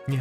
Yeah.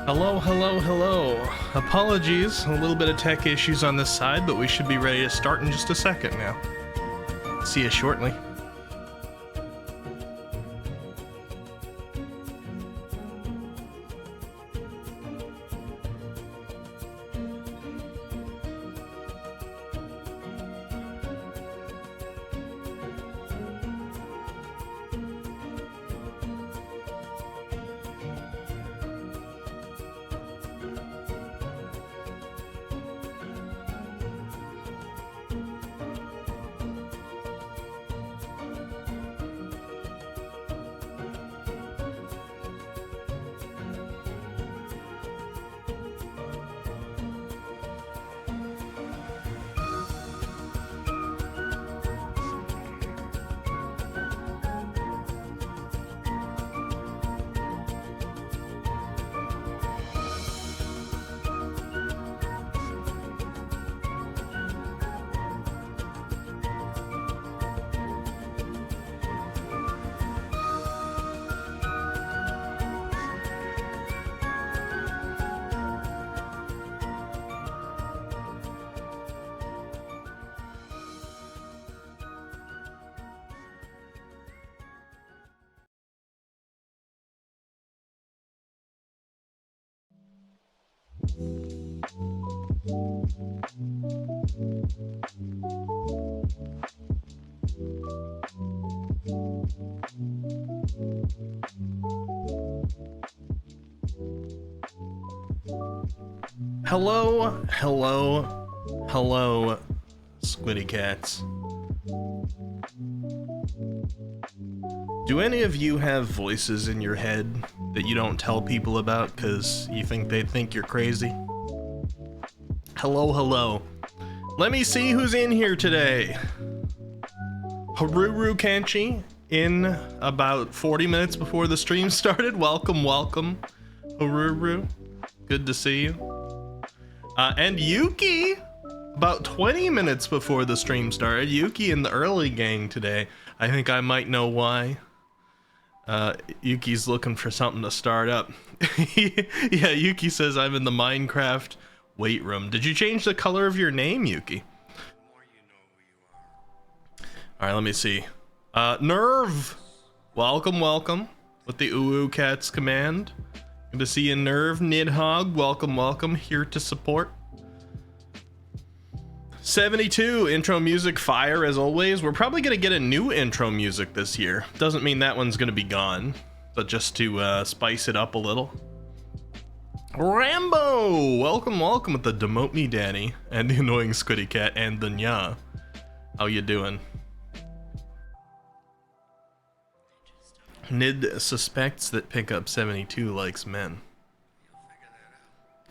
Hello, hello, hello. Apologies, a little bit of tech issues on this side, but we should be ready to start in just a second now. See you shortly. Hello, hello, hello, Squiddy cats. Do any of you have voices in your head that you don't tell people about because you think they'd think you're crazy? Hello, hello. Let me see who's in here today. Haruru Kanchi in about 40 minutes before the stream started. Welcome, welcome, Haruru. Good to see you. And Yuki, about 20 minutes before the stream started. Yuki in the early gang today. I think I might know why. Yuki's looking for something to start up. Yeah, Yuki says I'm in the Minecraft weight room. Did you change the color of your name, Yuki? Alright, let me see. Nerve! Welcome, welcome. With the Uwu Cats command. Good to see you, Nerve. Nidhogg, welcome, welcome. Here to support. 72, intro music fire as always. We're probably going to get a new intro music this year. Doesn't mean that one's going to be gone, but just to spice it up a little. Rambo! Welcome, welcome with the Demote Me Danny and the annoying Squiddy Cat and the Nya. How you doing? Nid suspects that Pickup 72 likes men.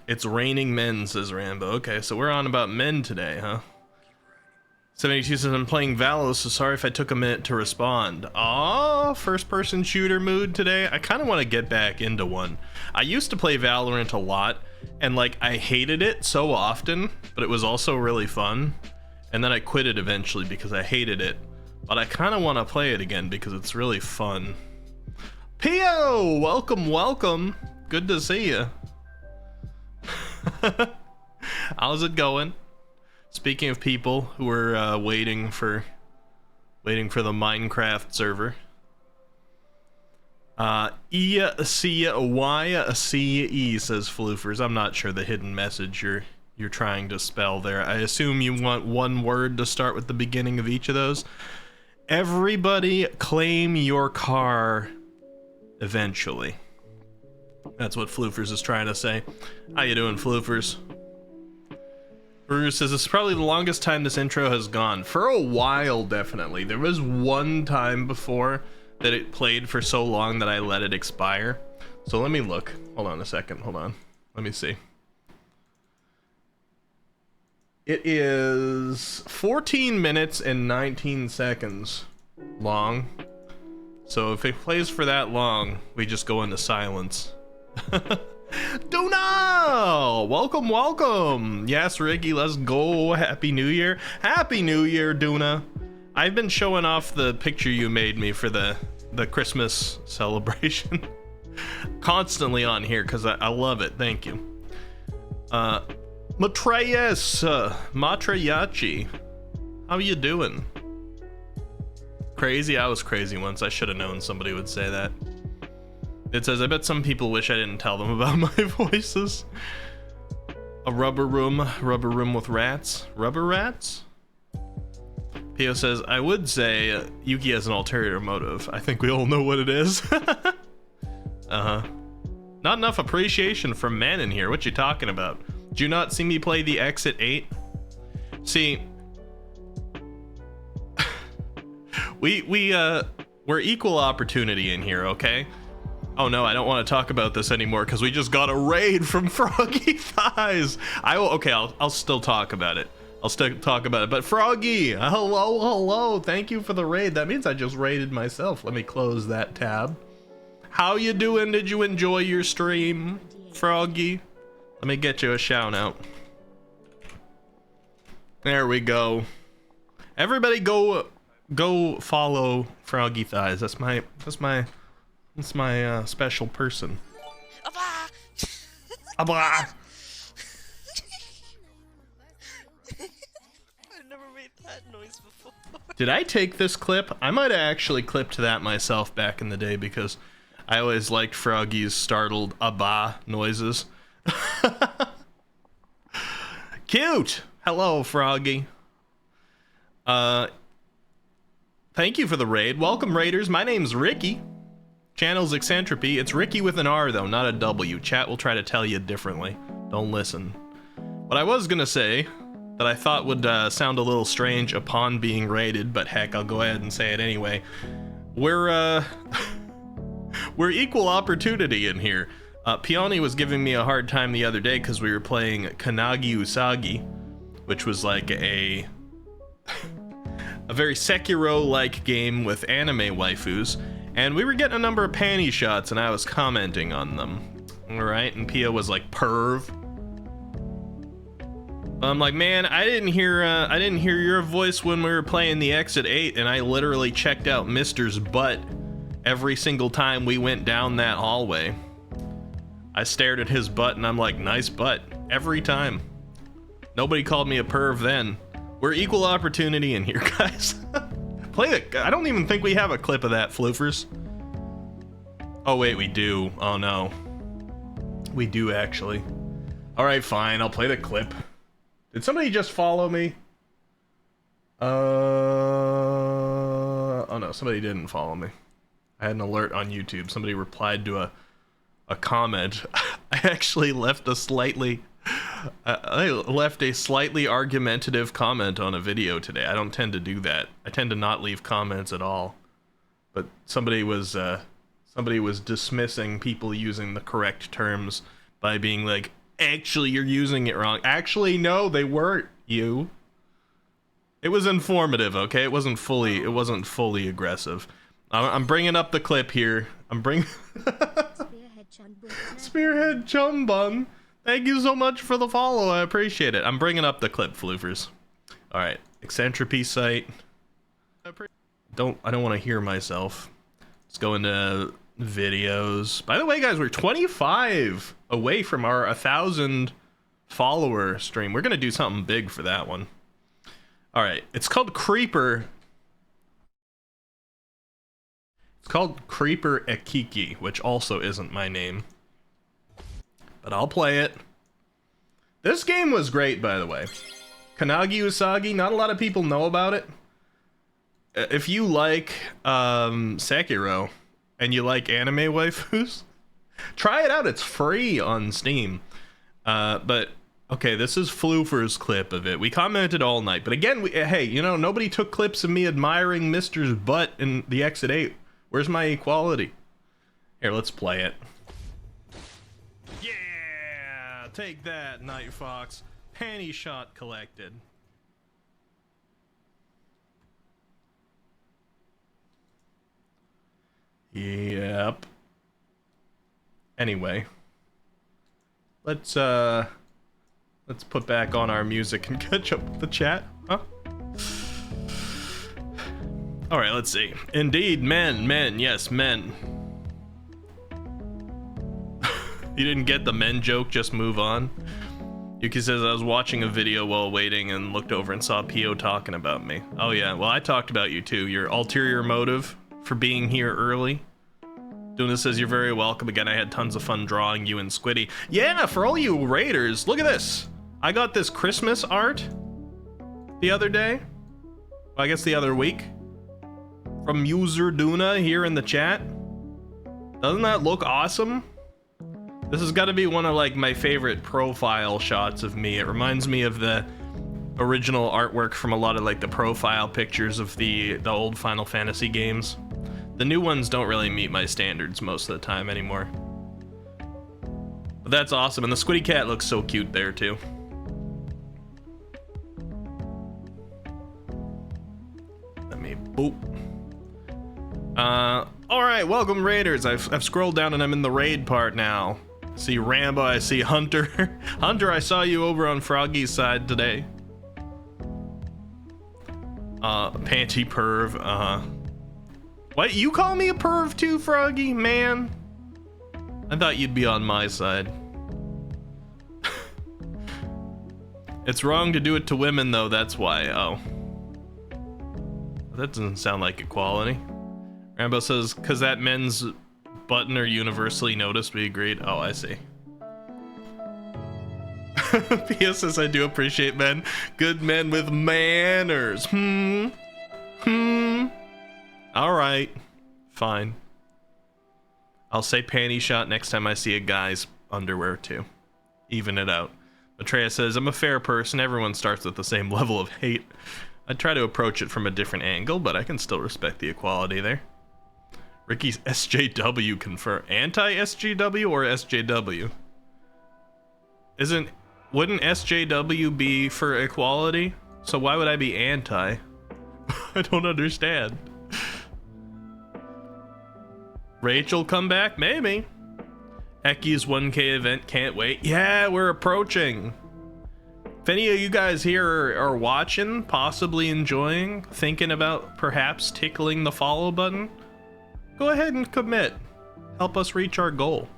It's raining men, says Rambo. Okay, so we're on about men today, huh? 72 says I'm playing Valo, so sorry if I took a minute to respond. Aw, first-person shooter mood today. I kind of want to get back into one. I used to play Valorant a lot, and like I hated it so often, but it was also really fun. And then I quit it eventually because I hated it. But I kind of want to play it again because it's really fun. Pio, welcome, welcome. Good to see you. How's it going? Speaking of people who are waiting for the Minecraft server. E-C-Y-C-E says Floofers. I'm not sure the hidden message you're you're trying to spell there. I assume you want one word to start with the beginning of each of those. Everybody claim your car eventually. That's what Floofers is trying to say. How you doing, Floofers? Bruce says, this is probably the longest time this intro has gone. For a while, definitely. There was one time before that it played for so long that I let it expire. So let me look. Hold on a second. Hold on. Let me see. It is 14 minutes and 19 seconds long. So if it plays for that long, we just go into silence. Duna! Welcome, welcome! Yes, Ricky, let's go. Happy New Year. Happy New Year, Duna. I've been showing off the picture you made me for the Christmas celebration constantly on here because I love it. Thank you. Matreyes, Matrayachi, how you doing? Crazy? I was crazy once. I should have known somebody would say that. It says, I bet some people wish I didn't tell them about my voices. A rubber room with rats. Rubber rats? Pio says, I would say Yuki has an ulterior motive. I think we all know what it is. Uh-huh. Not enough appreciation from men in here. What you talking about? Do you not see me play the Exit 8? See, we're equal opportunity in here, okay? Oh no, I don't want to talk about this anymore because we just got a raid from Froggy Thighs. I'll still talk about it. I'll still talk about it. But Froggy, hello. Thank you for the raid. That means I just raided myself. Let me close that tab. How you doing? Did you enjoy your stream, Froggy? Let me get you a shout out. There we go. Everybody go follow Froggy Thighs. That's my special person. Abba! Abba! I've never made that noise before. Did I take this clip? I might have actually clipped that myself back in the day because I always liked Froggy's startled Abba noises. Cute! Hello, Froggy. Thank you for the raid. Welcome, raiders. My name's Ricky. Channel's Eccentripy. It's Ricky with an R, though, not a W. Chat will try to tell you differently. Don't listen. What I was gonna say that I thought would sound a little strange upon being raided, but heck, I'll go ahead and say it anyway. We're equal opportunity in here. Peony was giving me a hard time the other day because we were playing Kanagi Usagi, which was like a very Sekiro-like game with anime waifus, and we were getting a number of panty shots, and I was commenting on them. All right, and Pia was like, "Perv." I'm like, man, I didn't hear your voice when we were playing the Exit 8, and I literally checked out Mister's butt every single time we went down that hallway. I stared at his butt, and I'm like, nice butt, every time. Nobody called me a perv then. We're equal opportunity in here, guys. Play it. I don't even think we have a clip of that, Floofers. Oh, wait, we do. Oh, no. We do, actually. All right, fine. I'll play the clip. Did somebody just follow me? Oh, no. Somebody didn't follow me. I had an alert on YouTube. Somebody replied to a comment. I actually left a slightly argumentative comment on a video today. I don't tend to do that. I tend to not leave comments at all. But somebody was dismissing people using the correct terms by being like, actually, you're using it wrong. Actually, no, they weren't, you. It was informative, okay? It wasn't fully aggressive. I'm bringing up the clip here. Spearhead Chumbun. Thank you so much for the follow. I appreciate it. I'm bringing up the clip, Floofers. All right, Eccentripy site. I don't want to hear myself. Let's go into videos. By the way, guys, we're 25 away from our 1,000 follower stream. We're gonna do something big for that one. All right, it's called Creeper. It's called Creeper Ekiki, which also isn't my name. But I'll play it. This game was great, by the way. Kanagi Usagi, not a lot of people know about it. If you like Sekiro and you like anime waifus, try it out. It's free on Steam. But okay, this is Floofer's clip of it. We commented all night, but again, hey, you know, nobody took clips of me admiring Mister's butt in the Exit 8. Where's my equality? Here, let's play it. Yeah, take that, Night Fox. Panty shot collected. Yep. Anyway, let's put back on our music and catch up with the chat, huh? All right, let's see. Indeed, men, yes, men. You didn't get the men joke, just move on. Yuki says, I was watching a video while waiting and looked over and saw Pio talking about me. Oh yeah, well I talked about you too. Your ulterior motive for being here early. Duna says, you're very welcome. Again, I had tons of fun drawing you and Squiddy. Yeah, for all you raiders, look at this. I got this Christmas art the other day. Well, I guess the other week. From user Duna here in the chat. Doesn't that look awesome? This has got to be one of like my favorite profile shots of me. It reminds me of the original artwork from a lot of like the profile pictures of the old Final Fantasy games. The new ones don't really meet my standards most of the time anymore. But that's awesome, and the Squiddy cat looks so cute there too. Let me boop. Alright, welcome raiders. I've scrolled down and I'm in the raid part now. I see Rambo, I see Hunter. Hunter, I saw you over on Froggy's side today. Panty perv, What, you call me a perv too, Froggy? Man. I thought you'd be on my side. It's wrong to do it to women though, that's why. Oh. That doesn't sound like equality. Rambo says, cause that men's button are universally noticed, we agreed. Oh, I see. Pia says, I do appreciate men. Good men with manners. Alright. Fine. I'll say panty shot next time I see a guy's underwear too. Even it out. Matreya says, I'm a fair person. Everyone starts with the same level of hate. I try to approach it from a different angle, but I can still respect the equality there. Ricky's SJW confirm. Anti-SJW or SJW? Wouldn't SJW be for equality? So why would I be anti? I don't understand. Rachel come back? Maybe. Ecky's 1K event, can't wait. Yeah, we're approaching. If any of you guys here are watching, possibly enjoying, thinking about perhaps tickling the follow button, go ahead and commit. Help us reach our goal.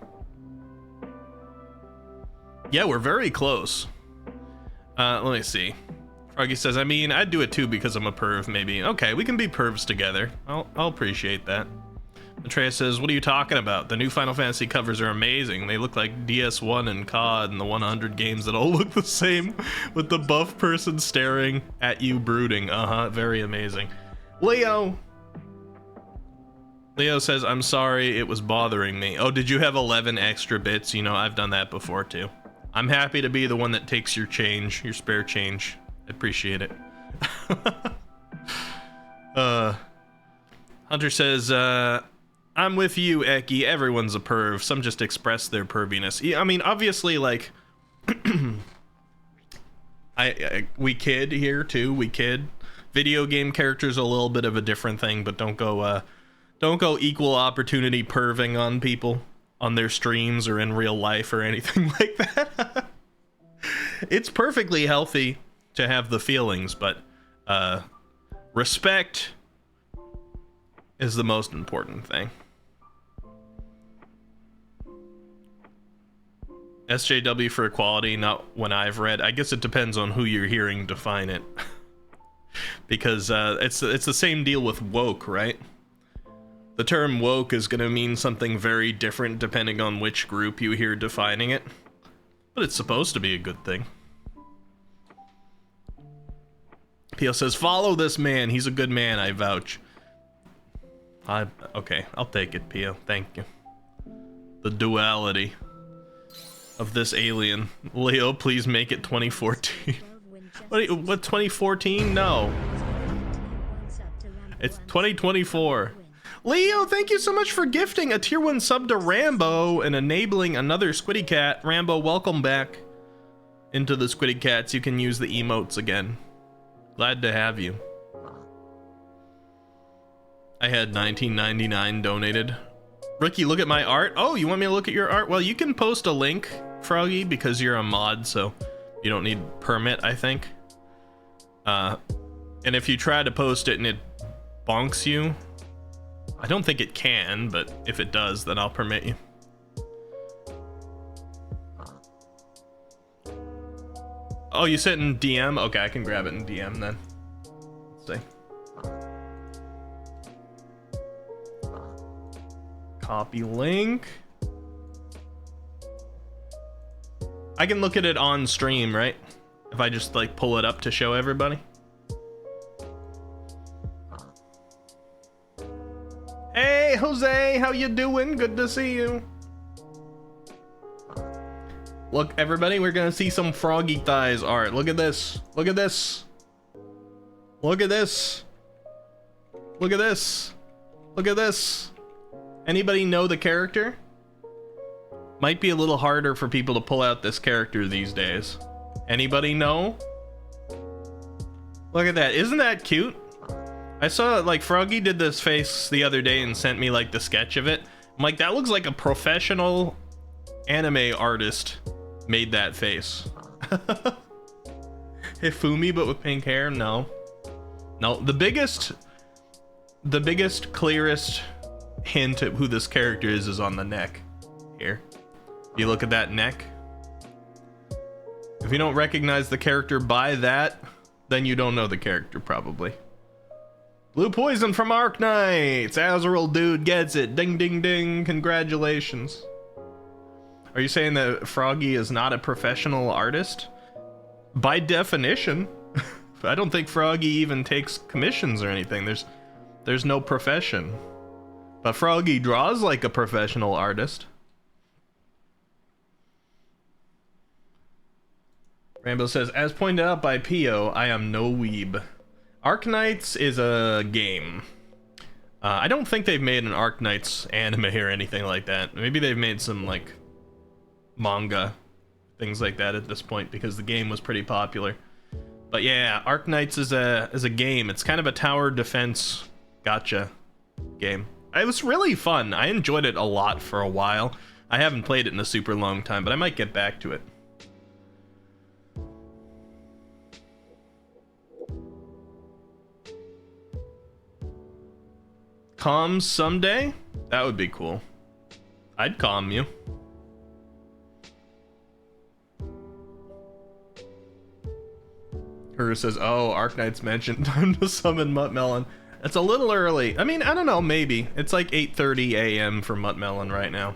Yeah, we're very close. Let me see. Froggy says, I mean, I'd do it too because I'm a perv, maybe. Okay, we can be pervs together. I'll appreciate that. Matreya says, what are you talking about? The new Final Fantasy covers are amazing. They look like DS1 and COD and the 100 games that all look the same with the buff person staring at you brooding. Very amazing. Leo says, I'm sorry, it was bothering me. Oh, did you have 11 extra bits? You know, I've done that before too. I'm happy to be the one that takes your change, your spare change. I appreciate it. Hunter says, I'm with you, Ecky. Everyone's a perv. Some just express their perviness. Yeah, I mean, obviously, like, we kid here too. We kid. Video game characters are a little bit of a different thing, but don't go equal opportunity perving on people on their streams or in real life or anything like that. It's perfectly healthy to have the feelings, but respect is the most important thing. SJW for equality, not when I've read. I guess it depends on who you're hearing define it. Because it's the same deal with woke, right? The term woke is going to mean something very different depending on which group you hear defining it. But it's supposed to be a good thing. Pio says, follow this man. He's a good man, I vouch. Okay, I'll take it, Pio. Thank you. The duality of this alien. Leo, please make it 2014. What 2014? No. It's 2024. Leo, thank you so much for gifting a tier 1 sub to Rambo and enabling another Squiddy Cat. Rambo, welcome back into the Squiddy Cats. You can use the emotes again. Glad to have you. I had $19.99 donated. Ricky, look at my art. Oh, you want me to look at your art? Well, you can post a link, Froggy, because you're a mod, so you don't need permit, I think. And if you try to post it and it bonks you, I don't think it can, but if it does, then I'll permit you. Oh, you sent in DM? Okay, I can grab it in DM then. Let's see. Copy link. I can look at it on stream, right? If I just like pull it up to show everybody. Hey, Jose, how you doing? Good to see you. Look, everybody, we're gonna see some Froggy Thighs art. Look at this. Look at this. Look at this. Look at this. Look at this. Anybody know the character? Might be a little harder for people to pull out this character these days. Anybody know? Look at that. Isn't that cute? I saw like Froggy did this face the other day and sent me like the sketch of it. I'm like, that looks like a professional anime artist made that face. Hifumi, but with pink hair? No. No, the biggest, clearest hint at who this character is on the neck. Here. You look at that neck. If you don't recognize the character by that, then you don't know the character, probably. Blue poison from Arknights! Azrael dude gets it. Ding, ding, ding. Congratulations. Are you saying that Froggy is not a professional artist? By definition. I don't think Froggy even takes commissions or anything. There's no profession. But Froggy draws like a professional artist. Rambo says, as pointed out by Pio, I am no weeb. Arknights is a game. I don't think they've made an Arknights anime or anything like that. Maybe they've made some like manga, things like that at this point, because the game was pretty popular. But yeah, Arknights is a game. It's kind of a tower defense gotcha game. It was really fun. I enjoyed it a lot for a while. I haven't played it in a super long time, but I might get back to it. Comms someday? That would be cool. I'd calm you. Her says, oh, Arknights mentioned time to summon Muttmelon. It's a little early. I mean, I don't know, maybe. It's like 8:30 a.m. for Muttmelon right now.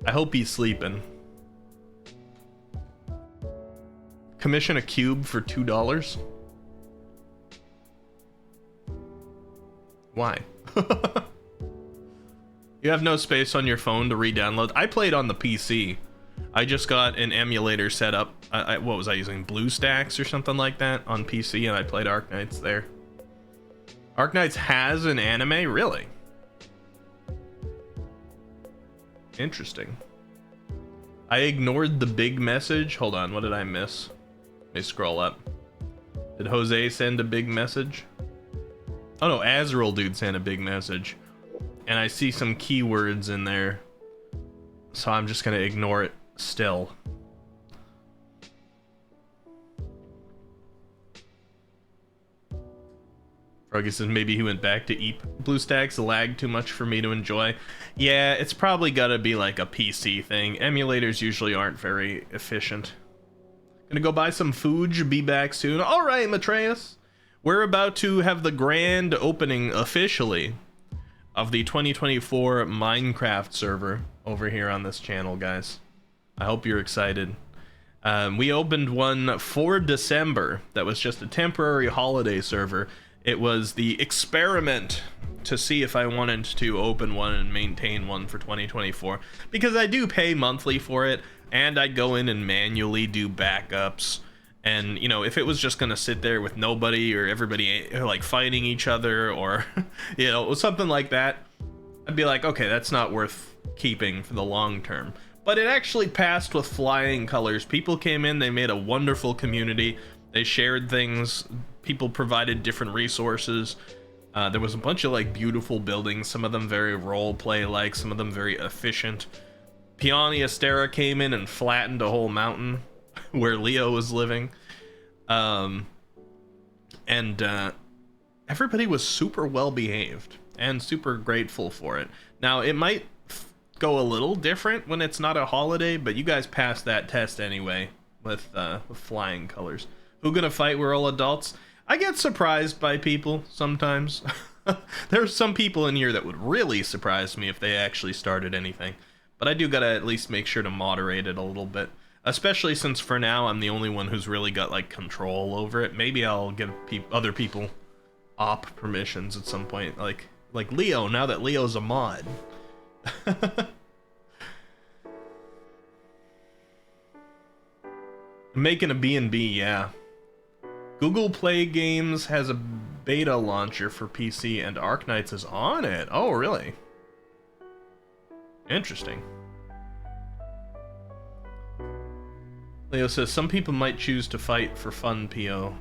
I hope he's sleeping. Commission a cube for $2? Why? You have no space on your phone to re-download. I played on the PC. I just got an emulator set up. What was I using? BlueStacks or something like that on PC, and I played Arknights there. Arknights has an anime? Really? Interesting. I ignored the big message. Hold on, what did I miss? Let me scroll up. Did Jose send a big message? Oh no, Azrael dude sent a big message. And I see some keywords in there. So I'm just gonna ignore it still. Froggy says maybe he went back to eat. BlueStacks lagged too much for me to enjoy. Yeah, it's probably gotta be like a PC thing. Emulators usually aren't very efficient. Gonna go buy some food, be back soon. Alright, Matreus. We're about to have the grand opening officially of the 2024 Minecraft server over here on this channel, guys. I hope you're excited. We opened one for December that was just a temporary holiday server. It was the experiment to see if I wanted to open one and maintain one for 2024, because I do pay monthly for it, and I'd go in and manually do backups. And, you know, if it was just going to sit there with nobody or everybody like fighting each other or, you know, something like that, I'd be like, okay, that's not worth keeping for the long term. But it actually passed with flying colors. People came in, they made a wonderful community. They shared things. People provided different resources. There was a bunch of like beautiful buildings, some of them very role play like, some of them very efficient. Peony Astera came in and flattened a whole mountain where Leo was living. Everybody was super well behaved and super grateful for it. Now, it might go a little different when it's not a holiday, but you guys passed that test anyway with flying colors. Who gonna fight? We're all adults. I get surprised by people sometimes. There's some people in here that would really surprise me if they actually started anything. But I do gotta at least make sure to moderate it a little bit. Especially since for now I'm the only one who's really got like control over it. Maybe I'll give other people op permissions at some point. Like Leo, now that Leo's a mod. Making a B&B, yeah. Google Play Games has a beta launcher for PC and Arknights is on it. Oh, really? Interesting. Leo says, some people might choose to fight for fun, PO.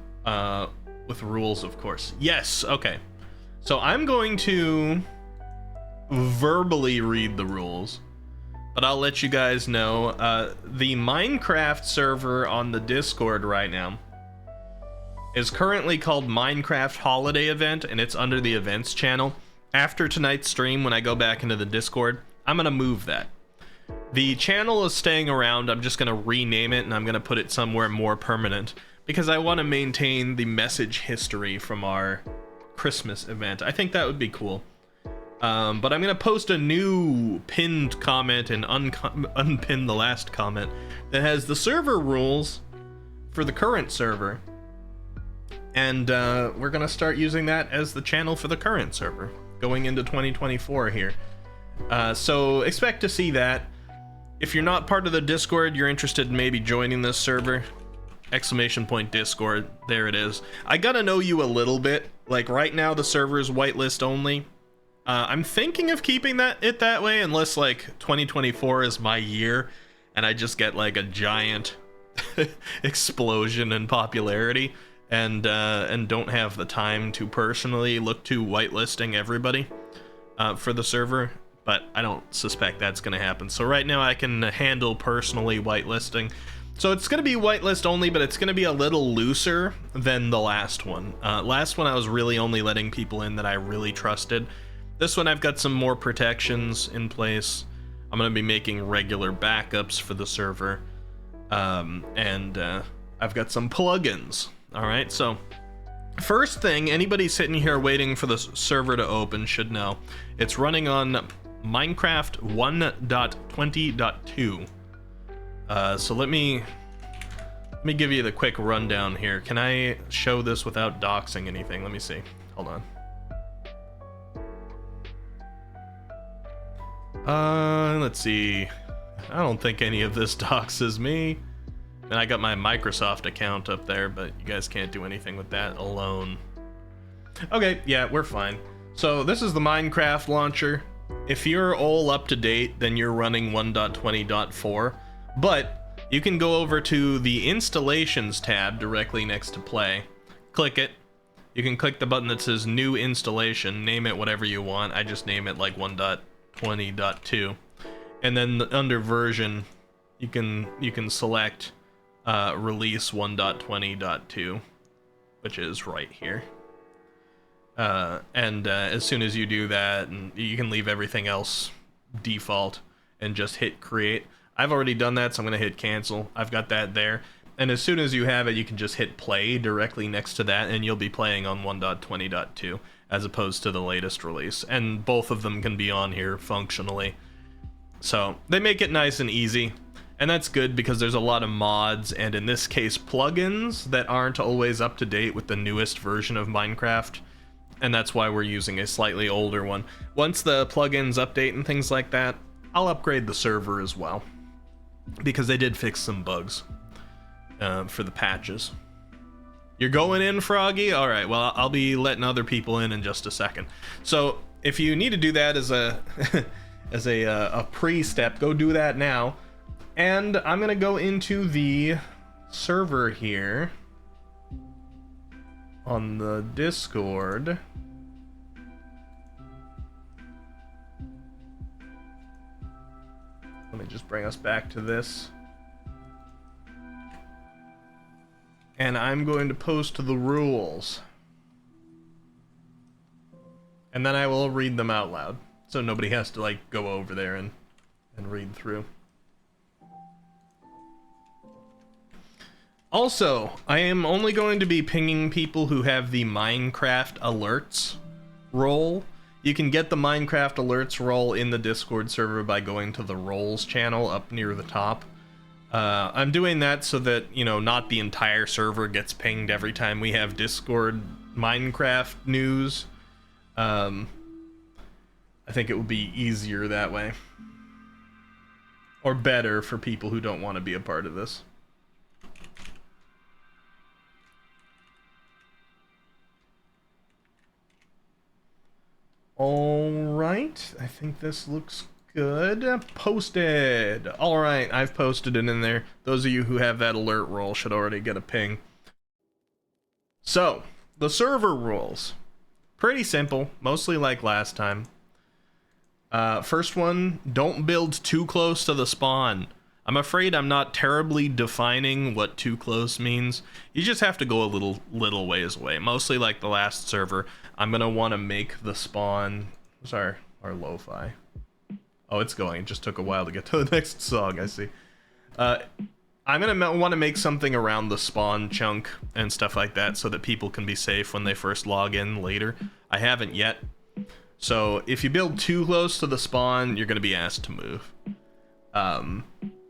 With rules, of course. Yes, okay. So I'm going to verbally read the rules, but I'll let you guys know. The Minecraft server on the Discord right now is currently called Minecraft Holiday Event, and it's under the events channel. After tonight's stream, when I go back into the Discord, I'm gonna move that. The channel is staying around. I'm just gonna rename it, and I'm gonna put it somewhere more permanent because I want to maintain the message history from our Christmas event. I think that would be cool. But I'm gonna post a new pinned comment and unpin the last comment that has the server rules for the current server. And we're gonna start using that as the channel for the current server going into 2024 here. So expect to see that. If you're not part of the Discord, you're interested in maybe joining this server, ! Discord, there it is. I gotta know you a little bit. Like right now the server is whitelist only. I'm thinking of keeping it that way unless like 2024 is my year and I just get like a giant explosion in popularity and don't have the time to personally look to whitelisting everybody for the server. But I don't suspect that's going to happen. So right now I can handle personally whitelisting. So it's going to be whitelist only, but it's going to be a little looser than the last one. Last one I was really only letting people in that I really trusted. This one I've got some more protections in place. I'm going to be making regular backups for the server. I've got some plugins. All right, so first thing, anybody sitting here waiting for the server to open should know it's running on Minecraft 1.20.2. So let me give you the quick rundown here. Can I show this without doxing anything? Let me see. Hold on. Let's see. I don't think any of this doxes me. And I got my Microsoft account up there, but you guys can't do anything with that alone. Okay, yeah, we're fine. So this is the Minecraft launcher. If you're all up to date, then you're running 1.20.4, but you can go over to the installations tab directly next to play. Click it. You can click the button that says new installation, name it whatever you want. I just name it like 1.20.2. And then under version, you can select release 1.20.2, which is right here. As soon as you do that, and you can leave everything else default and just hit create. I've already done that, so I'm gonna hit cancel. I've got that there. And as soon as you have it, you can just hit play directly next to that, and you'll be playing on 1.20.2 as opposed to the latest release. And both of them can be on here functionally. So they make it nice and easy. And that's good because there's a lot of mods, and in this case plugins, that aren't always up to date with the newest version of Minecraft. And that's why we're using a slightly older one. Once the plugins update and things like that, I'll upgrade the server as well, because they did fix some bugs for the patches. You're going in, Froggy? All right, well, I'll be letting other people in just a second. So if you need to do that as a as a pre-step, go do that now. And I'm gonna go into the server here on the Discord. Let me just bring us back to this. And I'm going to post the rules. And then I will read them out loud, so nobody has to like go over there and read through. Also, I am only going to be pinging people who have the Minecraft alerts role. You can get the Minecraft alerts role in the Discord server by going to the roles channel up near the top. I'm doing that so that, you know, not the entire server gets pinged every time we have Discord Minecraft news. I think it would be easier that way. Or better for people who don't want to be a part of this. Alright, I think this looks good. Posted! Alright, I've posted it in there. Those of you who have that alert role should already get a ping. So, the server rules. Pretty simple, mostly like last time. First one, don't build too close to the spawn. I'm afraid I'm not terribly defining what too close means. You just have to go a little ways away. Mostly like the last server. I'm gonna want to make the spawn. Sorry, our lo-fi. Oh, it's going. It just took a while to get to the next song. I see. I'm gonna want to make something around the spawn chunk and stuff like that, so that people can be safe when they first log in later. I haven't yet. So if you build too close to the spawn, you're gonna be asked to move.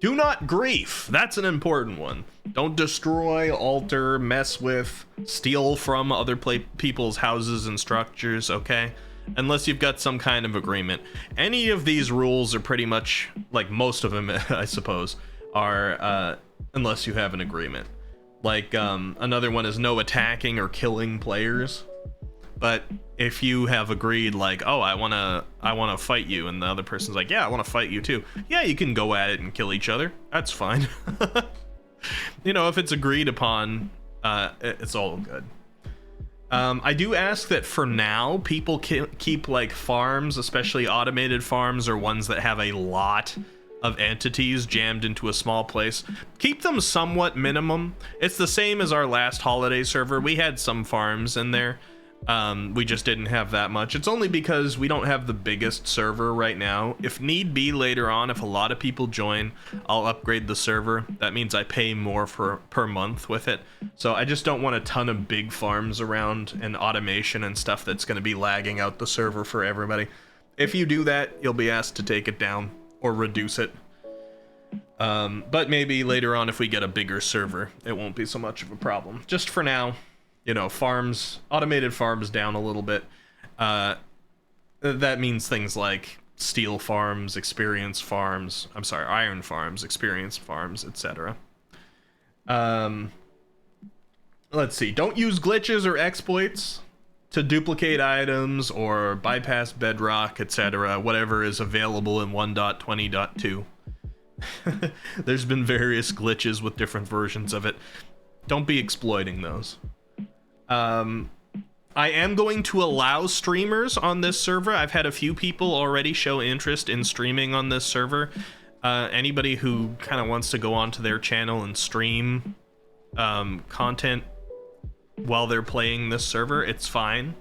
Do not grief. That's an important one. Don't destroy, alter, mess with, steal from other people's houses and structures, okay? Unless you've got some kind of agreement. Any of these rules are pretty much, like most of them, I suppose, are unless you have an agreement. Like, another one is no attacking or killing players. But if you have agreed, like, oh, I wanna fight you, and the other person's like, yeah, I wanna fight you too. Yeah, you can go at it and kill each other. That's fine. You know, if it's agreed upon, it's all good. I do ask that for now, people keep like farms, especially automated farms or ones that have a lot of entities jammed into a small place. Keep them somewhat minimum. It's the same as our last holiday server. We had some farms in there. We just didn't have that much. It's only because we don't have the biggest server right now. If need be later on, if a lot of people join, I'll upgrade the server. That means I pay more per month with it. So I just don't want a ton of big farms around and automation and stuff that's going to be lagging out the server for everybody. If you do that, you'll be asked to take it down or reduce it. But maybe later on, if we get a bigger server, it won't be so much of a problem. Just for now, you know, farms, automated farms down a little bit. That means things like steel farms, experience farms, I'm sorry, iron farms, experience farms, etc. Let's see, don't use glitches or exploits to duplicate items or bypass bedrock, etc. Whatever is available in 1.20.2. There's been various glitches with different versions of it. Don't be exploiting those. I am going to allow streamers on this server. I've had a few people already show interest in streaming on this server. Anybody who kind of wants to go onto their channel and stream content while they're playing this server, it's fine.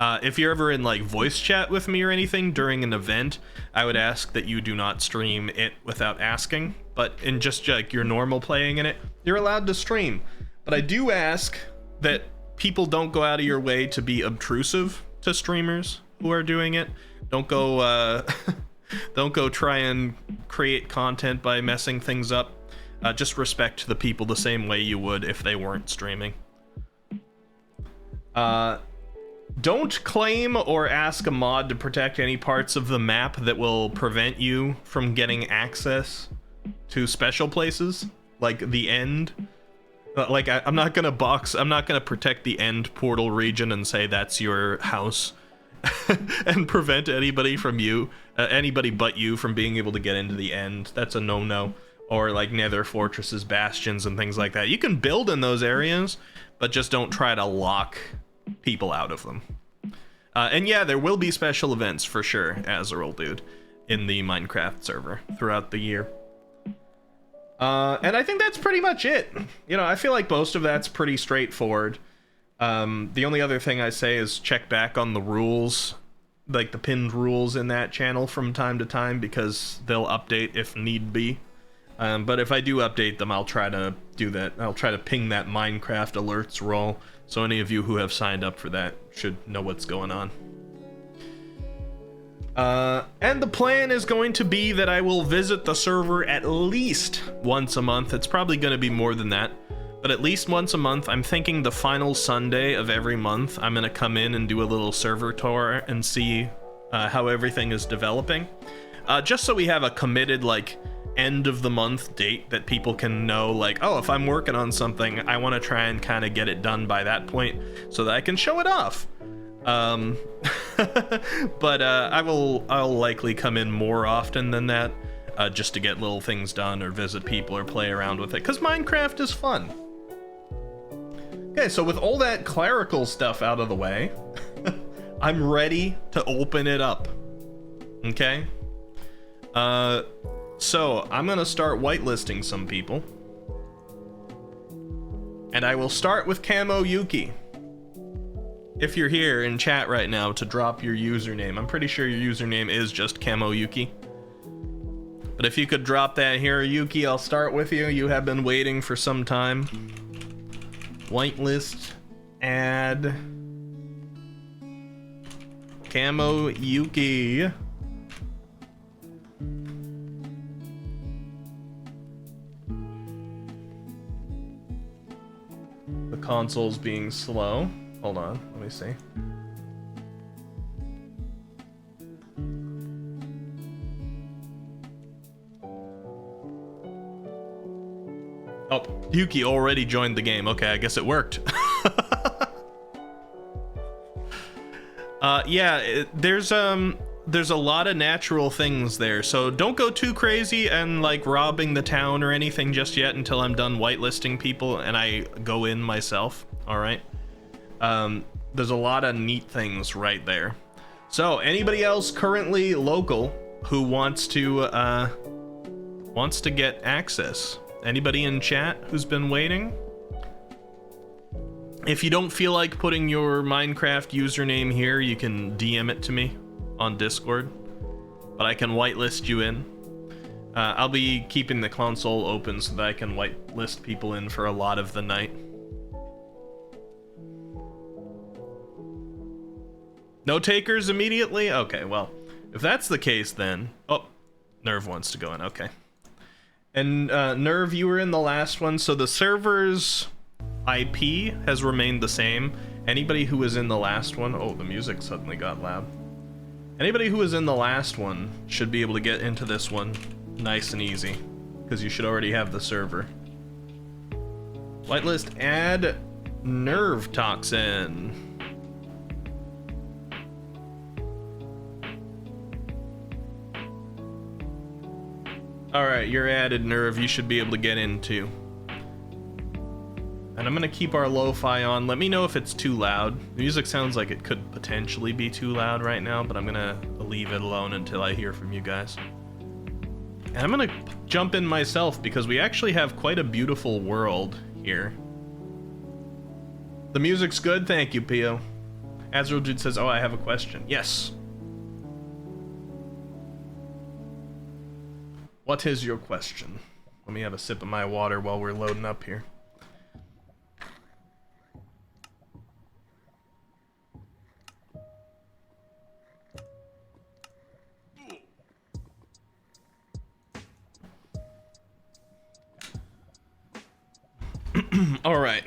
If you're ever in like voice chat with me or anything during an event, I would ask that you do not stream it without asking. But in just like your normal playing in it, you're allowed to stream. But I do ask that people don't go out of your way to be obtrusive to streamers who are doing it. Don't go Don't go try and create content by messing things up. Just respect the people the same way you would if they weren't streaming. Don't claim or ask a mod to protect any parts of the map that will prevent you from getting access to special places, like the end. I'm not gonna protect the end portal region and say that's your house and prevent anybody but you from being able to get into the end. That's a no-no. Or like nether fortresses, bastions, and things like that. You can build in those areas, but just don't try to lock people out of them. And yeah, there will be special events for sure, Azeril dude, in the Minecraft server throughout the year. And I think that's pretty much it. You know, I feel like most of that's pretty straightforward. The only other thing I say is check back on the rules, like the pinned rules in that channel from time to time, because they'll update if need be. But if I do update them, I'll try to do that. I'll try to ping that Minecraft alerts roll, so any of you who have signed up for that should know what's going on. And the plan is going to be that I will visit the server at least once a month. It's probably going to be more than that, but at least once a month. I'm thinking the final Sunday of every month, I'm going to come in and do a little server tour and see how everything is developing. Just so we have a committed, like, end of the month date that people can know, like, oh, if I'm working on something, I want to try and kind of get it done by that point so that I can show it off. But I'll likely come in more often than that, just to get little things done or visit people or play around with it, because Minecraft is fun. Okay, so with all that clerical stuff out of the way, I'm ready to open it up. Okay? So I'm gonna start whitelisting some people. And I will start with Camo Yuki. If you're here in chat right now to drop your username, I'm pretty sure your username is just Camo Yuki. But if you could drop that here, Yuki, I'll start with you. You have been waiting for some time. Whitelist, add Camo Yuki. The console's being slow. Hold on, let me see. Oh, Yuki already joined the game. Okay, I guess it worked. Yeah, there's a lot of natural things there, so don't go too crazy and like robbing the town or anything just yet until I'm done whitelisting people and I go in myself. All right. There's a lot of neat things right there. So anybody else currently local who wants to get access? Anybody in chat who's been waiting? If you don't feel like putting your Minecraft username here, you can DM it to me on Discord, but I can whitelist you in. I'll be keeping the console open so that I can whitelist people in for a lot of the night. No takers immediately? Okay, well, if that's the case then... Oh, Nerve wants to go in, okay. And Nerve, you were in the last one, so the server's IP has remained the same. Anybody who was in the last one... Oh, the music suddenly got loud. Anybody who was in the last one should be able to get into this one nice and easy, because you should already have the server. Whitelist, add Nerve Toxin. Alright, you're added, Nerve. You should be able to get in too. And I'm gonna keep our lo-fi on. Let me know if it's too loud. The music sounds like it could potentially be too loud right now, but I'm gonna leave it alone until I hear from you guys. And I'm gonna jump in myself because we actually have quite a beautiful world here. The music's good, thank you, Pio. Azrael Dude says, oh, I have a question. Yes. What is your question? Let me have a sip of my water while we're loading up here. All right.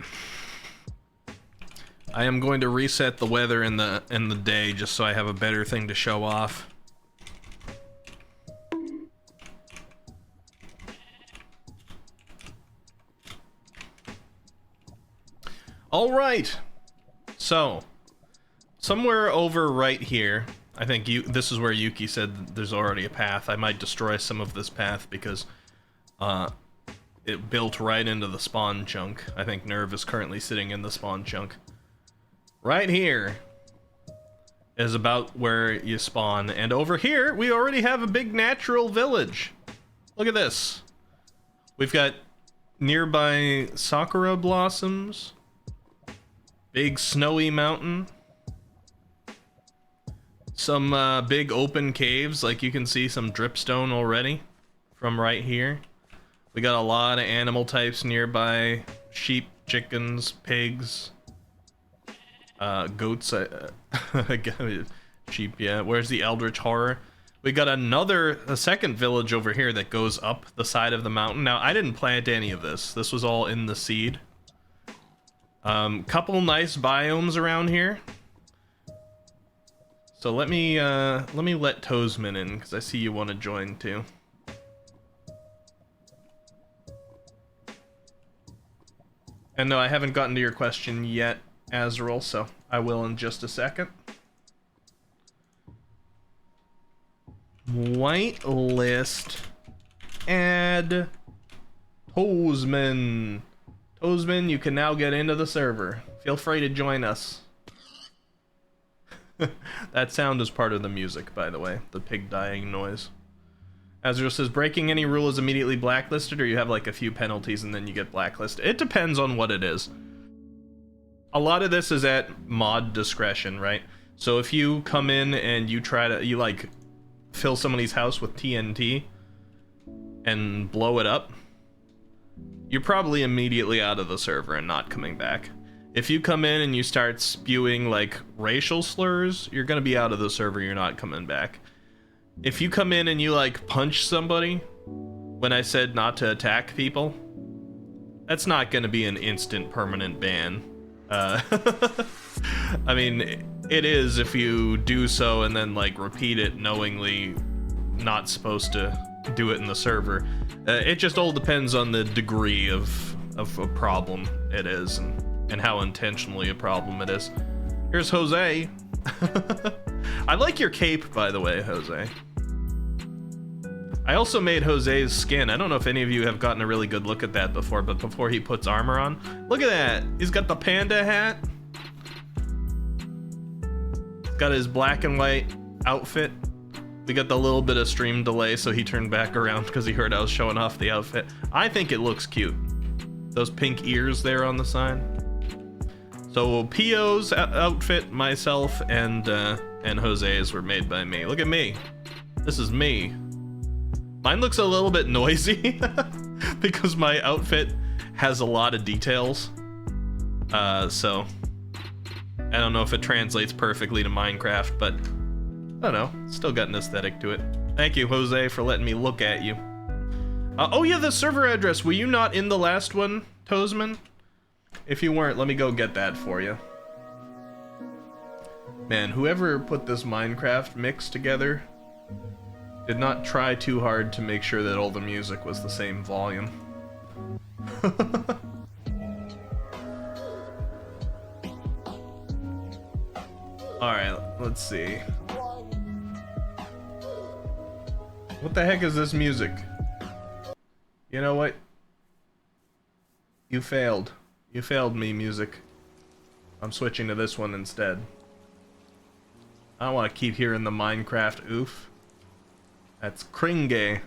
I am going to reset the weather in the day just so I have a better thing to show off. All right. So, somewhere over right here, I think this is where Yuki said there's already a path. I might destroy some of this path because it built right into the spawn chunk. I think Nerve is currently sitting in the spawn chunk. Right here is about where you spawn, and over here we already have a big natural village. Look at this. We've got nearby sakura blossoms, big snowy mountain, some big open caves, like you can see some dripstone already from right here. We got a lot of animal types nearby: sheep, chickens, pigs, goats, sheep, yeah. Where's the Eldritch Horror? We got a second village over here that goes up the side of the mountain. Now, I didn't plant any of this. This was all in the seed. Couple nice biomes around here. So let me let Toesman in, because I see you want to join too. And no, I haven't gotten to your question yet, Azrael, so I will in just a second. Whitelist. Add Toesman. Toesman, you can now get into the server. Feel free to join us. That sound is part of the music, by the way. The pig dying noise. Azrael says, breaking any rule is immediately blacklisted, or you have like a few penalties and then you get blacklisted. It depends on what it is. A lot of this is at mod discretion, right? So if you come in and you like fill somebody's house with TNT and blow it up, you're probably immediately out of the server and not coming back. If you come in and you start spewing like racial slurs, you're gonna be out of the server, you're not coming back. If you come in and you like punch somebody when I said not to attack people, that's not gonna be an instant permanent ban. I mean, it is if you do so and then like repeat it knowingly not supposed to do it in the server. It just all depends on the degree of a problem it is and how intentionally a problem it is. Here's Jose. I like your cape, by the way, Jose. I also made Jose's skin. I don't know if any of you have gotten a really good look at that before, but before he puts armor on, look at that. He's got the panda hat. Got his black and white outfit. We got the little bit of stream delay, so he turned back around because he heard I was showing off the outfit. I think it looks cute. Those pink ears there on the side. So Pio's outfit, myself, and Jose's were made by me. Look at me. This is me. Mine looks a little bit noisy because my outfit has a lot of details. So I don't know if it translates perfectly to Minecraft, but I don't know. Still got an aesthetic to it. Thank you, Jose, for letting me look at you. Oh yeah, the server address. Were you not in the last one, Toesman? If you weren't, let me go get that for you. Man, whoever put this Minecraft mix together did not try too hard to make sure that all the music was the same volume. Alright, let's see. What the heck is this music? You know what? You failed. You failed me, music. I'm switching to this one instead. I don't want to keep hearing the Minecraft oof. That's cringe.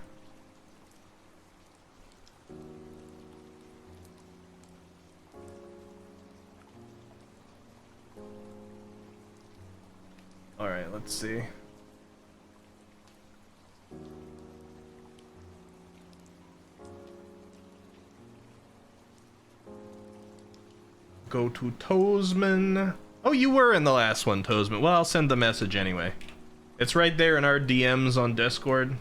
Alright, let's see. Go to Toesman. Oh, you were in the last one, Toesman. Well, I'll send the message anyway. It's right there in our DMs on Discord.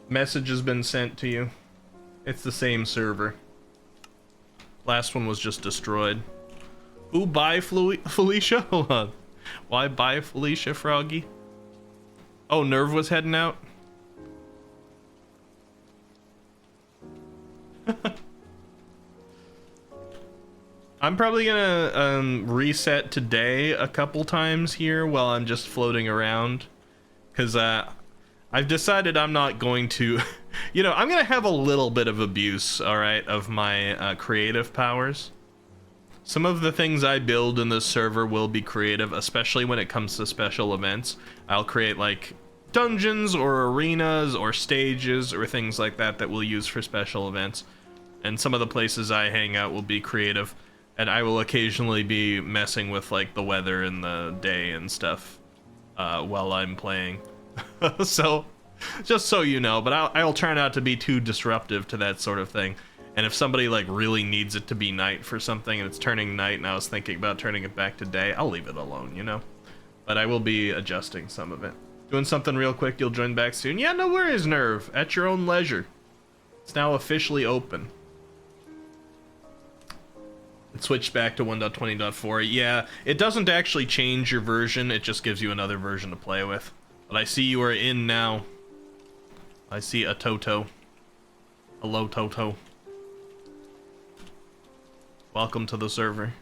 Message has been sent to you. It's the same server. Last one was just destroyed. Ooh, bye, Felicia? Hold on. Why bye, Felicia, Froggy? Oh, Nerve was heading out? I'm probably gonna reset today a couple times here while I'm just floating around. Because I've decided I'm not going to... You know, I'm gonna have a little bit of abuse, alright, of my creative powers. Some of the things I build in this server will be creative, especially when it comes to special events. I'll create, like, dungeons or arenas or stages or things like that that we'll use for special events. And some of the places I hang out will be creative. And I will occasionally be messing with, like, the weather and the day and stuff while I'm playing. So, just so you know, but I'll try not to be too disruptive to that sort of thing. And if somebody, like, really needs it to be night for something and it's turning night and I was thinking about turning it back to day, I'll leave it alone, you know? But I will be adjusting some of it. Doing something real quick, you'll join back soon? Yeah, no worries, Nerve. At your own leisure. It's now officially open. It switched back to 1.20.4. Yeah, it doesn't actually change your version, it just gives you another version to play with. But I see you are in now. I see a Toto. Hello, Toto. Welcome to the server.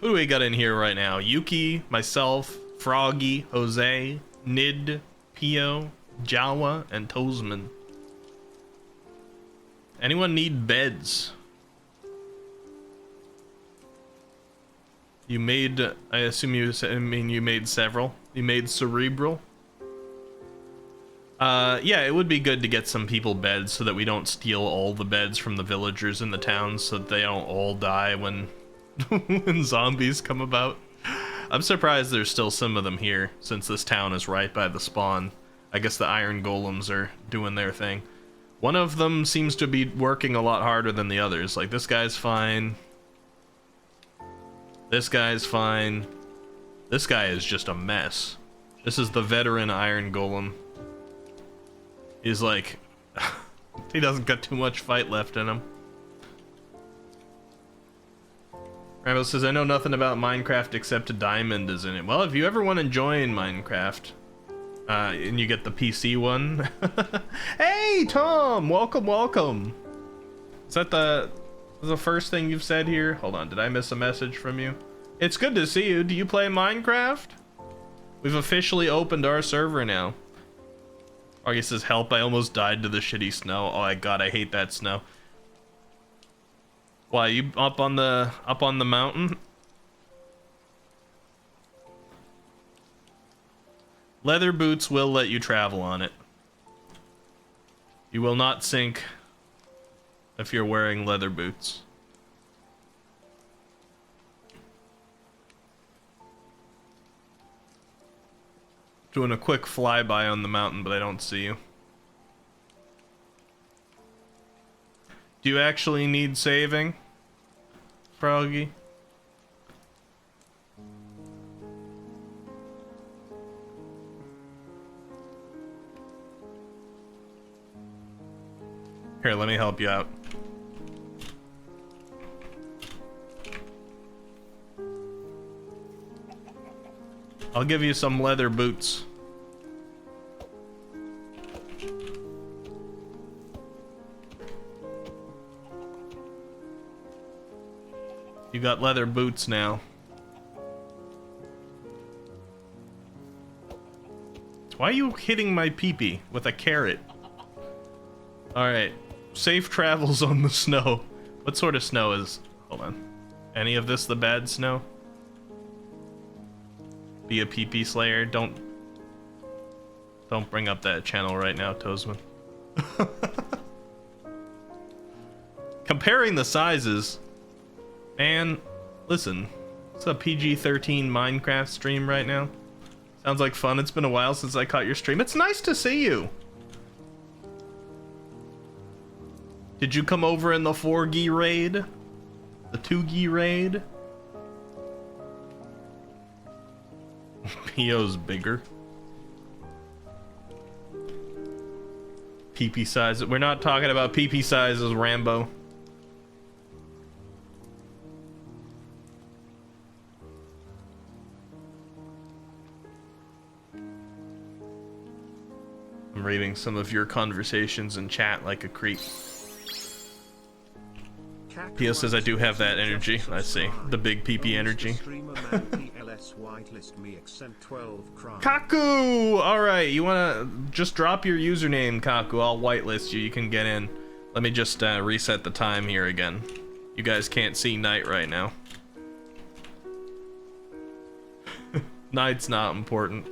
Who do we got in here right now? Yuki, myself, Froggy, Jose, Nid, Pio, Jawa, and Tozman. Anyone need beds? You made, I assume you made several. You made cerebral. Yeah, it would be good to get some people beds so that we don't steal all the beds from the villagers in the town so that they don't all die when when zombies come about. I'm surprised there's still some of them here since this town is right by the spawn. I guess the iron golems are doing their thing. One of them seems to be working a lot harder than the others. Like, this guy's fine. This guy's fine. This guy is just a mess. This is the veteran iron golem. He's like... he doesn't got too much fight left in him. Rambo says, I know nothing about Minecraft except Diamond is in it. Well, if you ever want to join Minecraft... and you get the PC one. Hey, Tom! Welcome, welcome! Is that the first thing you've said here? Hold on, did I miss a message from you? It's good to see you. Do you play Minecraft? We've officially opened our server now. Augie says, help, I almost died to the shitty snow. Oh my god, I hate that snow. Why, you up on the mountain? Leather boots will let you travel on it. You will not sink if you're wearing leather boots. Doing a quick flyby on the mountain, but I don't see you. Do you actually need saving, Froggy? Here, let me help you out. I'll give you some leather boots. You got leather boots now. Why are you hitting my peepee with a carrot? Alright. Safe travels on the snow. What sort of snow is... Hold on. Any of this the bad snow? Be a PP slayer. Don't bring up that channel right now, Tozman. Comparing the sizes, man. Listen, it's a PG-13 Minecraft stream right now. Sounds like fun. It's been a while since I caught your stream. It's nice to see you. Did you come over in the 4-gi raid? The 2-gi raid? Pio's bigger. PP size. We're not talking about PP sizes, Rambo. I'm reading some of your conversations in chat like a creep. Pia says I do have that energy. I see. The big PP energy. Kaku! Alright, you wanna just drop your username, Kaku. I'll whitelist you. You can get in. Let me just reset the time here again. You guys can't see night right now. Night's not important.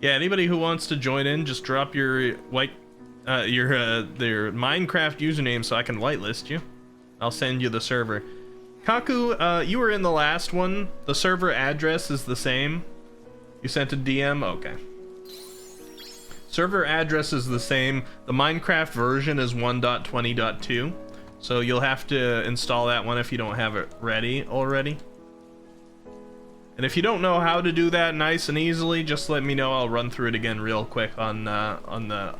Yeah, anybody who wants to join in, just drop your your Minecraft username so I can whitelist you. I'll send you the server. Kaku, you were in the last one. The server address is the same. You sent a DM? Okay. Server address is the same. The Minecraft version is 1.20.2. So you'll have to install that one if you don't have it ready already. And if you don't know how to do that nice and easily, just let me know. I'll run through it again real quick on the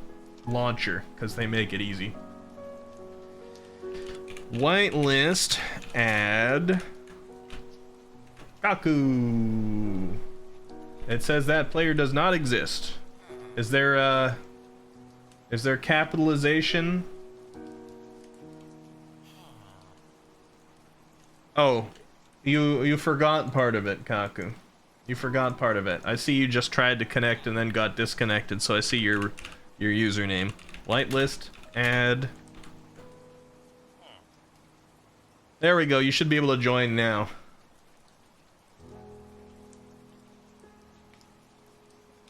launcher, because they make it easy. Whitelist, add Kaku. It says that player does not exist. Is there capitalization? Oh. You forgot part of it, Kaku. You forgot part of it. I see you just tried to connect and then got disconnected, so I see your username. Whitelist, add. There we go, you should be able to join now.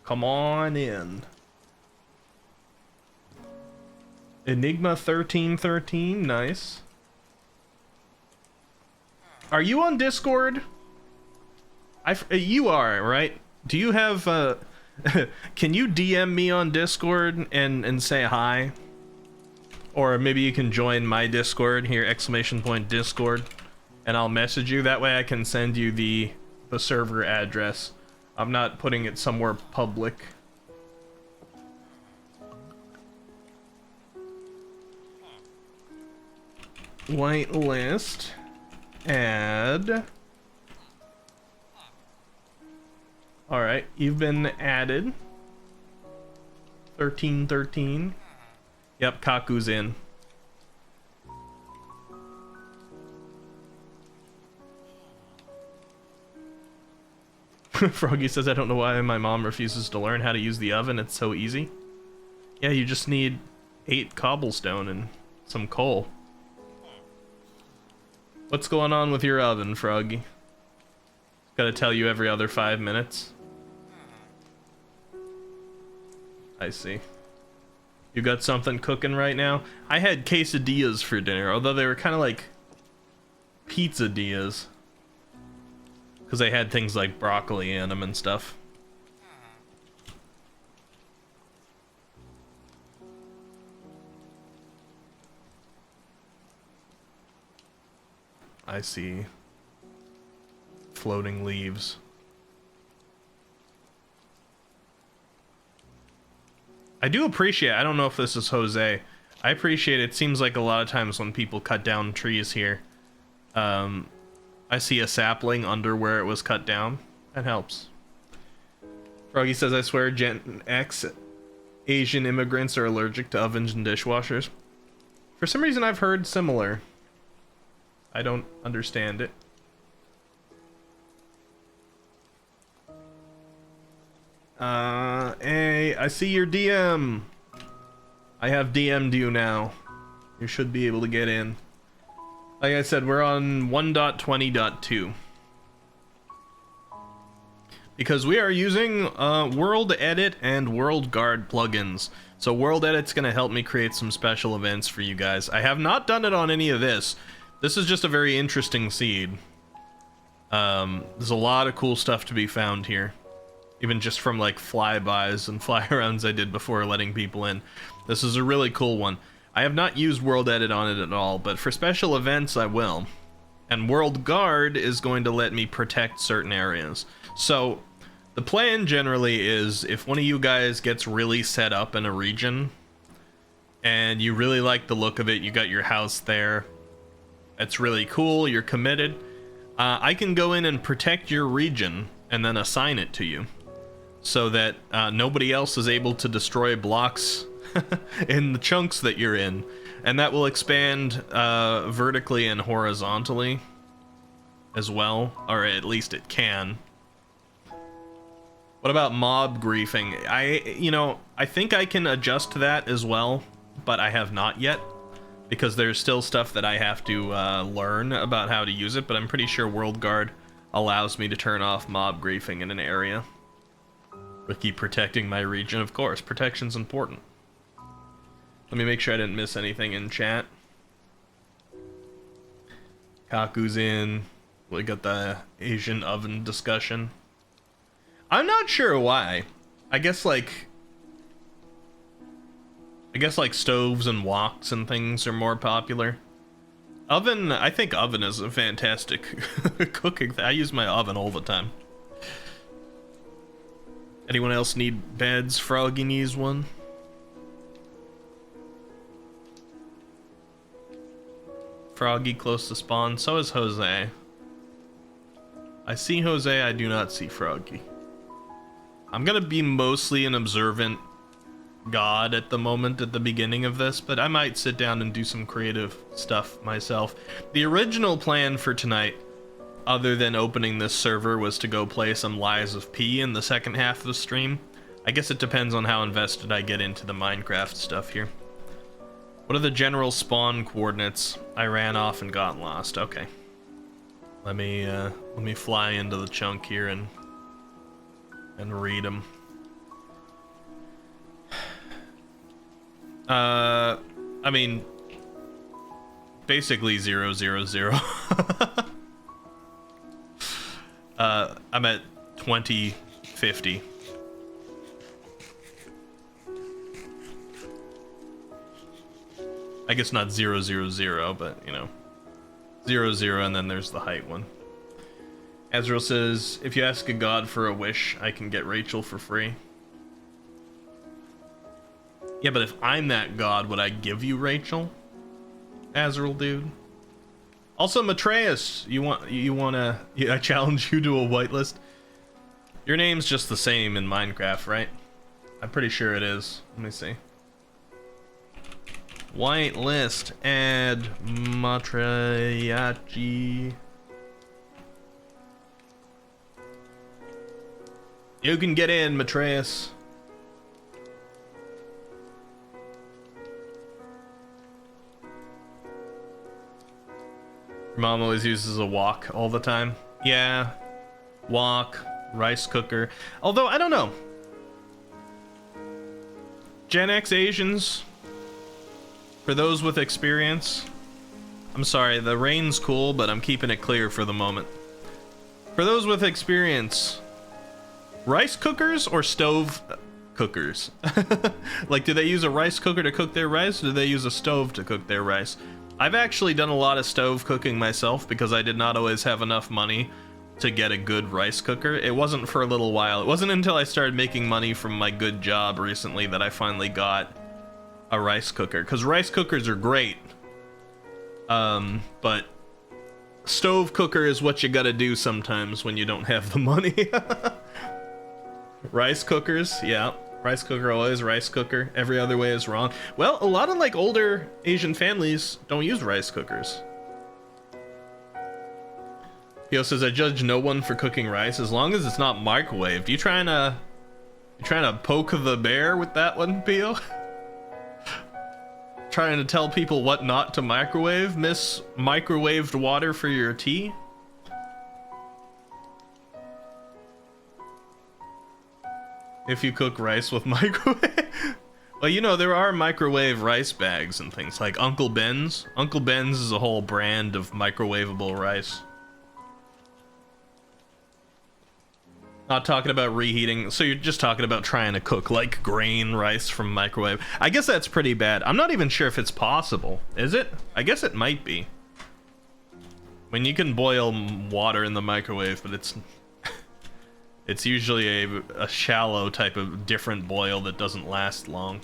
Come on in. Enigma 1313, nice. Are you on Discord? You are, right? Do you have, can you DM me on Discord and say hi? Or maybe you can join my Discord here, !Discord, and I'll message you. That way I can send you the server address. I'm not putting it somewhere public. Whitelist. Add. Alright, you've been added. 1313. Yep, Kaku's in. Froggy says, I don't know why my mom refuses to learn how to use the oven. It's so easy. Yeah, you just need 8 cobblestone and some coal. What's going on with your oven, Froggy? Gotta tell you every other 5 minutes. I see. You got something cooking right now? I had quesadillas for dinner, although they were kind of like pizzadillas. Because they had things like broccoli in them and stuff. I see. Floating leaves. I do appreciate, I don't know if this is Jose, I appreciate it. Seems like a lot of times when people cut down trees here, I see a sapling under where it was cut down. That helps. Froggy says, I swear Gen X Asian immigrants are allergic to ovens and dishwashers. For some reason I've heard similar. I don't understand it. Hey, I see your DM. I have DM'd you now. You should be able to get in. Like I said, we're on 1.20.2. Because we are using World Edit and World Guard plugins. So World Edit's gonna help me create some special events for you guys. I have not done it on any of this. This is just a very interesting seed. There's a lot of cool stuff to be found here. Even just from like flybys and fly-arounds I did before letting people in. This is a really cool one. I have not used World Edit on it at all, but for special events I will. And World Guard is going to let me protect certain areas. So, The plan generally is if one of you guys gets really set up in a region and you really like the look of it, you got your house there, it's really cool, you're committed, I can go in and protect your region and then assign it to you so that nobody else is able to destroy blocks in the chunks that you're in, and that will expand vertically and horizontally as well, or at least it can. What about mob griefing? I think I can adjust that as well, but I have not yet, because there's still stuff that I have to learn about how to use it, but I'm pretty sure World Guard allows me to turn off mob griefing in an area. But keep protecting my region, of course. Protection's important. Let me make sure I didn't miss anything in chat. Kaku's in. We got the Asian oven discussion. I'm not sure why. I guess like stoves and woks and things are more popular. Oven, I think oven is a fantastic cooking thing. I use my oven all the time. Anyone else need beds? Froggy needs one. Froggy close to spawn. So is Jose. I see Jose, I do not see Froggy. I'm gonna be mostly an observant god at the moment at the beginning of this, but I might sit down and do some creative stuff myself. The original plan for tonight, other than opening this server, was to go play some Lies of P in the second half of the stream. I guess it depends on how invested I get into the Minecraft stuff here. What are the general spawn coordinates? I ran off and got lost. Okay. Let me fly into the chunk here and read them. I mean, basically 0, 0, 0. I'm at 2050. I guess not 0, 0, 0, but you know, 0, 0, and then there's the height one. Azrael says, if you ask a god for a wish, I can get Rachel for free. Yeah, but if I'm that god, would I give you Rachel? Azrael, dude. Also, Matreus, I challenge you to a whitelist. Your name's just the same in Minecraft, right? I'm pretty sure it is. Let me see. Whitelist, add Matreyachi. You can get in, Matreus. Your mom always uses a wok all the time. Yeah, wok, rice cooker. Although, I don't know. Gen X Asians, for those with experience, I'm sorry, the rain's cool, but I'm keeping it clear for the moment. For those with experience, rice cookers or stove cookers? Like, do they use a rice cooker to cook their rice, or do they use a stove to cook their rice? I've actually done a lot of stove cooking myself because I did not always have enough money to get a good rice cooker. It wasn't for a little while. It wasn't until I started making money from my good job recently that I finally got a rice cooker, because rice cookers are great. But stove cooker is what you gotta do sometimes when you don't have the money. Rice cookers, yeah. Rice cooker always, rice cooker. Every other way is wrong. Well, a lot of like older Asian families don't use rice cookers. Pio says, I judge no one for cooking rice as long as it's not microwaved. You trying to poke the bear with that one, Pio? Trying to tell people what not to microwave? Miss microwaved water for your tea? If you cook rice with microwave. Well, you know, there are microwave rice bags and things like Uncle Ben's. Uncle Ben's is a whole brand of microwavable rice. Not talking about reheating, so you're just talking about trying to cook like grain rice from microwave. I guess that's pretty bad. I'm not even sure if it's possible. Is it? I guess it might be. I mean, you can boil water in the microwave, but it's It's usually a shallow type of different boil that doesn't last long.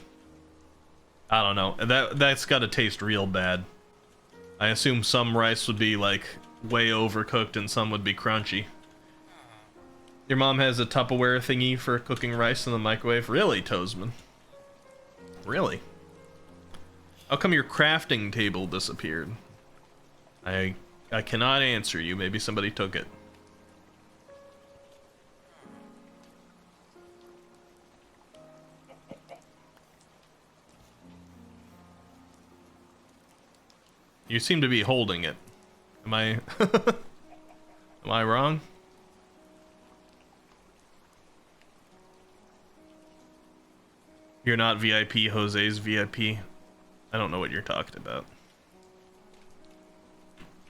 I don't know. That's got to taste real bad. I assume some rice would be like way overcooked and some would be crunchy. Your mom has a Tupperware thingy for cooking rice in the microwave? Really, Toesman? Really? How come your crafting table disappeared? I cannot answer you. Maybe somebody took it. You seem to be holding it. Am I... Am I wrong? You're not VIP, Jose's VIP. I don't know what you're talking about.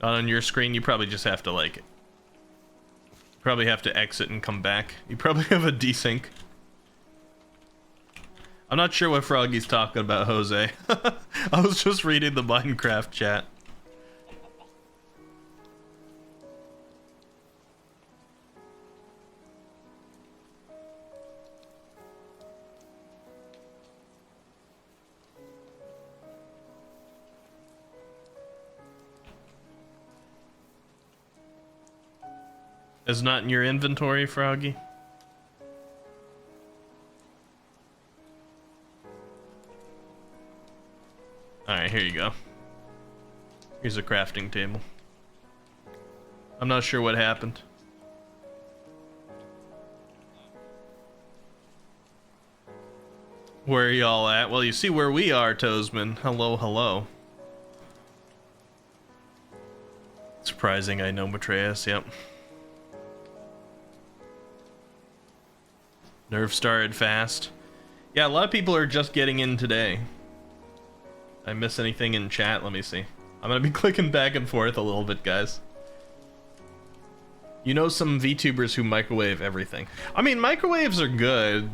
On your screen, you probably just have to, like... Probably have to exit and come back. You probably have a desync. I'm not sure what Froggy's talking about, Jose. I was just reading the Minecraft chat. It's not in your inventory, Froggy? Alright, here you go. Here's a crafting table. I'm not sure what happened. Where are y'all at? Well, you see where we are, Toesman. Hello, hello. Surprising, I know, Matreus, yep. Nerve started fast. Yeah, a lot of people are just getting in today. I miss anything in chat? Let me see. I'm gonna be clicking back and forth a little bit, guys. You know some VTubers who microwave everything. I mean, microwaves are good.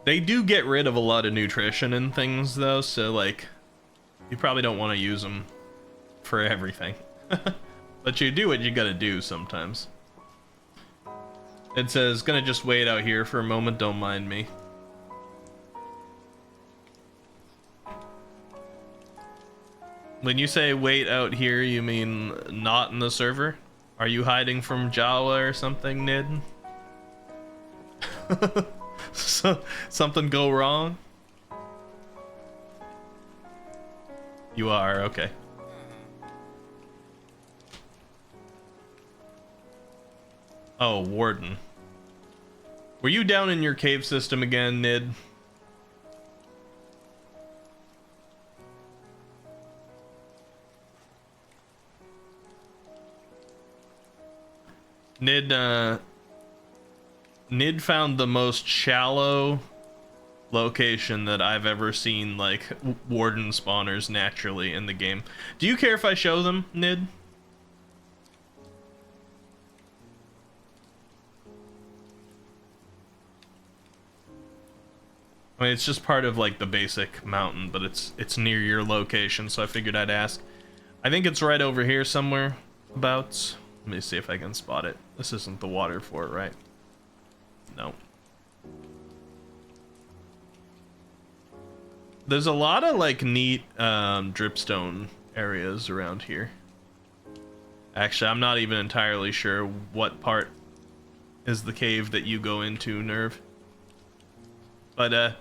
They do get rid of a lot of nutrition and things, though, so, like, you probably don't want to use them for everything. But you do what you gotta do sometimes. It says, gonna just wait out here for a moment, don't mind me. When you say wait out here, you mean not in the server? Are you hiding from Jawa or something, Nid? Something go wrong? You are, okay. Oh, Warden. Were you down in your cave system again, Nid? Nid found the most shallow location that I've ever seen, like, warden spawners naturally in the game. Do you care if I show them, Nid? I mean, it's just part of, like, the basic mountain, but it's near your location, so I figured I'd ask. I think it's right over here somewhere, about. Let me see if I can spot it. This isn't the water for it, right? No. There's a lot of, like, neat dripstone areas around here. Actually, I'm not even entirely sure what part is the cave that you go into, Nerve. But,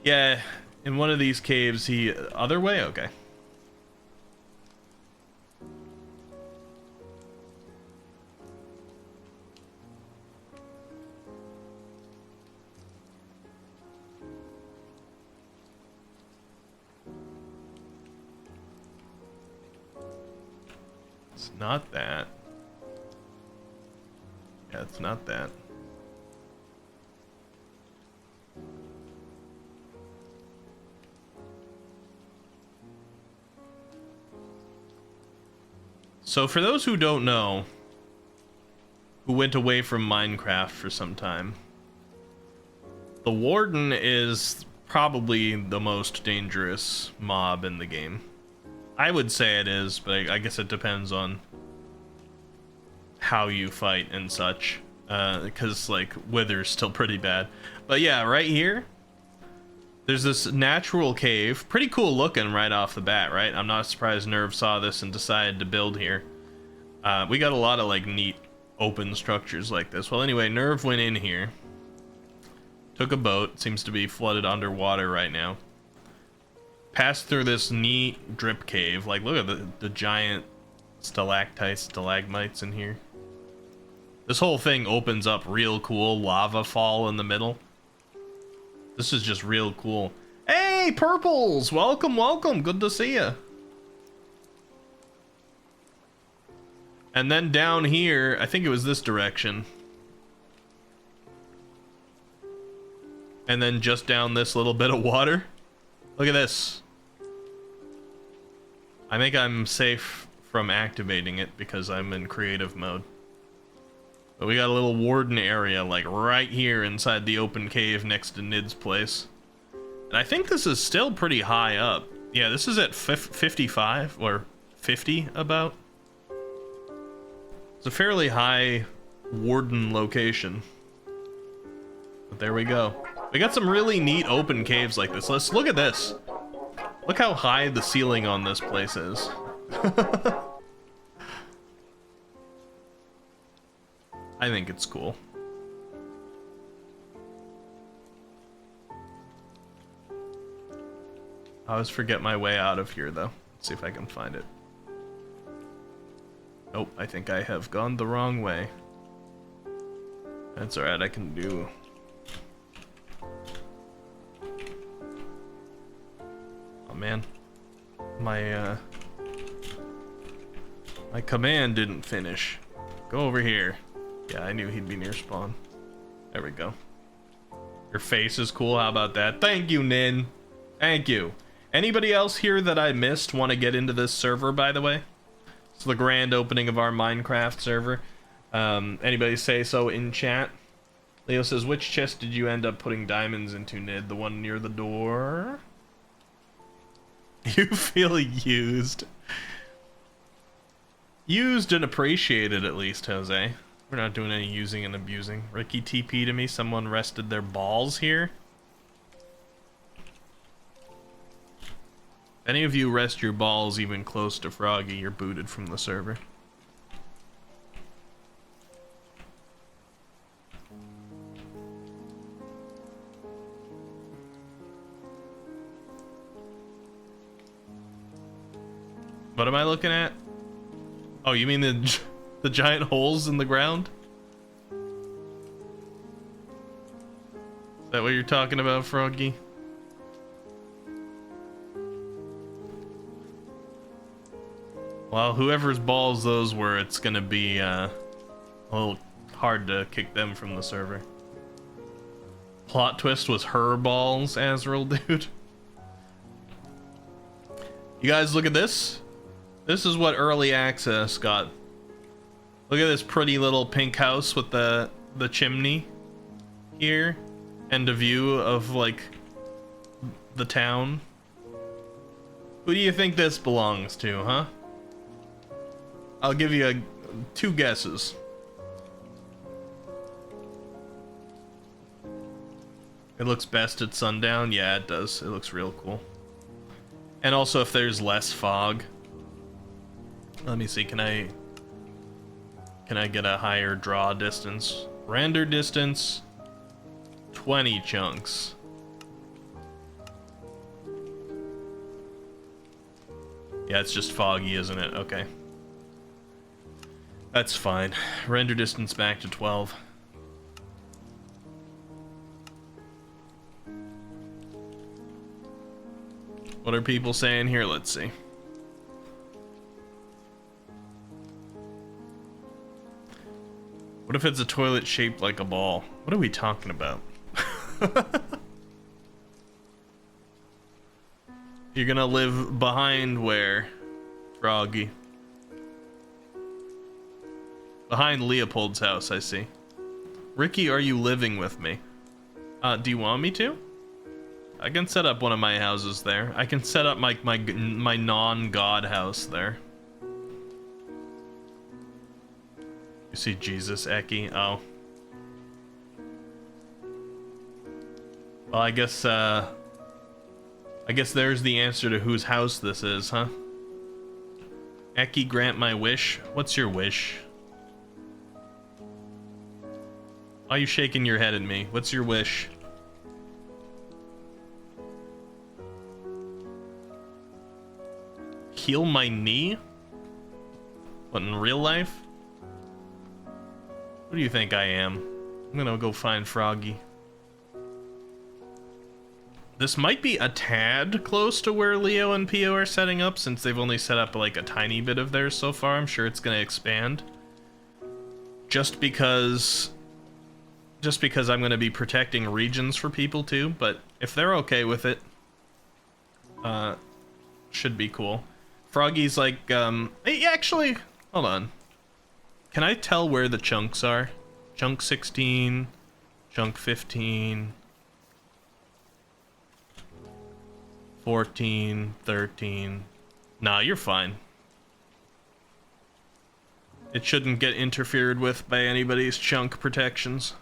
yeah, in one of these caves, other way? Okay. It's not that. Yeah, it's not that. So for those who don't know, who went away from Minecraft for some time, the Warden is probably the most dangerous mob in the game. I would say it is, but I guess it depends on how you fight and such. because like wither's still pretty bad. But yeah, right here there's this natural cave, pretty cool looking right off the bat, right? I'm not surprised Nerve saw this and decided to build here. We got a lot of like neat open structures like this. Well, anyway, Nerve went in here, took a boat, seems to be flooded underwater right now, passed through this neat drip cave. Like, look at the giant stalactites, stalagmites in here. This whole thing opens up real cool, lava fall in the middle. This is just real cool. Hey, Purples! Welcome, welcome. Good to see you. And then down here, I think it was this direction. And then just down this little bit of water. Look at this. I think I'm safe from activating it because I'm in creative mode. But we got a little warden area like right here inside the open cave next to Nid's place. And I think this is still pretty high up. Yeah, this is at 55 or 50 about. It's a fairly high warden location. But there we go. We got some really neat open caves like this. Let's look at this. Look how high the ceiling on this place is. I think it's cool. I always forget my way out of here though. Let's see if I can find it. Nope, I think I have gone the wrong way. That's alright, I can do... Oh man. My command didn't finish. Go over here. Yeah, I knew he'd be near spawn. There we go. Your face is cool, how about that? Thank you, Nin. Thank you. Anybody else here that I missed want to get into this server, by the way? It's the grand opening of our Minecraft server. Anybody say so in chat? Leo says, which chest did you end up putting diamonds into, Nid? The one near the door? You feel used. Used and appreciated, at least, Jose. We're not doing any using and abusing. Ricky TP to me. Someone rested their balls here. If any of you rest your balls even close to Froggy, you're booted from the server. What am I looking at? Oh, you mean the giant holes in the ground? Is that what you're talking about, Froggy? Well, whoever's balls those were, it's gonna be a little hard to kick them from the server. Plot twist was her balls, Azrael, dude. You guys look at this. This is what early access got. Look at this pretty little pink house with the chimney here and a view of like the town. Who do you think this belongs to, huh? I'll give you two guesses. It looks best at sundown. Yeah, it does. It looks real cool. And also if there's less fog. Let me see, can I get a higher draw distance? Render distance 20 chunks. Yeah, it's just foggy, isn't it? Okay. That's fine. Render distance back to 12. What are people saying here? Let's see. What if it's a toilet shaped like a ball? What are we talking about? You're gonna live behind where, Froggy? Behind Leopold's house, I see. Ricky, are you living with me? Do you want me to? I can set up one of my houses there. I can set up my non-god house there. You see Jesus, Eki? Oh. Well, I guess there's the answer to whose house this is, huh? Eki, grant my wish. What's your wish? Why are you shaking your head at me? What's your wish? Heal my knee? What, in real life? Who do you think I am? I'm gonna go find Froggy. This might be a tad close to where Leo and Pio are setting up, since they've only set up like a tiny bit of theirs so far. I'm sure it's gonna expand. Just because I'm gonna be protecting regions for people too, but if they're okay with it, should be cool. Froggy's like, hey, actually, hold on. Can I tell where the chunks are? Chunk 16, chunk 15, 14, 13. Nah, you're fine. It shouldn't get interfered with by anybody's chunk protections.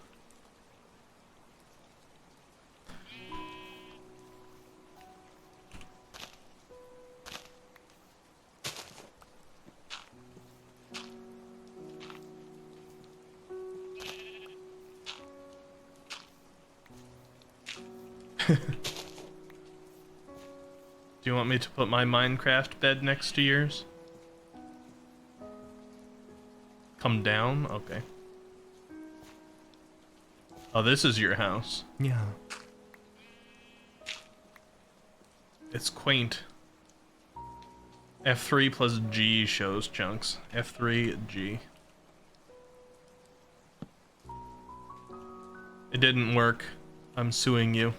Do you want me to put my Minecraft bed next to yours? Come down? Okay. Oh, this is your house. Yeah. It's quaint. F3 plus G shows chunks. F3, G. It didn't work. I'm suing you.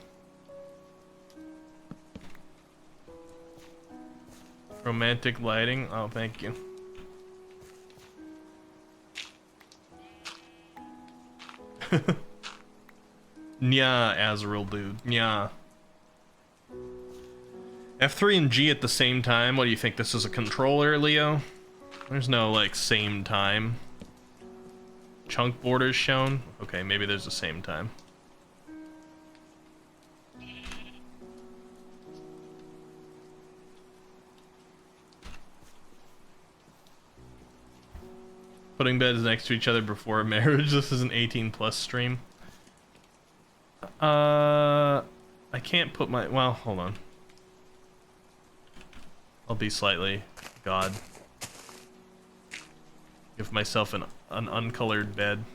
Romantic lighting. Oh, thank you. Nya, Azrael dude. Nya. F3 and G at the same time. What do you think? This is a controller, Leo? There's no, like, same time. Chunk borders shown? Okay, maybe there's the same time. Putting beds next to each other before marriage. This is an 18+ stream. I can't put my... Well, hold on. I'll be slightly God. Give myself an uncolored bed.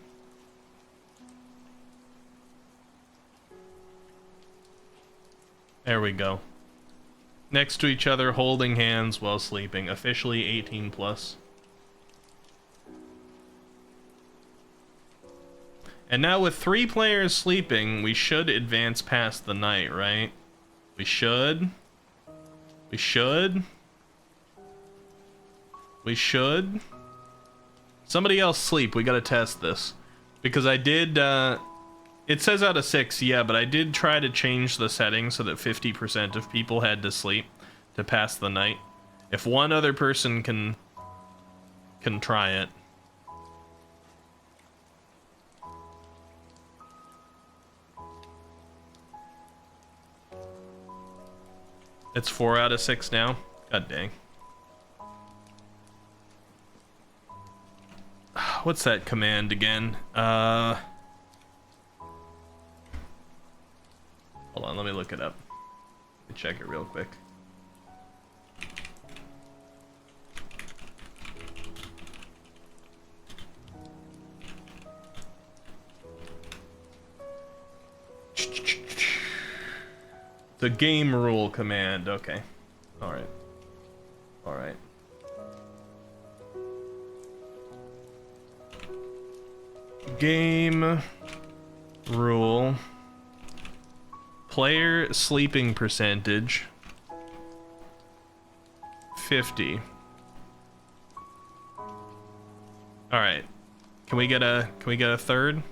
There we go. Next to each other, holding hands while sleeping. Officially 18+. And now with 3 players sleeping, we should advance past the night, right? We should. We should. We should. Somebody else sleep. We gotta test this. Because I did, it says out of 6, yeah, but I did try to change the setting so that 50% of people had to sleep to pass the night. If one other person can try it. It's 4 out of 6 now? God dang. What's that command again? Hold on, let me look it up. Let me check it real quick. The game rule command, okay. Alright. Alright. Game rule. Player sleeping percentage 50. Alright. Can we get a third?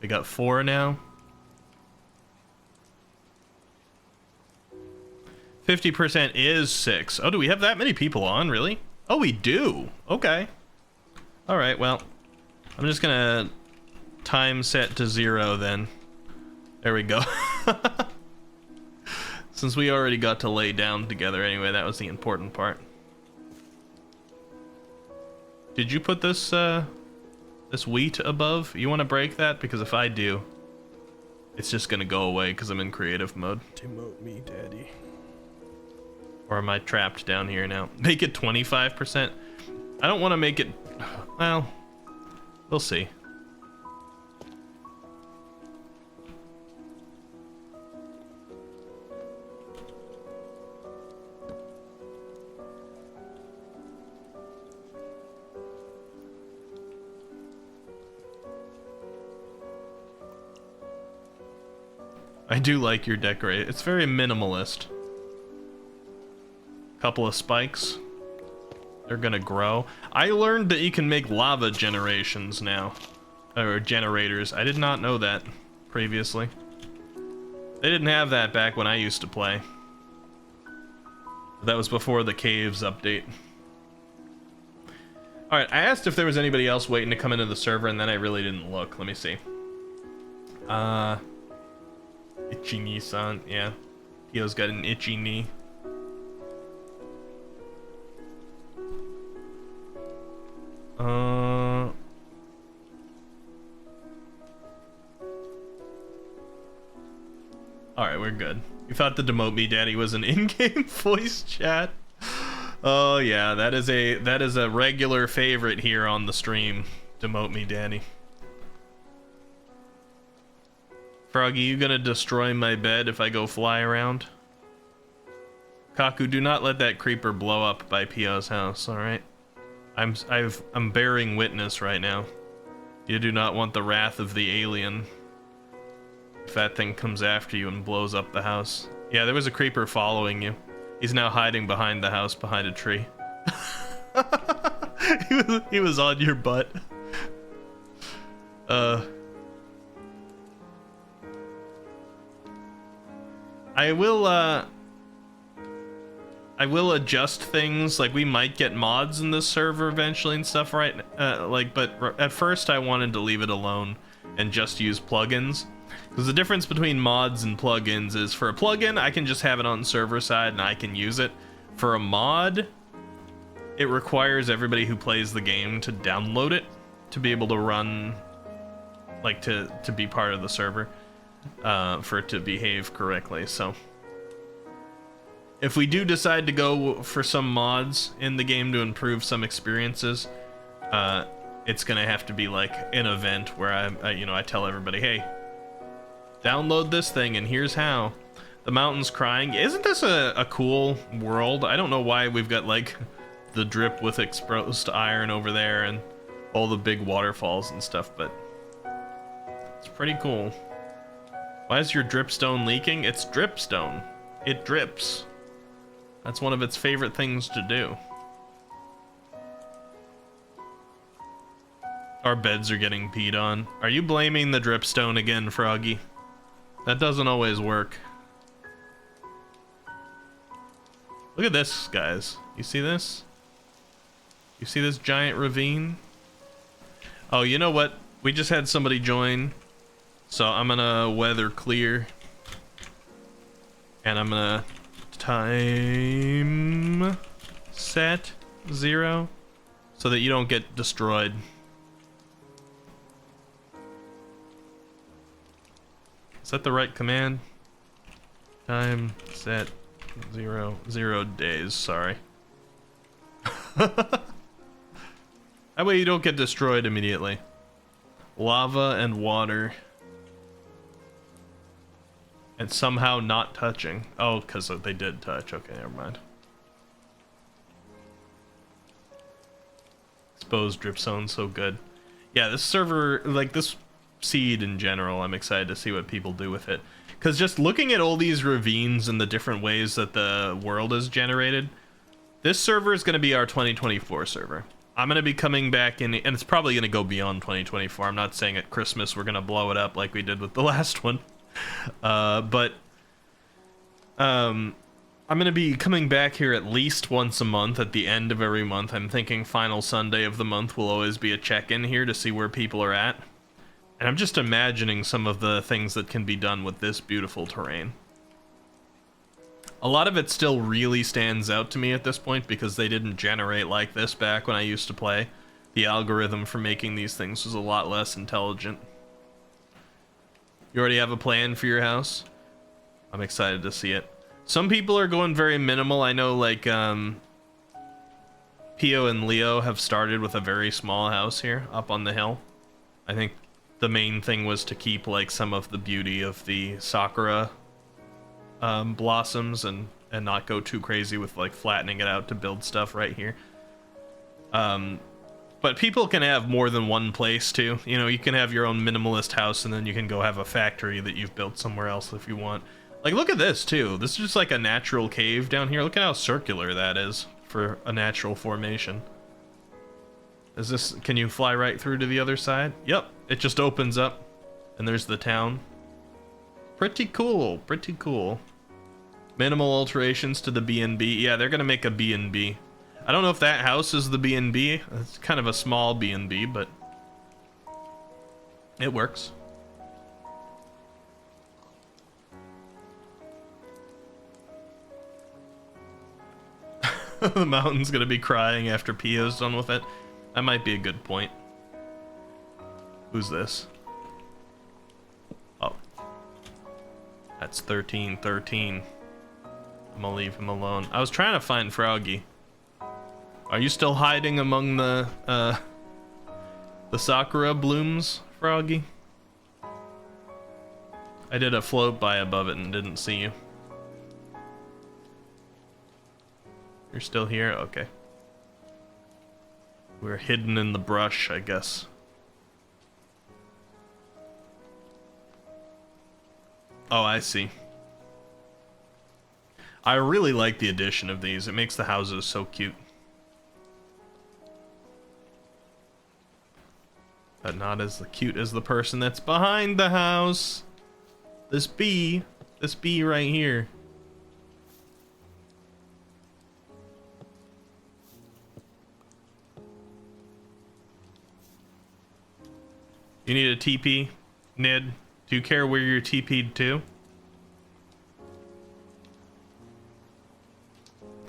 We got 4 now. 50% is 6. Oh, do we have that many people on, really? Oh, we do. Okay. All right, well, I'm just gonna time set to 0 then. There we go. Since we already got to lay down together anyway, that was the important part. Did you put this this wheat above? You want to break that? Because if I do, it's just gonna go away because I'm in creative mode. Demote me, daddy. Or am I trapped down here now? Make it 25%. I don't want to make it... Well, we'll see. I do like your decorate. It's very minimalist. Couple of spikes. They're gonna grow. I learned that you can make lava generations now. Or generators. I did not know that previously. They didn't have that back when I used to play. That was before the caves update. Alright, I asked if there was anybody else waiting to come into the server, and then I really didn't look. Let me see. Itchy knee-san. Yeah. Pio's got an itchy knee. Alright, we're good. You thought the Demote Me Daddy was an in-game voice chat? Oh yeah, that is a regular favorite here on the stream. Demote Me Daddy. Froggy, you gonna destroy my bed if I go fly around? Kaku, do not let that creeper blow up by Pio's house, alright? I'm bearing witness right now. You do not want the wrath of the alien. If that thing comes after you and blows up the house. Yeah, there was a creeper following you. He's now hiding behind the house, behind a tree. he was on your butt. I will adjust things. Like, we might get mods in this server eventually and stuff, right? But at first I wanted to leave it alone and just use plugins. Because the difference between mods and plugins is, for a plugin, I can just have it on server side and I can use it. For a mod, it requires everybody who plays the game to download it to be able to run, like, to be part of the server, for it to behave correctly. So if we do decide to go for some mods in the game to improve some experiences, it's gonna have to be like an event where I tell everybody, hey, download this thing and here's how. The mountain's crying. Isn't this a cool world? I don't know why we've got like the drip with exposed iron over there and all the big waterfalls and stuff, but it's pretty cool. Why is your dripstone leaking? It's dripstone. It drips. That's one of its favorite things to do. Our beds are getting peed on. Are you blaming the dripstone again, Froggy? That doesn't always work. Look at this, guys. You see this? You see this giant ravine? Oh, you know what? We just had somebody join. So I'm gonna weather clear. And I'm gonna time set 0 so that you don't get destroyed. Is that the right command? Time set 0 days, sorry. That way you don't get destroyed immediately. Lava and water. And somehow not touching. Oh, because they did touch. Okay, never mind. Exposed drip zone's so good. Yeah, this server, like this seed in general, I'm excited to see what people do with it. Because just looking at all these ravines and the different ways that the world is generated, this server is going to be our 2024 server. I'm going to be coming back in, and it's probably going to go beyond 2024. I'm not saying at Christmas we're going to blow it up like we did with the last one. I'm gonna be coming back here at least once a month at the end of every month. I'm thinking final Sunday of the month will always be a check-in here to see where people are at. And I'm just imagining some of the things that can be done with this beautiful terrain. A lot of it still really stands out to me at this point because they didn't generate like this back when I used to play. The algorithm for making these things was a lot less intelligent. You already have a plan for your house? I'm excited to see it. Some people are going very minimal. I know, like, Pio and Leo have started with a very small house here up on the hill. I think the main thing was to keep, like, some of the beauty of the Sakura blossoms and not go too crazy with, like, flattening it out to build stuff right here. But people can have more than one place, too. You know, you can have your own minimalist house, and then you can go have a factory that you've built somewhere else if you want. Like, look at this, too. This is just like a natural cave down here. Look at how circular that is for a natural formation. Is this... Can you fly right through to the other side? Yep. It just opens up, and there's the town. Pretty cool. Pretty cool. Minimal alterations to the B&B. Yeah, they're gonna make a B&B. I don't know if that house is the B&B. It's kind of a small B&B, but it works. The mountain's gonna be crying after Pio's done with it. That might be a good point. Who's this? Oh. That's 1313. I'm gonna leave him alone. I was trying to find Froggy. Are you still hiding among the Sakura blooms, Froggy? I did a float by above it and didn't see you. You're still here? Okay. We're hidden in the brush, I guess. Oh, I see. I really like the addition of these. It makes the houses so cute. But not as cute as the person that's behind the house. This bee right here. You need a TP, Nid? Do you care where you're TP'd to?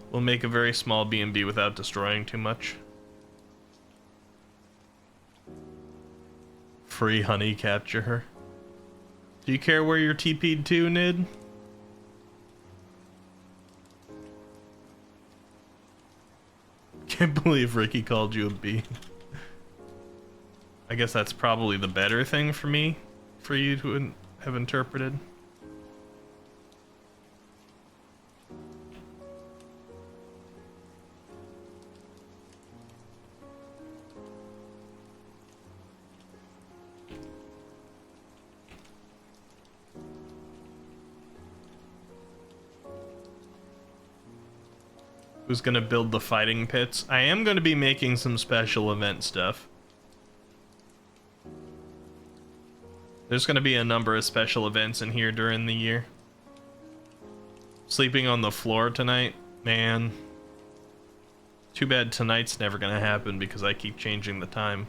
We'll make a very small B&B without destroying too much. Free honey capture her. Do you care where you're TP'd to, Nid? Can't believe Ricky called you a bee. I guess that's probably the better thing for me, for you to have interpreted. Who's gonna build the fighting pits? I am gonna be making some special event stuff. There's gonna be a number of special events in here during the year. Sleeping on the floor tonight? Man. Too bad tonight's never gonna happen because I keep changing the time.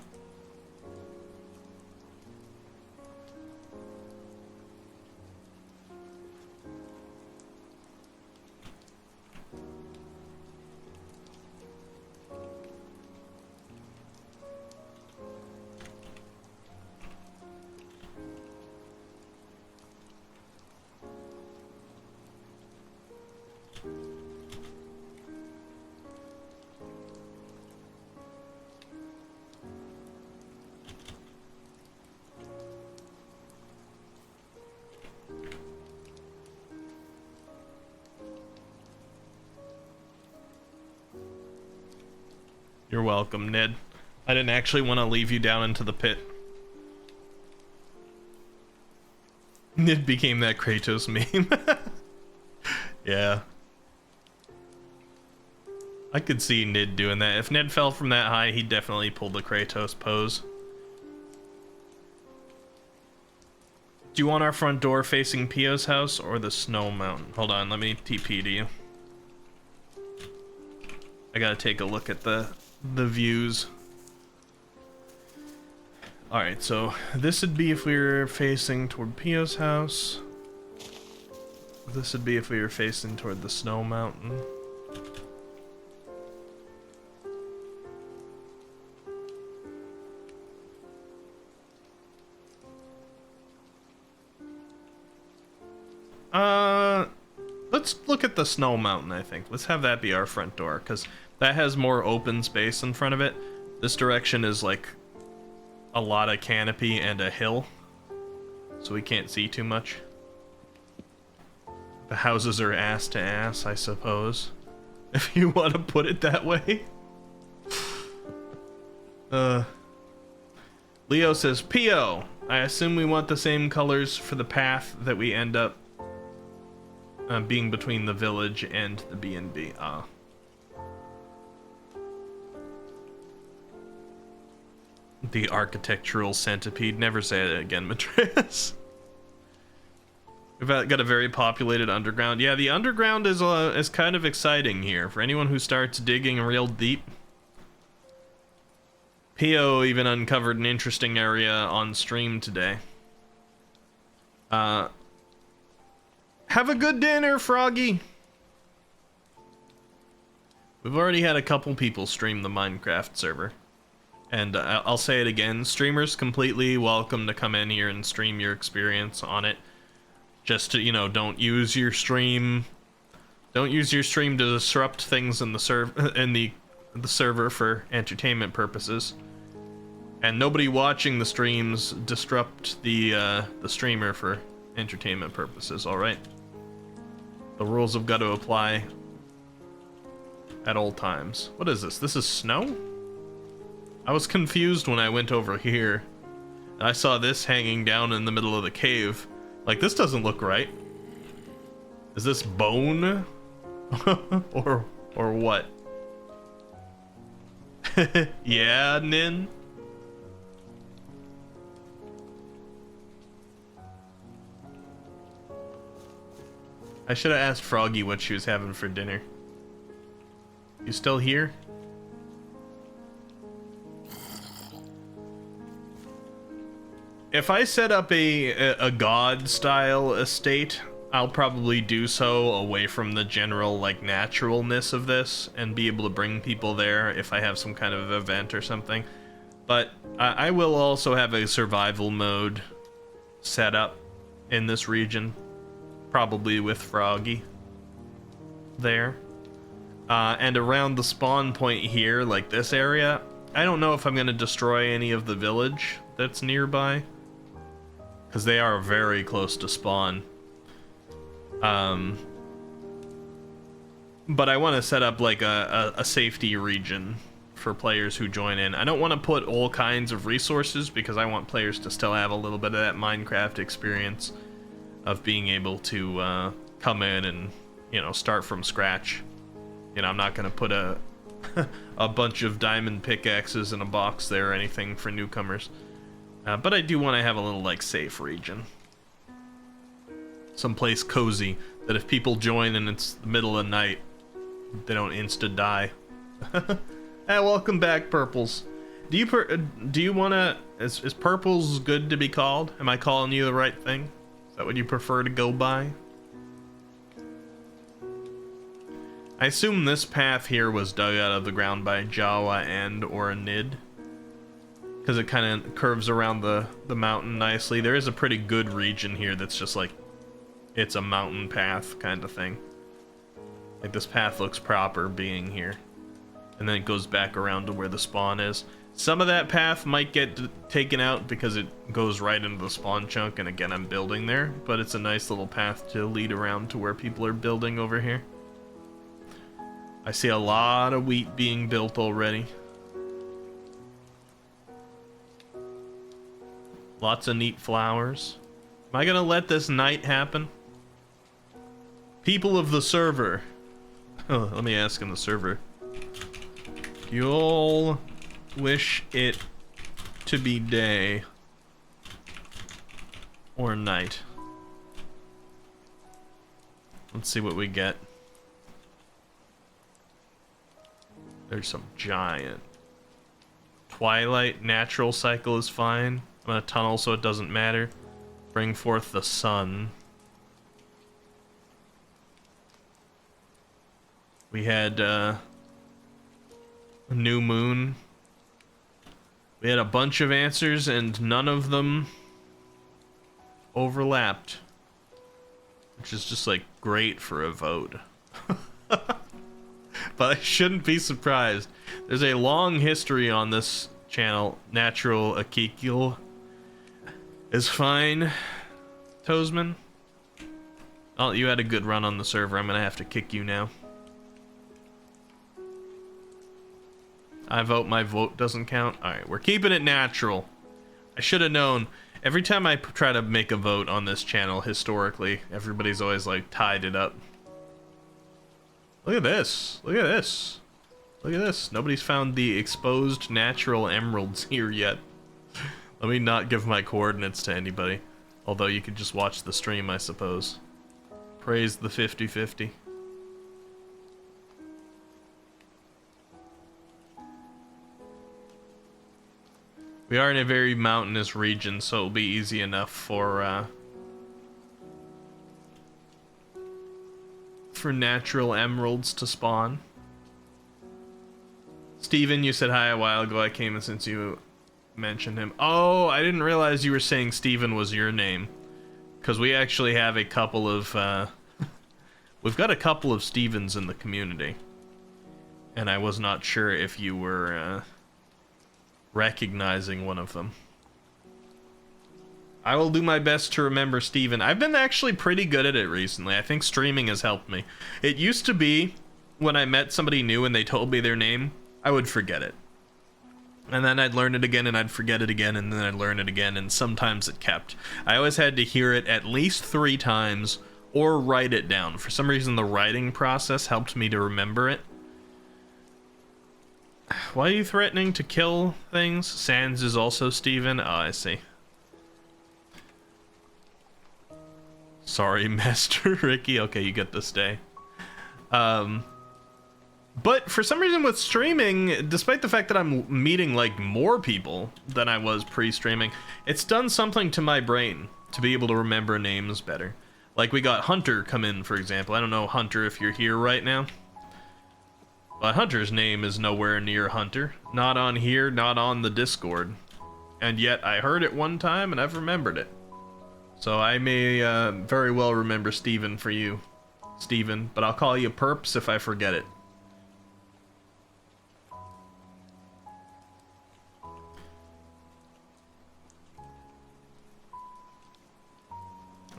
You're welcome, Ned. I didn't actually want to leave you down into the pit. Ned became that Kratos meme. Yeah. I could see Ned doing that. If Ned fell from that high, he'd definitely pull the Kratos pose. Do you want our front door facing Pio's house or the snow mountain? Hold on, let me TP to you. I gotta take a look at the views. Alright, so this would be if we were facing toward Pio's house. This would be if we were facing toward the snow mountain. Let's look at the snow mountain, I think. Let's have that be our front door, because that has more open space in front of it. This direction is like a lot of canopy and a hill, so we can't see too much. The houses are ass to ass, I suppose, if you want to put it that way. Leo says, Pio, I assume we want the same colors for the path that we end up being between the village and the B&B. The architectural centipede. Never say it again, Matreas. We've got a very populated underground. Yeah, the underground is kind of exciting here for anyone who starts digging real deep. Pio even uncovered an interesting area on stream today. Have a good dinner, Froggy. We've already had a couple people stream the Minecraft server. And I'll say it again, streamers completely welcome to come in here and stream your experience on it. Just to, you know, don't use your stream to disrupt things in the server for entertainment purposes. And nobody watching the streams disrupt the streamer for entertainment purposes, alright? The rules have got to apply at all times. What is this? This is snow? I was confused when I went over here. And I saw this hanging down in the middle of the cave. Like, this doesn't look right. Is this bone? or what? Yeah, Nin? I should have asked Froggy what she was having for dinner. You still here? If I set up a god-style estate, I'll probably do so away from the general, like, naturalness of this and be able to bring people there if I have some kind of event or something. But I will also have a survival mode set up in this region, probably with Froggy there. And around the spawn point here, like this area, I don't know if I'm going to destroy any of the village that's nearby, because they are very close to spawn. But I want to set up like a safety region for players who join in. I don't want to put all kinds of resources because I want players to still have a little bit of that Minecraft experience of being able to come in and, you know, start from scratch. You know, I'm not going to put a bunch of diamond pickaxes in a box there or anything for newcomers. But I do want to have a little, like, safe region. Someplace cozy that if people join and it's the middle of the night, they don't insta-die. Hey, welcome back, Purples. Do you want to... Is Purples good to be called? Am I calling you the right thing? Is that what you prefer to go by? I assume this path here was dug out of the ground by Jawa and or a Nid, because it kind of curves around the mountain nicely. There is a pretty good region here that's just like, it's a mountain path kind of thing. Like, this path looks proper being here. And then it goes back around to where the spawn is. Some of that path might get taken out because it goes right into the spawn chunk, and again, I'm building there. But it's a nice little path to lead around to where people are building over here. I see a lot of wheat being built already. Lots of neat flowers. Am I gonna let this night happen? People of the server. Oh, let me ask in the server. Do you all wish it to be day or night? Let's see what we get. There's some giant. Twilight, natural cycle is fine. I'm gonna tunnel so it doesn't matter. Bring forth the sun. We had a new moon. We had a bunch of answers and none of them overlapped. Which is just like great for a vote. But I shouldn't be surprised. There's a long history on this channel. Natural Akikil is fine. Toesman. Oh, you had a good run on the server. I'm gonna have to kick you now. I vote my vote doesn't count. Alright, we're keeping it natural. I should have known. Every time I try to make a vote on this channel, historically, everybody's always like tied it up. Look at this. Look at this. Look at this. Nobody's found the exposed natural emeralds here yet. Let me not give my coordinates to anybody. Although you could just watch the stream, I suppose. Praise the 50-50. We are in a very mountainous region, so it'll be easy enough for natural emeralds to spawn. Steven, you said hi a while ago. I came in since you mentioned him. Oh, I didn't realize you were saying Steven was your name. Because we actually have a couple of... we've got a couple of Stevens in the community. And I was not sure if you were... recognizing one of them. I will do my best to remember Steven. I've been actually pretty good at it recently. I think streaming has helped me. It used to be when I met somebody new and they told me their name, I would forget it. And then I'd learn it again and I'd forget it again and then I'd learn it again, and sometimes it kept. I always had to hear it at least 3 times or write it down. For some reason the writing process helped me to remember it. Why are you threatening to kill things? Sans is also Steven. Oh, I see. Sorry, Master Ricky. Okay, you get to stay. But for some reason with streaming, despite the fact that I'm meeting like more people than I was pre-streaming, it's done something to my brain to be able to remember names better. Like we got Hunter come in, for example. I don't know, Hunter, if you're here right now. But Hunter's name is nowhere near Hunter. Not on here, not on the Discord. And yet I heard it one time and I've remembered it. So I may very well remember Steven for you, Steven, but I'll call you Perps if I forget it.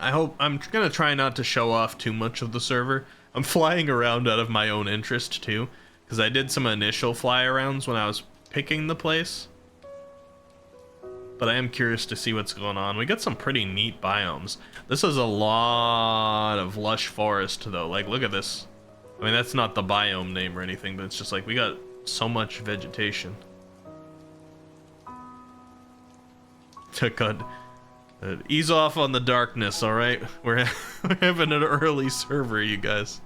I'm gonna try not to show off too much of the server. I'm flying around out of my own interest too, because I did some initial fly arounds when I was picking the place. But I am curious to see what's going on. We got some pretty neat biomes. This is a lot of lush forest though. Like, look at this. I mean, that's not the biome name or anything, but it's just like we got so much vegetation. God. Ease off on the darkness, all right? We're having an early server, you guys.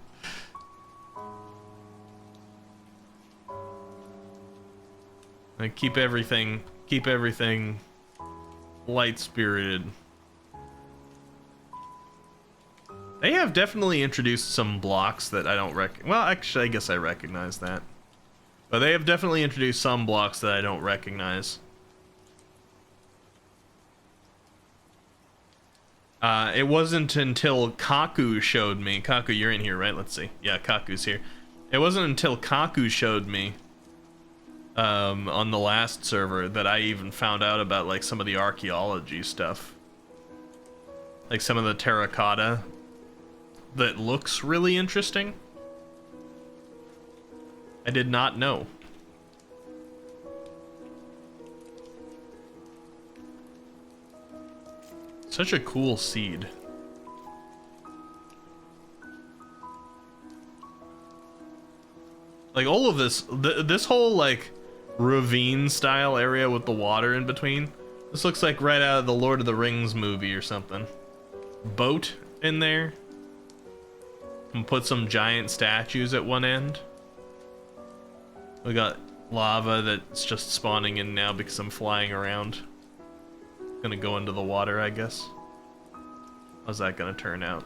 Like, keep everything light-spirited. They have definitely introduced some blocks that I don't well, actually, I guess I recognize that. But they have definitely introduced some blocks that I don't recognize. It wasn't until Kaku showed me. Kaku, you're in here, right? Let's see. Yeah, Kaku's here. It wasn't until Kaku showed me on the last server that I even found out about like some of the archaeology stuff. Like some of the terracotta that looks really interesting. I did not know. Such a cool seed. Like all of this, this whole like ravine style area with the water in between. This looks like right out of the Lord of the Rings movie or something. Boat in there. And put some giant statues at one end. We got lava that's just spawning in now because I'm flying around. Gonna go into the water, I guess. How's that gonna turn out?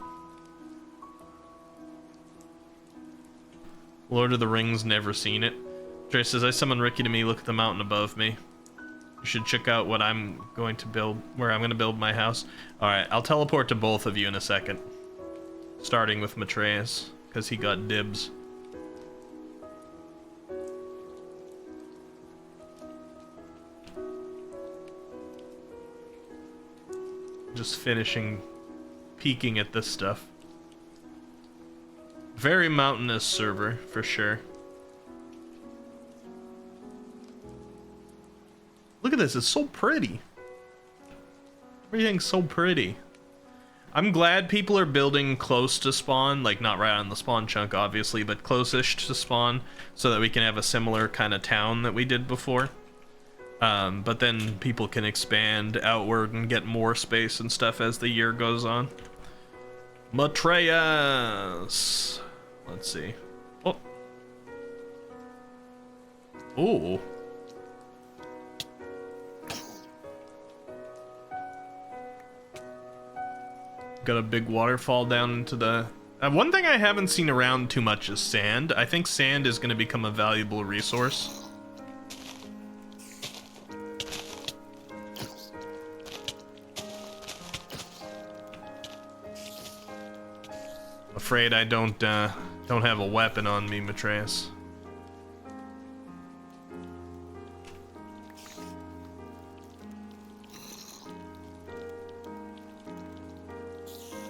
Lord of the Rings, never seen it. Trey says, I summon Ricky to me, look at the mountain above me. You should check out what I'm going to build, where I'm going to build my house. Alright, I'll teleport to both of you in a second. Starting with Matreus, because he got dibs. Just finishing peeking at this stuff. Very mountainous server, for sure. Look at this, it's so pretty. Everything's so pretty. I'm glad people are building close to spawn, like not right on the spawn chunk obviously, but close-ish to spawn, so that we can have a similar kind of town that we did before. But then people can expand outward and get more space and stuff as the year goes on. Matreus! Let's see. Oh. Ooh. Got a big waterfall down into the... one thing I haven't seen around too much is sand. I think sand is going to become a valuable resource. Afraid I don't have a weapon on me, Matreus.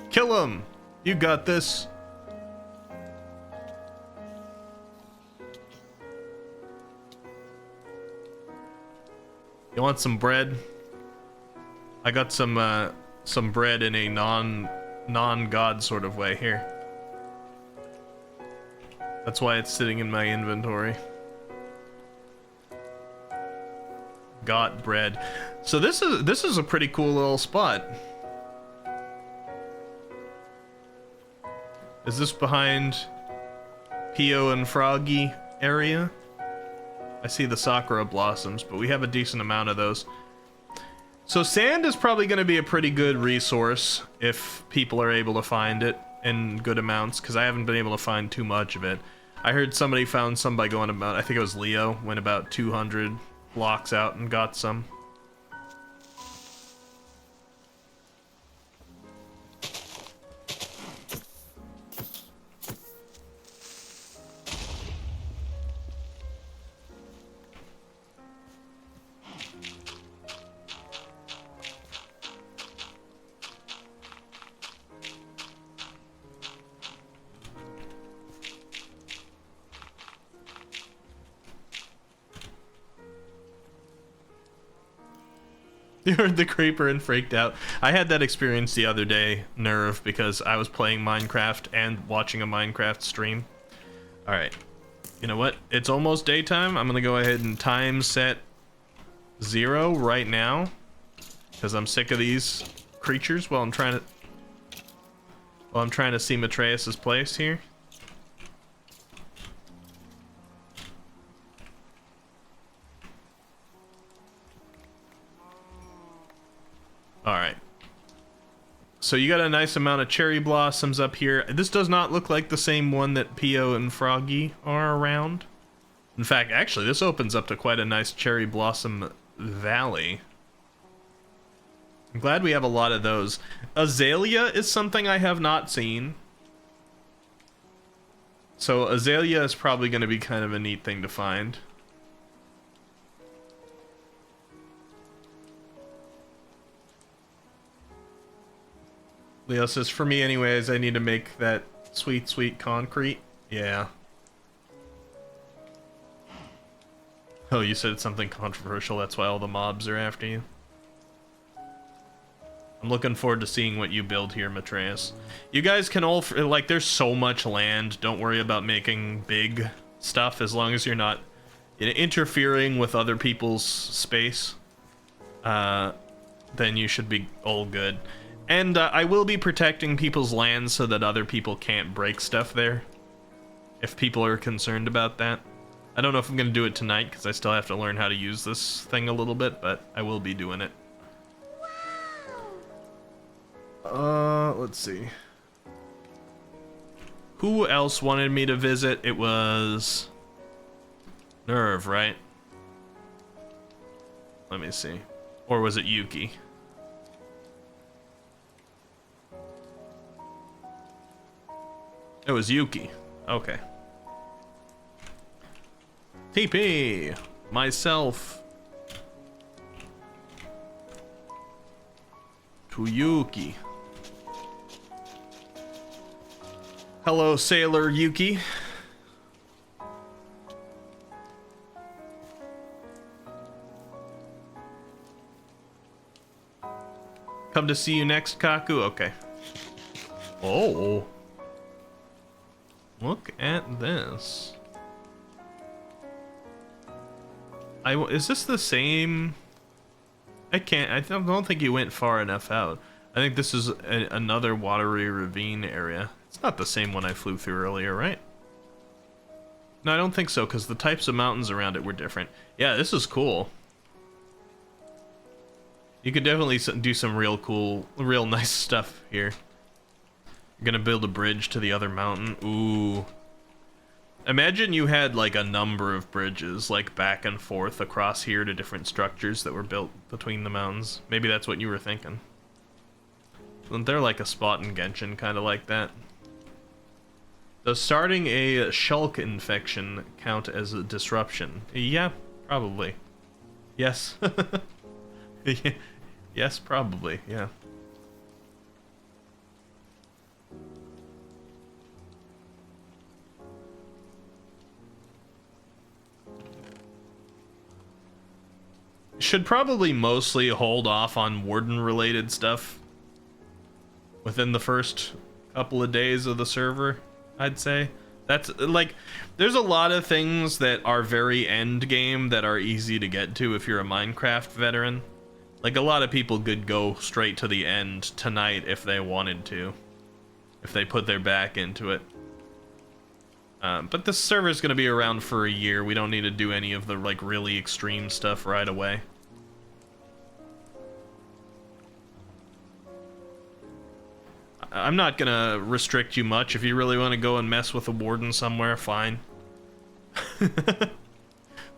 Kill him! You got this. You want some bread? I got some bread in a non-god sort of way here. That's why it's sitting in my inventory. Got bread. So this is a pretty cool little spot. Is this behind Pio and Froggy area? I see the Sakura blossoms, but we have a decent amount of those. So sand is probably going to be a pretty good resource if people are able to find it in good amounts, because I haven't been able to find too much of it. I heard somebody found some by going about, I think it was Leo, went about 200 blocks out and got some. You heard the creeper and freaked out. I had that experience the other day, Nerve, because I was playing Minecraft and watching a Minecraft stream. Alright. You know what? It's almost daytime. I'm gonna go ahead and time set 0 right now, because I'm sick of these creatures while I'm trying to see Matreus's place here. Alright. So you got a nice amount of cherry blossoms up here. This does not look like the same one that Pio and Froggy are around. In fact, actually, this opens up to quite a nice cherry blossom valley. I'm glad we have a lot of those. Azalea is something I have not seen. So Azalea is probably going to be kind of a neat thing to find. Leo says, for me anyways, I need to make that sweet, sweet concrete. Yeah. Oh, you said it's something controversial, that's why all the mobs are after you. I'm looking forward to seeing what you build here, Matreus. You guys can all, like, there's so much land. Don't worry about making big stuff as long as you're not interfering with other people's space. Then you should be all good. And I will be protecting people's lands so that other people can't break stuff there, if people are concerned about that. I don't know if I'm gonna do it tonight because I still have to learn how to use this thing a little bit, but I will be doing it. Let's see. Who else wanted me to visit? It was Nerve, right? Let me see. Or was it Yuki? It was Yuki. Okay. TP! Myself. To Yuki. Hello, Sailor Yuki. Come to see you next, Kaku? Okay. Oh. Look at this. Is this the same? I don't think you went far enough out. I think this is another watery ravine area. It's not the same one I flew through earlier, right? No, I don't think so, because the types of mountains around it were different. Yeah, this is cool. You could definitely do some real cool, real nice stuff here. You're gonna build a bridge to the other mountain. Ooh. Imagine you had like a number of bridges, like back and forth across here to different structures that were built between the mountains. Maybe that's what you were thinking. Isn't there like a spot in Genshin kind of like that? Does starting a shulk infection count as a disruption? Yeah, probably. Yes. Yes, probably, yeah. Should probably mostly hold off on warden-related stuff within the first couple of days of the server, I'd say. That's, like, there's a lot of things that are very end game that are easy to get to if you're a Minecraft veteran. Like, a lot of people could go straight to the end tonight if they wanted to. If they put their back into it. But this server's gonna be around for a year. We don't need to do any of the, like, really extreme stuff right away. I'm not gonna restrict you much. If you really want to go and mess with a warden somewhere, fine.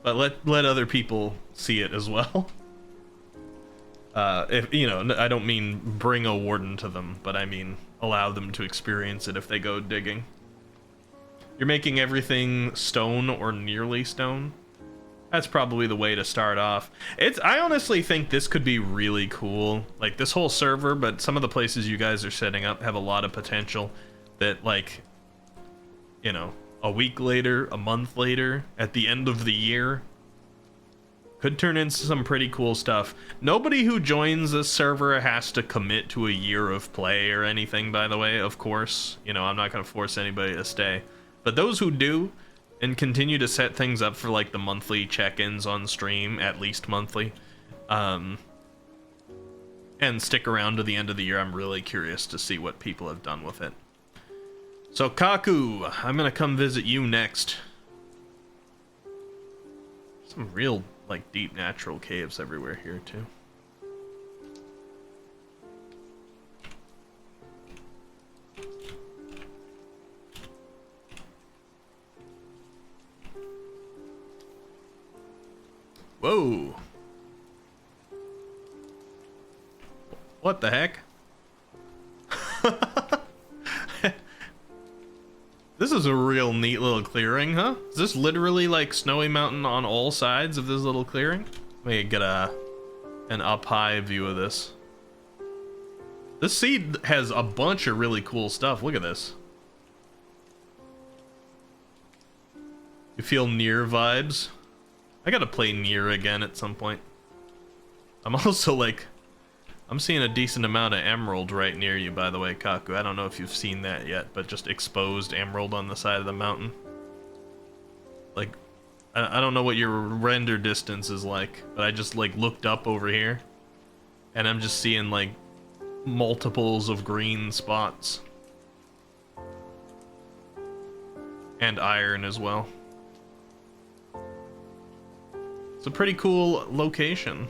But let other people see it as well. If you know, I don't mean bring a warden to them, but I mean allow them to experience it if they go digging. You're making everything stone or nearly stone. That's probably the way to start off. I honestly think this could be really cool. Like this whole server, but some of the places you guys are setting up have a lot of potential that, like, you know, a week later, a month later, at the end of the year, could turn into some pretty cool stuff. Nobody who joins this server has to commit to a year of play or anything, by the way, of course. You know, I'm not going to force anybody to stay. But those who do, and continue to set things up for like the monthly check-ins on stream, at least monthly, and stick around to the end of the year, I'm really curious to see what people have done with it. So Kaku, I'm gonna come visit you next. Some real like deep natural caves everywhere here too. Whoa. What the heck? This is a real neat little clearing, huh? Is this literally like Snowy Mountain on all sides of this little clearing? Let me get an up high view of this. This seed has a bunch of really cool stuff. Look at this. You feel Nier vibes? I gotta play Nier again at some point. I'm also like, I'm seeing a decent amount of emerald right near you, by the way, Kaku. I don't know if you've seen that yet, but just exposed emerald on the side of the mountain. Like, I don't know what your render distance is like, but I just like looked up over here and I'm just seeing like multiples of green spots. And iron as well. It's a pretty cool location.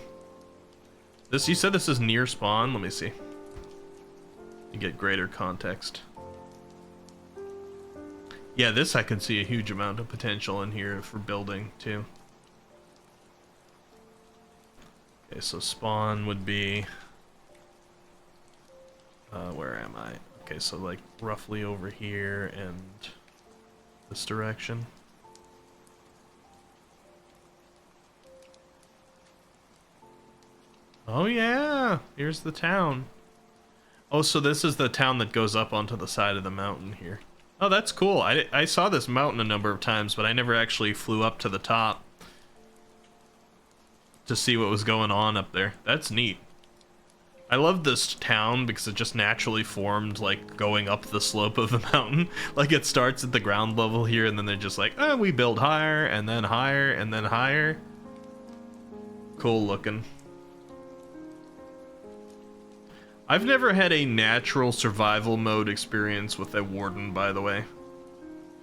This, you said this is near spawn? Let me see. You get greater context. Yeah, this I could see a huge amount of potential in here for building too. Okay, so spawn would be... where am I? Okay, so like roughly over here and this direction. Oh yeah, here's the town. Oh, so this is the town that goes up onto the side of the mountain here. Oh, that's cool. I saw this mountain a number of times, but I never actually flew up to the top to see what was going on up there. That's neat. I love this town because it just naturally formed, like, going up the slope of the mountain. Like, it starts at the ground level here, and then they're just like, oh, we build higher, and then higher, and then higher. Cool looking. I've never had a natural survival mode experience with a warden, by the way.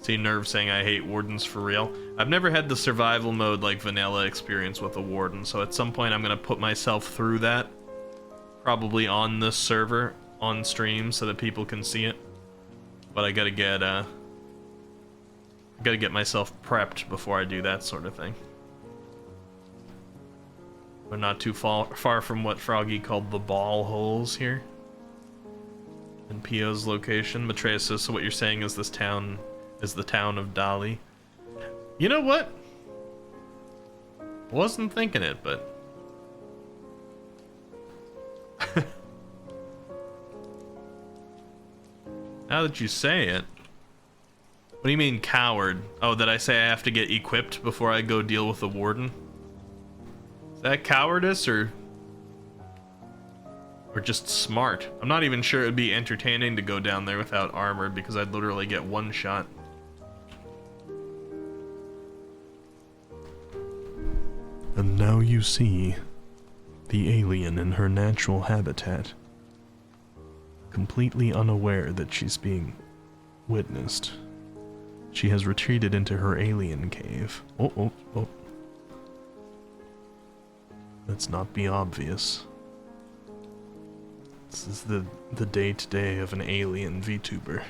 See Nerve saying I hate wardens for real. I've never had the survival mode, like, vanilla experience with a warden, so at some point I'm gonna put myself through that. Probably on this server, on stream, so that people can see it. But I gotta get myself prepped before I do that sort of thing. We're not too far from what Froggy called the ball holes here. In Pio's location. Matreus says, so what you're saying is this town is the town of Dali. You know what? Wasn't thinking it, but... Now that you say it. What do you mean, coward? Oh, did I say I have to get equipped before I go deal with the warden? Is that cowardice or just smart? I'm not even sure it'd be entertaining to go down there without armor because I'd literally get one shot. And now you see the alien in her natural habitat, completely unaware that she's being witnessed. She has retreated into her alien cave. Oh. Let's not be obvious. This is the day-to-day of an alien VTuber.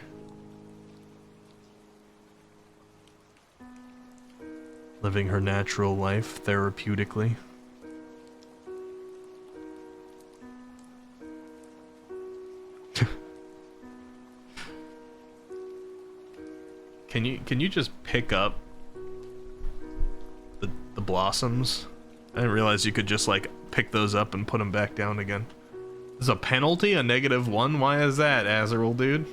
Living her natural life therapeutically. Can you just pick up the blossoms? I didn't realize you could just like pick those up and put them back down again. There's a penalty, a -1? Why is that, Azrael dude?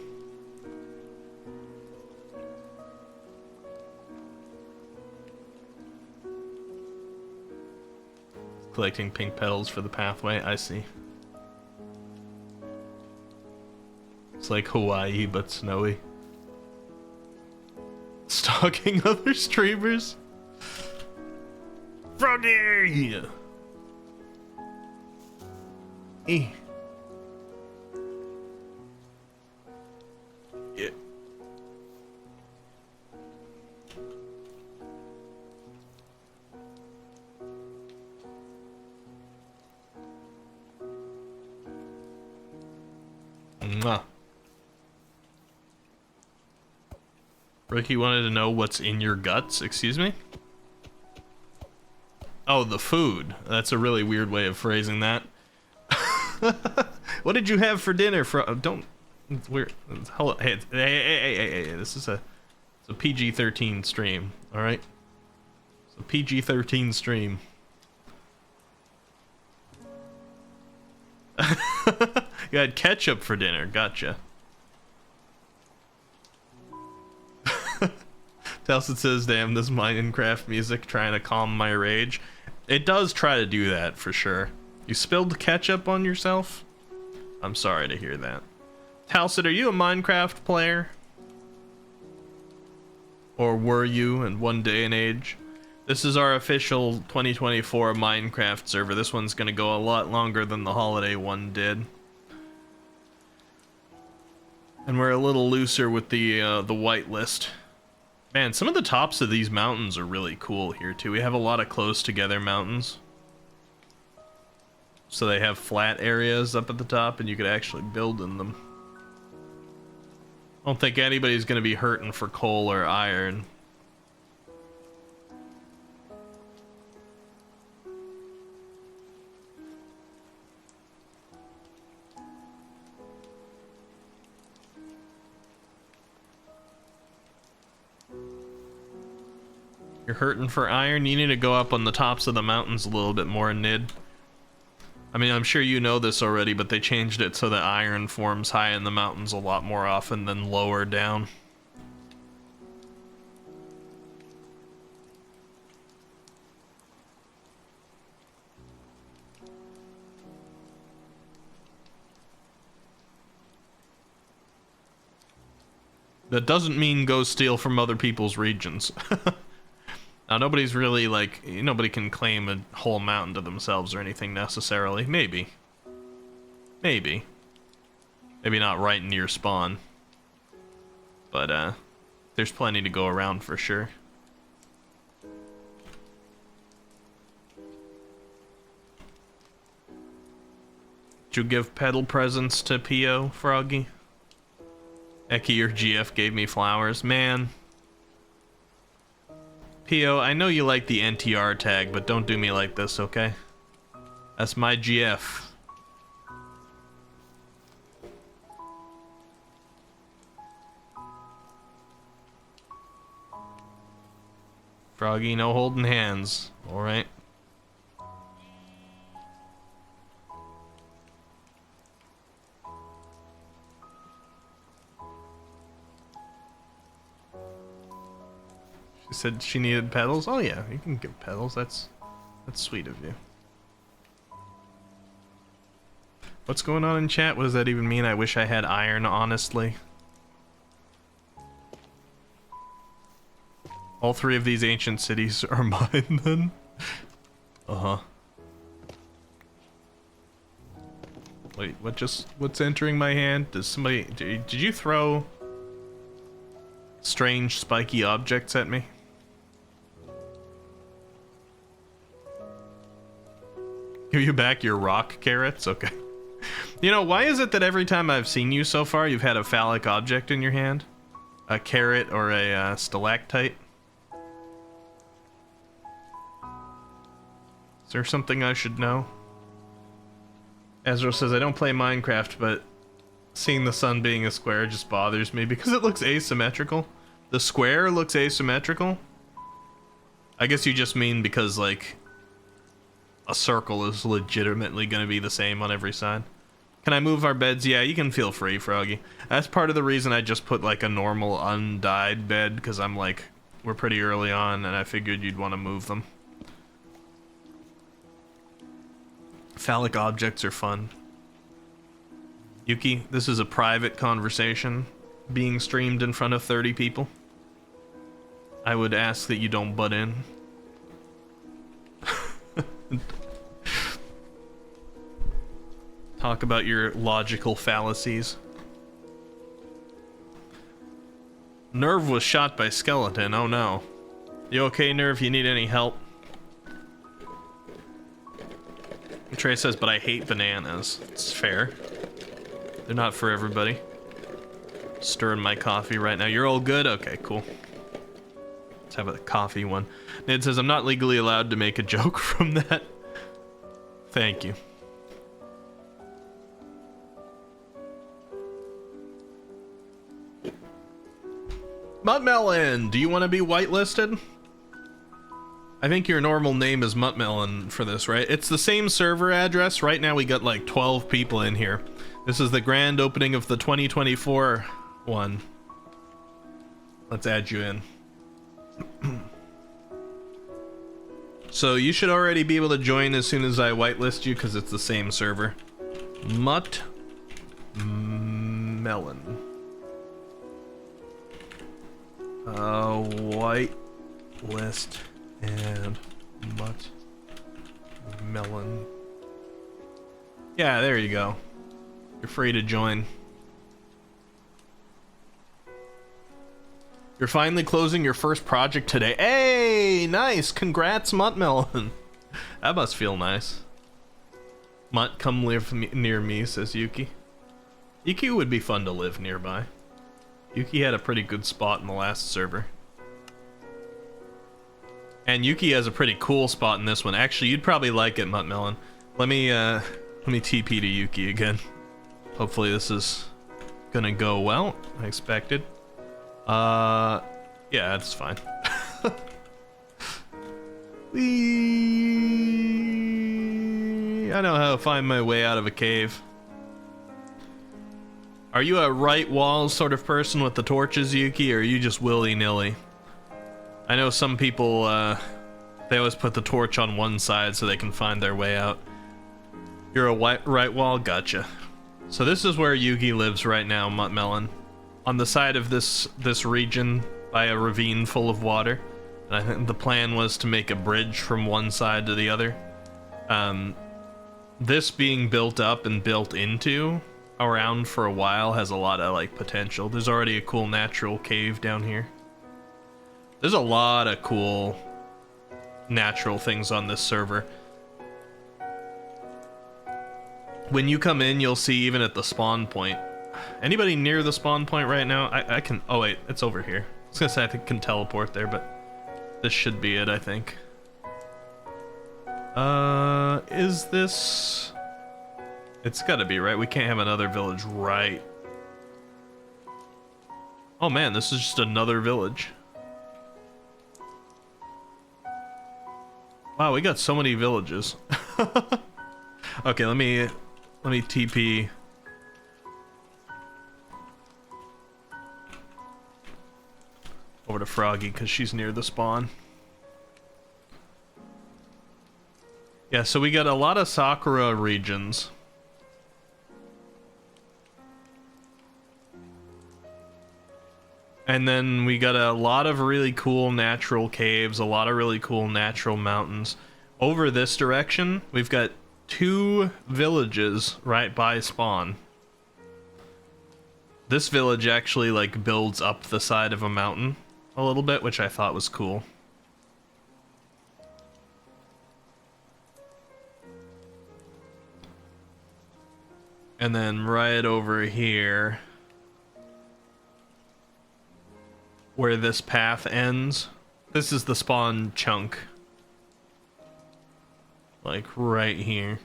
Collecting pink petals for the pathway, I see. It's like Hawaii, but snowy. Stalking other streamers? Froggy! Eh. Yeah. Mwah. Ricky wanted to know what's in your guts, excuse me? Oh, the food. That's a really weird way of phrasing that. What did you have for dinner? Don't... It's weird. Hey, this is a PG-13 stream, alright? It's a PG-13 stream. You had ketchup for dinner, gotcha. Telson says, damn, this Minecraft music trying to calm my rage. It does try to do that, for sure. You spilled ketchup on yourself? I'm sorry to hear that. Talcid, are you a Minecraft player? Or were you in one day and age? This is our official 2024 Minecraft server. This one's gonna go a lot longer than the holiday one did. And we're a little looser with the whitelist. Man, some of the tops of these mountains are really cool here too. We have a lot of close together mountains. So they have flat areas up at the top and you could actually build in them. I don't think anybody's gonna be hurting for coal or iron. You're hurting for iron? You need to go up on the tops of the mountains a little bit more, Nid. I mean, I'm sure you know this already, but they changed it so that iron forms high in the mountains a lot more often than lower down. That doesn't mean go steal from other people's regions. Now, nobody's really, like, nobody can claim a whole mountain to themselves or anything necessarily. Maybe. Maybe. Maybe not right in your spawn. But, there's plenty to go around for sure. Did you give pedal presents to P.O., Froggy? Eki or GF gave me flowers. Man. P.O., I know you like the NTR tag, but don't do me like this, okay? That's my GF. Froggy, no holding hands. Alright. She said she needed pedals. Oh yeah, you can give pedals. That's sweet of you. What's going on in chat? What does that even mean? I wish I had iron, honestly. All three of these ancient cities are mine then? Uh-huh. Wait, what's entering my hand? Does somebody, did you throw strange spiky objects at me? Give you back your rock carrots? Okay. You know, why is it that every time I've seen you so far, you've had a phallic object in your hand? A carrot or a stalactite? Is there something I should know? Ezra says, I don't play Minecraft, but seeing the sun being a square just bothers me because it looks asymmetrical. The square looks asymmetrical? I guess you just mean because, like, a circle is legitimately going to be the same on every side. Can I move our beds? Yeah, you can feel free, Froggy. That's part of the reason I just put, like, a normal undyed bed, because I'm like, we're pretty early on, and I figured you'd want to move them. Phallic objects are fun. Yuki, this is a private conversation being streamed in front of 30 people. I would ask that you don't butt in. Talk about your logical fallacies. Nerve was shot by skeleton. Oh no. You okay, Nerve? You need any help? Trey says, but I hate bananas. It's fair. They're not for everybody. Stirring my coffee right now. You're all good? Okay, cool. Let's have a coffee one. Ned says, I'm not legally allowed to make a joke from that. Thank you. Muttmelon, do you want to be whitelisted? I think your normal name is Muttmelon for this, right? It's the same server address. Right now we got like 12 people in here. This is the grand opening of the 2024 one. Let's add you in. So you should already be able to join as soon as I whitelist you because it's the same server. Muttmelon. Whitelist and Muttmelon. Yeah, there you go. You're free to join. You're finally closing your first project today. Hey, nice. Congrats, Muttmelon. That must feel nice. Mutt, come live near me, says Yuki. Yuki would be fun to live nearby. Yuki had a pretty good spot in the last server. And Yuki has a pretty cool spot in this one. Actually, you'd probably like it, Muttmelon. Let me TP to Yuki again. Hopefully this is gonna go well. I expected. Yeah, that's fine. I know how to find my way out of a cave. Are you a right wall sort of person with the torches, Yuki, or are you just willy-nilly? I know some people, they always put the torch on one side so they can find their way out. You're a right wall? Gotcha. So this is where Yuki lives right now, Muttmelon. On the side of this region by a ravine full of water. And I think the plan was to make a bridge from one side to the other. This being built up and built into around for a while has a lot of like potential. There's already a cool natural cave down here. There's a lot of cool natural things on this server. When you come in, you'll see even at the spawn point. Anybody near the spawn point right now? I can... Oh, wait. It's over here. I was gonna say I think I can teleport there, but this should be it, I think. Is this... It's gotta be, right? We can't have another village, right? Oh, man. This is just another village. Wow, we got so many villages. Okay, let me TP. Over to Froggy, because she's near the spawn. Yeah, so we got a lot of Sakura regions. And then we got a lot of really cool natural caves, a lot of really cool natural mountains. Over this direction, we've got 2 villages right by spawn. This village actually like builds up the side of a mountain a little bit, which I thought was cool. And then right over here, where this path ends, this is the spawn chunk. Like right here.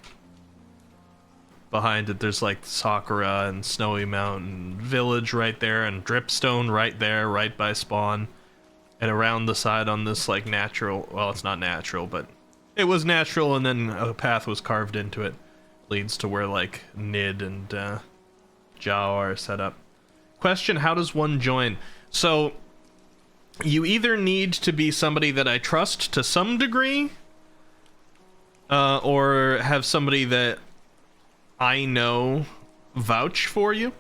Behind it there's like Sakura and Snowy Mountain Village right there, and Dripstone right there, right by spawn. And around the side on this like natural, well, it's not natural, but it was natural, and then a path was carved into it. Leads to where like Nid and Jao are set up. Question, how does one join? So you either need to be somebody that I trust to some degree, or have somebody that I know vouch for you,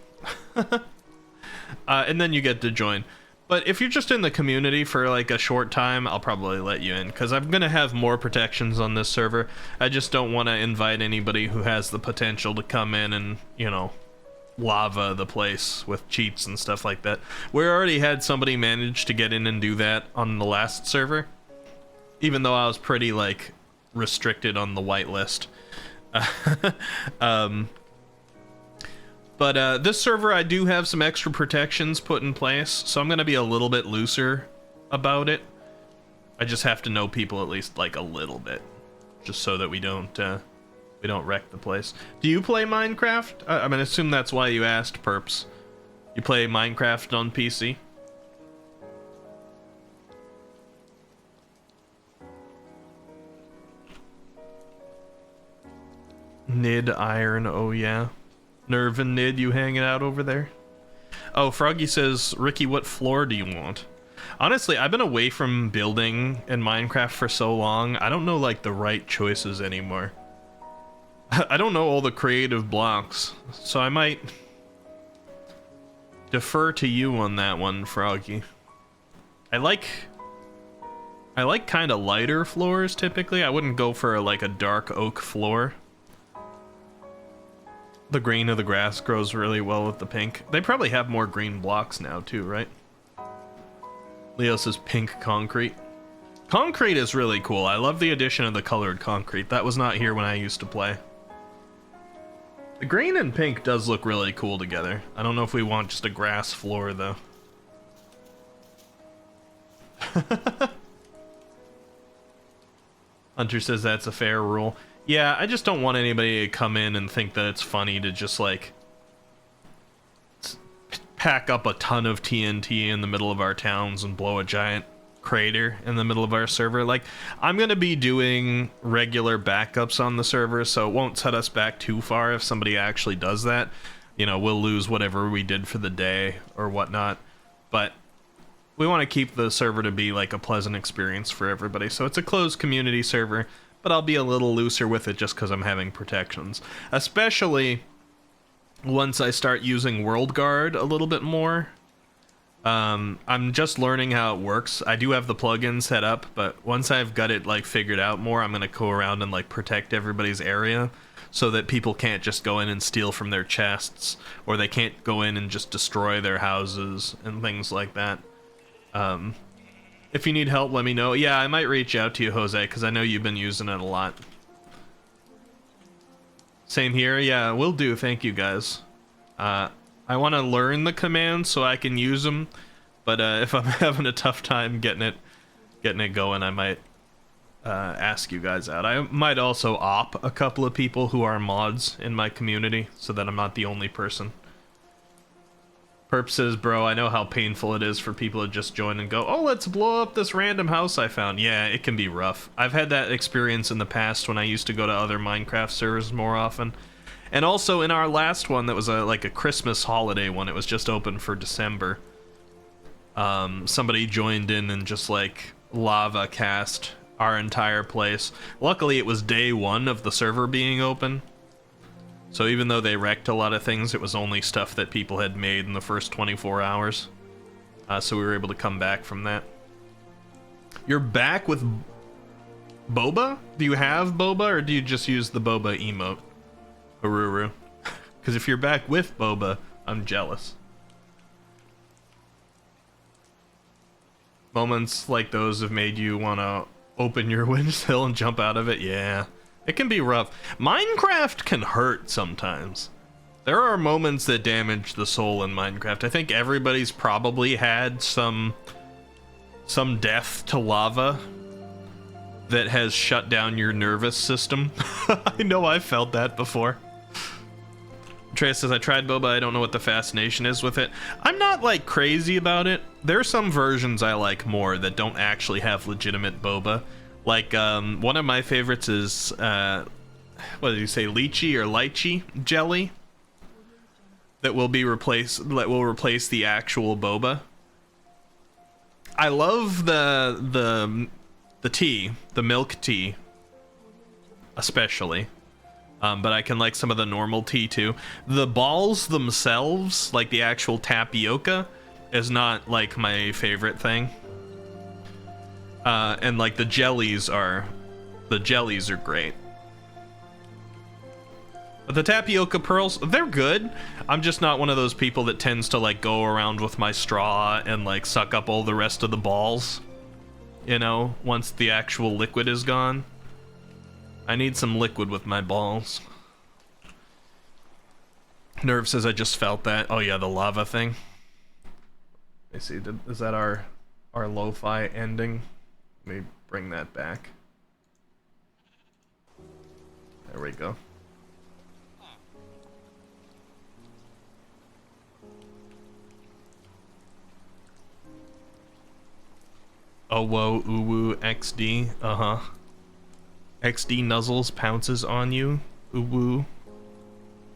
and then you get to join. But if you're just in the community for like a short time, I'll probably let you in, because I'm gonna have more protections on this server. I just don't want to invite anybody who has the potential to come in and, you know, lava the place with cheats and stuff like that. We already had somebody manage to get in and do that on the last server, even though I was pretty like restricted on the whitelist. But this server, I do have some extra protections put in place, so I'm gonna be a little bit looser about it. I just have to know people at least like a little bit, just so that we don't wreck the place. Do you play Minecraft? I mean, I assume that's why you asked, Perps. You play Minecraft on PC? Nid Iron, oh yeah. Nerve and Nid, you hanging out over there? Oh, Froggy says, Ricky, what floor do you want? Honestly, I've been away from building in Minecraft for so long, I don't know like the right choices anymore. I don't know all the creative blocks, so I might defer to you on that one, Froggy. I like kind of lighter floors typically. I wouldn't go for like a dark oak floor. The green of the grass grows really well with the pink. They probably have more green blocks now too, right? Leo says pink concrete. Concrete is really cool. I love the addition of the colored concrete. That was not here when I used to play. The green and pink does look really cool together. I don't know if we want just a grass floor, though. Hunter says that's a fair rule. Yeah, I just don't want anybody to come in and think that it's funny to just, like, pack up a ton of TNT in the middle of our towns and blow a giant crater in the middle of our server. Like, I'm gonna be doing regular backups on the server, so it won't set us back too far if somebody actually does that. You know, we'll lose whatever we did for the day or whatnot, but we want to keep the server to be like a pleasant experience for everybody. So it's a closed community server, but I'll be a little looser with it just because I'm having protections, especially once I start using World Guard a little bit more. I'm just learning how it works. I do have the plugin set up, but once I've got it like figured out more, I'm gonna go around and like protect everybody's area so that people can't just go in and steal from their chests, or they can't go in and just destroy their houses and things like that. If you need help, let me know. Yeah, I might reach out to you, Jose, because I know you've been using it a lot. Same here. Yeah, will do. Thank you, guys. I want to learn the commands so I can use them, but if I'm having a tough time getting it going, I might ask you guys out. I might also op a couple of people who are mods in my community so that I'm not the only person. Perp says, bro, I know how painful it is for people to just join and go, oh, let's blow up this random house I found. Yeah, it can be rough. I've had that experience in the past when I used to go to other Minecraft servers more often. And also in our last one that was like a Christmas holiday one, it was just open for December. Somebody joined in and just like lava cast our entire place. Luckily it was day one of the server being open. So even though they wrecked a lot of things, it was only stuff that people had made in the first 24 hours. So we were able to come back from that. You're back with Boba? Do you have Boba, or do you just use the Boba emote? Haruru. Because if you're back with Boba, I'm jealous. Moments like those have made you want to open your windowsill and jump out of it? Yeah. It can be rough. Minecraft can hurt sometimes. There are moments that damage the soul in Minecraft. I think everybody's probably had some death to lava that has shut down your nervous system. I know I've felt that before. Trey says, I tried Boba, I don't know what the fascination is with it. I'm not like crazy about it. There are some versions I like more that don't actually have legitimate Boba. Like, one of my favorites is, what did you say, lychee or lychee jelly? That will replace the actual Boba. I love the tea, the milk tea, especially. But I can like some of the normal tea too. The balls themselves, like the actual tapioca, is not like my favorite thing. And like the jellies are great. But the tapioca pearls, they're good. I'm just not one of those people that tends to like go around with my straw and like suck up all the rest of the balls. You know, once the actual liquid is gone. I need some liquid with my balls. Nerve says I just felt that. Oh yeah, the lava thing. Let me see, is that our lo-fi ending? Let me bring that back. There we go. Oh whoa, uwu, XD, uh-huh. XD nuzzles, pounces on you, uwu.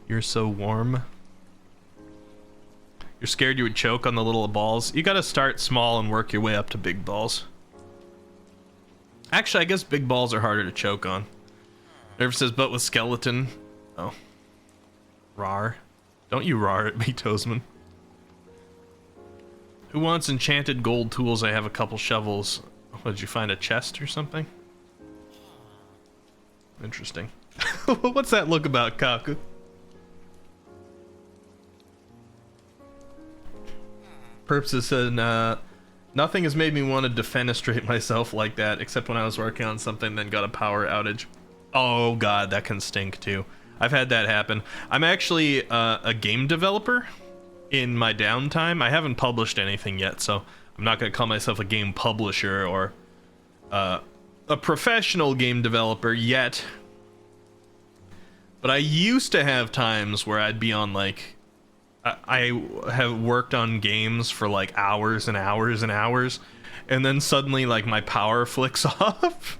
You're so warm. You're scared you would choke on the little balls. You gotta start small and work your way up to big balls. Actually, I guess big balls are harder to choke on. Nerve says, but with skeleton. Oh. Rar. Don't you rar at me, Toesman. Who wants enchanted gold tools? I have a couple shovels. What, did you find a chest or something? Interesting. What's that look about, Kaku? Perps has said, Nothing has made me want to defenestrate myself like that, except when I was working on something, then got a power outage. Oh god, that can stink too. I've had that happen. I'm actually a game developer in my downtime. I haven't published anything yet, so I'm not going to call myself a game publisher or a professional game developer yet. But I used to have times where I'd be on like... I have worked on games for like hours and hours and hours, and then suddenly like my power flicks off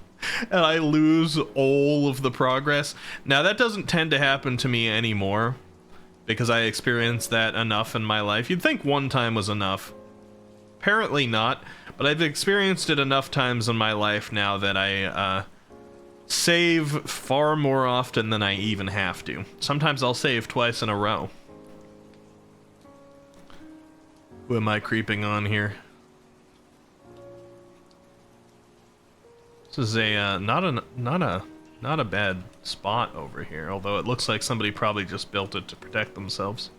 and I lose all of the progress. Now that doesn't tend to happen to me anymore because I experienced that enough in my life. You'd think one time was enough. Apparently not, but I've experienced it enough times in my life now that I save far more often than I even have to. Sometimes I'll save twice in a row. Who am I creeping on here? This is a not a bad spot over here, although it looks like somebody probably just built it to protect themselves.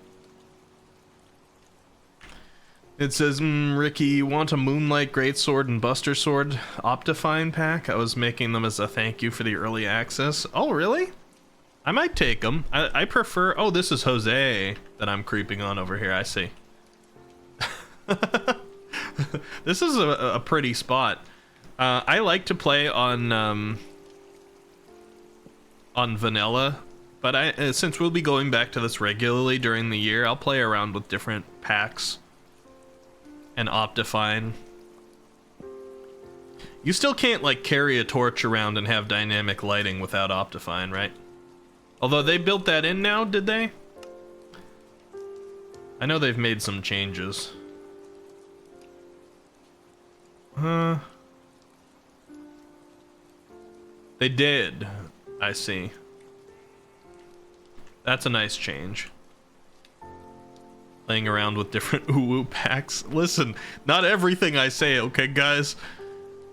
It says, Ricky, want a Moonlight Greatsword and Buster Sword Optifine pack? I was making them as a thank you for the early access. Oh, really? I might take them. I prefer... Oh, this is Jose that I'm creeping on over here. I see. This is a pretty spot. I like to play on vanilla, but since we'll be going back to this regularly during the year, I'll play around with different packs and Optifine. You still can't like carry a torch around and have dynamic lighting without Optifine, right? Although they built that in now, did they? I know they've made some changes. They did. I see. That's a nice change. Playing around with different uwu packs. Listen, not everything I say, okay, guys?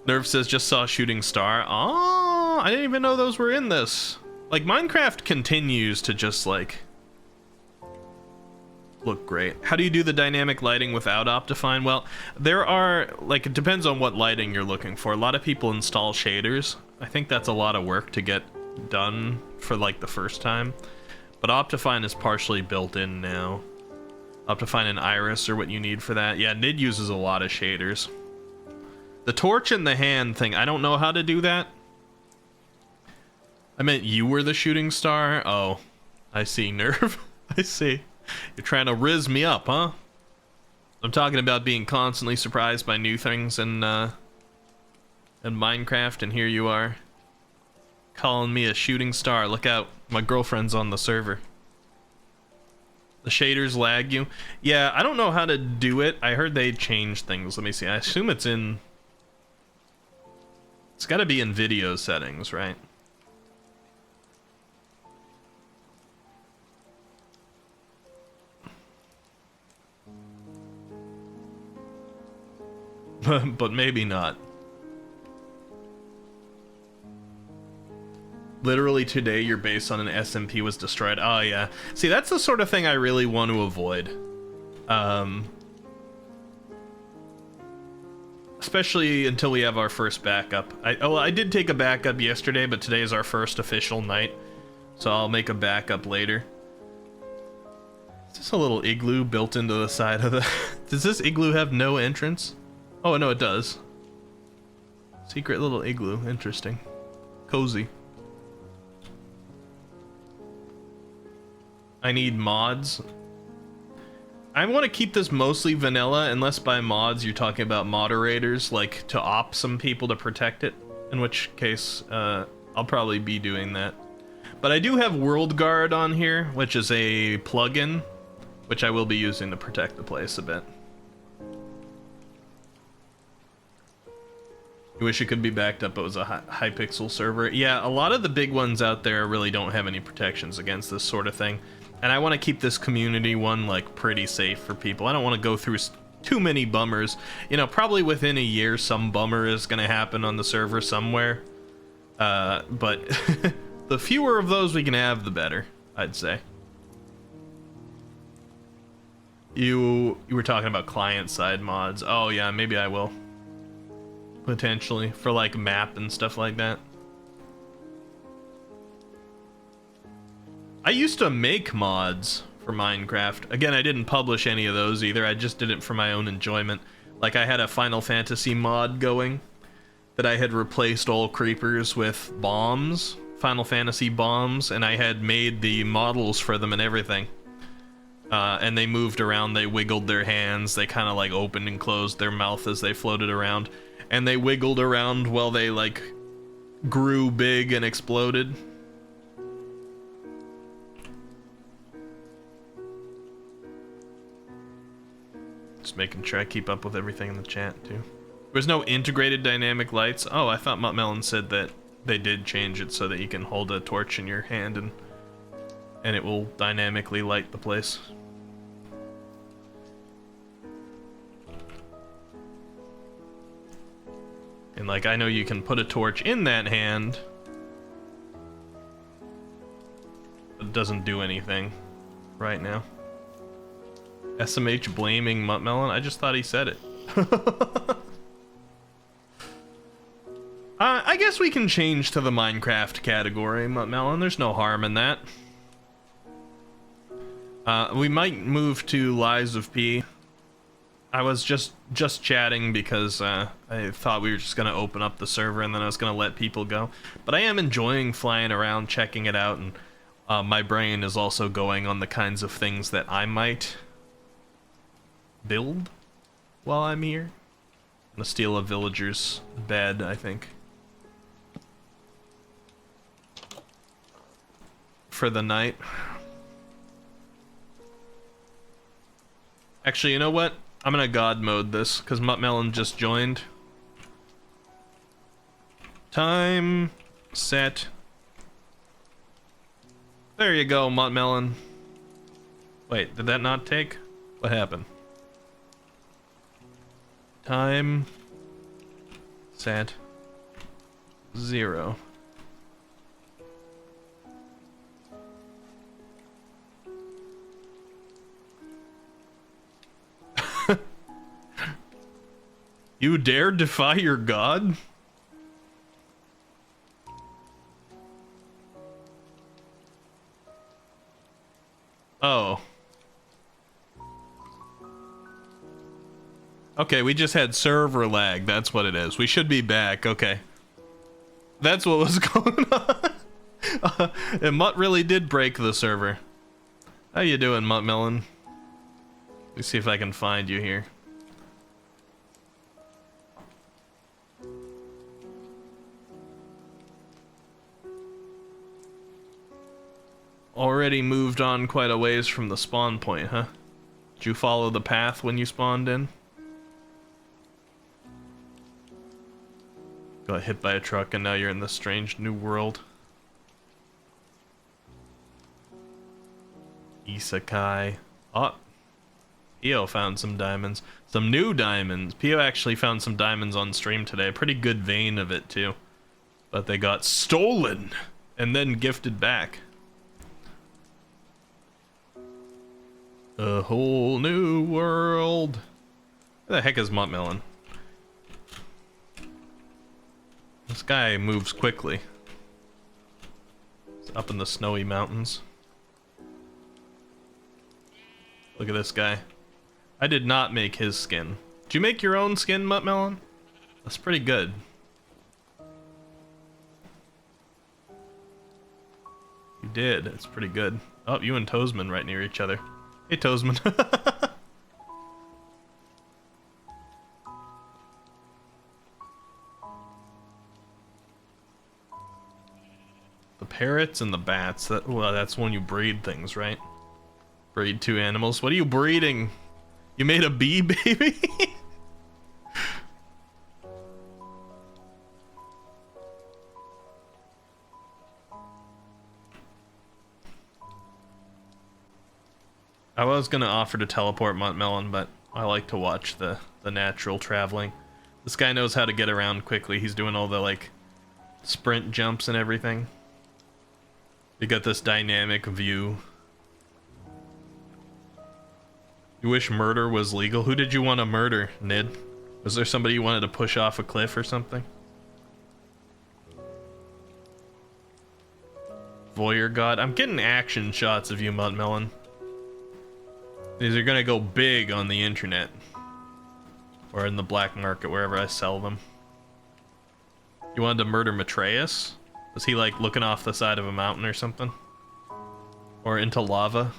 Nerve says, just saw Shooting Star. Oh, I didn't even know those were in this. Like, Minecraft continues to just, like... look great. How do you do the dynamic lighting without Optifine? Well, there are, like, it depends on what lighting you're looking for. A lot of people install shaders. I think that's a lot of work to get done for, like, the first time. But Optifine is partially built in now. Optifine and Iris are what you need for that. Yeah, Nid uses a lot of shaders. The torch in the hand thing, I don't know how to do that. I meant you were the shooting star? Oh, I see, Nerve. I see. You're trying to rizz me up, huh? I'm talking about being constantly surprised by new things in Minecraft, and here you are calling me a shooting star. Look out, my girlfriend's on the server. The shaders lag you. Yeah, I don't know how to do it. I heard they changed things. Let me see. I assume it's in... It's gotta be in video settings, right? But maybe not. Literally today, your base on an SMP was destroyed. Oh, yeah. See, that's the sort of thing I really want to avoid. Especially until we have our first backup. I did take a backup yesterday, but today is our first official night. So I'll make a backup later. Is this a little igloo built into the side of the... Does this igloo have no entrance? Oh, no, it does. Secret little igloo. Interesting. Cozy. I need mods. I want to keep this mostly vanilla, unless by mods you're talking about moderators, like to op some people to protect it, in which case I'll probably be doing that. But I do have World Guard on here, which is a plugin, which I will be using to protect the place a bit. You wish it could be backed up, but it was a high pixel server. Yeah, a lot of the big ones out there really don't have any protections against this sort of thing. And I want to keep this community one, like, pretty safe for people. I don't want to go through too many bummers. You know, probably within a year, some bummer is going to happen on the server somewhere. But the fewer of those we can have, the better, I'd say. You were talking about client-side mods. Oh yeah, maybe I will. Potentially, for like map and stuff like that. I used to make mods for Minecraft. Again, I didn't publish any of those either. I just did it for my own enjoyment. Like I had a Final Fantasy mod going that I had replaced all creepers with bombs, Final Fantasy bombs, and I had made the models for them and everything. And they moved around, they wiggled their hands, they kind of like opened and closed their mouth as they floated around. And they wiggled around while they like grew big and exploded. Just making sure I keep up with everything in the chat too. There's no integrated dynamic lights. Oh, I thought Muttmelon said that they did change it so that you can hold a torch in your hand and it will dynamically light the place. And like I know you can put a torch in that hand, but it doesn't do anything right now. SMH blaming Muttmelon? I just thought he said it. I guess we can change to the Minecraft category, Muttmelon. There's no harm in that. We might move to Lies of P. I was just chatting because I thought we were just gonna open up the server and then I was gonna let people go. But I am enjoying flying around, checking it out, and my brain is also going on the kinds of things that I might build while I'm here. I'm gonna steal a villager's bed, I think, for the night. Actually, you know what? I'm gonna god mode this because Muttmelon just joined. Time set. There you go, Muttmelon. Wait, did that not take? What happened? Time set 0. You dare defy your god? Oh. Okay, we just had server lag. That's what it is. We should be back. Okay. That's what was going on. And Mutt really did break the server. How you doing, Muttmelon? Let me see if I can find you here. Already moved on quite a ways from the spawn point, huh? Did you follow the path when you spawned in? Got hit by a truck and now you're in this strange new world. Isekai. Oh, Pio found some diamonds. Some new diamonds. Pio actually found some diamonds on stream today. A pretty good vein of it too. But they got stolen and then gifted back. A whole new world. Where the heck is Muttmelon? This guy moves quickly. It's up in the snowy mountains. Look at this guy. I did not make his skin. Did you make your own skin, Muttmelon? That's pretty good. You did. It's pretty good. Oh, you and Toesman right near each other. Hey, Toesman. The parrots and the bats. Well, that's when you breed things, right? Breed 2 animals. What are you breeding? You made a bee baby? I was gonna offer to teleport Muttmelon, but I like to watch the natural traveling. This guy knows how to get around quickly. He's doing all the like sprint jumps and everything. We got this dynamic view. You wish murder was legal? Who did you want to murder, Nid? Was there somebody you wanted to push off a cliff or something? Voyeur God. I'm getting action shots of you, Mudmelon. These are gonna go big on the internet. Or in the black market, wherever I sell them. You wanted to murder Matreus? Was he like looking off the side of a mountain or something? Or into lava?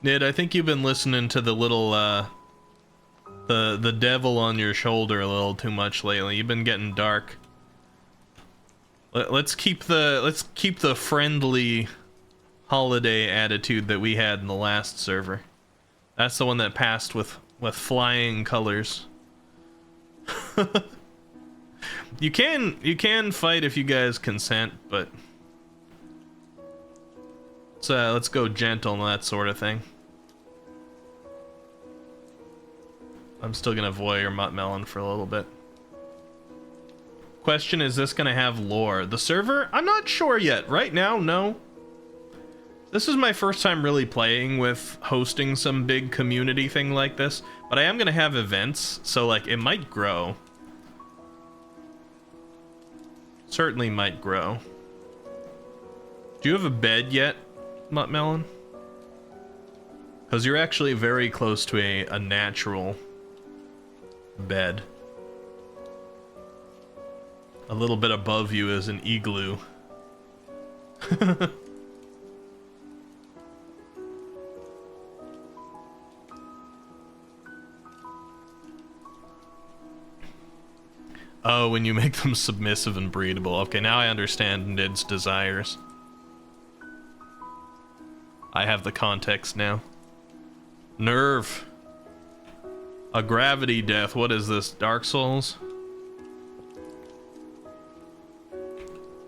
Nid, I think you've been listening to the little the devil on your shoulder a little too much lately. You've been getting dark. Let's keep the friendly holiday attitude that we had in the last server. That's the one that passed with flying colors. You can fight if you guys consent, but let's go gentle and that sort of thing. I'm still gonna voyeur Mudmelon for a little bit. Question, is this gonna have lore? The server? I'm not sure yet. Right now, no. This is my first time really playing with hosting some big community thing like this, but I am gonna have events, so like it might grow. Certainly might grow. Do you have a bed yet, Mudmelon? Because you're actually very close to a natural bed. A little bit above you is an igloo. Oh, when you make them submissive and breedable. Okay, now I understand Nid's desires. I have the context now. Nerve. A gravity death. What is this? Dark Souls?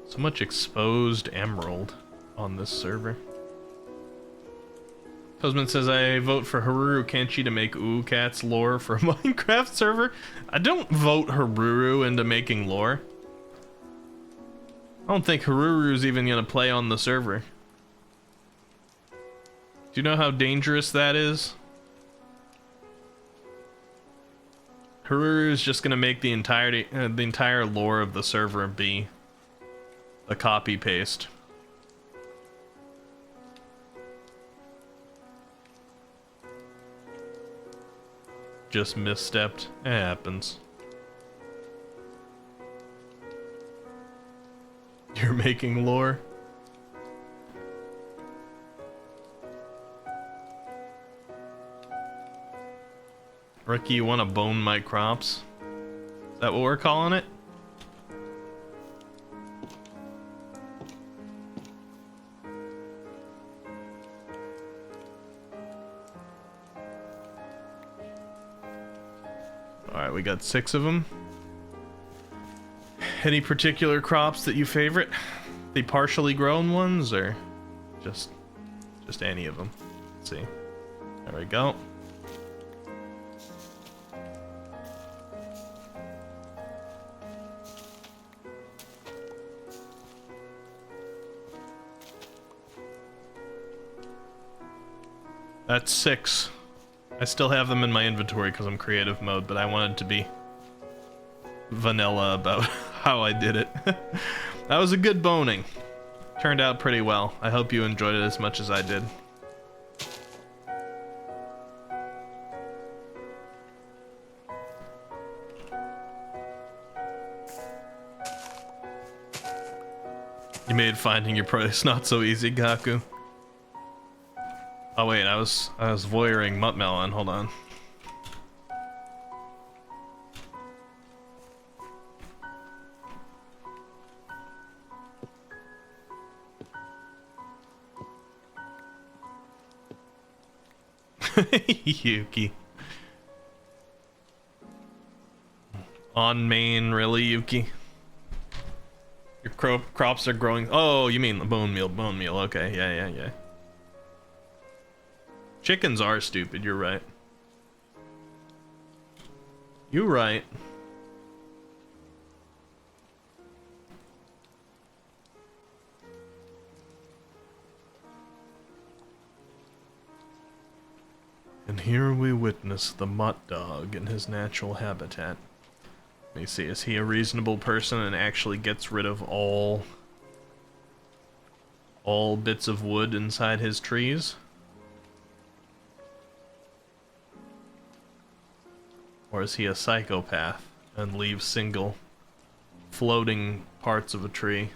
So much exposed emerald on this server. Husband says, I vote for Haruru Kenshi to make Ooh Cats lore for a Minecraft server. I don't vote Haruru into making lore. I don't think Haruru's even gonna play on the server. Do you know how dangerous that is? Haruru's just gonna make the entire lore of the server be a copy paste. Just misstepped. It happens. You're making lore? Ricky, you wanna bone my crops? Is that what we're calling it? Alright, we got 6 of them. Any particular crops that you favorite? The partially grown ones, or just any of them? Let's see. There we go. That's 6. I still have them in my inventory because I'm creative mode, but I wanted to be vanilla about how I did it. That was a good boning. Turned out pretty well. I hope you enjoyed it as much as I did. You made finding your price not so easy, Gaku. Oh wait, I was voyeuring Mudmelon. Hold on. Yuki. On main, really, Yuki? Your crops are growing. Oh, you mean the bone meal? Bone meal. Okay, yeah. Chickens are stupid, you're right. You're right. And here we witness the mutt dog in his natural habitat. Let me see, is he a reasonable person and actually gets rid of all bits of wood inside his trees? Or is he a psychopath and leaves single floating parts of a tree?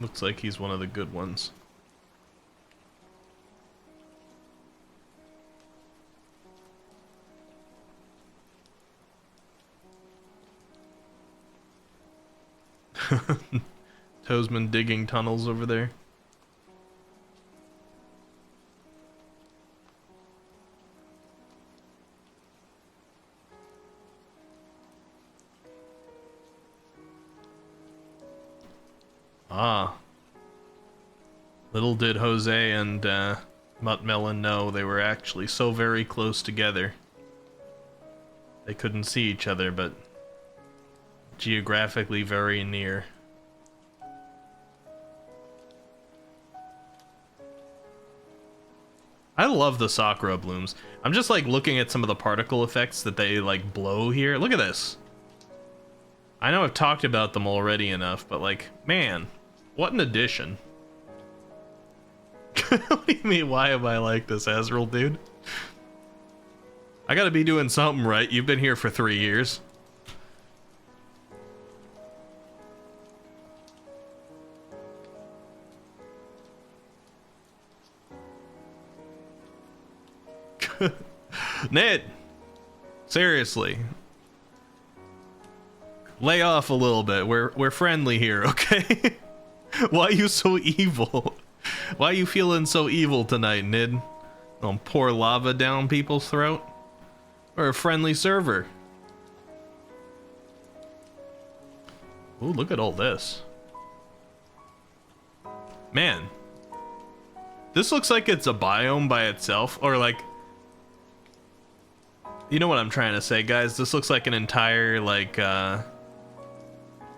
Looks like he's one of the good ones. Toesman digging tunnels over there. Ah. Little did Jose and Muttmelon know they were actually so very close together. They couldn't see each other, but geographically very near. I love the Sakura blooms. I'm just like looking at some of the particle effects that they like blow here. Look at this. I know I've talked about them already enough, but like, man, what an addition. What do you mean, why am I like this, Azrael, dude? I gotta be doing something right. You've been here for 3 years. Ned, seriously, lay off a little bit. We're friendly here, okay? Why are you so evil? Why are you feeling so evil tonight, Ned? Don't pour lava down people's throat. We're a friendly server. Ooh, look at all this. Man, this looks like it's a biome by itself, or like, you know what I'm trying to say, guys? This looks like an entire, like,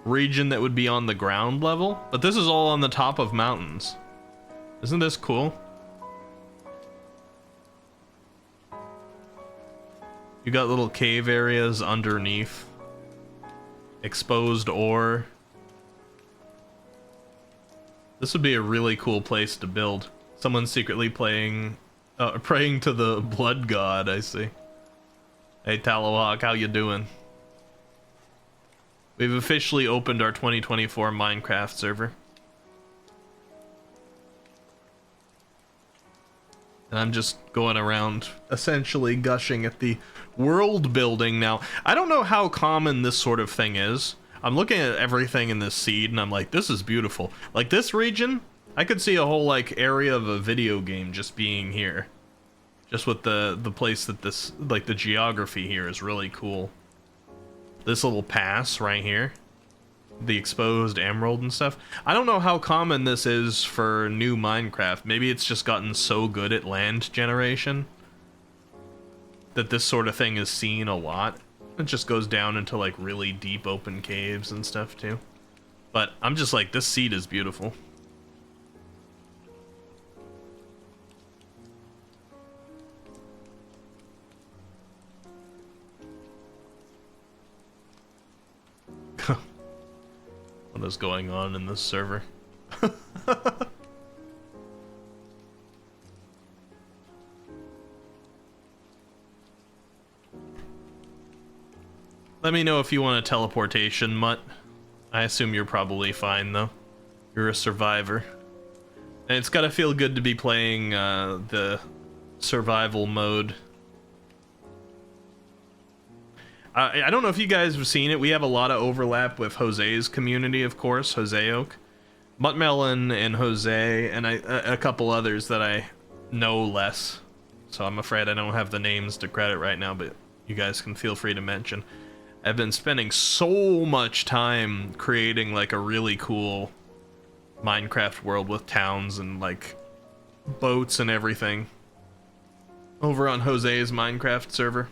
region that would be on the ground level, but this is all on the top of mountains. Isn't this cool? You got little cave areas underneath. Exposed ore. This would be a really cool place to build. Someone's secretly praying to the blood god, I see. Hey Talawak, how you doing? We've officially opened our 2024 Minecraft server. And I'm just going around essentially gushing at the world building now. I don't know how common this sort of thing is. I'm looking at everything in this seed and I'm like, this is beautiful. Like this region, I could see a whole like area of a video game just being here. Just with the place that this, like the geography here is really cool. This little pass right here. The exposed emerald and stuff. I don't know how common this is for new Minecraft. Maybe it's just gotten so good at land generation that this sort of thing is seen a lot. It just goes down into like really deep open caves and stuff too. But I'm just like, this seed is beautiful. What is going on in this server? Let me know if you want a teleportation, Mutt. I assume you're probably fine, though. You're a survivor. And it's gotta feel good to be playing the survival mode. I don't know if you guys have seen it. We have a lot of overlap with Jose's community, of course. Jose Oak. Muttmelon and Jose, and a couple others that I know less. So I'm afraid I don't have the names to credit right now, but you guys can feel free to mention. I've been spending so much time creating like a really cool Minecraft world with towns and like boats and everything over on Jose's Minecraft server.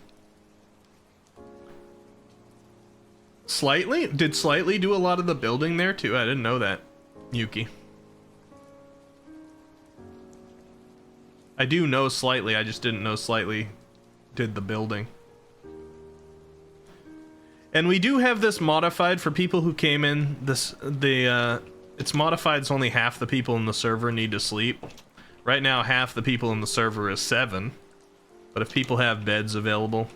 Slightly? Did Slightly do a lot of the building there too? I didn't know that. Yuki. I do know slightly, I just didn't know slightly did the building. And we do have this modified for people who came in. It's modified so only half the people in the server need to sleep. Right now, half the people in the server is 7. But if people have beds available,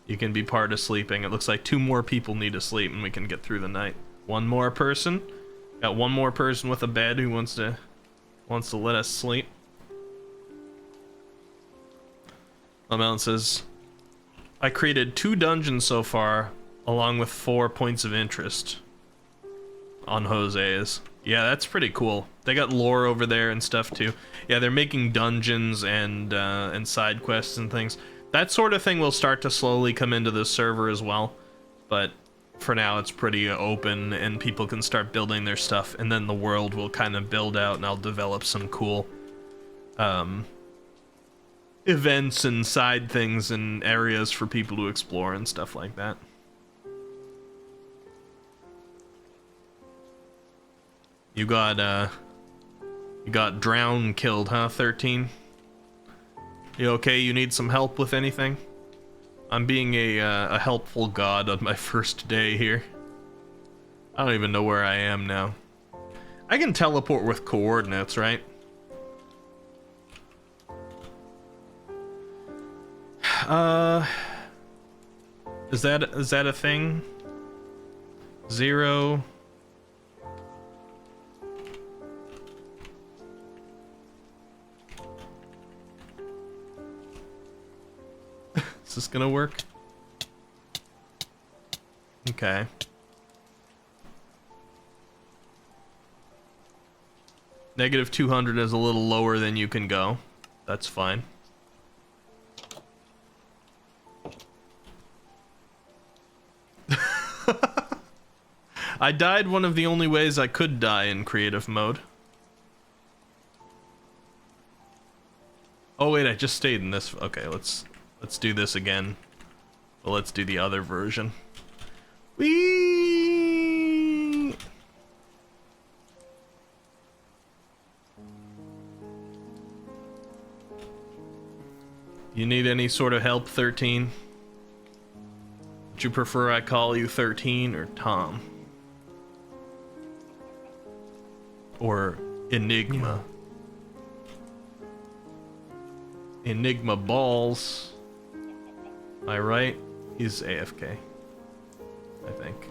you can be part of sleeping. It looks like 2 more people need to sleep and we can get through the night. 1 more person. Got 1 more person with a bed who wants to let us sleep. Mountain says, I created 2 dungeons so far, along with 4 points of interest on Jose's. Yeah, that's pretty cool. They got lore over there and stuff too. Yeah, they're making dungeons and side quests and things. That sort of thing will start to slowly come into this server as well. But for now, it's pretty open and people can start building their stuff. And then the world will kind of build out and I'll develop some cool events and side things and areas for people to explore and stuff like that. You got drown killed, huh, 13? You okay? You need some help with anything? I'm being a helpful god on my first day here. I don't even know where I am now. I can teleport with coordinates, right? Is that a thing? 0. Is this gonna work? Okay. Negative 200 is a little lower than you can go. That's fine. I died one of the only ways I could die in creative mode. Oh wait, I just stayed in this. Okay, let's do this again. Well, let's do the other version. Whee! You need any sort of help, 13? Would you prefer I call you 13 or Tom? Or Enigma? Yeah. Enigma balls. Am I right? He's AFK, I think.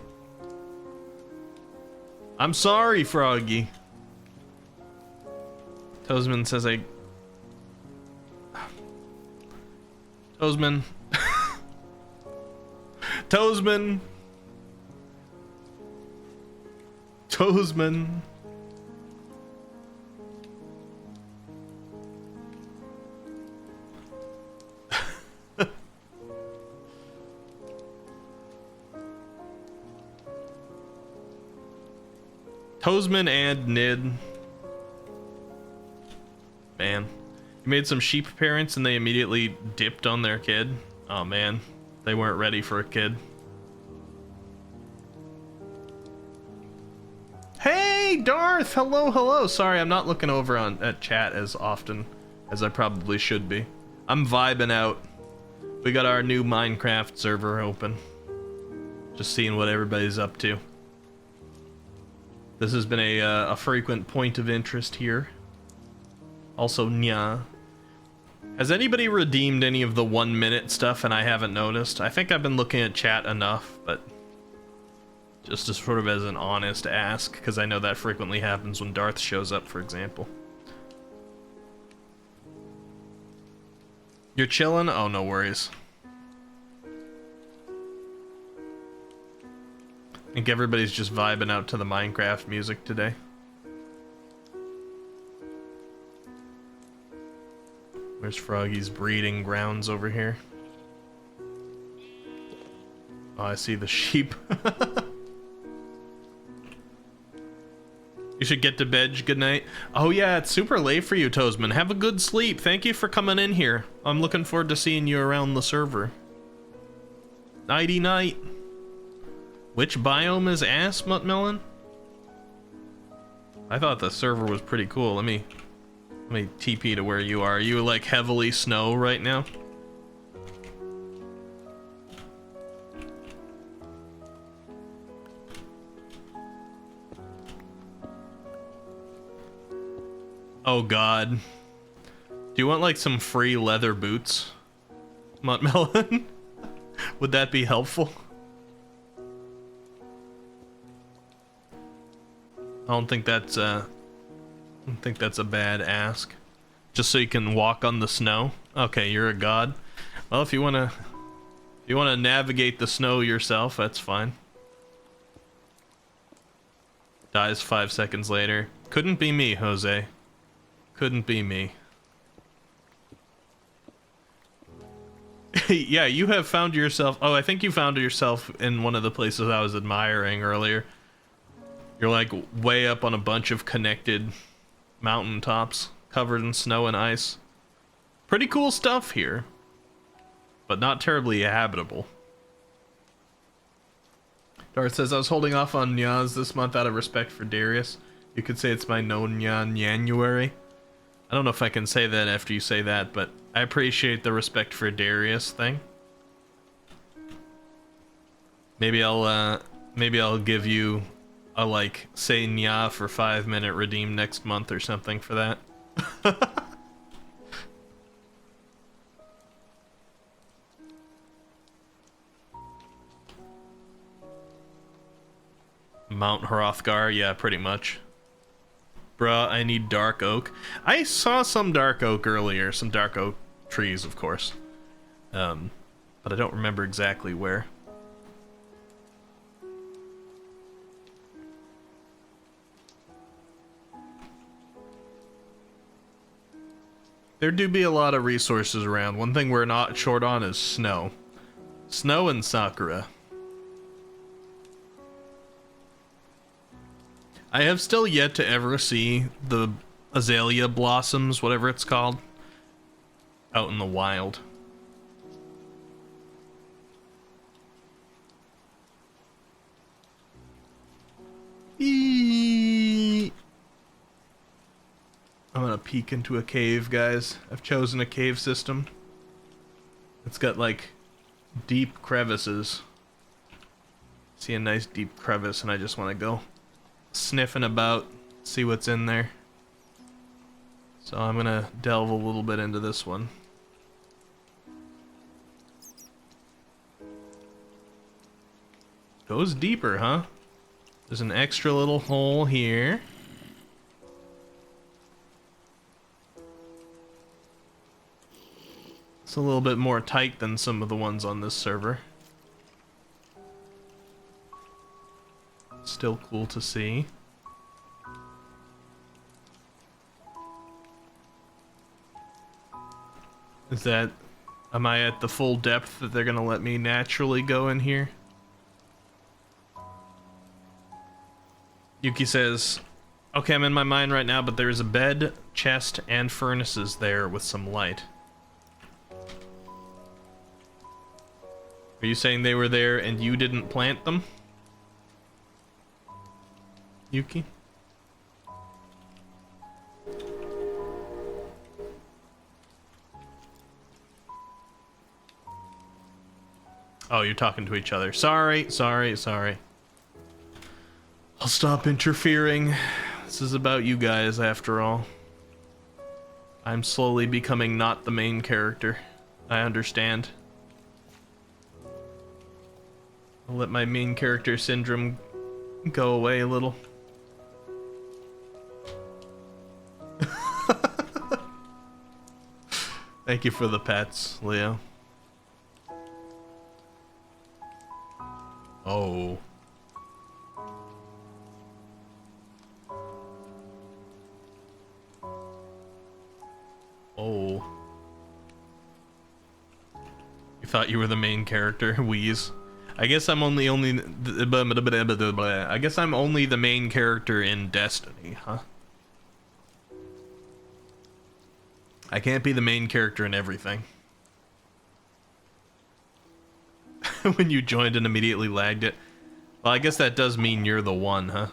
I'm sorry, Froggy. Toesman says Toesman. Toesman. Toesman. Toesman and Nid. Man. You made some sheep parents and they immediately dipped on their kid. Oh man. They weren't ready for a kid. Hey, Darth! Hello, hello! Sorry, I'm not looking over at chat as often as I probably should be. I'm vibing out. We got our new Minecraft server open. Just seeing what everybody's up to. This has been a frequent point of interest here. Also, Nya. Has anybody redeemed any of the 1 minute stuff and I haven't noticed? I think I've been looking at chat enough, but just as sort of as an honest ask, because I know that frequently happens when Darth shows up, for example. You're chilling? Oh, no worries. I think everybody's just vibing out to the Minecraft music today. Where's Froggy's breeding grounds over here? Oh, I see the sheep. You should get to bed. Good night. Oh yeah, it's super late for you, Toesman. Have a good sleep. Thank you for coming in here. I'm looking forward to seeing you around the server. Nighty night. Which biome is ass, Muttmelon? I thought the server was pretty cool. Let me Let me TP to where you are. Are you like heavily snow right now? Oh god. Do you want like some free leather boots, Muttmelon? Would that be helpful? I don't think that's a bad ask. Just so you can walk on the snow. Okay, you're a god. Well, if you wanna navigate the snow yourself, that's fine. Dies 5 seconds later. Couldn't be me, Jose. Couldn't be me. Yeah, you have found yourself... Oh, I think you found yourself in one of the places I was admiring earlier. You're like way up on a bunch of connected mountaintops covered in snow and ice. Pretty cool stuff here, but not terribly habitable. Darth says, I was holding off on Nyaz this month out of respect for Darius. You could say it's my no Nyan January. I don't know if I can say that after you say that, but I appreciate the respect for Darius thing. Maybe I'll give you a like say nya for 5-minute redeem next month or something for that. Mount Hrothgar, yeah, pretty much. Bruh, I need dark oak. I saw some dark oak earlier, some dark oak trees, of course. But I don't remember exactly where. There do be a lot of resources around. One thing we're not short on is snow. Snow and Sakura. I have still yet to ever see the azalea blossoms, whatever it's called, out in the wild. I'm gonna peek into a cave, guys. I've chosen a cave system. It's got like deep crevices. See a nice deep crevice and I just want to go sniffing about, see what's in there. So I'm gonna delve a little bit into this one. Goes deeper, huh? There's an extra little hole here. It's a little bit more tight than some of the ones on this server. Still cool to see. Is that... Am I at the full depth that they're gonna let me naturally go in here? Yuki says, okay, I'm in my mind right now, but there is a bed, chest, and furnaces there with some light. Are you saying they were there and you didn't plant them? Yuki? Oh, you're talking to each other. Sorry. I'll stop interfering. This is about you guys, after all. I'm slowly becoming not the main character. I understand. I'll let my main character syndrome go away a little. Thank you for the pets, Leo. Oh. Oh. You thought you were the main character, Wheeze. I guess I'm only I guess I'm only the main character in Destiny, huh? I can't be the main character in everything. When you joined and immediately lagged it. Well, I guess that does mean you're the one, huh?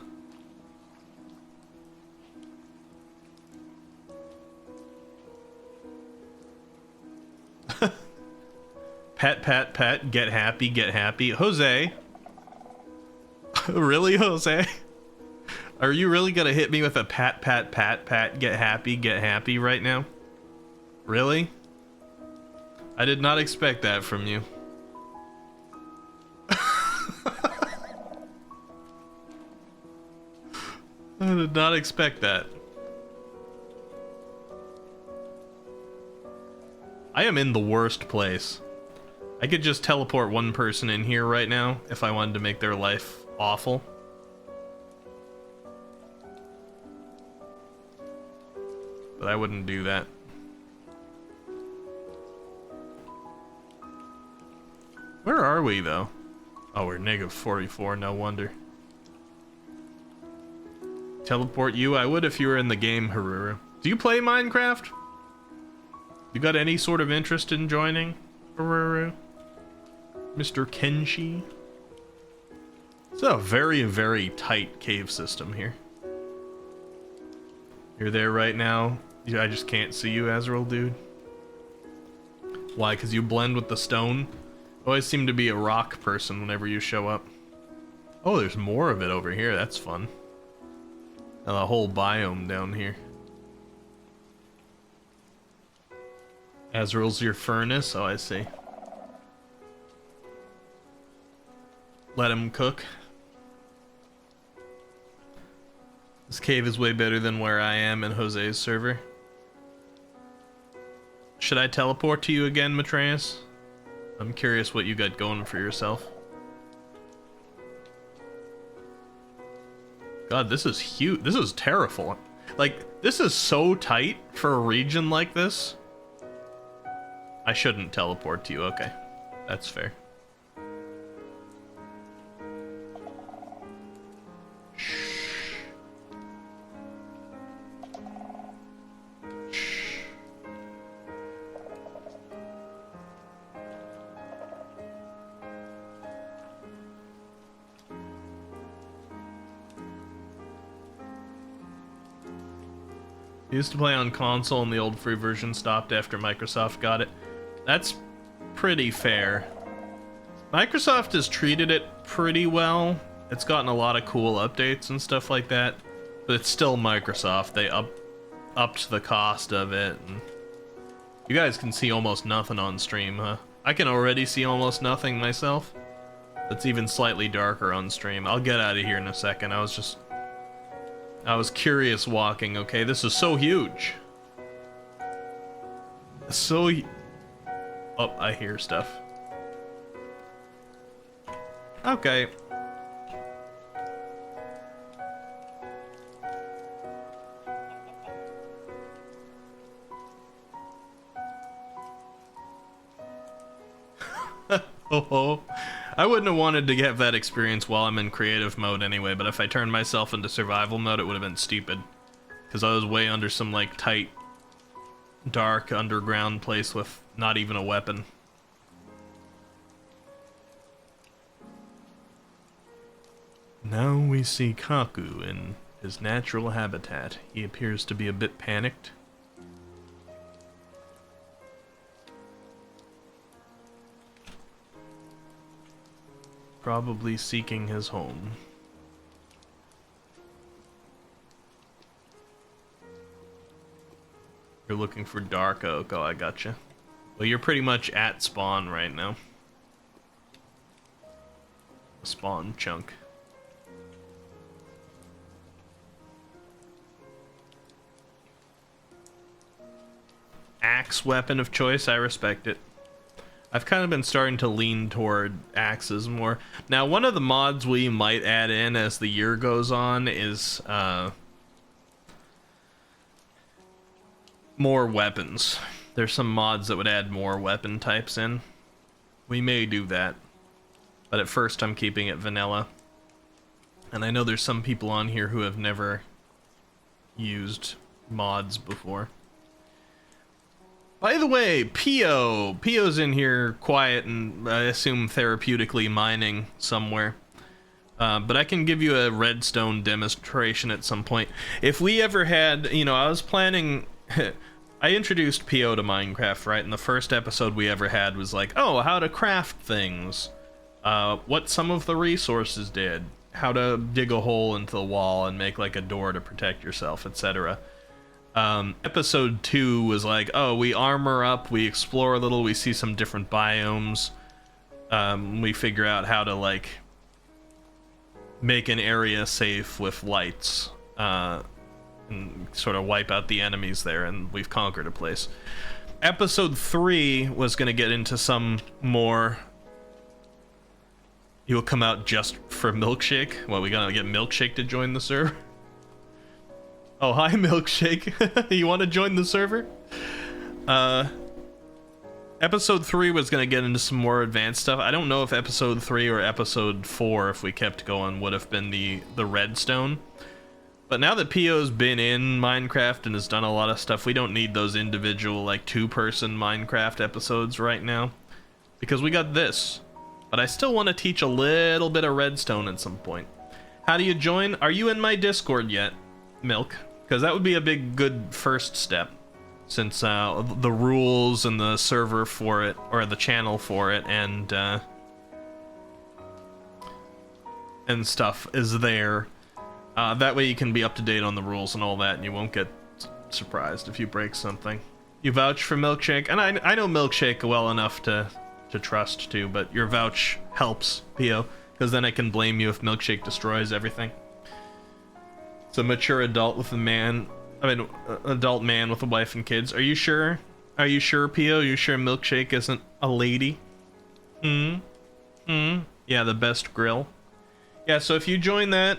Pet, pet, pet, get happy, get happy. Jose. Really, Jose? Are you really gonna hit me with a pat, pat, pat, pat, get happy right now? Really? I did not expect that from you. I did not expect that. I am in the worst place. I could just teleport one person in here right now if I wanted to make their life awful. But I wouldn't do that. Where are we, though? Oh, we're -44, no wonder. Teleport you? I would if you were in the game, Haruru. Do you play Minecraft? You got any sort of interest in joining, Haruru? Mr. Kenshi? It's a very, very tight cave system here. You're there right now. I just can't see you, Azrael, dude. Why? Because you blend with the stone? Always seem to be a rock person whenever you show up. Oh, there's more of it over here. That's fun. And the whole biome down here. Azrael's your furnace? Oh, I see. Let him cook. This cave is way better than where I am in Jose's server. Should I teleport to you again, Matreus? I'm curious what you got going for yourself. God, this is huge. This is terrifying. Like, this is so tight for a region like this. I shouldn't teleport to you. Okay, that's fair. Used to play on console and the old free version stopped after Microsoft got it. That's pretty fair. Microsoft has treated it pretty well. It's gotten a lot of cool updates and stuff like that, but it's still Microsoft. They upped the cost of it. And you guys can see almost nothing on stream, huh? I can already see almost nothing myself. It's even slightly darker on stream. I'll get out of here in a second. I was curious walking, okay? This is so huge. Oh, I hear stuff. Okay. Oh, I wouldn't have wanted to get that experience while I'm in creative mode anyway, but if I turned myself into survival mode, it would have been stupid. Because I was way under some, like, tight, dark, underground place with not even a weapon. Now we see Kaku in his natural habitat. He appears to be a bit panicked. Probably seeking his home. You're looking for dark oak. Oh, I gotcha. Well, you're pretty much at spawn right now. A spawn chunk. Axe weapon of choice, I respect it. I've kind of been starting to lean toward axes more. Now, one of the mods we might add in as the year goes on is more weapons. There's some mods that would add more weapon types in. We may do that. But at first I'm keeping it vanilla. And I know there's some people on here who have never used mods before. By the way, Pio's in here quiet and I assume therapeutically mining somewhere. But I can give you a redstone demonstration at some point. If we ever had, you know, I was planning I introduced PO to Minecraft, right? And the first episode we ever had was like, oh, how to craft things, what some of the resources did, how to dig a hole into the wall and make like a door to protect yourself, etc. Episode 2 was like, oh, we armor up, we explore a little, we see some different biomes, we figure out how to like make an area safe with lights, and sort of wipe out the enemies there, and we've conquered a place. Episode 3 was going to get into some more... You'll come out just for Milkshake? Well, we gonna get Milkshake to join the server? Oh, hi, Milkshake. You want to join the server? Episode 3 was going to get into some more advanced stuff. I don't know if episode 3 or episode 4, if we kept going, would have been the redstone. But now that PO's been in Minecraft and has done a lot of stuff, we don't need those individual, like, two-person Minecraft episodes right now. Because we got this. But I still want to teach a little bit of redstone at some point. How do you join? Are you in my Discord yet, Milk? Because that would be a big, good first step. Since the rules and the server for it, or the channel for it, and stuff is there. That way you can be up to date on the rules and all that, and you won't get surprised if you break something. You vouch for Milkshake, and I know Milkshake well enough to trust too, but your vouch helps, Pio, because then I can blame you if Milkshake destroys everything. It's a mature adult with a man, adult man with a wife and kids. Are you sure? Are you sure, Pio? Are you sure Milkshake isn't a lady? Yeah, the best grill. Yeah, so if you join that,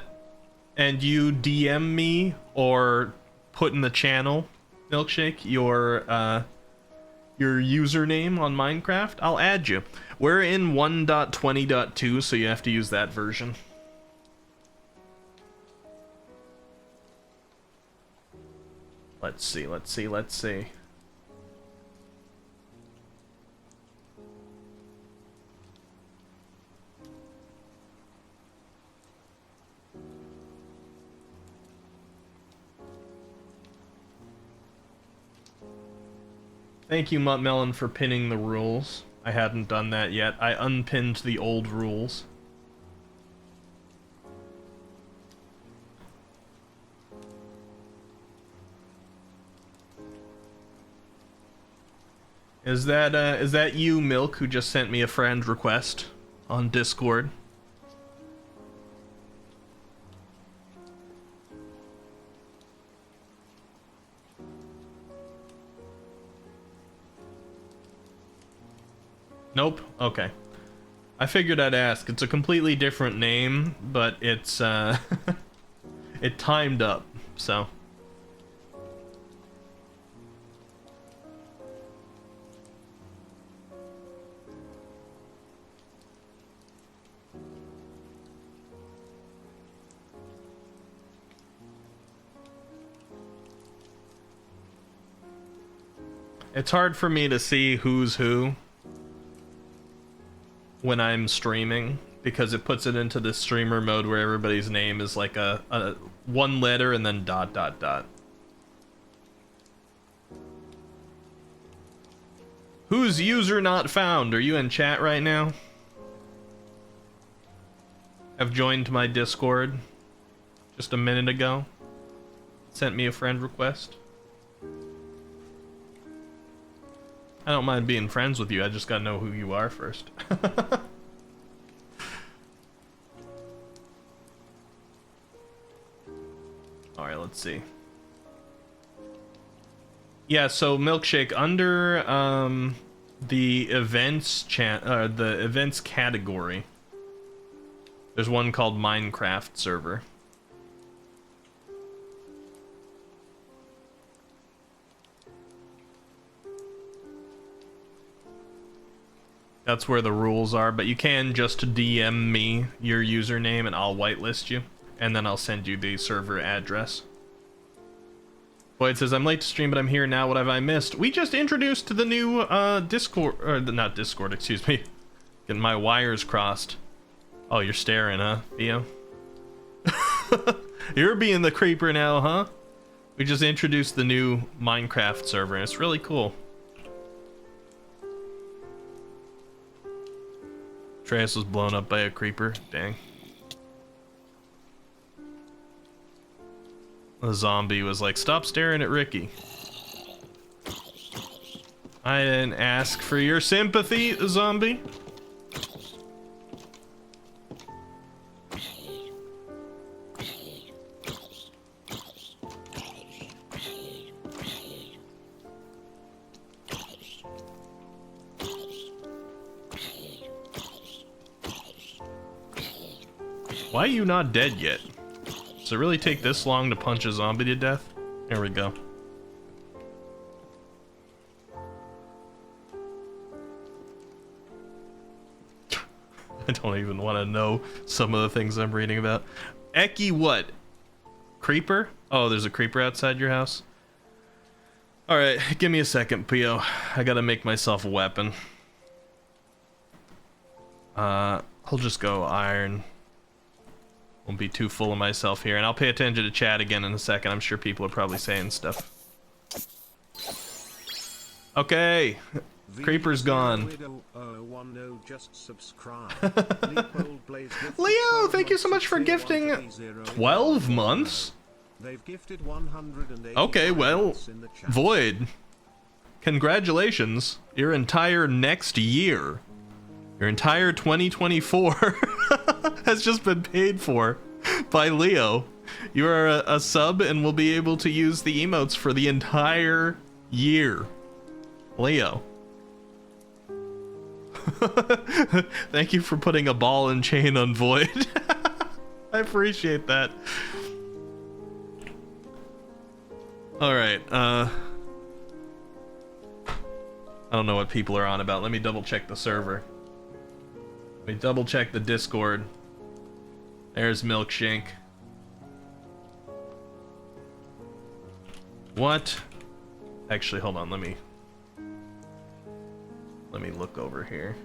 and you DM me or put in the channel, Milkshake, your username on Minecraft, I'll add you. We're in 1.20.2, so you have to use that version. Let's see. Thank you, Muttmelon, for pinning the rules. I hadn't done that yet. I unpinned the old rules. Is that you, Milk, who just sent me a friend request on Discord? Nope? Okay. I figured I'd ask. It's a completely different name, but it's, it timed up, so... It's hard for me to see who's who when I'm streaming, because it puts it into this streamer mode where everybody's name is like a one letter and then ... Who's user not found? Are you in chat right now? I've joined my Discord just a minute ago. Sent me a friend request. I don't mind being friends with you, I just gotta know who you are first. Alright, let's see. Yeah, so Milkshake, under the events the events category, there's one called Minecraft server. That's where the rules are, but you can just DM me your username and I'll whitelist you, and then I'll send you the server address. Boyd says, I'm late to stream, but I'm here now. What have I missed? We just introduced the new Discord, or not Discord, excuse me. Getting my wires crossed. Oh, you're staring, huh, Theo? You're being the creeper now, huh? We just introduced the new Minecraft server, and it's really cool. Trace was blown up by a creeper. Dang. The zombie was like, stop staring at Ricky. I didn't ask for your sympathy, zombie. Why are you not dead yet? Does it really take this long to punch a zombie to death? There we go. I don't even want to know some of the things I'm reading about. Eki what? Creeper? Oh, there's a creeper outside your house? Alright, give me a second, Pio. I gotta make myself a weapon. I'll just go iron. Won't be too full of myself here, and I'll pay attention to chat again in a second. I'm sure people are probably saying stuff. Okay, Creeper's gone. Leo, thank you so much for gifting 12 months? Okay, well, Void, congratulations. Your entire next year, your entire 2024 has just been paid for by Leo. You are a sub and will be able to use the emotes for the entire year. Leo. Thank you for putting a ball and chain on Void. I appreciate that. Alright, I don't know what people are on about. Let me double check the server. Let me double check the Discord. There's Milkshake. What? Actually, hold on, let me look over here.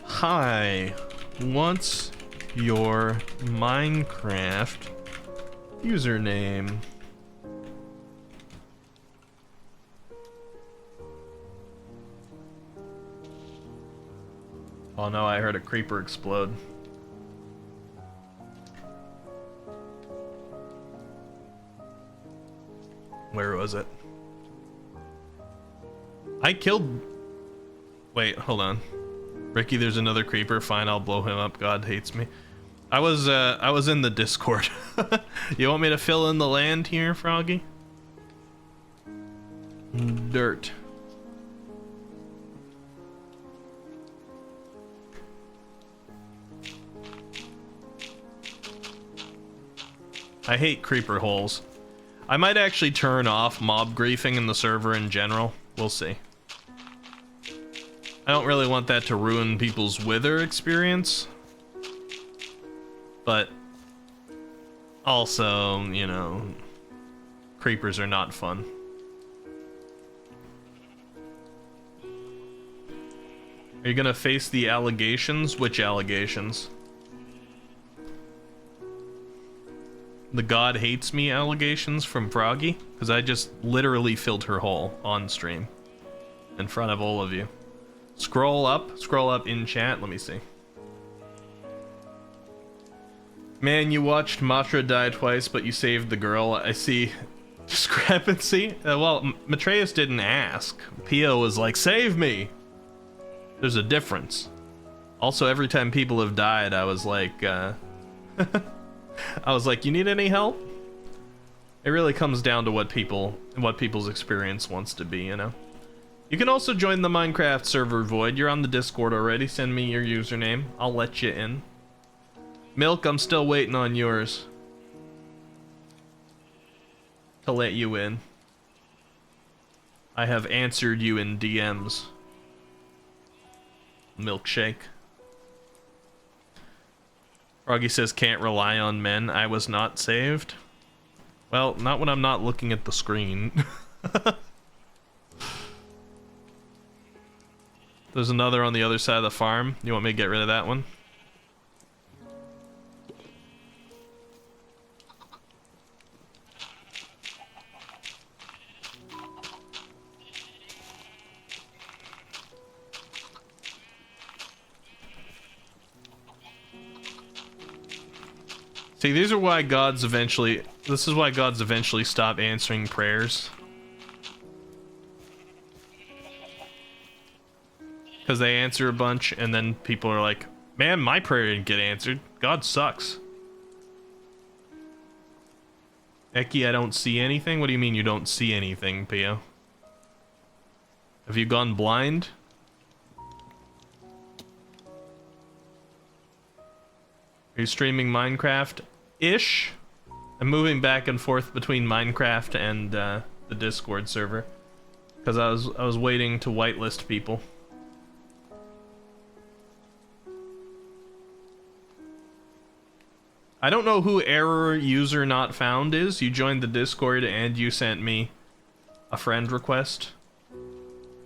Hi. What's your Minecraft username? Oh no, I heard a creeper explode. Where was it? I killed... Wait, hold on. Ricky, there's another creeper. Fine, I'll blow him up. God hates me. I was in the Discord. You want me to fill in the land here, Froggy? Dirt. I hate creeper holes. I might actually turn off mob griefing in the server in general. We'll see. I don't really want that to ruin people's Wither experience. But also, you know, creepers are not fun. Are you gonna face the allegations? Which allegations? The God hates me allegations from Froggy? Because I just literally filled her hole on stream. In front of all of you. Scroll up in chat, let me see. Man, you watched Matra die twice, but you saved the girl. I see discrepancy. Well, Matreus didn't ask. Pio was like, save me! There's a difference. Also, every time people have died, I was like, I was like, you need any help? It really comes down to what people's experience wants to be, you know? You can also join the Minecraft server, Void. You're on the Discord already. Send me your username. I'll let you in. Milk, I'm still waiting on yours. To let you in. I have answered you in DMs. Milkshake. Froggy says, can't rely on men. I was not saved. Well, not when I'm not looking at the screen. There's another on the other side of the farm. You want me to get rid of that one? See, these are why gods eventually... This is why gods eventually stop answering prayers. Because they answer a bunch, and then people are like, man, my prayer didn't get answered. God sucks. Eki, I don't see anything? What do you mean you don't see anything, Pio? Have you gone blind? Are you streaming Minecraft-ish? I'm moving back and forth between Minecraft and the Discord server. Because I was waiting to whitelist people. I don't know who error user not found is. You joined the Discord and you sent me a friend request.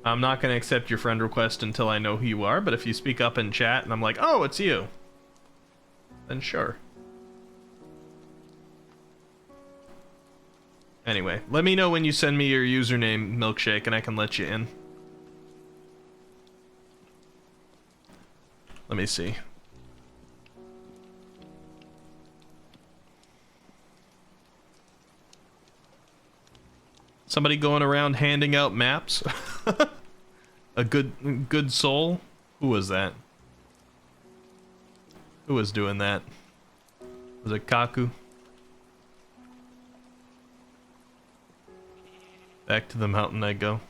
I'm not going to accept your friend request until I know who you are, but if you speak up in chat and I'm like, oh, it's you, then sure. Anyway, let me know when you send me your username, Milkshake, and I can let you in. Let me see. Somebody going around handing out maps? A good soul? Who was that? Who was doing that? Was it Kaku? Back to the mountain I go.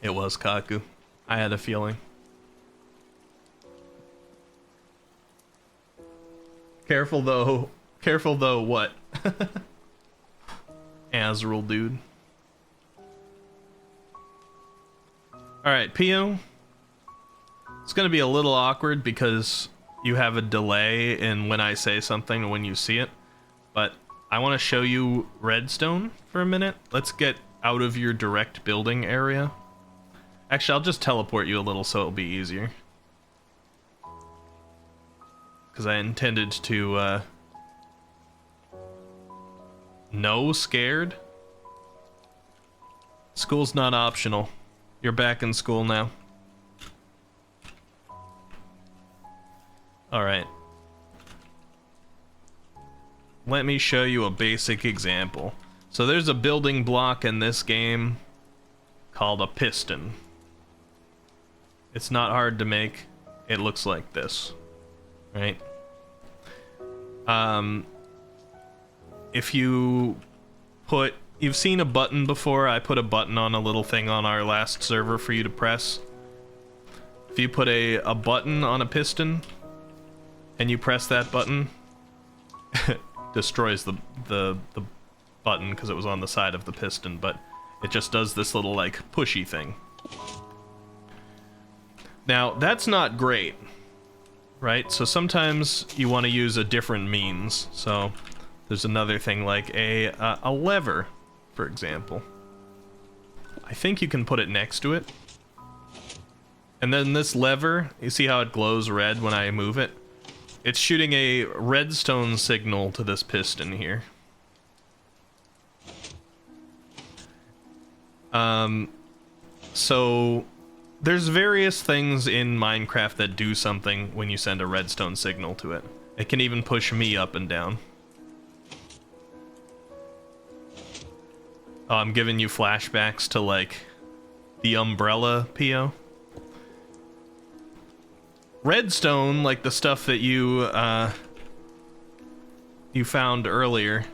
It was Kaku. I had a feeling. Careful though. Careful though what? Azrael, dude. Alright, Pio. It's gonna be a little awkward because you have a delay in when I say something and when you see it. But I want to show you redstone for a minute. Let's get out of your direct building area. Actually, I'll just teleport you a little so it'll be easier. Because I intended to, no, scared? School's not optional. You're back in school now. Alright. Let me show you a basic example. So there's a building block in this game called a piston. It's not hard to make. It looks like this. Right? If you put... You've seen a button before. I put a button on a little thing on our last server for you to press. If you put a button on a piston and you press that button, destroys the button because it was on the side of the piston, but it just does this little like pushy thing. Now that's not great, right? So sometimes you want to use a different means. So there's another thing like a lever, for example. I think you can put it next to it. And then this lever, you see how it glows red when I move it? It's shooting a redstone signal to this piston here. So there's various things in Minecraft that do something when you send a redstone signal to it. It can even push me up and down. Oh, I'm giving you flashbacks to like the umbrella, Pio. Redstone, like the stuff that you found earlier,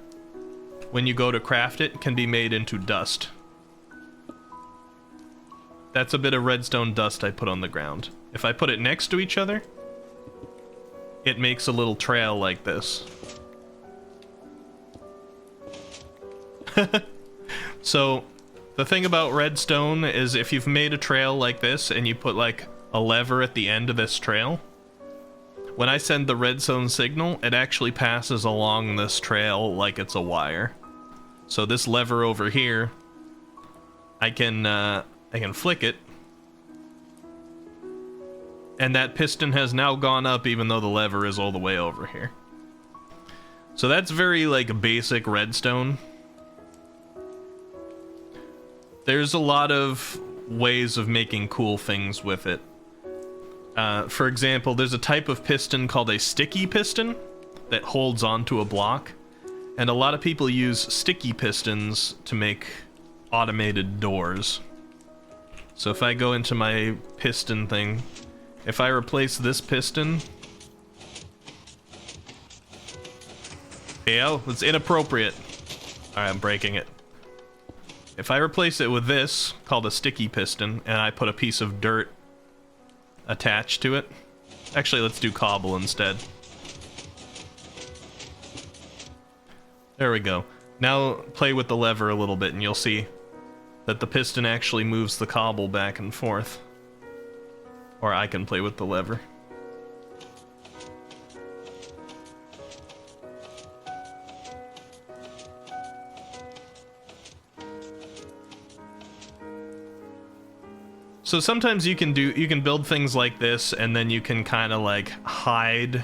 when you go to craft it, can be made into dust. That's a bit of redstone dust I put on the ground. If I put it next to each other, it makes a little trail like this. So, the thing about redstone is if you've made a trail like this and you put like a lever at the end of this trail, when I send the redstone signal, it actually passes along this trail like it's a wire. So this lever over here, I can flick it, and that piston has now gone up even though the lever is all the way over here. So that's very like basic redstone. There's a lot of ways of making cool things with it. For example, there's a type of piston called a sticky piston that holds onto a block, and a lot of people use sticky pistons to make automated doors. So if I go into my piston thing, if I replace this piston, yeah, it's inappropriate. Alright, I'm breaking it. If I replace it with this, called a sticky piston, and I put a piece of dirt attached to it. Actually, let's do cobble instead. There we go. Now play with the lever a little bit and you'll see that the piston actually moves the cobble back and forth. Or I can play with the lever. So sometimes you can build things like this, and then you can kind of like hide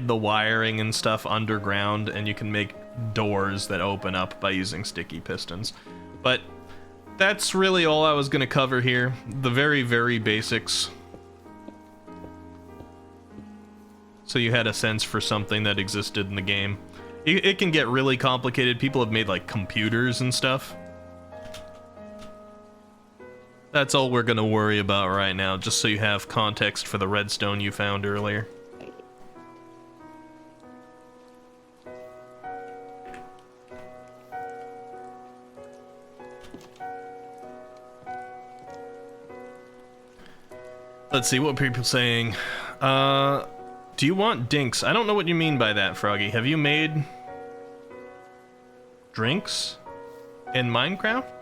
the wiring and stuff underground, and you can make doors that open up by using sticky pistons. But that's really all I was going to cover here. The very, very basics. So you had a sense for something that existed in the game. It can get really complicated. People have made like computers and stuff. That's all we're gonna worry about right now, just so you have context for the redstone you found earlier. Let's see, what are people saying? Do you want dinks? I don't know what you mean by that, Froggy. Have you made drinks in Minecraft?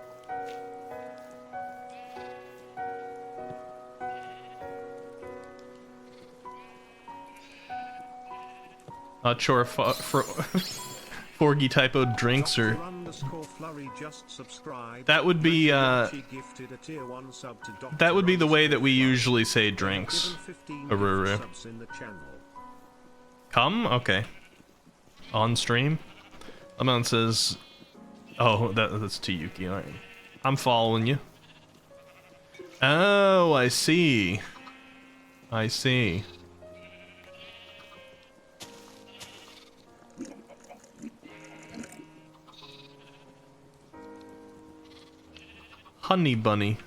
Not sure if Forgy typoed drinks or... That would be the way that we usually say drinks. Come? Okay. On stream? Lemon says... Oh, that's to Yuki, alright. I'm following you. Oh, I see. I see. Honey bunny.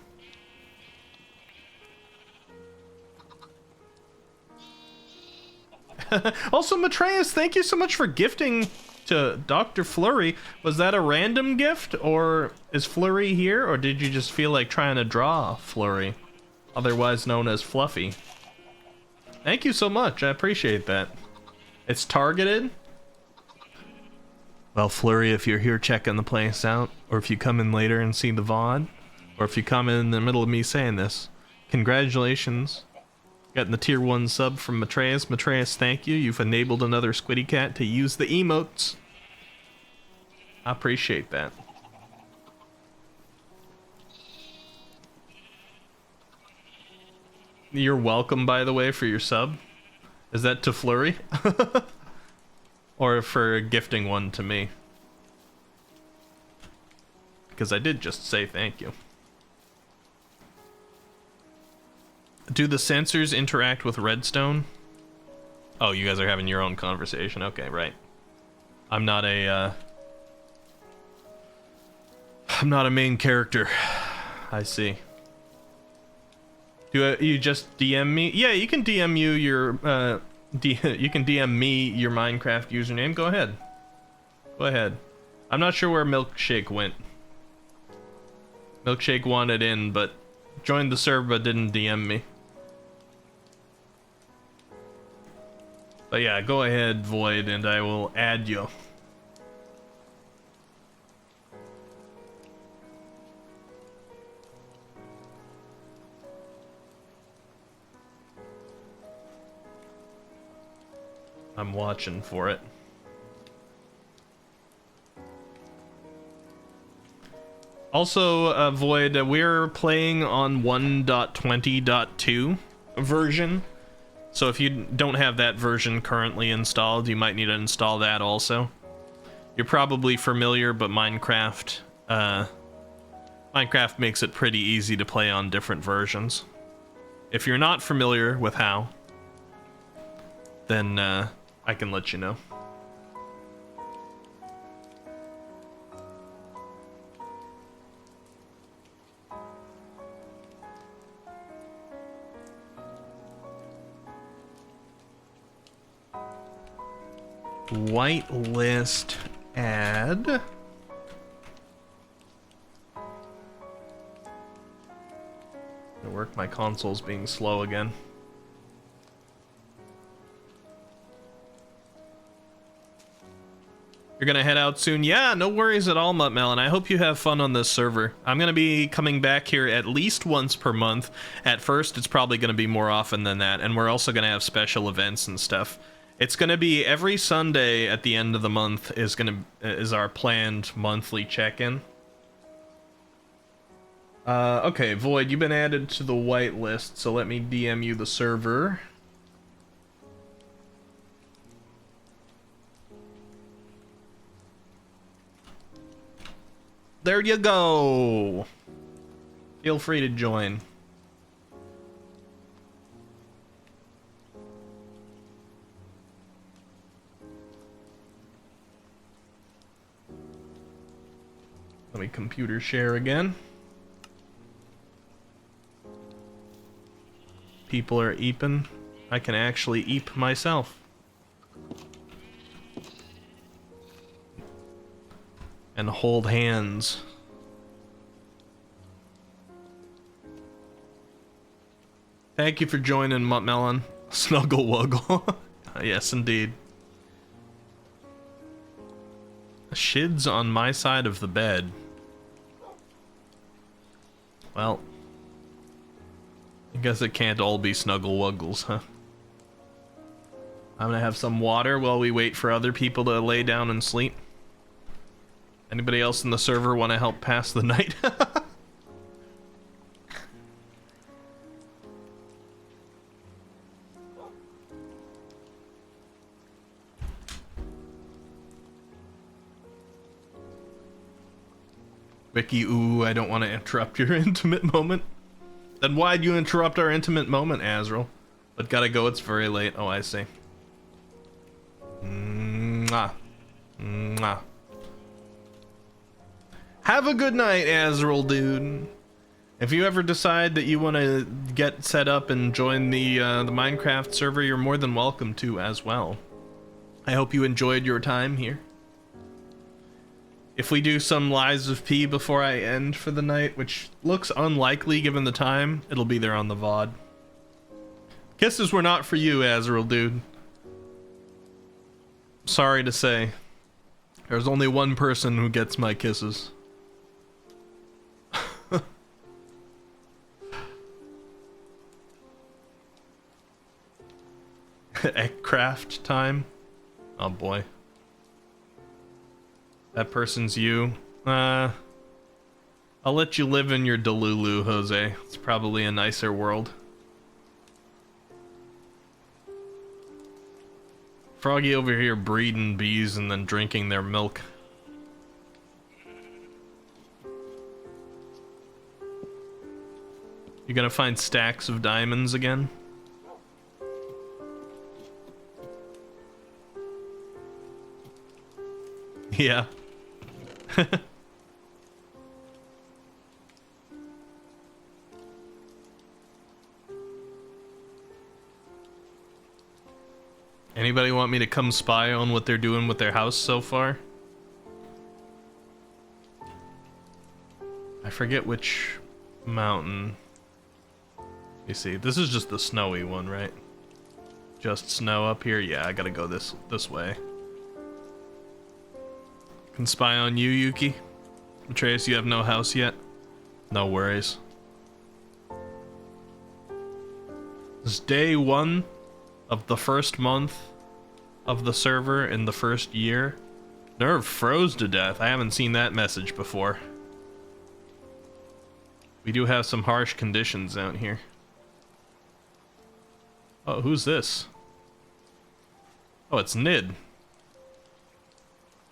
Also, Matreus, thank you so much for gifting to Dr. Flurry. Was that a random gift, or is Flurry here, or did you just feel like trying to draw Flurry, otherwise known as Fluffy? Thank you so much, I appreciate that. It's targeted. Well, Flurry, if you're here checking the place out, or if you come in later and see the VOD, or if you come in the middle of me saying this, congratulations. Getting the tier 1 sub from Matreus. Matreus, thank you. You've enabled another Squiddy cat to use the emotes. I appreciate that. You're welcome, by the way, for your sub. Is that to Flurry? Or for gifting one to me? Because I did just say thank you. Do the sensors interact with redstone? Oh, you guys are having your own conversation. Okay, right. I'm not a main character. I see. Do you just DM me? Yeah, you can DM you your you can DM me your Minecraft username. Go ahead. Go ahead. I'm not sure where Milkshake went. Milkshake wanted in, but joined the server but didn't DM me. But yeah, go ahead, Void, and I will add you. I'm watching for it. Also, Void, we're playing on 1.20.2 version. So if you don't have that version currently installed, you might need to install that also. You're probably familiar, but Minecraft makes it pretty easy to play on different versions. If you're not familiar with how, then I can let you know. Whitelist add. It'll work. My console's being slow again. You're gonna head out soon? Yeah, no worries at all, Muttmelon. I hope you have fun on this server. I'm gonna be coming back here at least once per month. At first, it's probably gonna be more often than that, and we're also gonna have special events and stuff. It's gonna be every Sunday at the end of the month is our planned monthly check-in. Okay, Void, you've been added to the whitelist, so let me DM you the server. There you go. Feel free to join. Let me computer share again. People are eeping. I can actually eep myself. And hold hands. Thank you for joining, Muttmelon. Snuggle Wuggle. Yes, indeed. Shid's on my side of the bed. Well, I guess it can't all be Snuggle Wuggles, huh? I'm gonna have some water while we wait for other people to lay down and sleep. Anybody else in the server want to help pass the night? Vicky, ooh, I don't want to interrupt your intimate moment. Then why'd you interrupt our intimate moment, Azrael? But gotta go, it's very late. Oh, I see. Mwah. Mwah. Have a good night, Azrael, dude. If you ever decide that you want to get set up and join the Minecraft server, you're more than welcome to as well. I hope you enjoyed your time here. If we do some Lies of P before I end for the night, which looks unlikely given the time, it'll be there on the VOD. Kisses were not for you, Azrael, dude. Sorry to say. There's only one person who gets my kisses. Eggcraft time? Oh boy. That person's you. I'll let you live in your Delulu, Jose. It's probably a nicer world. Froggy over here breeding bees and then drinking their milk. You gonna find stacks of diamonds again? Yeah. Anybody want me to come spy on what they're doing with their house so far? I forget which mountain. You see, this is just the snowy one, right? Just snow up here? Yeah, I gotta go this way. Can spy on you, Yuki. Atreus, you have no house yet? No worries. This is day 1 of the first month of the server in the first year. Nerve froze to death. I haven't seen that message before. We do have some harsh conditions out here. Oh, who's this? Oh, it's Nid.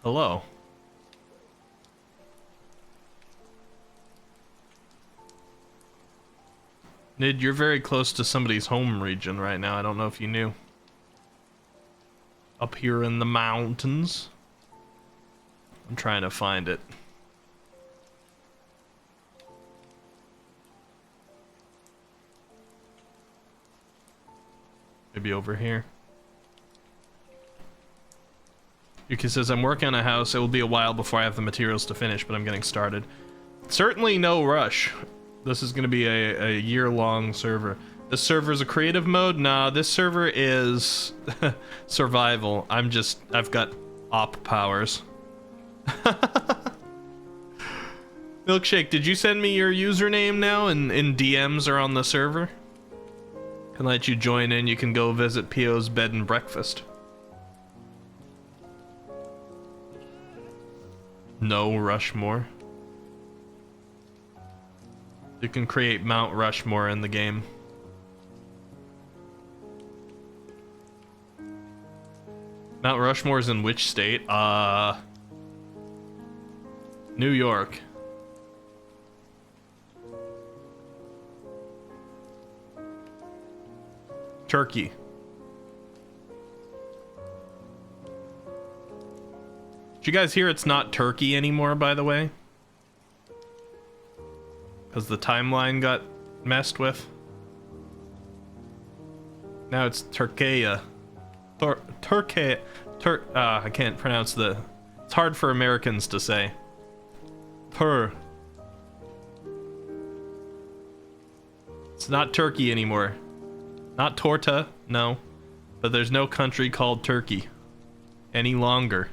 Hello. Nid, you're very close to somebody's home region right now. I don't know if you knew. Up here in the mountains. I'm trying to find it. Maybe over here. Yuki says, I'm working on a house. It will be a while before I have the materials to finish, but I'm getting started. Certainly no rush. This is going to be a year-long server. This server is a creative mode? Nah, this server is survival. I've got op powers. Milkshake, did you send me your username now in DMs or on the server? Can let you join in. You can go visit Pio's bed and breakfast. No Rushmore. You can create Mount Rushmore in the game. Mount Rushmore's in which state? New York. Turkey. Did you guys hear it's not Turkey anymore, by the way? Because the timeline got messed with. Now it's Turkey. Turkey. I can't pronounce the... It's hard for Americans to say. It's not Turkey anymore. Not Torta, no. But there's no country called Turkey any longer.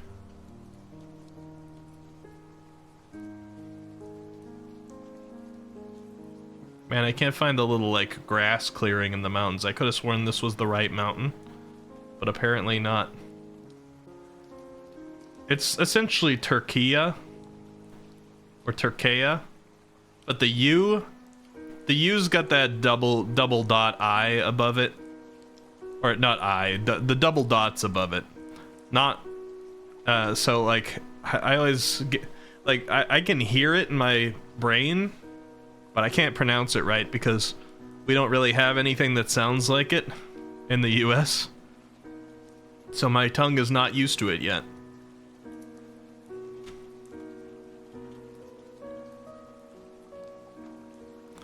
Man, I can't find the little, like, grass clearing in the mountains. I could have sworn this was the right mountain, but apparently not. It's essentially Turkiya, or Turkaya, but the U's got that double dot I above it, or not I, the double dots above it. Not, so, like, I always get, like, I can hear it in my brain, but I can't pronounce it right because we don't really have anything that sounds like it in the US. So my tongue is not used to it yet.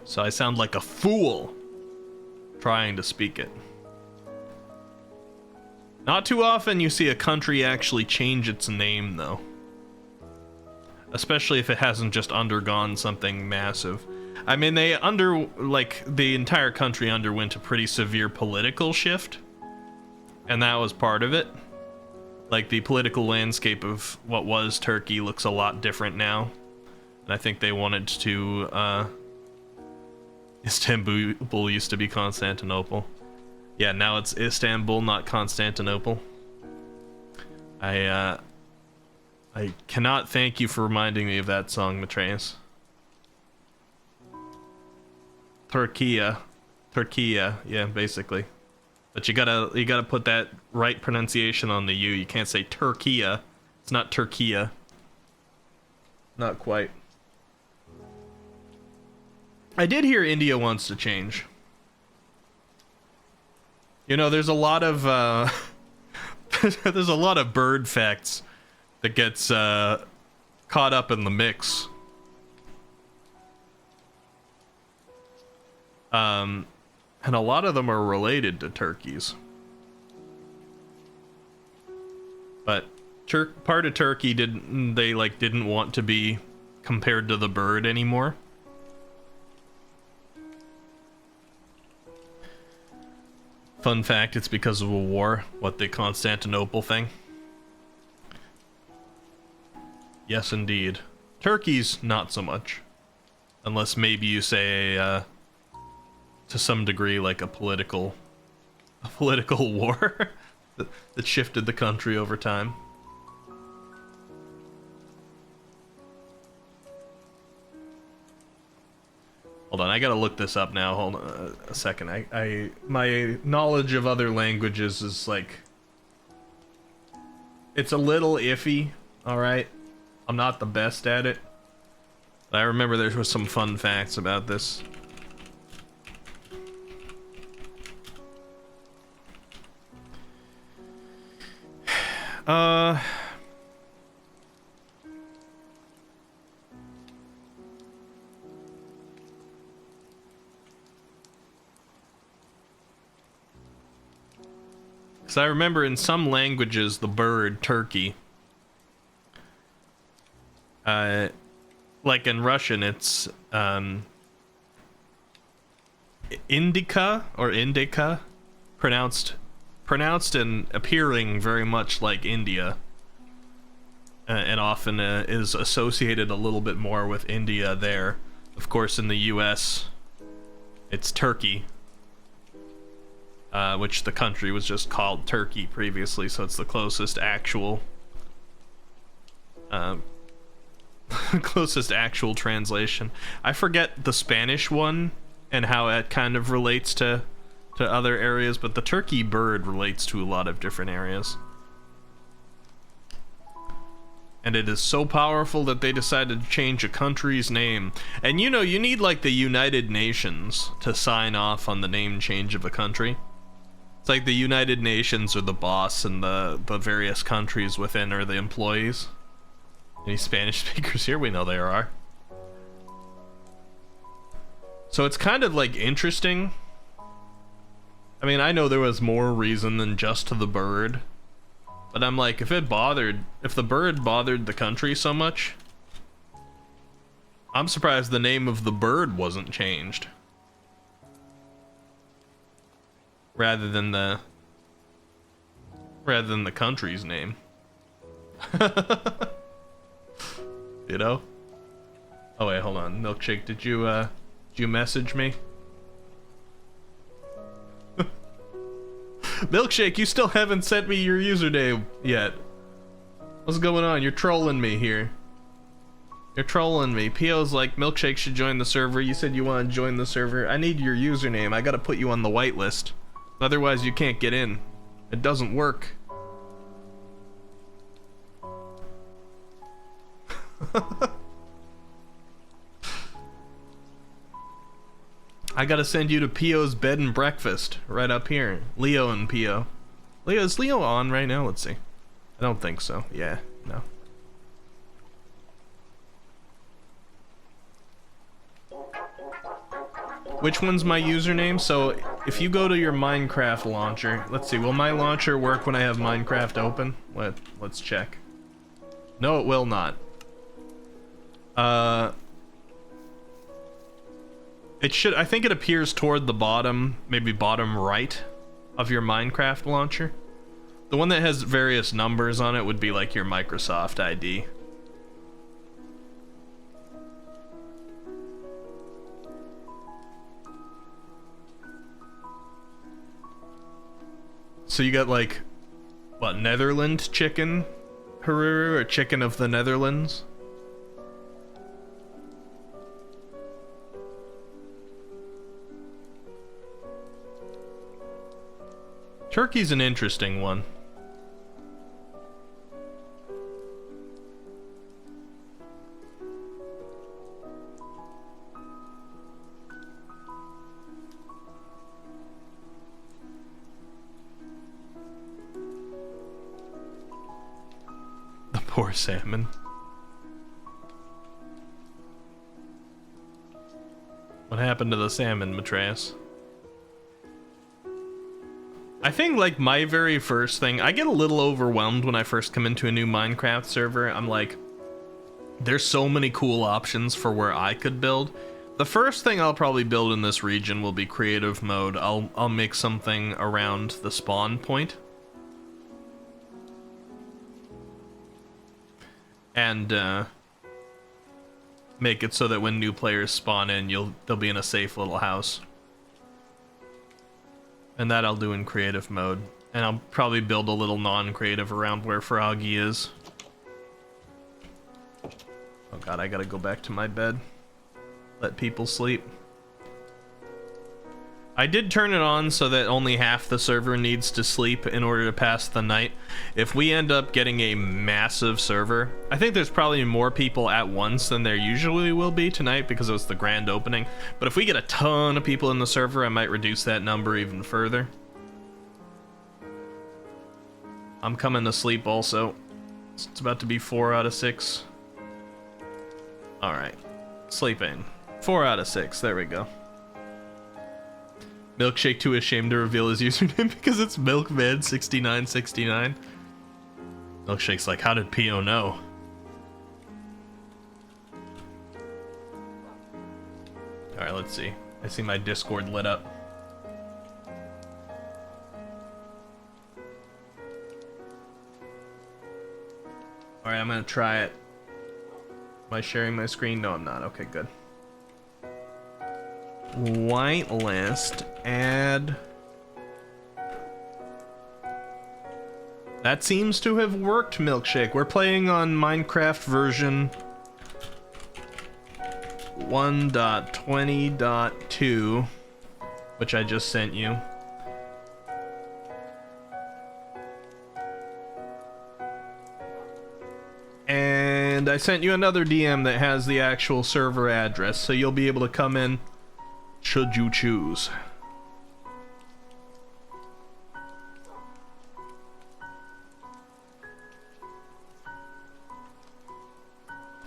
So I sound like a fool trying to speak it. Not too often you see a country actually change its name, though. Especially if it hasn't just undergone something massive. I mean, the entire country underwent a pretty severe political shift. And that was part of it. Like, the political landscape of what was Turkey looks a lot different now. And I think they wanted to, Istanbul used to be Constantinople. Yeah, now it's Istanbul, not Constantinople. I cannot thank you for reminding me of that song, Matreus. Turkiya, yeah, basically. But you gotta put that right pronunciation on the U. You can't say Turkiya. It's not Turkiya. Not quite. I did hear India wants to change. You know, there's a lot of there's a lot of bird facts that gets caught up in the mix. And a lot of them are related to turkeys. But part of Turkey didn't want to be compared to the bird anymore. Fun fact, it's because of a war. What, the Constantinople thing? Yes, indeed. Turkeys, not so much. Unless maybe you say, to some degree, like a political war that shifted the country over time. Hold on, I gotta look this up now. Hold on a second. My knowledge of other languages is like, it's a little iffy. All right, I'm not the best at it. But I remember there was some fun facts about this. Because I remember in some languages, the bird, turkey, like in Russian, it's, indica, or indica, pronounced and appearing very much like India, and often is associated a little bit more with India there. Of course, in the US, it's Turkey. Which the country was just called Turkey previously, so it's the closest actual translation. I forget the Spanish one and how it kind of relates to other areas, but the turkey bird relates to a lot of different areas. And it is so powerful that they decided to change a country's name. And you know, you need like the United Nations to sign off on the name change of a country. It's like the United Nations are the boss, and the various countries within are the employees. Any Spanish speakers here? We know there are. So it's kind of like interesting. I mean, I know there was more reason than just the bird, but I'm like, if the bird bothered the country so much, I'm surprised the name of the bird wasn't changed. Rather than the country's name. You know? Oh wait, hold on. Milkshake, did you message me? Milkshake, you still haven't sent me your username yet. What's going on? You're trolling me here. You're trolling me. Pio's like, Milkshake should join the server. You said you want to join the server. I need your username. I gotta put you on the whitelist. Otherwise, you can't get in. It doesn't work. I gotta send you to Pio's bed and breakfast right up here. Leo and Pio. Is Leo on right now? Let's see. I don't think so. Yeah, no. Which one's my username? So if you go to your Minecraft launcher, let's see, will my launcher work when I have Minecraft open? Let's check. No, it will not. It should, I think it appears toward the bottom, maybe bottom right of your Minecraft launcher. The one that has various numbers on it would be like your Microsoft ID. So you got like, what, Netherlands chicken? Haruru, or chicken of the Netherlands? Turkey's an interesting one. The poor salmon. What happened to the salmon, Matreus? I think, like, my very first thing, I get a little overwhelmed when I first come into a new Minecraft server. I'm like, there's so many cool options for where I could build. The first thing I'll probably build in this region will be creative mode. I'll make something around the spawn point. And, make it so that when new players spawn in, they'll be in a safe little house. And that I'll do in creative mode. And I'll probably build a little non-creative around where Froggy is. Oh god, I gotta go back to my bed. Let people sleep. I did turn it on so that only half the server needs to sleep in order to pass the night. If we end up getting a massive server, I think there's probably more people at once than there usually will be tonight because it was the grand opening. But if we get a ton of people in the server, I might reduce that number even further. I'm coming to sleep also. It's about to be 4 out of 6. Alright. Sleeping. 4 out of 6. There we go. Milkshake too ashamed to reveal his username because it's Milkman6969. Milkshake's like, how did Pio know? Alright, let's see. I see my Discord lit up. Alright, I'm gonna try it. Am I sharing my screen? No, I'm not. Okay, good. Whitelist, add. That seems to have worked, Milkshake. We're playing on Minecraft version 1.20.2, which I just sent you. And I sent you another DM that has the actual server address, so you'll be able to come in should you choose.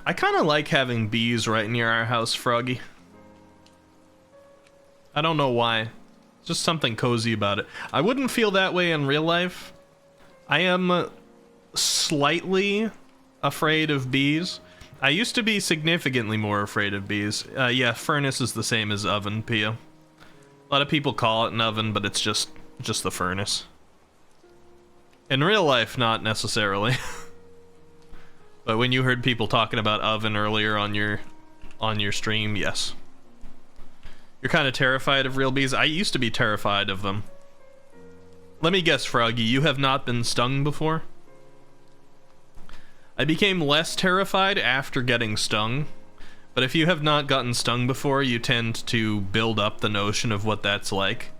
I kind of like having bees right near our house, Froggy. I don't know why. Just something cozy about it. I wouldn't feel that way in real life. I am slightly afraid of bees. I used to be significantly more afraid of bees. Yeah, furnace is the same as oven, Pia. A lot of people call it an oven, but it's just the furnace. In real life, not necessarily. But when you heard people talking about oven earlier on your stream, yes. You're kind of terrified of real bees? I used to be terrified of them. Let me guess, Froggy, you have not been stung before? I became less terrified after getting stung, but if you have not gotten stung before, you tend to build up the notion of what that's like,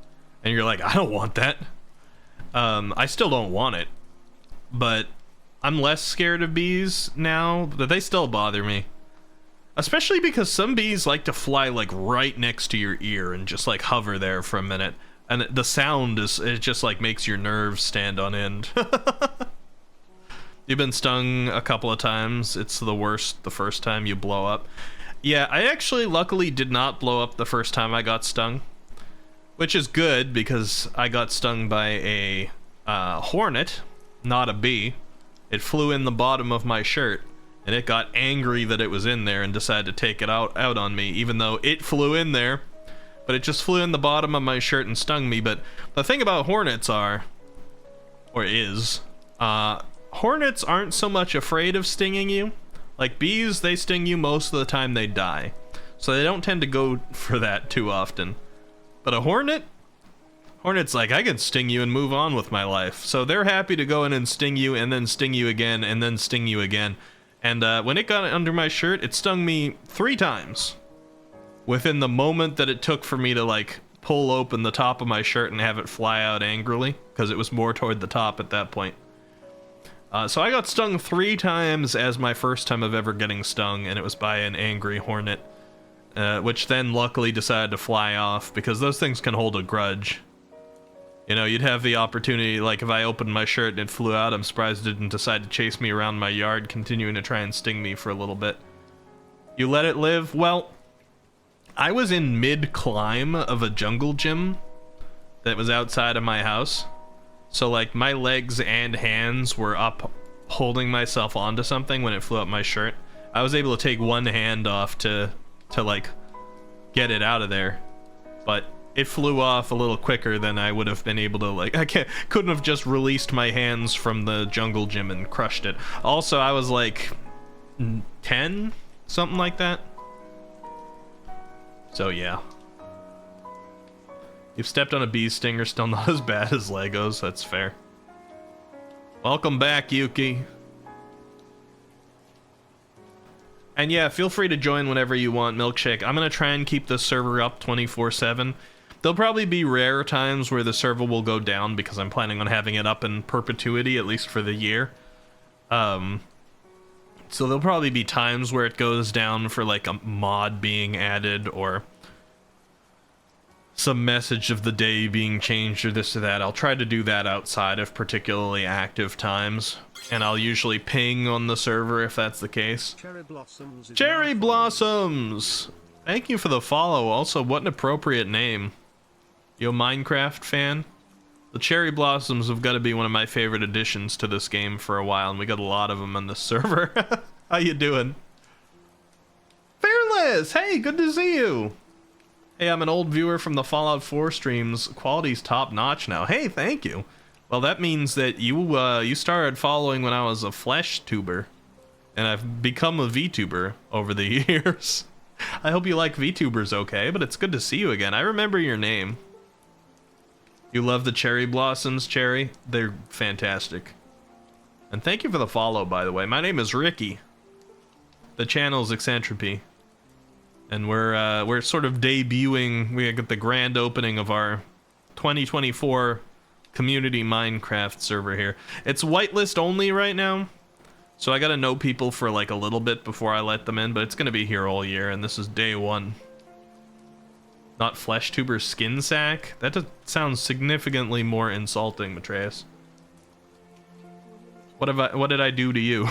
and you're like, I don't want that. I still don't want it, but I'm less scared of bees now, but they still bother me. Especially because some bees like to fly like right next to your ear and just like hover there for a minute, and the sound it just like makes your nerves stand on end. You've been stung a couple of times. It's the worst the first time you blow up. Yeah, I actually luckily did not blow up the first time I got stung, which is good because I got stung by a hornet, not a bee. It flew in the bottom of my shirt, and it got angry that it was in there and decided to take it out on me, even though it flew in there, but it just flew in the bottom of my shirt and stung me. But the thing about hornets hornets aren't so much afraid of stinging you. Like bees, they sting you most of the time they die. So they don't tend to go for that too often. But a hornet's like, I can sting you and move on with my life. So they're happy to go in and sting you and then sting you again and then sting you again. And when it got under my shirt, it stung me 3 times. Within the moment that it took for me to like pull open the top of my shirt and have it fly out angrily, because it was more toward the top at that point. So I got stung 3 times as my first time of ever getting stung, and it was by an angry hornet, which then luckily decided to fly off, because those things can hold a grudge. You know, you'd have the opportunity, like if I opened my shirt and it flew out, I'm surprised it didn't decide to chase me around my yard, continuing to try and sting me for a little bit. You let it live? Well, I was in mid-climb of a jungle gym that was outside of my house. So like my legs and hands were up holding myself onto something when it flew up my shirt. I was able to take one hand off to like get it out of there, but it flew off a little quicker than I would have been able to, like, couldn't have just released my hands from the jungle gym and crushed it. Also, I was like 10, something like that. So yeah. You've stepped on a bee stinger, still not as bad as Legos, that's fair. Welcome back, Yuki. And yeah, feel free to join whenever you want, Milkshake. I'm gonna try and keep this server up 24/7. There'll probably be rare times where the server will go down because I'm planning on having it up in perpetuity, at least for the year. So there'll probably be times where it goes down for like a mod being added or some message of the day being changed or this or that. I'll try to do that outside of particularly active times, and I'll usually ping on the server if that's the case. Cherry Blossoms! Thank you for the follow. Also, what an appropriate name. You a Minecraft fan? The Cherry Blossoms have got to be one of my favorite additions to this game for a while, and we got a lot of them on the server. How you doing? Fearless! Hey, good to see you! Hey, I'm an old viewer from the Fallout 4 streams. Quality's top-notch now. Hey, thank you. Well, that means that you started following when I was a Flesh tuber, and I've become a VTuber over the years. I hope you like VTubers okay, but it's good to see you again. I remember your name. You love the Cherry Blossoms, Cherry? They're fantastic. And thank you for the follow, by the way. My name is Ricky. The channel's Eccentripy. And we're sort of debuting. We got the grand opening of our 2024 community Minecraft server here. It's whitelist only right now, so I gotta know people for like a little bit before I let them in, but it's gonna be here all year, and this is day one. Not Flesh Tuber Skin Sack? That sounds significantly more insulting, Matreus. What did I do to you?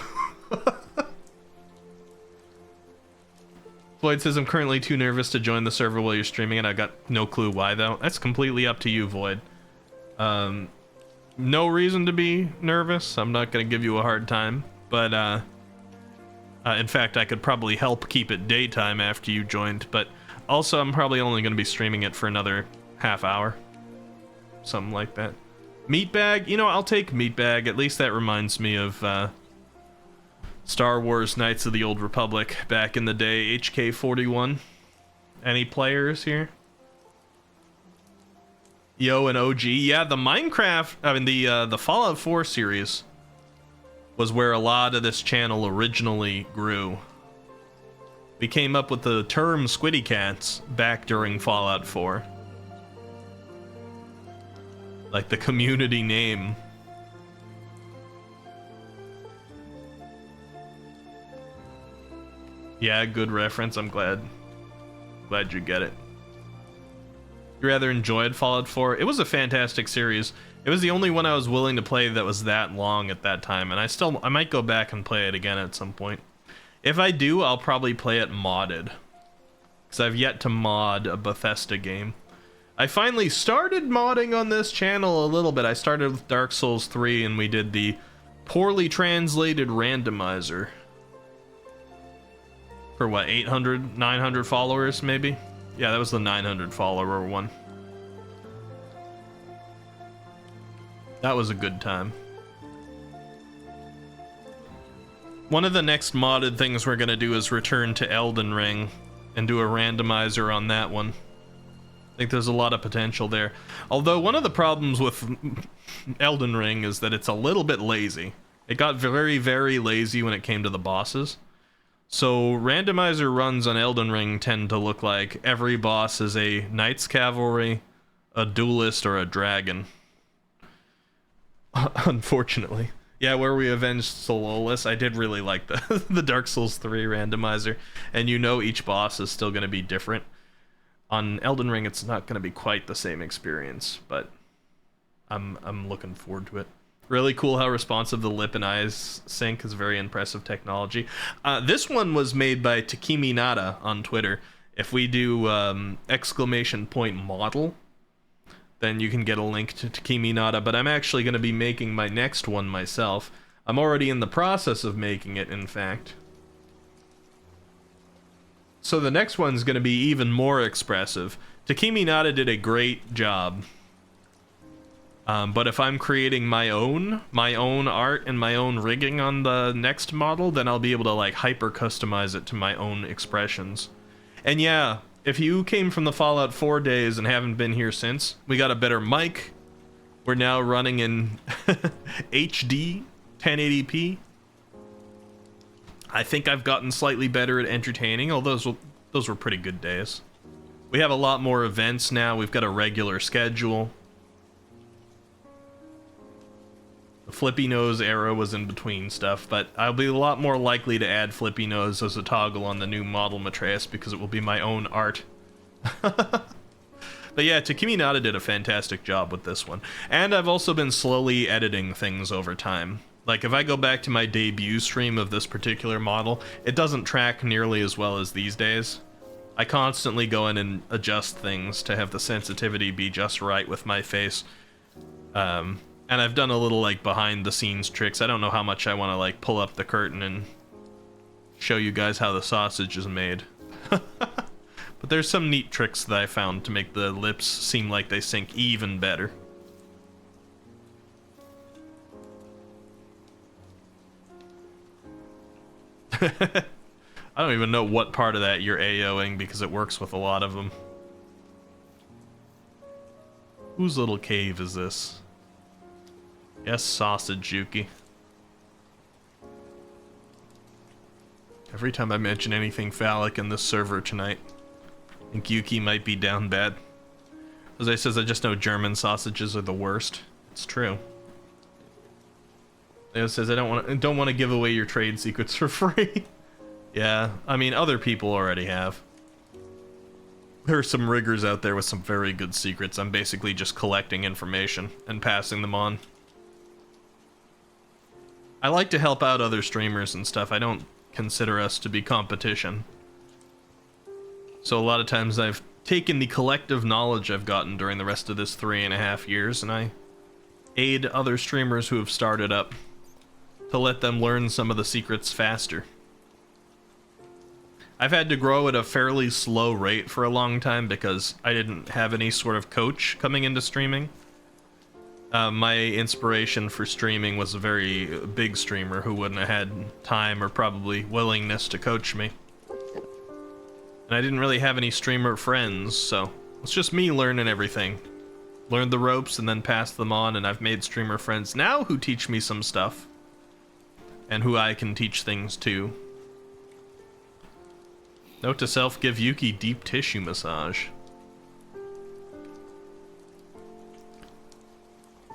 Floyd says, I'm currently too nervous to join the server while you're streaming, and I got no clue why, though. That's completely up to you, Void. No reason to be nervous. I'm not going to give you a hard time, but in fact, I could probably help keep it daytime after you joined, but also I'm probably only going to be streaming it for another half hour. Something like that. Meatbag? You know, I'll take Meatbag. At least that reminds me of Star Wars Knights of the Old Republic back in the day. HK41. Any players here? Yo and OG. Yeah, the Minecraft, I mean the Fallout 4 series was where a lot of this channel originally grew. We came up with the term Squiddy Cats back during Fallout 4. Like the community name. Yeah, good reference. I'm glad you get it. You rather enjoyed Fallout 4? It was a fantastic series. It was the only one I was willing to play that was that long at that time, and I might go back and play it again at some point. If I do, I'll probably play it modded, because I've yet to mod a Bethesda game. I finally started modding on this channel a little bit. I started with Dark Souls 3, and we did the poorly translated randomizer. For what, 800, 900 followers, maybe? Yeah, that was the 900 follower one. That was a good time. One of the next modded things we're gonna do is return to Elden Ring and do a randomizer on that one. I think there's a lot of potential there. Although one of the problems with Elden Ring is that it's a little bit lazy. It got very, very lazy when it came to the bosses. So randomizer runs on Elden Ring tend to look like every boss is a Knights Cavalry, a Duelist, or a Dragon. Unfortunately. Yeah, where we avenged Sololus, I did really like the Dark Souls 3 randomizer. And you know each boss is still going to be different. On Elden Ring, it's not going to be quite the same experience, but I'm looking forward to it. Really cool how responsive the lip and eyes sync is. Very impressive technology. This one was made by Takimi Nada on Twitter. If we do !model, then you can get a link to Takimi Nada, but I'm actually going to be making my next one myself. I'm already in the process of making it, in fact. So the next one's going to be even more expressive. Takimi Nada did a great job. But if I'm creating my own art and my own rigging on the next model, then I'll be able to like hyper customize it to my own expressions. And yeah, if you came from the Fallout 4 days and haven't been here since, we got a better mic. We're now running in HD 1080p. I think I've gotten slightly better at entertaining, although those were pretty good days. We have a lot more events now. We've got a regular schedule. The Flippy Nose era was in between stuff, but I'll be a lot more likely to add Flippy Nose as a toggle on the new model Matreus because it will be my own art. But yeah, Takumi Nada did a fantastic job with this one. And I've also been slowly editing things over time. Like, if I go back to my debut stream of this particular model, it doesn't track nearly as well as these days. I constantly go in and adjust things to have the sensitivity be just right with my face. And I've done a little, like, behind-the-scenes tricks. I don't know how much I want to, like, pull up the curtain and show you guys how the sausage is made. But there's some neat tricks that I found to make the lips seem like they sink even better. I don't even know what part of that you're AOing because it works with a lot of them. Whose little cave is this? Yes, Sausage Yuki. Every time I mention anything phallic in this server tonight, I think Yuki might be down bad. Jose says, I just know German sausages are the worst. It's true. Leo says, I don't want to give away your trade secrets for free. Yeah, I mean, other people already have. There are some riggers out there with some very good secrets. I'm basically just collecting information and passing them on. I like to help out other streamers and stuff. I don't consider us to be competition. So a lot of times I've taken the collective knowledge I've gotten during the rest of this 3.5 years and I aid other streamers who have started up to let them learn some of the secrets faster. I've had to grow at a fairly slow rate for a long time because I didn't have any sort of coach coming into streaming. My inspiration for streaming was a very big streamer who wouldn't have had time or probably willingness to coach me. And I didn't really have any streamer friends, so it's just me learning everything. Learned the ropes and then passed them on, and I've made streamer friends now who teach me some stuff. And who I can teach things to. Note to self, give Yuki deep tissue massage.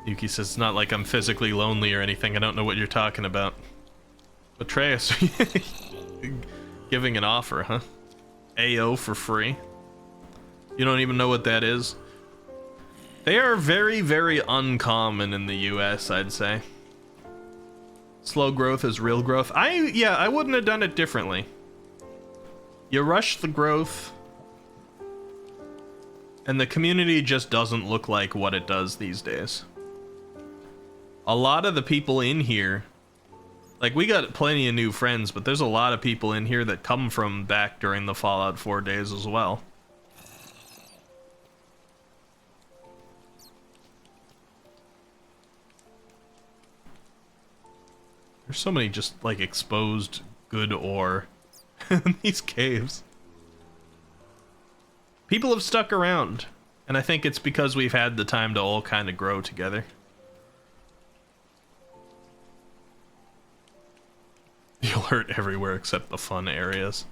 Yuki says, it's not like I'm physically lonely or anything. I don't know what you're talking about. Atreus, giving an offer, huh? AO for free? You don't even know what that is? They are very, very uncommon in the US, I'd say. Slow growth is real growth. I wouldn't have done it differently. You rush the growth, and the community just doesn't look like what it does these days. A lot of the people in here, like, we got plenty of new friends, but there's a lot of people in here that come from back during the Fallout 4 days as well. There's so many just, like, exposed good ore in these caves. People have stuck around, and I think it's because we've had the time to all kind of grow together. You'll hurt everywhere except the fun areas.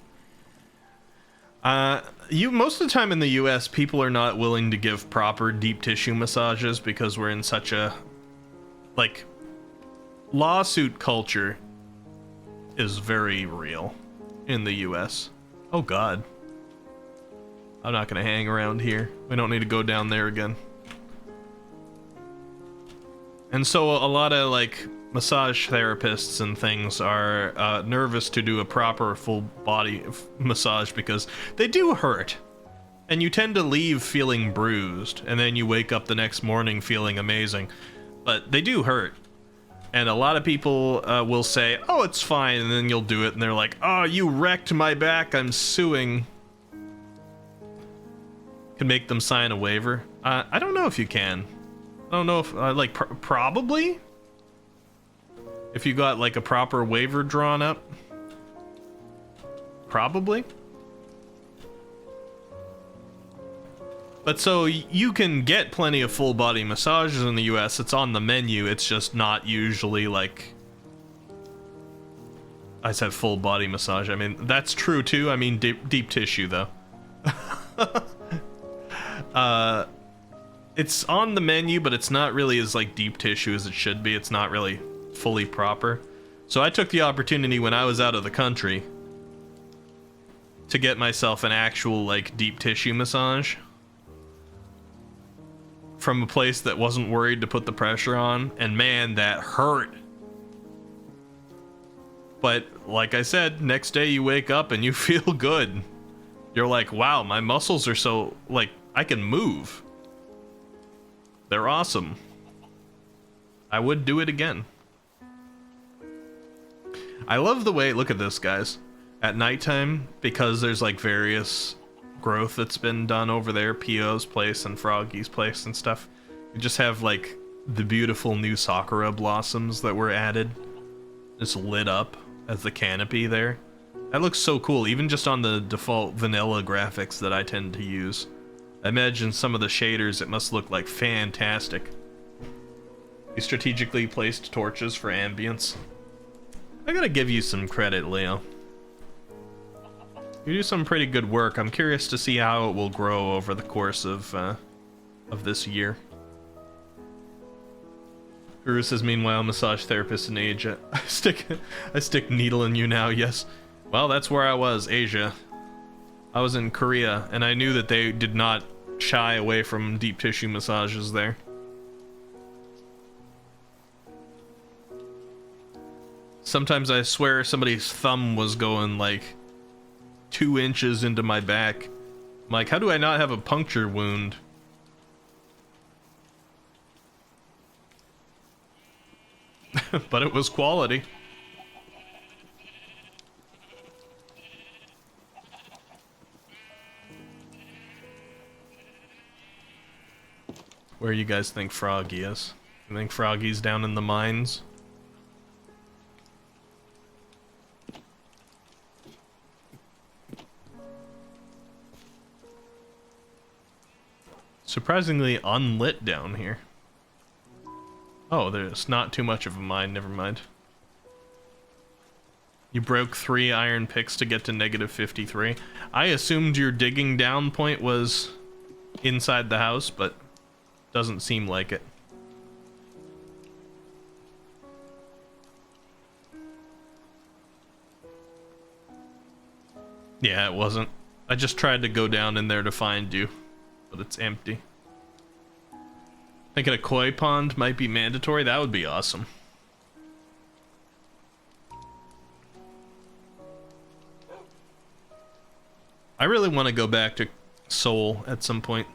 Most of the time in the US, people are not willing to give proper deep tissue massages because we're in such a, like, lawsuit culture is very real in the US. Oh god. I'm not gonna hang around here. We don't need to go down there again. And so a lot of, like, massage therapists and things are nervous to do a proper full body massage because they do hurt. And you tend to leave feeling bruised, and then you wake up the next morning feeling amazing. But they do hurt. And a lot of people will say, oh, it's fine, and then you'll do it, and they're like, oh, you wrecked my back, I'm suing. Can make them sign a waiver. I don't know if you can. I don't know if, like, probably? If you got, like, a proper waiver drawn up? Probably? But so, you can get plenty of full body massages in the US, it's on the menu, it's just not usually, like... I said full body massage, I mean, that's true too, I mean deep tissue though. It's on the menu, but it's not really as like deep tissue as it should be. It's not really fully proper. So I took the opportunity when I was out of the country to get myself an actual like deep tissue massage from a place that wasn't worried to put the pressure on, and man, that hurt. But like I said, next day you wake up and you feel good. You're like, wow, my muscles are so, like, I can move. They're awesome. I would do it again. I love the way, look at this, guys. At nighttime, because there's like various growth that's been done over there, P.O.'s place and Froggy's place and stuff. You just have like the beautiful new Sakura blossoms that were added, just lit up as the canopy there. That looks so cool, even just on the default vanilla graphics that I tend to use. I imagine some of the shaders, it must look like fantastic. You strategically placed torches for ambience. I gotta give you some credit, Leo. You do some pretty good work. I'm curious to see how it will grow over the course of this year. Guru says, meanwhile, massage therapist in Asia. I stick needle in you now, yes. Well, that's where I was, Asia. I was in Korea, and I knew that they did not shy away from deep tissue massages there. Sometimes I swear somebody's thumb was going like 2 inches into my back. I'm like, how do I not have a puncture wound? But it was quality. Where you guys think Froggy is? You think Froggy's down in the mines? Surprisingly unlit down here. Oh, there's not too much of a mine, never mind. You broke 3 iron picks to get to negative 53. I assumed your digging down point was inside the house, but doesn't seem like it. Yeah, it wasn't. I just tried to go down in there to find you, but it's empty. Thinking a koi pond might be mandatory? That would be awesome. I really want to go back to Seoul at some point.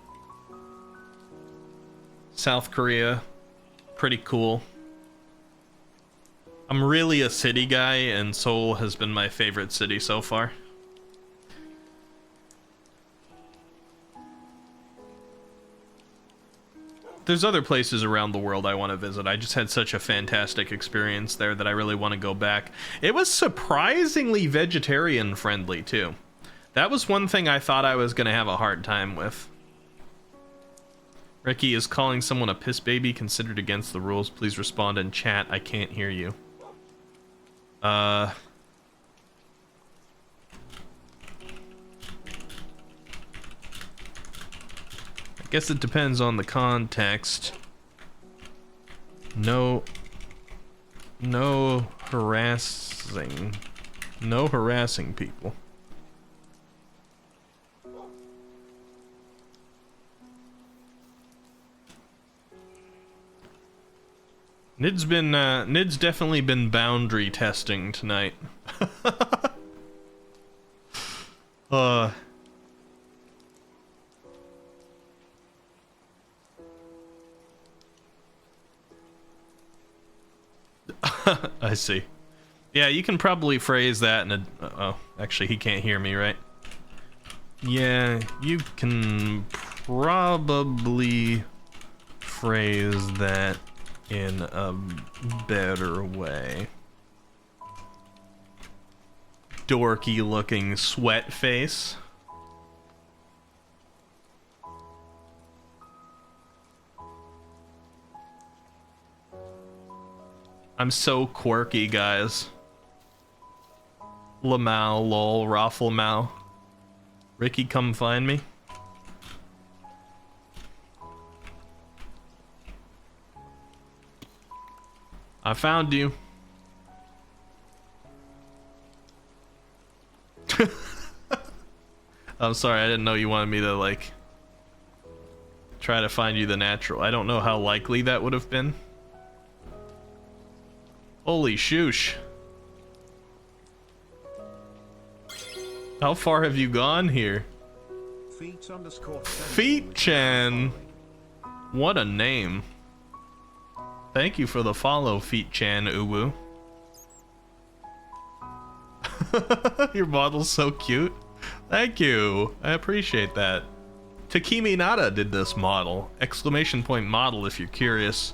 South Korea, pretty cool. I'm really a city guy, and Seoul has been my favorite city so far. There's other places around the world I want to visit. I just had such a fantastic experience there that I really want to go back. It was surprisingly vegetarian friendly too. That was one thing I thought I was going to have a hard time with. Ricky, is calling someone a piss baby considered against the rules? Please respond in chat. I can't hear you. I guess it depends on the context. No harassing. No harassing people. Nid's definitely been boundary testing tonight. I see. Yeah, you can probably phrase that in a... oh, actually, he can't hear me, right? Yeah, you can probably phrase that in a better way. Dorky looking sweat face. I'm so quirky, guys. Lamau, lol, Rafflemau. Ricky, come find me. I found you. I'm sorry, I didn't know you wanted me to, like, try to find you the natural. I don't know how likely that would have been. Holy shoosh. How far have you gone here? Feet Chan. What a name. Thank you for the follow, Feet Chan Uwu. Your model's so cute. Thank you. I appreciate that. Takimi Nada did this model. Exclamation point model if you're curious.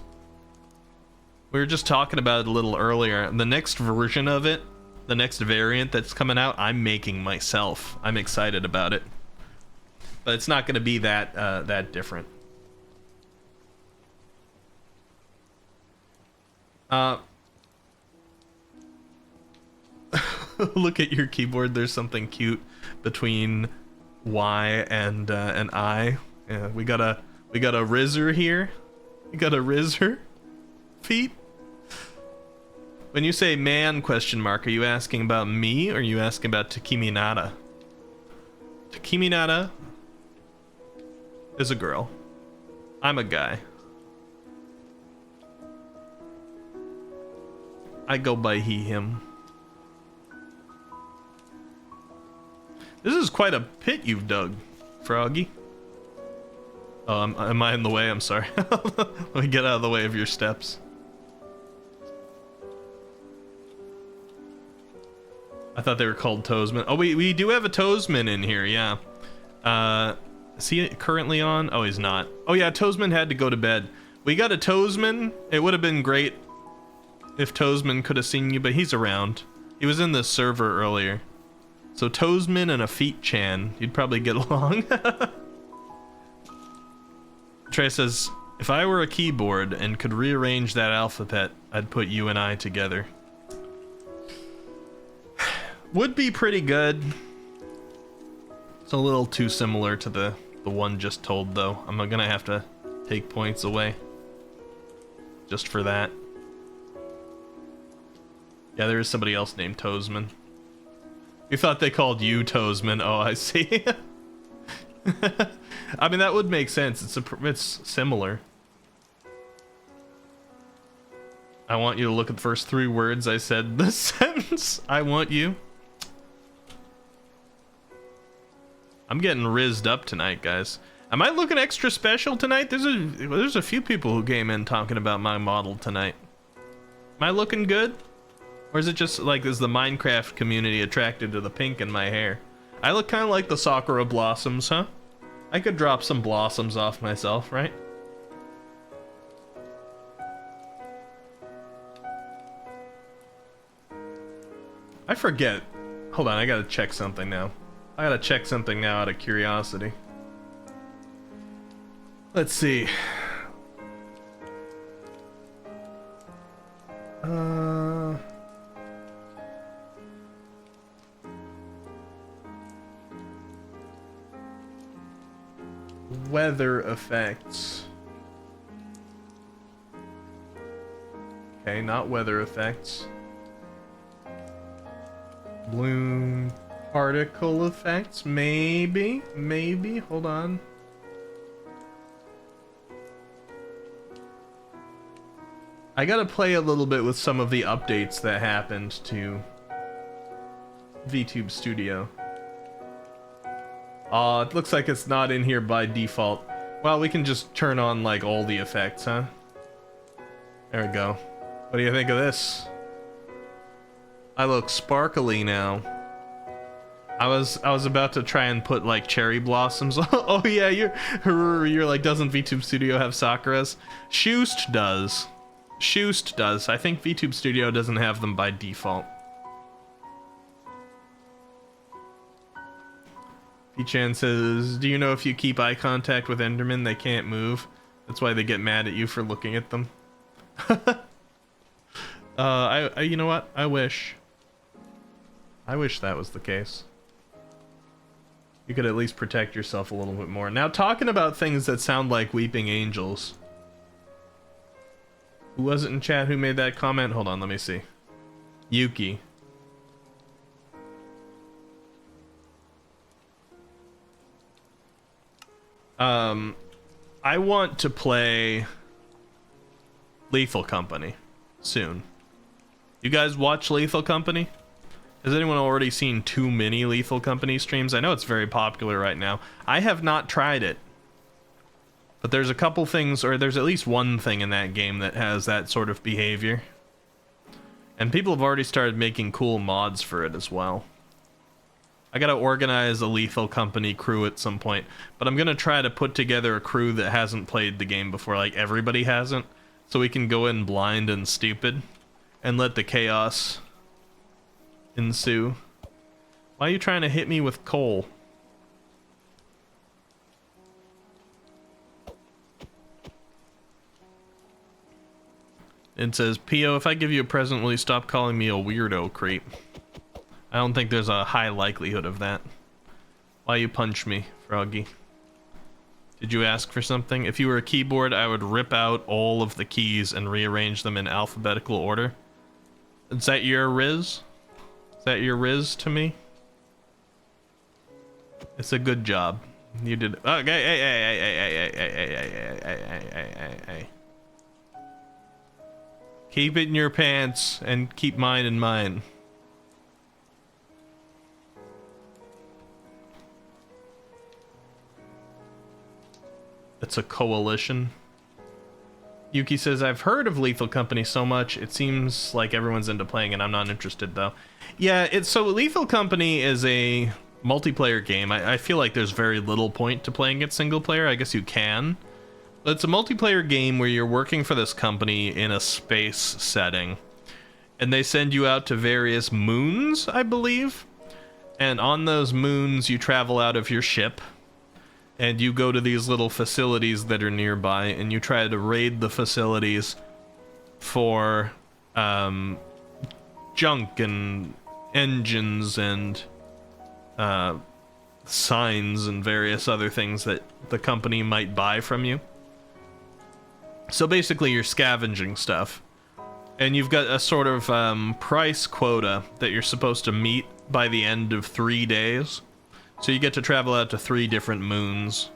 We were just talking about it a little earlier. The next version of it, the next variant that's coming out, I'm making myself. I'm excited about it. But it's not going to be that different. Look at your keyboard. There's something cute between Y and an I. Yeah, we got a Rizzer here. We got a Rizzer. Feet. When you say man question mark, are you asking about me or are you asking about Takimi Nada? Takimi Nada is a girl. I'm a guy. I go by he, him. This is quite a pit you've dug, Froggy. Oh, am I in the way? I'm sorry. Let me get out of the way of your steps. I thought they were called Toesman. Oh, we do have a Toesman in here, yeah. Is he currently on? Oh, he's not. Oh yeah, Toesman had to go to bed. We got a Toesman. It would have been great if Toesman could have seen you, but he's around. He was in the server earlier. So Toesman and a Feet Chan, you'd probably get along. Trey says, if I were a keyboard and could rearrange that alphabet, I'd put you and I together. Would be pretty good. It's a little too similar to the one just told, though. I'm gonna have to take points away just for that. Yeah, there is somebody else named Toesman. You thought they called you Toesman. Oh, I see. I mean, that would make sense. It's similar. I want you to look at the first 3 words I said in this sentence. I want you. I'm getting rizzed up tonight, guys. Am I looking extra special tonight? There's a few people who came in talking about my model tonight. Am I looking good? Or is it just like, is the Minecraft community attracted to the pink in my hair? I look kind of like the Sakura blossoms, huh? I could drop some blossoms off myself, right? I forget. Hold on, I gotta check something now. I gotta check something now out of curiosity. Let's see. Weather effects. Okay, not weather effects. Bloom particle effects, maybe, hold on. I gotta play a little bit with some of the updates that happened to VTube Studio. It looks like it's not in here by default. Well, we can just turn on like all the effects, huh? There we go. What do you think of this? I look sparkly now. I was about to try and put like cherry blossoms. Oh yeah, you're like, doesn't VTube Studio have Sakuras? Shoost does. Shoost does. I think VTube Studio doesn't have them by default. P-chan says, do you know if you keep eye contact with Endermen, they can't move? That's why they get mad at you for looking at them. You know what? I wish that was the case. You could at least protect yourself a little bit more. Now, talking about things that sound like weeping angels. Who was it in chat who made that comment? Hold on, let me see. Yuki. I want to play Lethal Company soon. You guys watch Lethal Company? Has anyone already seen too many Lethal Company streams? I know it's very popular right now. I have not tried it. But there's a couple things, or there's at least one thing in that game that has that sort of behavior. And people have already started making cool mods for it as well. I gotta organize a Lethal Company crew at some point, but I'm gonna try to put together a crew that hasn't played the game before, like everybody hasn't, so we can go in blind and stupid, and let the chaos ensue. Why are you trying to hit me with coal? It says, P.O., if I give you a present, will you stop calling me a weirdo creep? I don't think there's a high likelihood of that. Why you punch me, Froggy? Did you ask for something? If you were a keyboard, I would rip out all of the keys and rearrange them in alphabetical order. Is that your riz? Is that your riz to me? It's a good job. You did. Okay, hey. Keep it in your pants and keep mine in mine. It's a coalition. Yuki says, I've heard of Lethal Company so much, it seems like everyone's into playing it. I'm not interested though. Yeah, it's so Lethal Company is a multiplayer game. I feel like there's very little point to playing it single player. I guess you can. But it's a multiplayer game where you're working for this company in a space setting. And they send you out to various moons, I believe. And on those moons, you travel out of your ship. And you go to these little facilities that are nearby, and you try to raid the facilities for junk and engines and signs and various other things that the company might buy from you. So basically you're scavenging stuff. And you've got a sort of price quota that you're supposed to meet by the end of 3 days. So you get to travel out to 3 different moons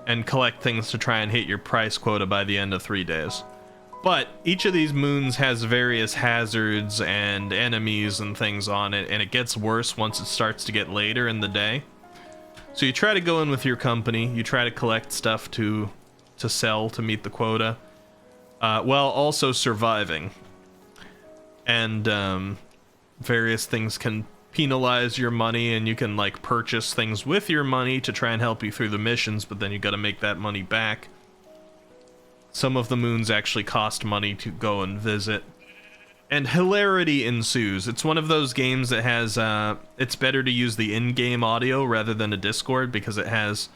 and collect things to try and hit your price quota by the end of 3 days. But each of these moons has various hazards and enemies and things on it, and it gets worse once it starts to get later in the day. So you try to go in with your company, you try to collect stuff to sell to meet the quota, while also surviving. And various things can penalize your money, and you can like purchase things with your money to try and help you through the missions, but then you got to make that money back. Some of the moons actually cost money to go and visit, and hilarity ensues. It's one of those games that has it's better to use the in-game audio rather than a Discord, because it has,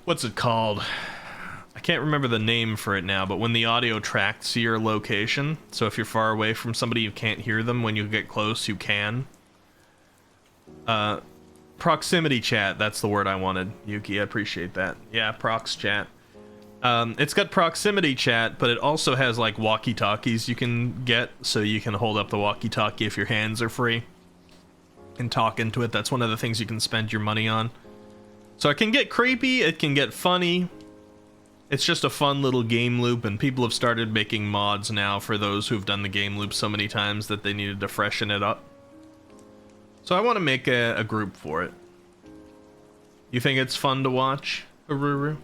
what's it called, I can't remember the name for it now, but when the audio tracks your location, so if you're far away from somebody, you can't hear them. When you get close, you can. Proximity chat, that's the word I wanted, Yuki, I appreciate that. Yeah, prox chat. It's got proximity chat, but it also has like walkie-talkies you can get, so you can hold up the walkie-talkie if your hands are free and talk into it. That's one of the things you can spend your money on. So it can get creepy, it can get funny. It's just a fun little game loop, and people have started making mods now for those who've done the game loop so many times that they needed to freshen it up. So I want to make a group for it. You think it's fun to watch, Aruru?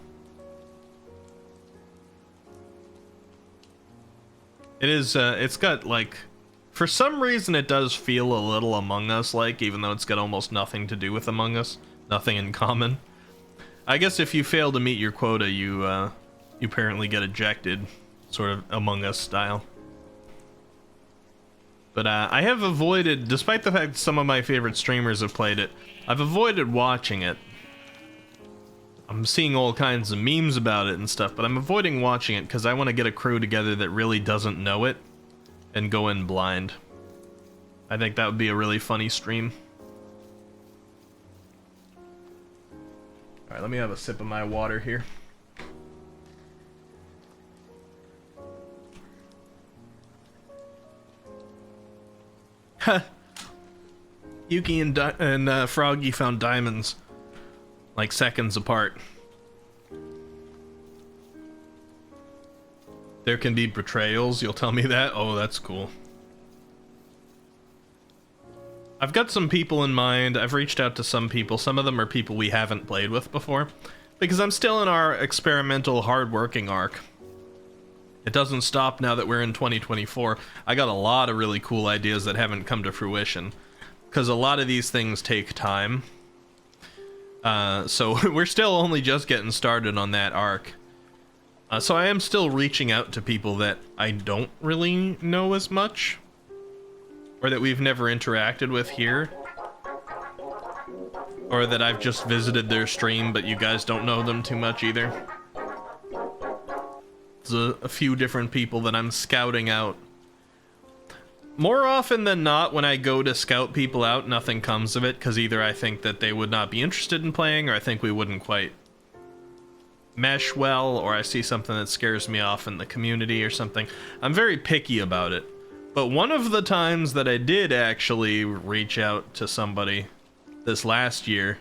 It is, it's got like, for some reason it does feel a little Among Us-like, even though it's got almost nothing to do with Among Us. Nothing in common. I guess if you fail to meet your quota, you apparently get ejected, sort of Among Us style. But I have avoided, despite the fact that some of my favorite streamers have played it, I've avoided watching it. I'm seeing all kinds of memes about it and stuff, but I'm avoiding watching it because I want to get a crew together that really doesn't know it and go in blind. I think that would be a really funny stream. Alright, let me have a sip of my water here. Yuki and Froggy found diamonds like seconds apart. There can be betrayals, you'll tell me that? Oh, that's cool. I've got some people in mind. I've reached out to some people. Some of them are people we haven't played with before. Because I'm still in our experimental hard-working arc. It doesn't stop now that we're in 2024. I got a lot of really cool ideas that haven't come to fruition. Because a lot of these things take time. So we're still only just getting started on that arc. So I am still reaching out to people that I don't really know as much. Or that we've never interacted with here. Or that I've just visited their stream, but you guys don't know them too much either. There's a few different people that I'm scouting out. More often than not, when I go to scout people out, nothing comes of it, because either I think that they would not be interested in playing, or I think we wouldn't quite mesh well, or I see something that scares me off in the community or something. I'm very picky about it. But one of the times that I did actually reach out to somebody this last year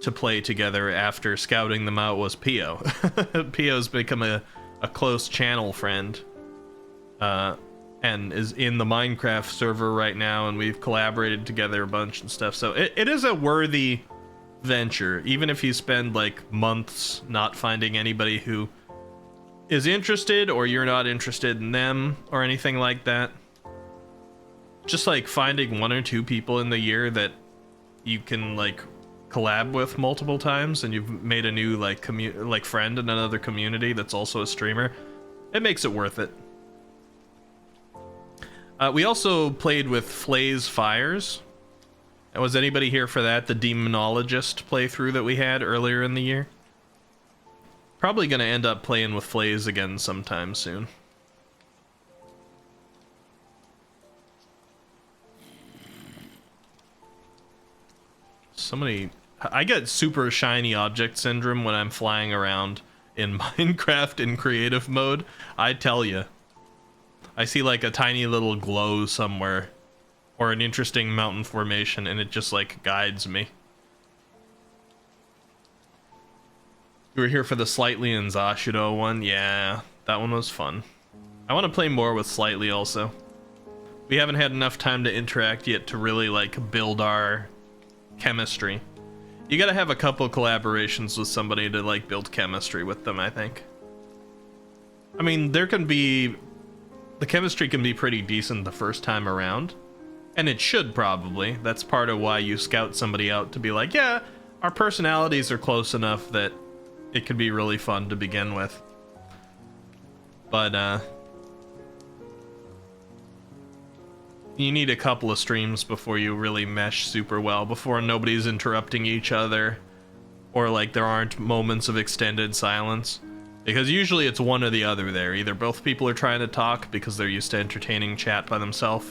to play together after scouting them out was Pio. Pio's become a close channel friend. And is in the Minecraft server right now, and we've collaborated together a bunch and stuff. So it is a worthy venture, even if you spend like months not finding anybody who is interested, or you're not interested in them or anything like that. Just like finding one or two people in the year that you can like collab with multiple times, and you've made a new like friend in another community that's also a streamer. It makes it worth it. We also played with Flay's Fires. Was anybody here for that? The Demonologist playthrough that we had earlier in the year? Probably gonna end up playing with Flays again sometime soon. I get super shiny object syndrome when I'm flying around in Minecraft in creative mode. I tell you. I see like a tiny little glow somewhere, or an interesting mountain formation, and it just like guides me. You were here for the Slightly and Zashido one? Yeah, that one was fun. I want to play more with Slightly also. We haven't had enough time to interact yet to really like build our chemistry. You gotta have a couple collaborations with somebody to like build chemistry with them, I think. I mean, the chemistry can be pretty decent the first time around, and it should probably. That's part of why you scout somebody out, to be like, yeah, our personalities are close enough that it could be really fun to begin with. But you need a couple of streams before you really mesh super well, before nobody's interrupting each other, or like there aren't moments of extended silence. Because usually it's one or the other there. Either both people are trying to talk because they're used to entertaining chat by themselves,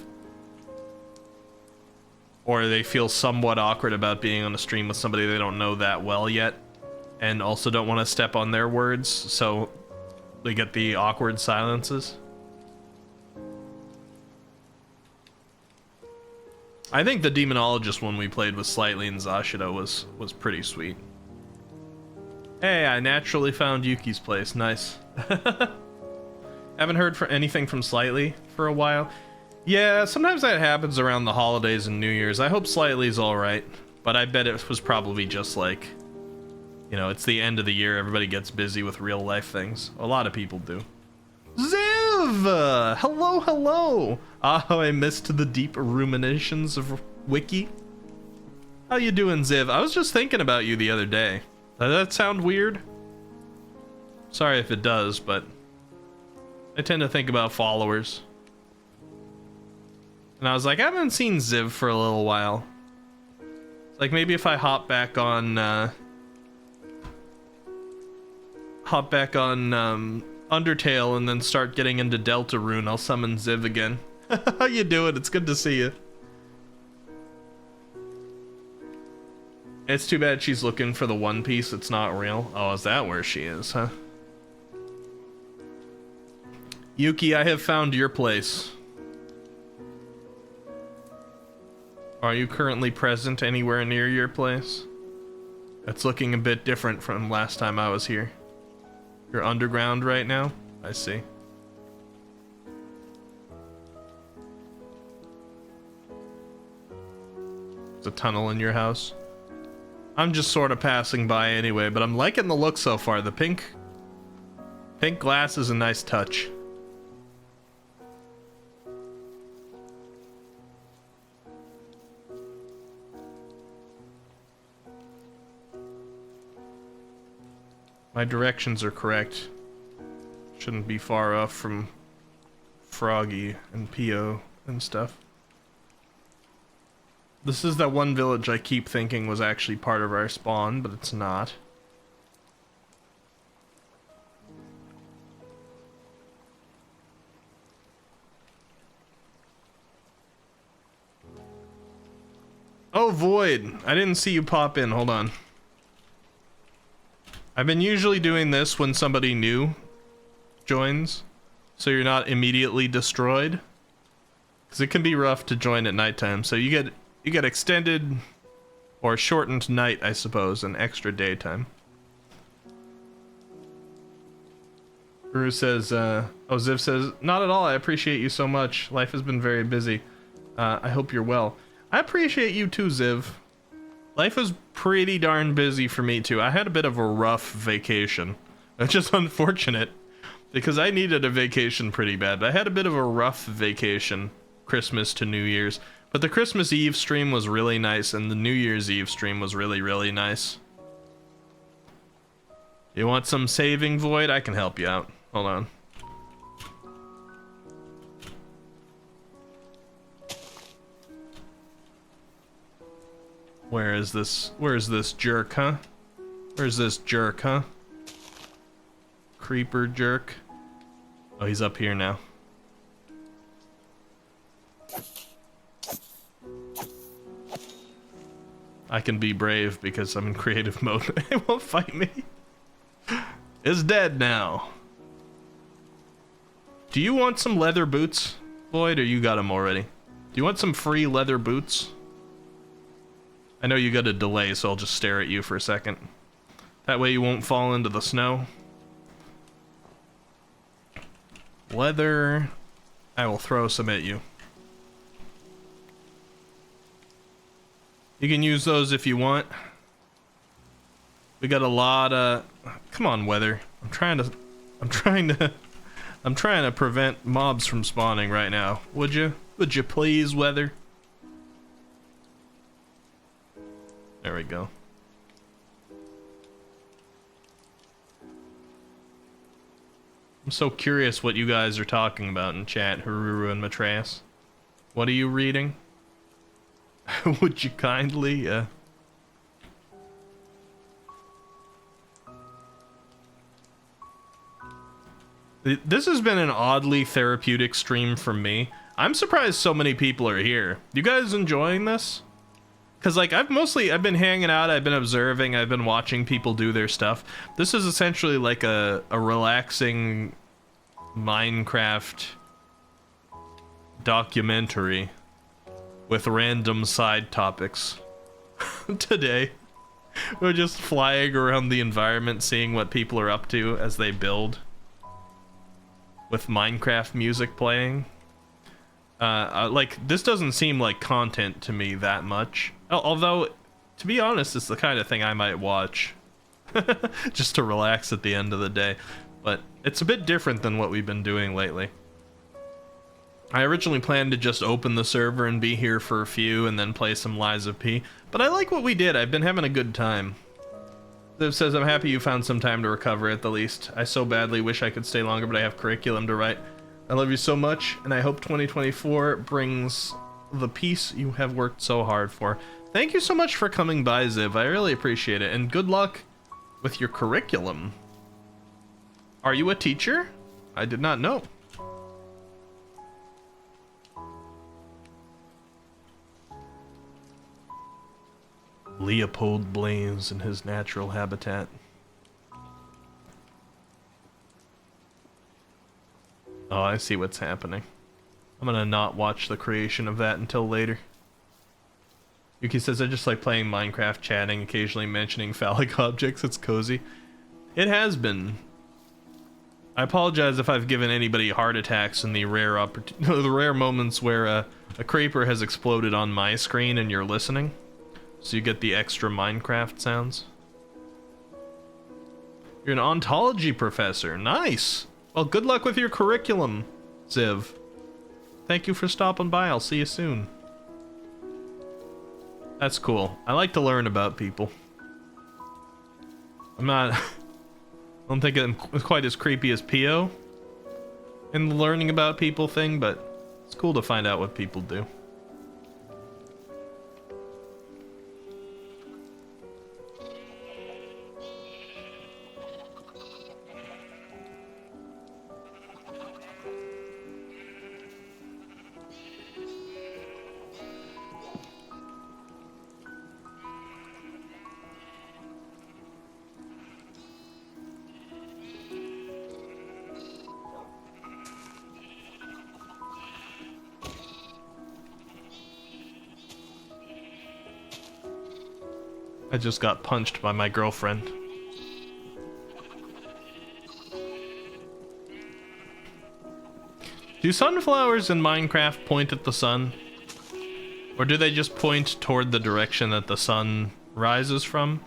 or they feel somewhat awkward about being on a stream with somebody they don't know that well yet, and also don't want to step on their words, so they get the awkward silences. I think the Demonologist one we played with Slightly and Zashido was pretty sweet. Hey, I naturally found Yuki's place. Nice. Haven't heard anything from Slightly for a while. Yeah, sometimes that happens around the holidays and New Year's. I hope Slightly's alright, but I bet it was probably just like, you know, it's the end of the year, everybody gets busy with real life things. A lot of people do. Ziv! Hello, hello! Oh, I missed the deep ruminations of Wiki. How you doing, Ziv? I was just thinking about you the other day. Does that sound weird? Sorry if it does, but I tend to think about followers. And I was like, I haven't seen Ziv for a little while. It's like maybe if I hop back on Undertale and then start getting into Deltarune, I'll summon Ziv again. How you doing? It's good to see you. It's too bad she's looking for the One Piece. It's not real. Oh, is that where she is, huh? Yuki, I have found your place. Are you currently present anywhere near your place? It's looking a bit different from last time I was here. You're underground right now? I see. There's a tunnel in your house. I'm just sort of passing by anyway, but I'm liking the look so far. The pink glass is a nice touch. My directions are correct. Shouldn't be far off from Froggy and Pio and stuff. This is that one village I keep thinking was actually part of our spawn, but it's not. Oh, Void! I didn't see you pop in, hold on. I've been usually doing this when somebody new joins, so you're not immediately destroyed. Because it can be rough to join at nighttime, so you get extended or shortened night, I suppose, and extra daytime. Guru says, oh, Ziv says, not at all, I appreciate you so much. Life has been very busy. I hope you're well. I appreciate you too, Ziv. Life was pretty darn busy for me too. I had a bit of a rough vacation, which is unfortunate because I needed a vacation pretty bad. I had a bit of a rough vacation, Christmas to New Year's, but the Christmas Eve stream was really nice and the New Year's Eve stream was really, really nice. You want some saving, Void? I can help you out. Hold on. Where is this jerk, huh? Where's this jerk, huh? Creeper jerk. Oh, he's up here now. I can be brave because I'm in creative mode. It won't fight me. It's dead now. Do you want some leather boots, Void, or you got them already? Do you want some free leather boots? I know you got a delay, so I'll just stare at you for a second. That way you won't fall into the snow. Leather. I will throw some at you. You can use those if you want. We got a lot of... Come on, weather. I'm trying to prevent mobs from spawning right now. Would you please, weather? There we go. I'm so curious what you guys are talking about in chat, Haruru and Matreas. What are you reading? Would you kindly, This has been an oddly therapeutic stream for me. I'm surprised so many people are here. You guys enjoying this? Because, like, I've been hanging out, I've been observing, I've been watching people do their stuff. This is essentially like a relaxing Minecraft documentary with random side topics. Today, we're just flying around the environment, seeing what people are up to as they build, with Minecraft music playing. Like, this doesn't seem like content to me that much. Although, to be honest, it's the kind of thing I might watch. Just to relax at the end of the day. But it's a bit different than what we've been doing lately. I originally planned to just open the server and be here for a few and then play some Lies of P. But I like what we did. I've been having a good time. Liv says, I'm happy you found some time to recover at the least. I so badly wish I could stay longer, but I have curriculum to write. I love you so much, and I hope 2024 brings the peace you have worked so hard for. Thank you so much for coming by, Ziv. I really appreciate it, and good luck with your curriculum. Are you a teacher? I did not know. Leopold Blaze in his natural habitat. Oh, I see what's happening. I'm gonna not watch the creation of that until later. Yuki says, I just like playing Minecraft, chatting, occasionally mentioning phallic objects. It's cozy. It has been. I apologize if I've given anybody heart attacks in the rare the rare moments where a creeper has exploded on my screen and you're listening. So you get the extra Minecraft sounds. You're an ontology professor. Nice. Well, good luck with your curriculum, Ziv. Thank you for stopping by. I'll see you soon. That's cool. I like to learn about people. I don't think I'm quite as creepy as Pio in the learning about people thing, but it's cool to find out what people do. I just got punched by my girlfriend. Do sunflowers in Minecraft point at the sun? Or do they just point toward the direction that the sun rises from?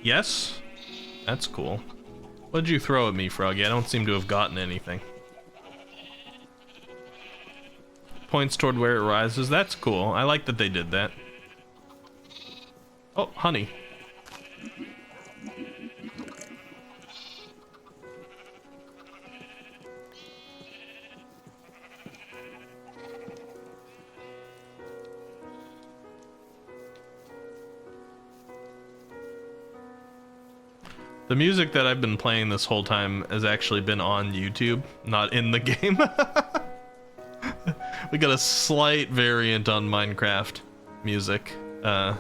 Yes? That's cool. What'd you throw at me, Froggy? I don't seem to have gotten anything. Points toward where it rises. That's cool. I like that they did that. Oh, honey. The music that I've been playing this whole time has actually been on YouTube, not in the game. We got a slight variant on Minecraft music on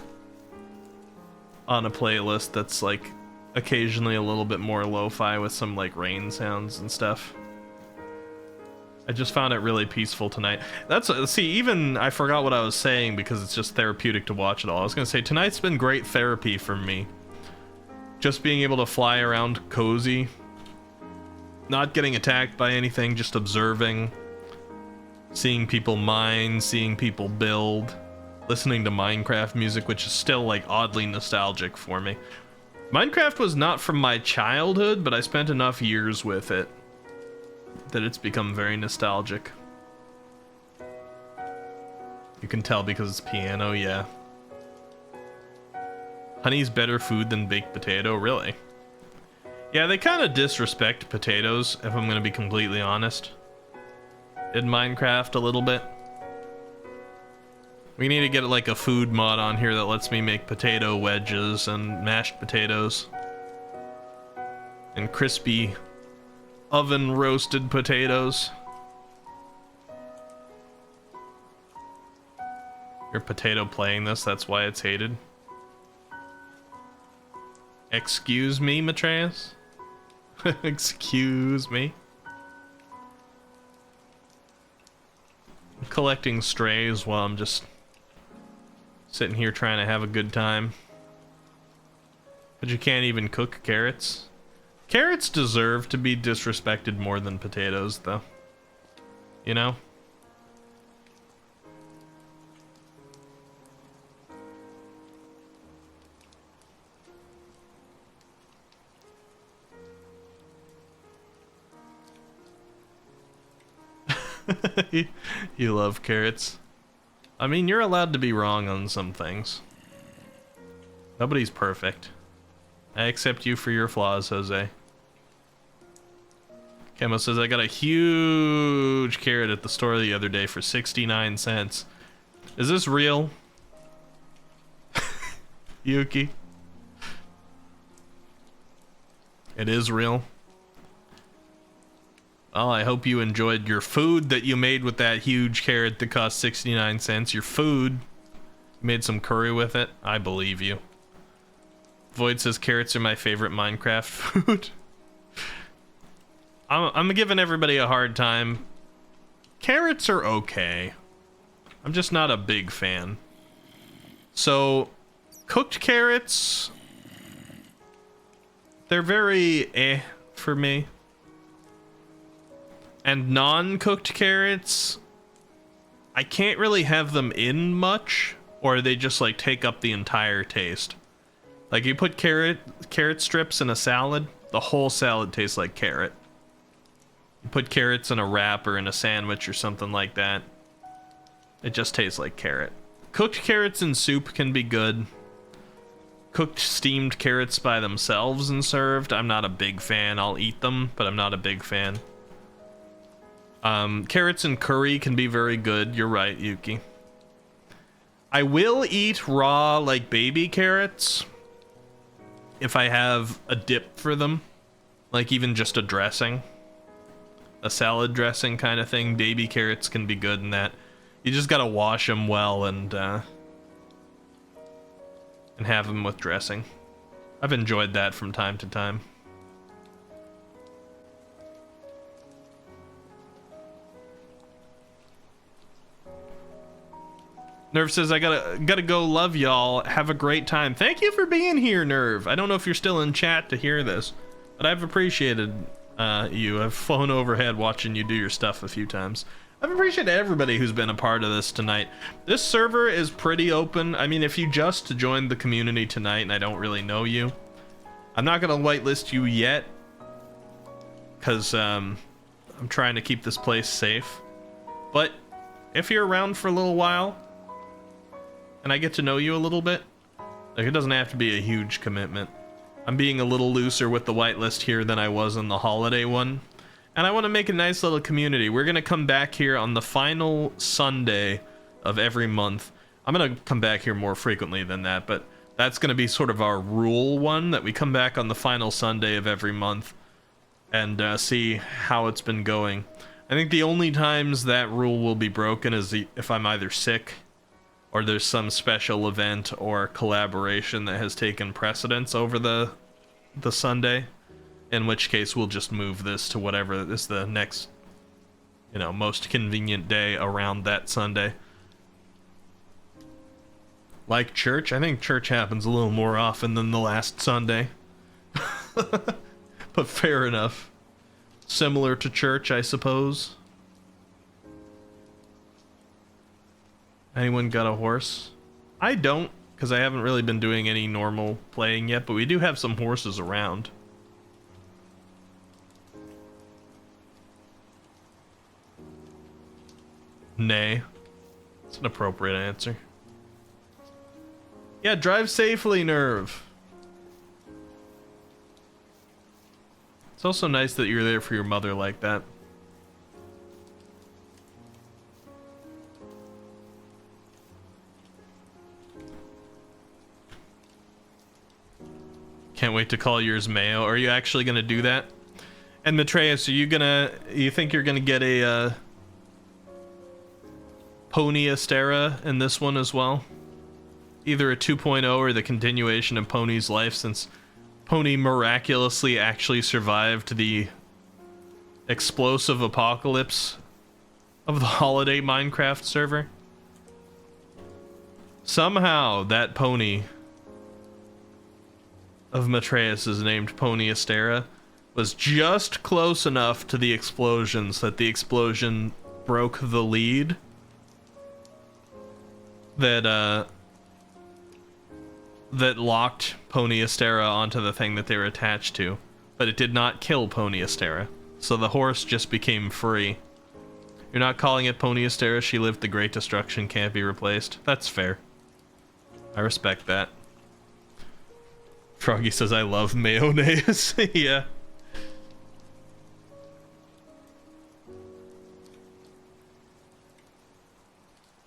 a playlist that's like occasionally a little bit more lo-fi with some like rain sounds and stuff. I just found it really peaceful tonight. See, even I forgot what I was saying because it's just therapeutic to watch it all. I was gonna say tonight's been great therapy for me. Just being able to fly around cozy, not getting attacked by anything, just observing. Seeing people mine, seeing people build, listening to Minecraft music, which is still like oddly nostalgic for me. Minecraft was not from my childhood, but I spent enough years with it that it's become very nostalgic. You can tell because it's piano, yeah. Honey's better food than baked potato, really? Yeah, they kind of disrespect potatoes, if I'm gonna be completely honest. In Minecraft a little bit. We need to get like a food mod on here that lets me make potato wedges and mashed potatoes and crispy oven roasted potatoes. You're potato playing this, that's why it's hated. Excuse me, Matreus? Excuse me. Collecting strays while I'm just sitting here trying to have a good time. But you can't even cook carrots. Carrots deserve to be disrespected more than potatoes, though. You know? You love carrots. I mean, you're allowed to be wrong on some things. Nobody's perfect. I accept you for your flaws, Jose. Kemo says, I got a huge carrot at the store the other day for 69 cents. Is this real? Yuki? It is real. Well, I hope you enjoyed your food that you made with that huge carrot that cost 69 cents. Your food. You made some curry with it. I believe you. Void says carrots are my favorite Minecraft food. I'm giving everybody a hard time. Carrots are okay. I'm just not a big fan. So, cooked carrots, they're very for me. And non-cooked carrots, I can't really have them in much, or they just like take up the entire taste. Like you put carrot strips in a salad, the whole salad tastes like carrot. You put carrots in a wrap or in a sandwich or something like that, it just tastes like carrot. Cooked carrots in soup can be good. Cooked steamed carrots by themselves and served, I'm not a big fan. I'll eat them, but I'm not a big fan. Carrots in curry can be very good. You're right, Yuki. I will eat raw, like baby carrots if I have a dip for them, like even just a dressing, a salad dressing kind of thing. Baby carrots can be good in that. You just gotta wash them well and have them with dressing. I've enjoyed that from time to time. Nerve says, I gotta go, love y'all, have a great time. Thank you for being here, Nerve. I don't know if you're still in chat to hear this, but I've appreciated you. I've flown overhead watching you do your stuff a few times. I've appreciated everybody who's been a part of this tonight. This server is pretty open. I mean, if you just joined the community tonight and I don't really know you, I'm not gonna whitelist you yet, because I'm trying to keep this place safe. But if you're around for a little while, and I get to know you a little bit, like, it doesn't have to be a huge commitment. I'm being a little looser with the whitelist here than I was in the holiday one. And I want to make a nice little community. We're going to come back here on the final Sunday of every month. I'm going to come back here more frequently than that, but that's going to be sort of our rule one, that we come back on the final Sunday of every month and see how it's been going. I think the only times that rule will be broken is if I'm either sick, or there's some special event or collaboration that has taken precedence over the Sunday, in which case we'll just move this to whatever is the next, most convenient day around that Sunday. Like church, I think church happens a little more often than the last Sunday. But fair enough. Similar to church, I suppose. Anyone got a horse? I don't, because I haven't really been doing any normal playing yet, but we do have some horses around. Nay. It's an appropriate answer. Yeah, drive safely, Nerve. It's also nice that you're there for your mother like that. Can't wait to call yours Mayo. Are you actually gonna do that? And Matreus, you think you're gonna get a Pony Astera in this one as well? Either a 2.0 or the continuation of Pony's life, since Pony miraculously actually survived the explosive apocalypse of the holiday Minecraft server. Somehow that pony of Matreus is named Pony Astera was just close enough to the explosions that the explosion broke the lead that locked Pony Astera onto the thing that they were attached to, but it did not kill Pony Astera, so the horse just became free. You're not calling it Pony Astera? She lived the Great Destruction, can't be replaced. That's fair. I respect that. Froggy says, I love mayonnaise. Yeah.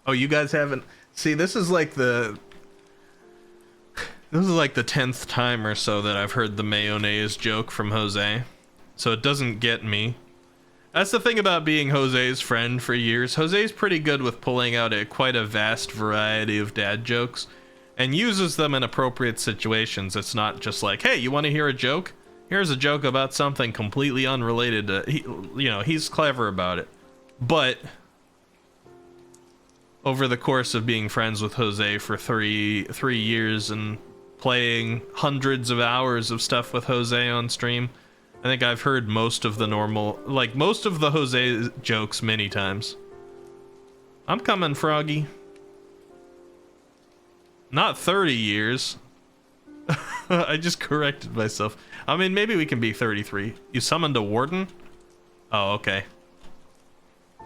Oh, you guys haven't... See, this is like the 10th time or so that I've heard the mayonnaise joke from Jose. So it doesn't get me. That's the thing about being Jose's friend for years. Jose's pretty good with pulling out quite a vast variety of dad jokes and uses them in appropriate situations. It's not just like, hey, you want to hear a joke? Here's a joke about something completely unrelated to... he's clever about it. But... over the course of being friends with Jose for three years and playing hundreds of hours of stuff with Jose on stream, I think I've heard most of the most of the Jose jokes many times. I'm coming, Froggy. Not 30 years. I just corrected myself. I mean, maybe we can be 33. You summoned a warden? Oh, okay.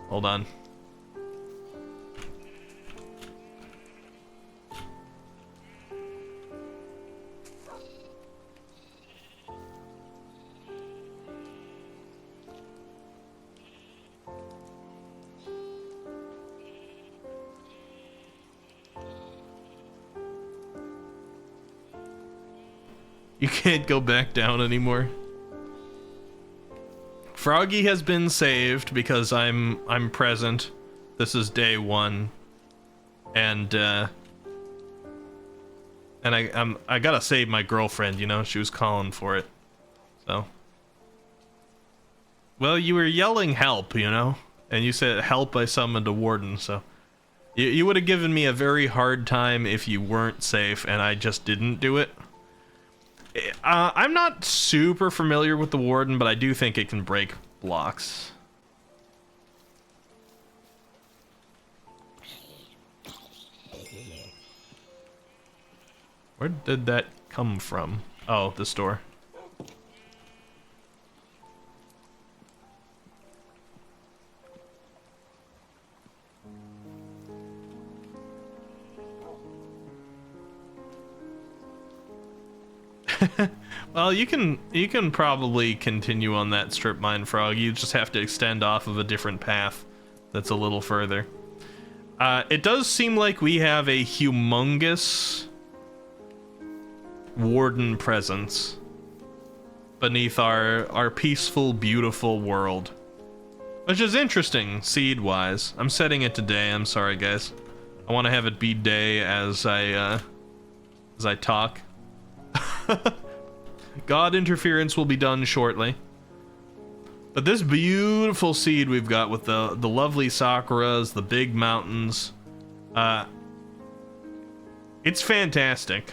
Hold on. You can't go back down anymore. Froggy has been saved because I'm present. This is day 1. And I gotta save my girlfriend, you know, she was calling for it. So. Well, you were yelling help, you know? And you said help, I summoned a warden, so. You would have given me a very hard time if you weren't safe and I just didn't do it. I'm not super familiar with the warden, but I do think it can break blocks. Where did that come from? Oh, the store. Well, you can probably continue on that strip mine, Frog. You just have to extend off of a different path that's a little further. It does seem like we have a humongous warden presence beneath our peaceful, beautiful world, which is interesting seed-wise. I'm setting it to day. I'm sorry, guys. I want to have it be day as I talk. God interference will be done shortly. But this beautiful seed we've got with the lovely sakuras, the big mountains, it's fantastic.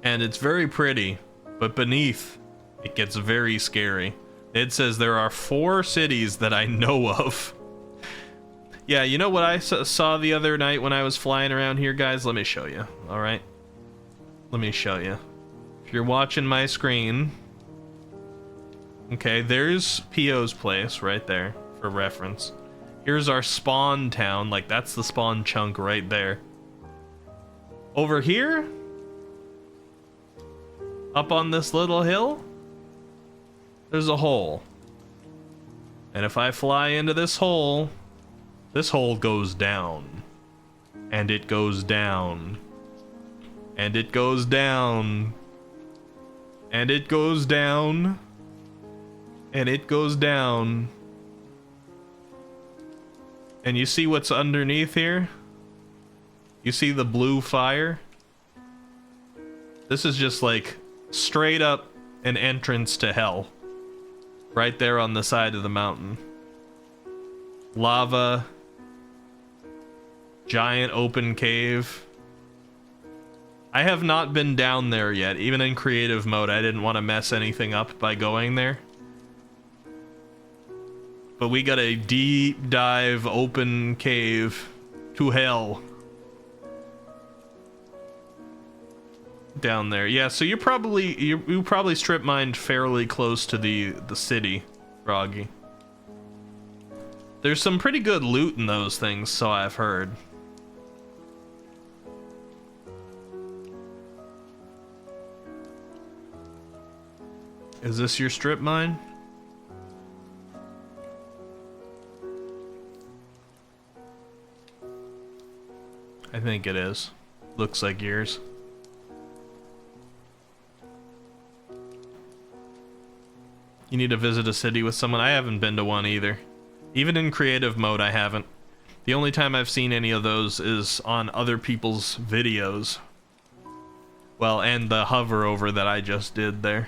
And it's very pretty, but beneath, it gets very scary. It says there are 4 cities that I know of. Yeah, you know what I saw the other night when I was flying around here, guys? Let me show you, alright? Let me show you. If you're watching my screen... Okay, there's P.O.'s place right there, for reference. Here's our spawn town, like that's the spawn chunk right there. Over here... up on this little hill... there's a hole. And if I fly into this hole goes down. And it goes down. And it goes down. And it goes down. And it goes down. And you see what's underneath here? You see the blue fire? This is just like straight up an entrance to hell. Right there on the side of the mountain. Lava. Giant open cave. I have not been down there yet. Even in creative mode, I didn't want to mess anything up by going there. But we got a deep dive open cave to hell. Down there. Yeah, so you probably strip mined fairly close to the city, Froggy. There's some pretty good loot in those things, so I've heard. Is this your strip mine? I think it is. Looks like yours. You need to visit a city with someone? I haven't been to one either. Even in creative mode, I haven't. The only time I've seen any of those is on other people's videos. Well, and the hover over that I just did there.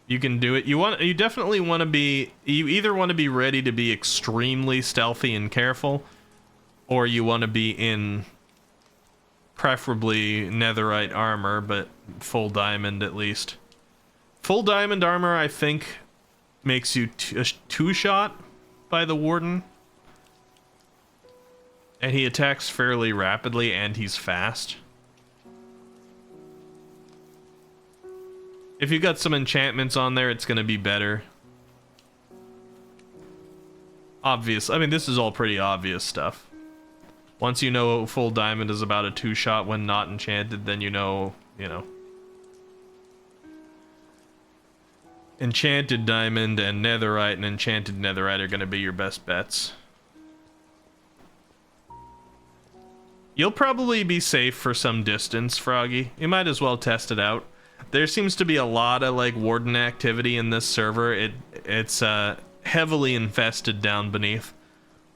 You can do it. You definitely want to be, you either want to be ready to be extremely stealthy and careful, or you want to be in preferably netherite armor, but full diamond at least. Full diamond armor, I think, makes you two-shot by the warden. And he attacks fairly rapidly, and he's fast. If you got some enchantments on there, it's going to be better. Obvious. I mean, this is all pretty obvious stuff. Once you know full diamond is about a two-shot when not enchanted, then you know. Enchanted diamond and netherite and enchanted netherite are going to be your best bets. You'll probably be safe for some distance, Froggy. You might as well test it out. There seems to be a lot of like warden activity in this server. It's heavily infested down beneath,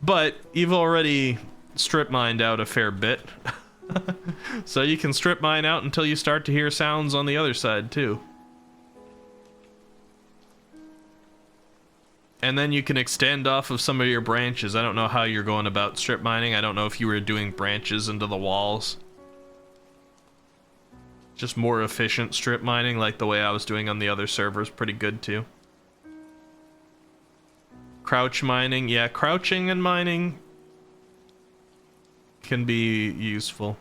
but you've already strip mined out a fair bit. So you can strip mine out until you start to hear sounds on the other side too. And then you can extend off of some of your branches. I don't know how you're going about strip mining. I don't know if you were doing branches into the walls. Just more efficient strip mining, like the way I was doing on the other servers, pretty good too. Crouch mining, yeah, crouching and mining can be useful.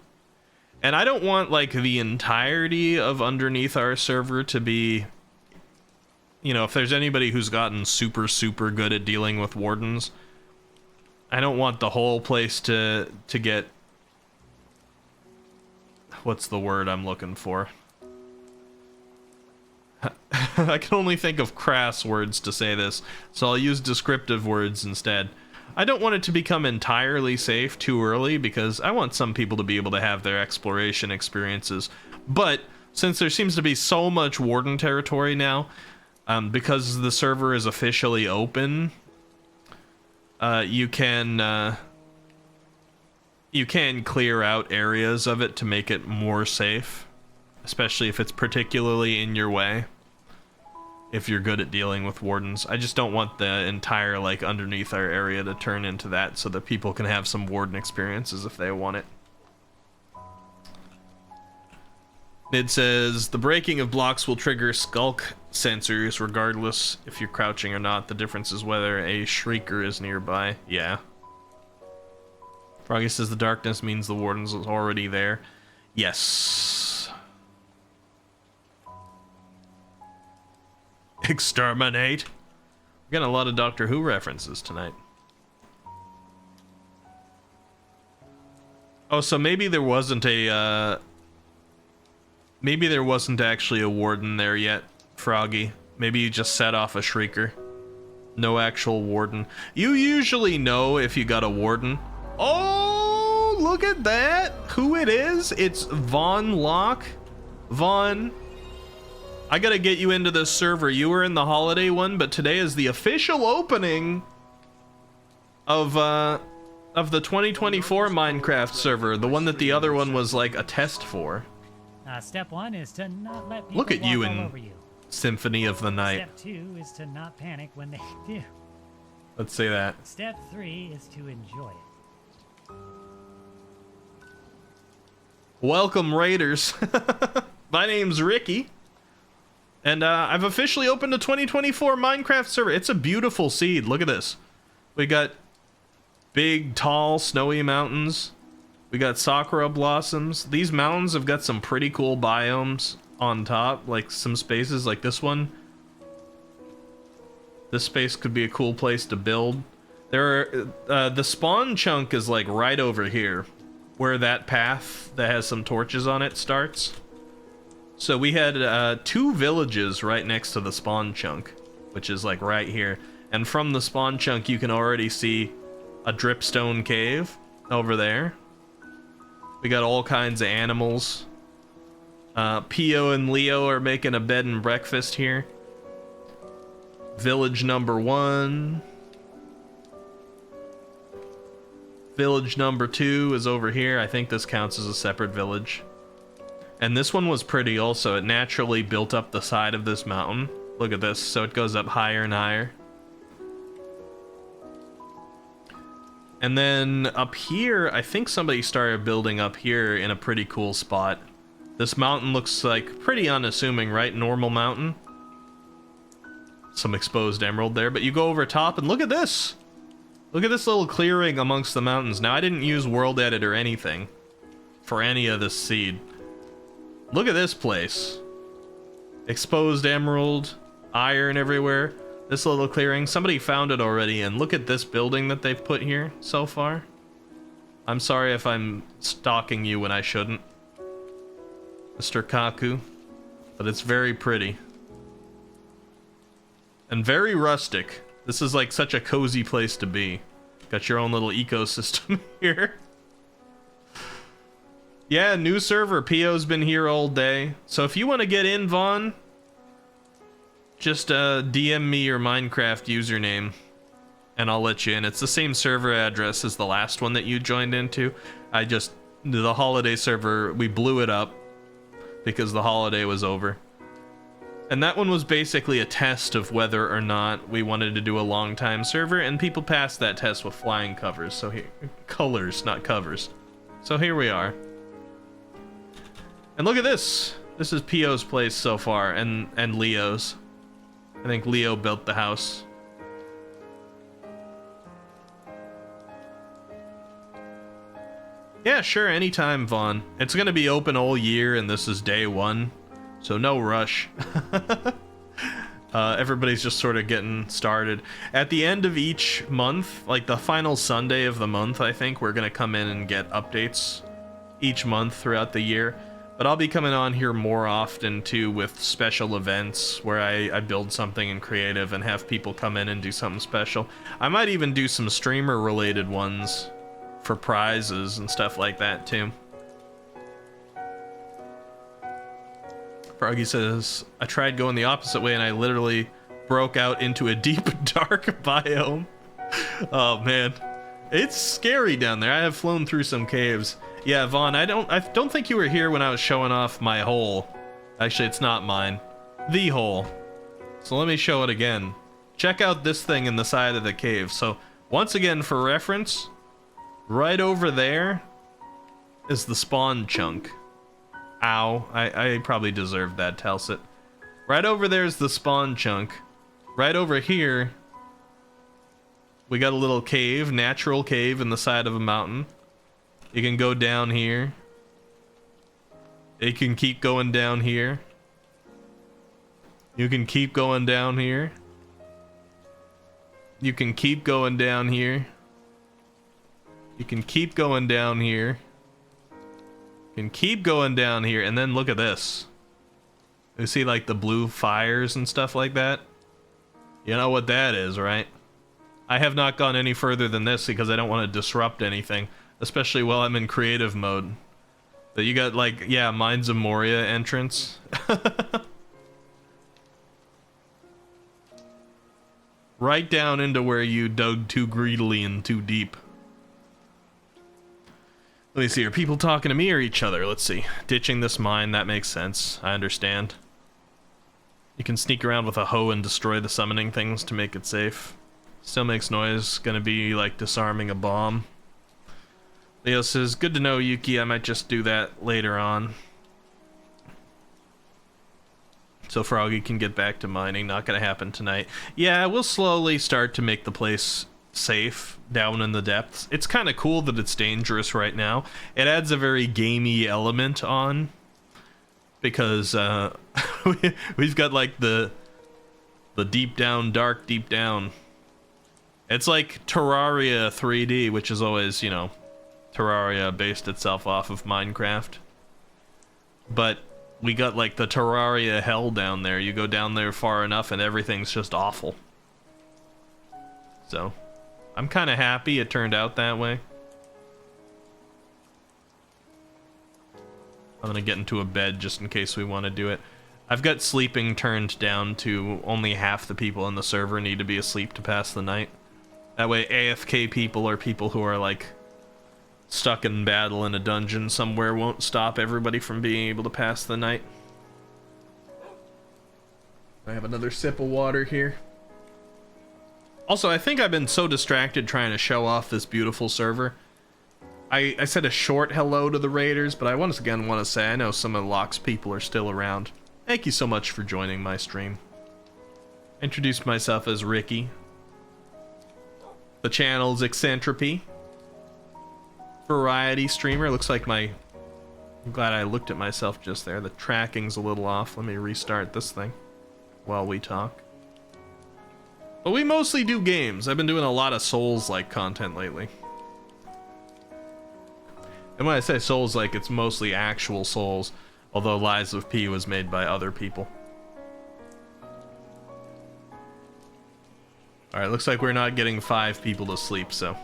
And I don't want like the entirety of underneath our server to be, you know, if there's anybody who's gotten super good at dealing with wardens, I don't want the whole place to get, what's the word I'm looking for? I can only think of crass words to say this, so I'll use descriptive words instead. I don't want it to become entirely safe too early, because I want some people to be able to have their exploration experiences. But since there seems to be so much warden territory now, because the server is officially open, you can clear out areas of it to make it more safe, especially if it's particularly in your way, if you're good at dealing with wardens. I just don't want the entire like underneath our area to turn into that, so that people can have some warden experiences if they want it. It says the breaking of blocks will trigger skulk sensors regardless if you're crouching or not. The difference is whether a shrieker is nearby. Yeah. Froggy says the darkness means the warden's already there. Yes. Exterminate. We're getting a lot of Doctor Who references tonight. Oh, so maybe there wasn't a, maybe there wasn't actually a warden there yet, Froggy. Maybe you just set off a shrieker. No actual warden. You usually know if you got a warden. Oh, look at that! Who it is? It's Von Locke. Von, I gotta get you into this server. You were in the holiday one, but today is the official opening of the 2024 Minecraft server, the one that the other one was like a test for. Step 1 is to not let people Look at you walk all in over you. Symphony of the Night. Step 2 is to not panic when they do. Let's say that. Step 3 is to enjoy it. Welcome, Raiders. My name's Ricky, and I've officially opened a 2024 Minecraft server. It's a beautiful seed. Look at this. We got big, tall, snowy mountains. We got sakura blossoms. These mountains have got some pretty cool biomes on top, like some spaces like this one. This space could be a cool place to build. There are, the spawn chunk is like right over here, where that path that has some torches on it starts. So we had 2 villages right next to the spawn chunk, which is like right here. And from the spawn chunk, you can already see a dripstone cave over there. We got all kinds of animals. Pio and Leo are making a bed and breakfast here. Village number 1. Village number 2 is over here. I think this counts as a separate village. And this one was pretty also. It naturally built up the side of this mountain Look at this. So it goes up higher and higher. And then up here, I think somebody started building up here in a pretty cool spot. This mountain looks like pretty unassuming, right? Normal mountain. Some exposed emerald there, but you go over top and look at this. Look at this little clearing amongst the mountains. Now, I didn't use World Edit or anything for any of this seed. Look at this place. Exposed emerald, iron everywhere. This little clearing. Somebody found it already, and look at this building that they've put here so far. I'm sorry if I'm stalking you when I shouldn't, Mr. Kaku, but it's very pretty. And very rustic. This is like such a cozy place to be. Got your own little ecosystem here. Yeah, new server. PO's been here all day. So if you want to get in, Vaughn, just DM me your Minecraft username and I'll let you in. It's the same server address as the last one that you joined into. The holiday server, we blew it up because the holiday was over. And that one was basically a test of whether or not we wanted to do a long time server, and people passed that test with flying covers. So here, colors, not covers. So here we are. And look at this. This is PO's place so far, and Leo's. I think Leo built the house. Yeah, sure, anytime, Vaughn. It's gonna be open all year, and this is day one, so no rush. Everybody's just sort of getting started. At the end of each month, like the final Sunday of the month, I think, we're gonna come in and get updates each month throughout the year. But I'll be coming on here more often, too, with special events where I build something in creative and have people come in and do something special. I might even do some streamer-related ones for prizes and stuff like that, too. Froggy says, I tried going the opposite way and I literally broke out into a deep, dark biome. Oh, man. It's scary down there. I have flown through some caves. Yeah, Vaughn, I don't think you were here when I was showing off my hole. Actually, it's not mine. The hole. So let me show it again. Check out this thing in the side of the cave. So, once again, for reference, right over there is the spawn chunk. Ow. I probably deserved that, Telsit. Right over there is the spawn chunk. Right over here, we got a little cave, natural cave in the side of a mountain. You can go down here. You can keep going down here. You can keep going down here. You can keep going down here. You can keep going down here. You can keep going down here, and then look at this. You see like the blue fires and stuff like that? You know what that is, right? I have not gone any further than this because I don't want to disrupt anything. Especially while I'm in creative mode. But you got, like, yeah, Mines of Moria entrance. Right down into where you dug too greedily and too deep. Let me see, are people talking to me or each other? Let's see. Ditching this mine, that makes sense. I understand. You can sneak around with a hoe and destroy the summoning things to make it safe. Still makes noise. Gonna be like disarming a bomb. Leo says, good to know, Yuki. I might just do that later on. So Froggy can get back to mining. Not gonna happen tonight. Yeah, we'll slowly start to make the place safe down in the depths. It's kind of cool that it's dangerous right now. It adds a very gamey element on. Because we've got like the deep down, dark deep down. It's like Terraria 3D, which is always, you know, Terraria based itself off of Minecraft. But we got like the Terraria hell down there. You go down there far enough and everything's just awful. So, I'm kind of happy it turned out that way. I'm gonna get into a bed just in case we want to do it. I've got sleeping turned down to only half the people in the server need to be asleep to pass the night. That way AFK people or people who are like stuck in battle in a dungeon somewhere won't stop everybody from being able to pass the night. I have another sip of water here. Also, I think I've been so distracted trying to show off this beautiful server. I said a short hello to the raiders, but I once again want to say I know some of Locke's people are still around. Thank you so much for joining my stream. I introduced myself as Ricky. The channel's Eccentripy. Variety streamer. Looks like my... I'm glad I looked at myself just there. The tracking's a little off. Let me restart this thing while we talk. But we mostly do games. I've been doing a lot of Souls-like content lately. And when I say Souls-like, it's mostly actual Souls, although Lies of P was made by other people. Alright, looks like we're not getting 5 people to sleep, so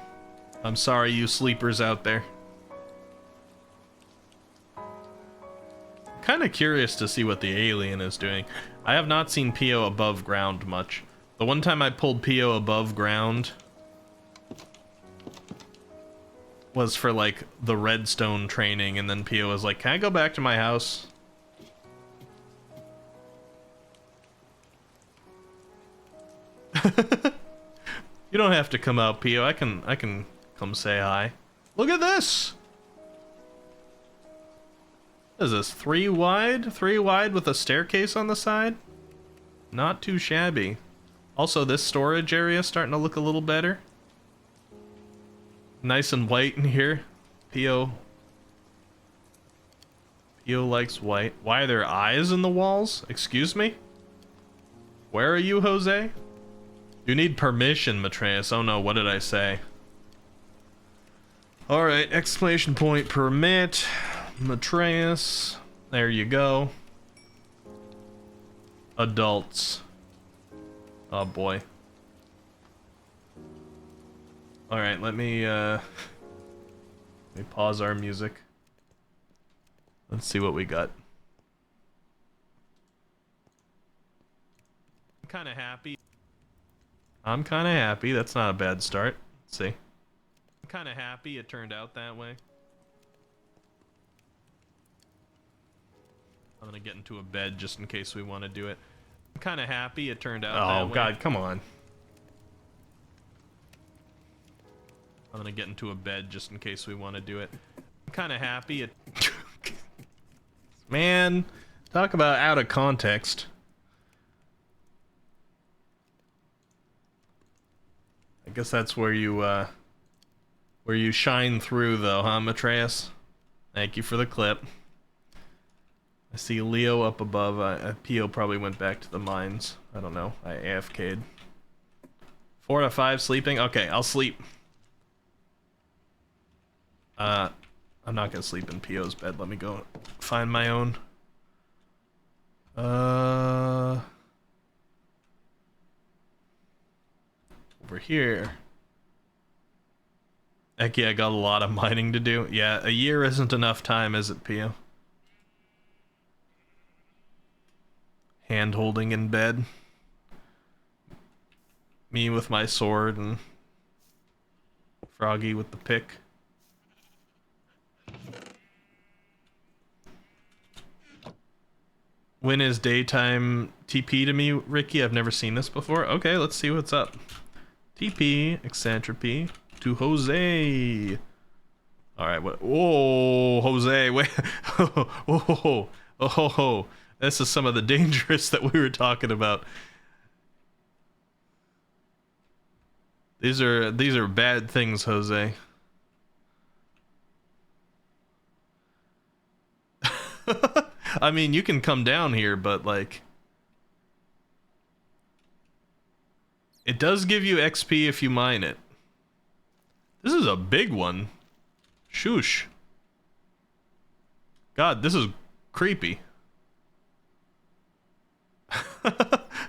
I'm sorry, you sleepers out there. I'm kind of curious to see what the alien is doing. I have not seen Pio above ground much. The one time I pulled Pio above ground was for like the redstone training, and then Pio was like, can I go back to my house? You don't have to come out, Pio. I can come say hi. Look at this. What is this? 3 wide? 3 wide with a staircase on the side? Not too shabby. Also, this storage area is starting to look a little better. Nice and white in here. Pio likes white. Why are there eyes in the walls? Excuse me? Where are you, Jose? You need permission, Matreus. Oh no, what did I say? Alright, exclamation point permit. Matreus. There you go. Adults. Oh boy. Alright, let me pause our music. Let's see what we got. I'm kinda happy. That's not a bad start. Let's see. I'm kinda happy it turned out that way. I'm gonna get into a bed just in case we want to do it. I'm kinda happy it turned out that way. Oh god, come on. I'm gonna get into a bed just in case we want to do it. I'm kind of happy it... Man, talk about out of context. I guess that's where you shine through though, huh, Matreus? Thank you for the clip. I see Leo up above. Pio probably went back to the mines. I don't know. I AFK'd. 4 to 5 sleeping? Okay, I'll sleep. I'm not gonna sleep in Pio's bed. Let me go find my own. Over here. Heck yeah, I got a lot of mining to do. Yeah, a year isn't enough time, is it, Pio? Hand holding in bed. Me with my sword and Froggy with the pick. When is daytime TP to me, Ricky? I've never seen this before. Okay, let's see what's up. TP, Eccentripy, to Jose. Alright, what? Whoa, Jose, wait. Oh, this is some of the dangerous that we were talking about. These are bad things, Jose. I mean, you can come down here, but like, it does give you XP if you mine it. This is a big one. Shoosh. God, this is creepy.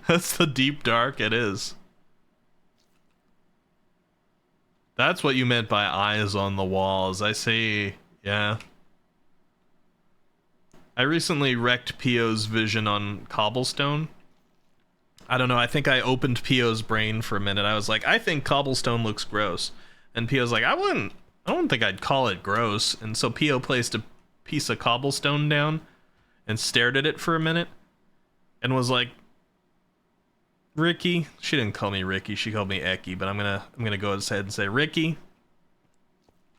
That's the deep dark. It is. That's what you meant by eyes on the walls. I see. Yeah. I recently wrecked Pio's vision on cobblestone. I don't know, I think I opened Pio's brain for a minute. I was like, I think cobblestone looks gross. And Pio's like, I don't think I'd call it gross. And so Pio placed a piece of cobblestone down and stared at it for a minute and was like, Ricky. She didn't call me Ricky. She called me Eki. But I'm gonna go ahead and say, Ricky,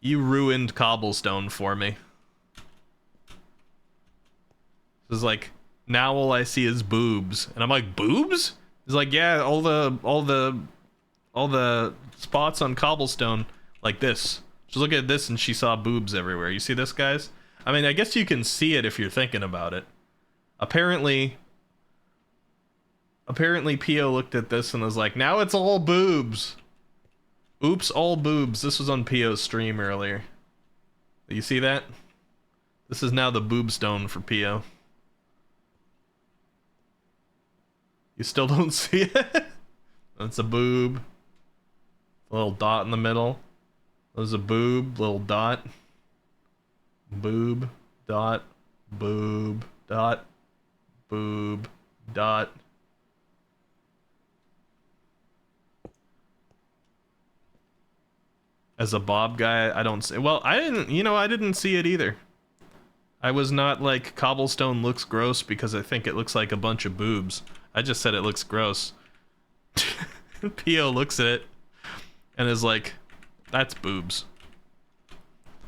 you ruined cobblestone for me. It's like, now all I see is boobs, and I'm like, boobs? He's like, yeah, all the spots on cobblestone like this. She's looking at this and she saw boobs everywhere. You see this, guys? I mean, I guess you can see it if you're thinking about it. Apparently Pio looked at this and was like, now it's all boobs. Oops, all boobs. This was on Pio's stream earlier. You see that? This is now the boob stone for Pio. You still don't see it? That's a boob. A little dot in the middle. There's a boob, little dot. Boob, dot, boob, dot, boob, dot. As a Bob guy, I don't see. Well, I didn't see it either. I was not like, cobblestone looks gross because I think it looks like a bunch of boobs. I just said it looks gross. Pio looks at it and is like, that's boobs.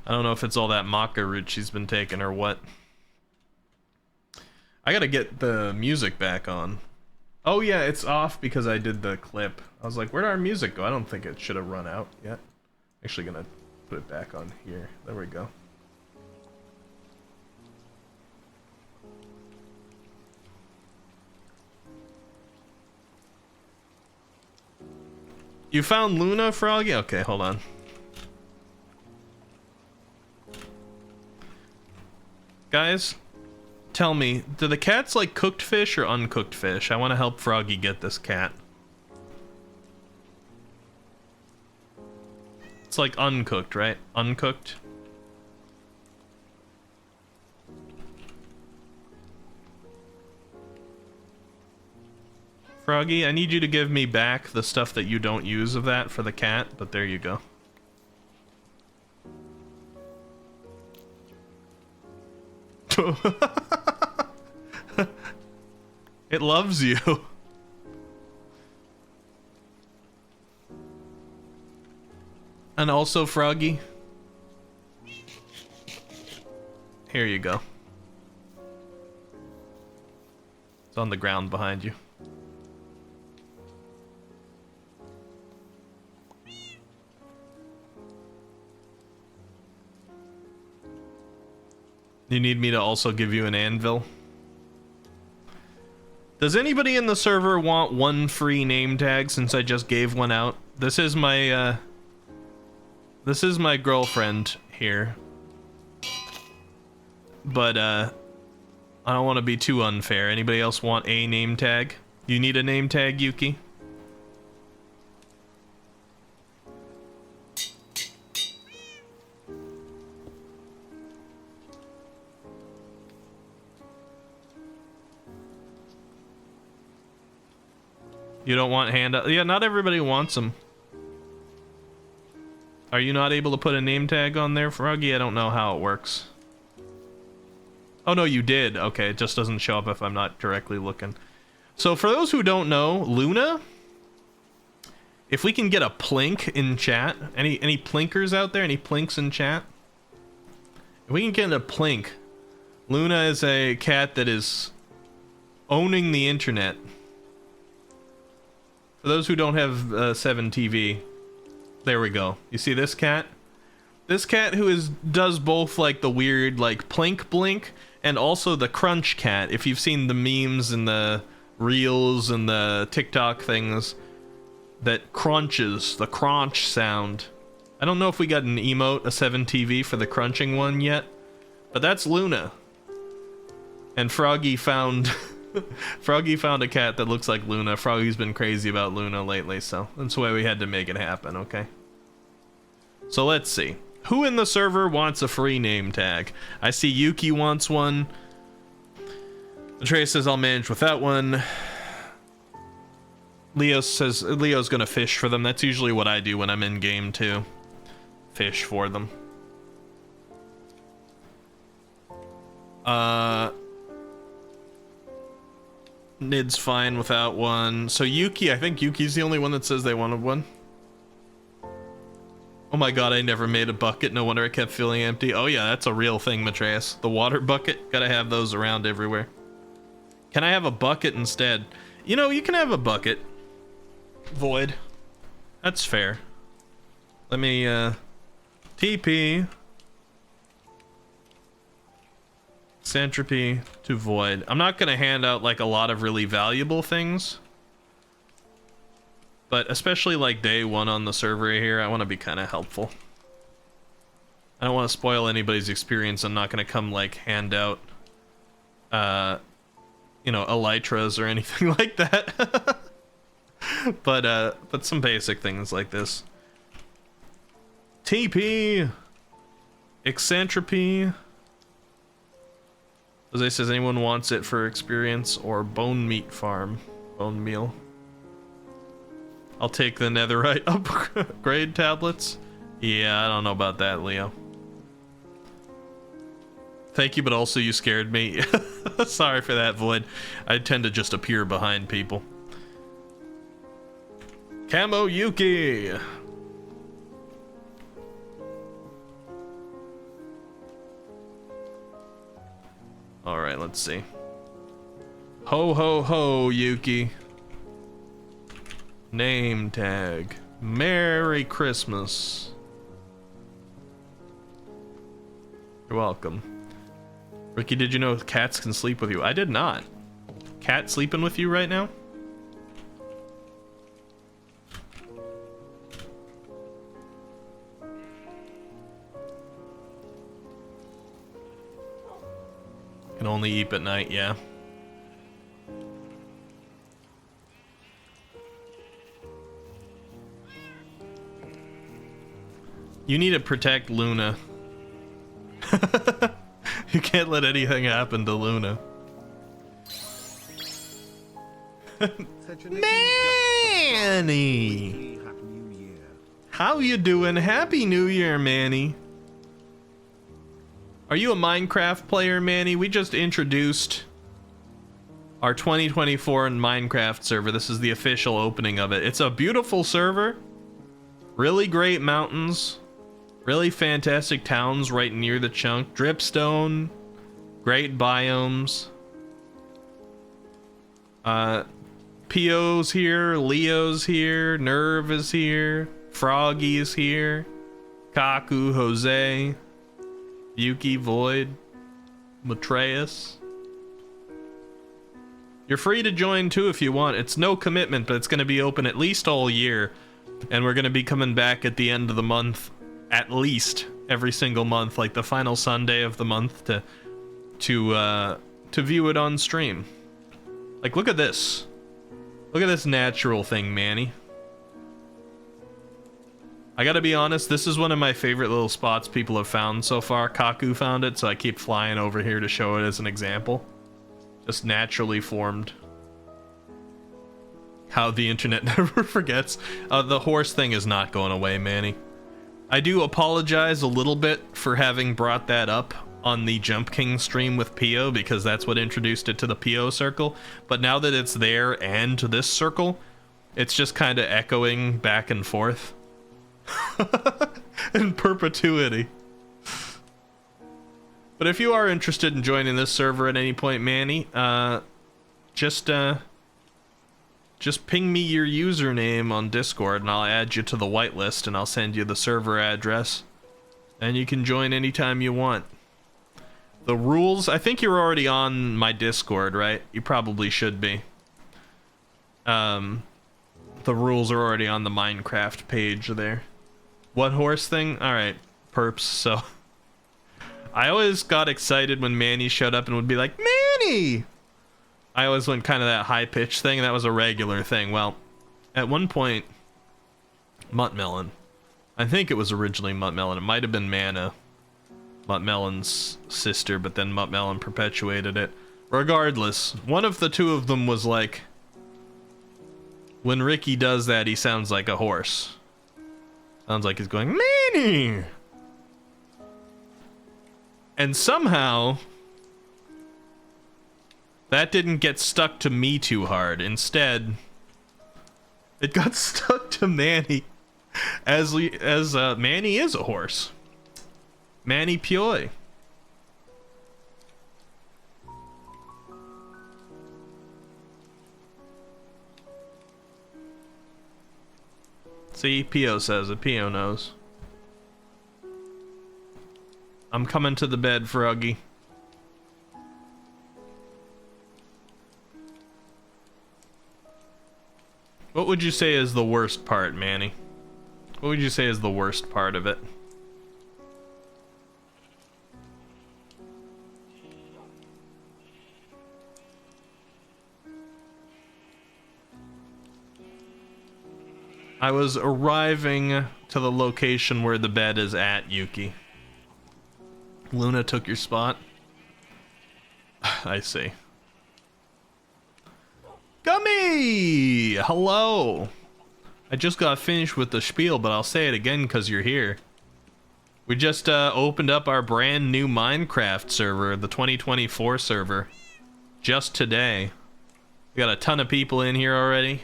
I don't know if it's all that maca root she's been taking or what. I gotta get the music back on. Oh yeah, it's off because I did the clip. I was like, where'd our music go? I don't think it should have run out yet. Actually gonna put it back on here. There we go. You found Luna, Froggy? Okay, hold on. Guys, tell me, do the cats like cooked fish or uncooked fish? I want to help Froggy get this cat. It's like uncooked, right? Uncooked? Froggy, I need you to give me back the stuff that you don't use of that for the cat, but there you go. It loves you. And also, Froggy, here you go. It's on the ground behind you. You need me to also give you an anvil? Does anybody in the server want one free name tag since I just gave one out? This is my girlfriend here. But I don't want to be too unfair. Anybody else want a name tag? You need a name tag, Yuki? You don't want handout? Yeah, not everybody wants them. Are you not able to put a name tag on there, Froggy? I don't know how it works. Oh, no, you did. Okay, it just doesn't show up if I'm not directly looking. So for those who don't know, Luna, if we can get a plink in chat, any plinkers out there? Any plinks in chat? If we can get a plink, Luna is a cat that is owning the internet. For those who don't have 7 TV, there we go. You see this cat? This cat who does both like the weird like plink blink and also the crunch cat. If you've seen the memes and the reels and the TikTok things that crunches, the crunch sound. I don't know if we got an emote, a 7 TV for the crunching one yet, but that's Luna. And Froggy found Froggy found a cat that looks like Luna. Froggy's been crazy about Luna lately, so that's why we had to make it happen, okay? So let's see. Who in the server wants a free name tag? I see Yuki wants one. Atreus says I'll manage without one. Leo says Leo's gonna fish for them. That's usually what I do when I'm in game too. Fish for them. Nid's fine without one. So Yuki, I think Yuki's the only one that says they wanted one. Oh my god, I never made a bucket. No wonder I kept feeling empty. Oh yeah, that's a real thing, Matreus. The water bucket, gotta have those around everywhere. Can I have a bucket instead? You know, you can have a bucket. Void. That's fair. Let me, TP. Centropy to Void. I'm not gonna hand out like a lot of really valuable things, but especially like day one on the server here, I want to be kind of helpful. I don't want to spoil anybody's experience. I'm not gonna come like hand out you know, elytras or anything like that. but some basic things like this. TP Eccentripy. Jose says anyone wants it for experience or bone meat farm. Bone meal. I'll take the netherite upgrade tablets. Yeah, I don't know about that, Leo. Thank you, but also you scared me. Sorry for that, Void. I tend to just appear behind people. Camo Yuki. Alright, let's see. Ho ho ho, Yuki. Name tag. Merry Christmas. You're welcome. Ricky, did you know cats can sleep with you? I did not. Cat sleeping with you right now? Can only eat at night, yeah. You need to protect Luna. You can't let anything happen to Luna. Manny! How you doing? Happy New Year, Manny. Are you a Minecraft player, Manny? We just introduced our 2024 Minecraft server. This is the official opening of it. It's a beautiful server. Really great mountains. Really fantastic towns right near the chunk. Dripstone. Great biomes. Pio's here. Leo's here. Nerve is here. Froggy is here. Kaku, Jose. Yuki, Void, Matreus. You're free to join too if you want. It's no commitment, but it's going to be open at least all year. And we're going to be coming back at the end of the month, at least every single month, like the final Sunday of the month to view it on stream. Like, look at this. Look at this natural thing, Manny. I gotta be honest, this is one of my favorite little spots people have found so far. Kaku found it, so I keep flying over here to show it as an example. Just naturally formed. How the internet never forgets. The horse thing is not going away, Manny. I do apologize a little bit for having brought that up on the Jump King stream with Pio, because that's what introduced it to the Pio circle. But now that it's there and to this circle, it's just kind of echoing back and forth. In perpetuity. But if you are interested in joining this server at any point, Manny, just ping me your username on Discord and I'll add you to the whitelist and I'll send you the server address and you can join anytime you want. The rules, I think you're already on my Discord, right? You probably should be. The rules are already on the Minecraft page there. What horse thing? Alright, perps, so... I always got excited when Manny showed up and would be like, Manny! I always went kind of that high-pitched thing, and that was a regular thing. Well, at one point, Muttmelon. I think it was originally Muttmelon. It might have been Mana, Muttmelon's sister, but then Muttmelon perpetuated it. Regardless, one of the two of them was like, when Ricky does that, he sounds like a horse. Sounds like he's going, Manny! And somehow, That didn't get stuck to me too hard. Instead, it got stuck to Manny, as Manny is a horse. Manny Pioy. See, Pio says it. Pio knows. I'm coming to the bed, Froggy. What would you say is the worst part, Manny? What would you say is the worst part of it? I was arriving to the location where the bed is at, Yuki. Luna took your spot. I see. Gummy! Hello! I just got finished with the spiel, but I'll say it again because you're here. We just opened up our brand new Minecraft server, the 2024 server. Just today. We got a ton of people in here already.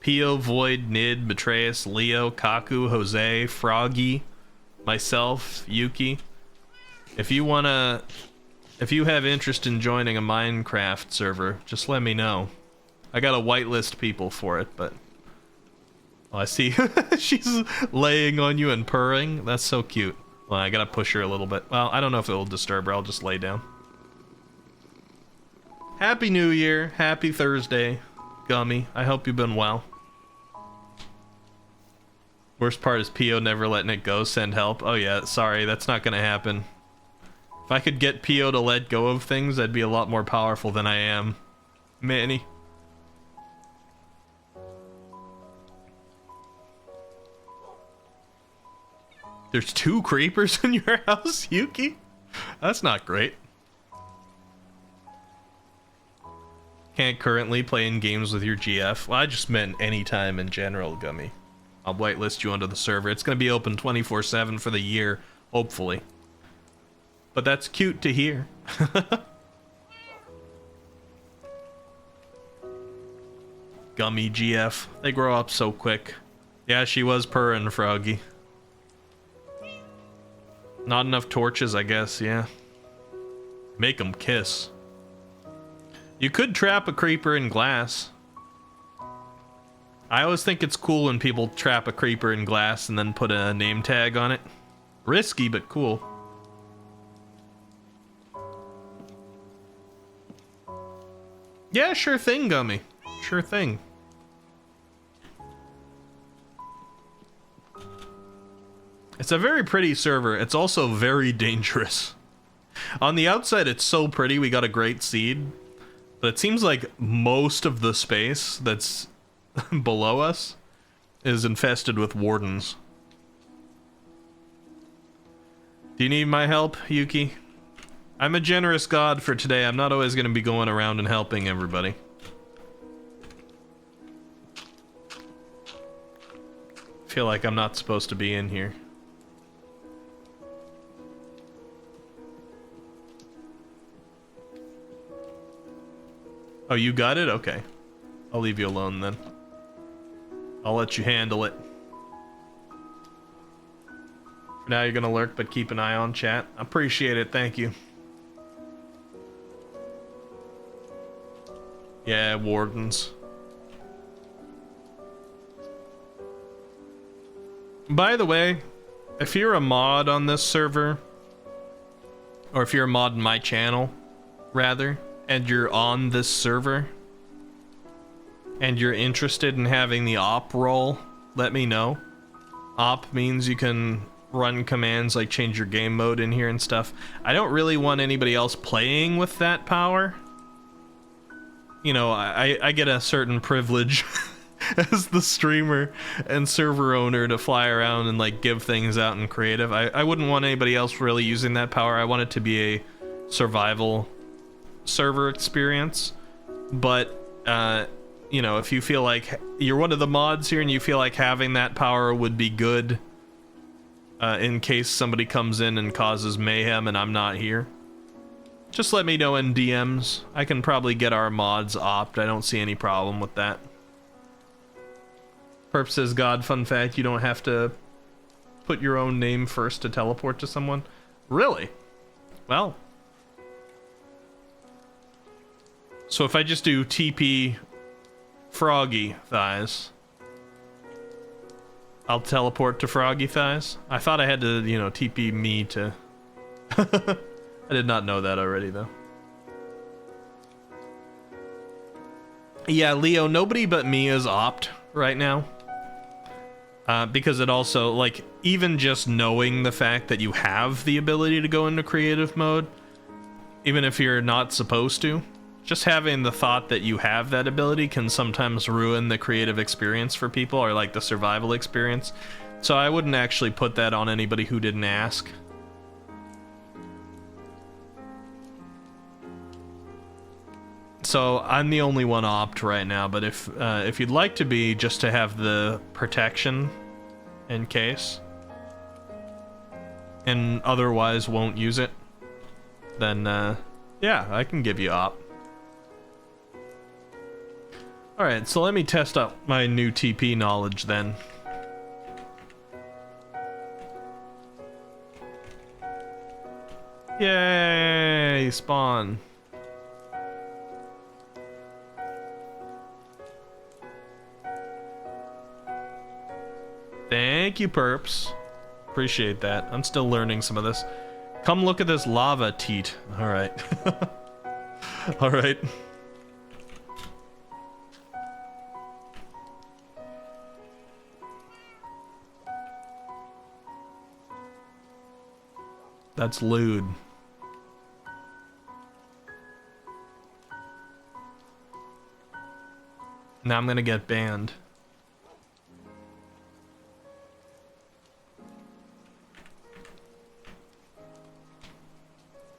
Pio, Void, Nid, Betrayus, Leo, Kaku, Jose, Froggy, myself, Yuki. If you have interest in joining a Minecraft server, just let me know. I gotta whitelist people for it, but... Oh, I see. She's laying on you and purring. That's so cute. Well, I gotta push her a little bit. Well, I don't know if it'll disturb her. I'll just lay down. Happy New Year. Happy Thursday, Gummy. I hope you've been well. Worst part is Pio never letting it go. Send help. Oh yeah, sorry. That's not gonna happen. If I could get Pio to let go of things, I'd be a lot more powerful than I am. Manny. There's 2 creepers in your house, Yuki? That's not great. Can't currently play in games with your GF. Well, I just meant anytime in general, Gummy. I'll whitelist you onto the server. It's gonna be open 24/7 for the year, hopefully. But that's cute to hear. Gummy GF. They grow up so quick. Yeah, she was purring, Froggy. Not enough torches, I guess, yeah. Make them kiss. You could trap a creeper in glass. I always think it's cool when people trap a creeper in glass and then put a name tag on it. Risky, but cool. Yeah, sure thing, Gummy. Sure thing. It's a very pretty server. It's also very dangerous. On the outside, it's so pretty. We got a great seed. But it seems like most of the space that's below us is infested with wardens. Do you need my help, Yuki? I'm a generous god for today. I'm not always going to be going around and helping everybody. Feel like I'm not supposed to be in here. Oh, you got it? Okay. I'll leave you alone then. I'll let you handle it. For now, you're gonna lurk, but keep an eye on chat. Appreciate it, thank you. Yeah, wardens. By the way, if you're a mod on this server, or if you're a mod in my channel, rather, and you're on this server, and you're interested in having the op role, let me know. Op means you can run commands like change your game mode in here and stuff. I don't really want anybody else playing with that power. You know, I get a certain privilege as the streamer and server owner to fly around and like give things out in creative. I wouldn't want anybody else really using that power. I want it to be a survival server experience. But you know, if you feel like you're one of the mods here and you feel like having that power would be good in case somebody comes in and causes mayhem and I'm not here, Just let me know in DMs. I can probably get our mods opt. I don't see any problem with that. Perp says, God, fun fact, you don't have to put your own name first to teleport to someone. Really? Well. So if I just do TP Froggy Thighs, I'll teleport to Froggy Thighs? I thought I had to, you know, TP me to... I did not know that already, though. Yeah, Leo, nobody but me is opt right now. Because it also, like, even just knowing the fact that you have the ability to go into creative mode, even if you're not supposed to, just having the thought that you have that ability can sometimes ruin the creative experience for people, or, like, the survival experience. So I wouldn't actually put that on anybody who didn't ask. So I'm the only one opt right now, but if you'd like to be, just to have the protection in case, and otherwise won't use it, then yeah, I can give you opt. Alright, so let me test out my new TP knowledge then. Yay, spawn. Thank you, perps. Appreciate that. I'm still learning some of this. Come look at this lava teat. Alright. Alright. That's lewd. Now I'm gonna get banned.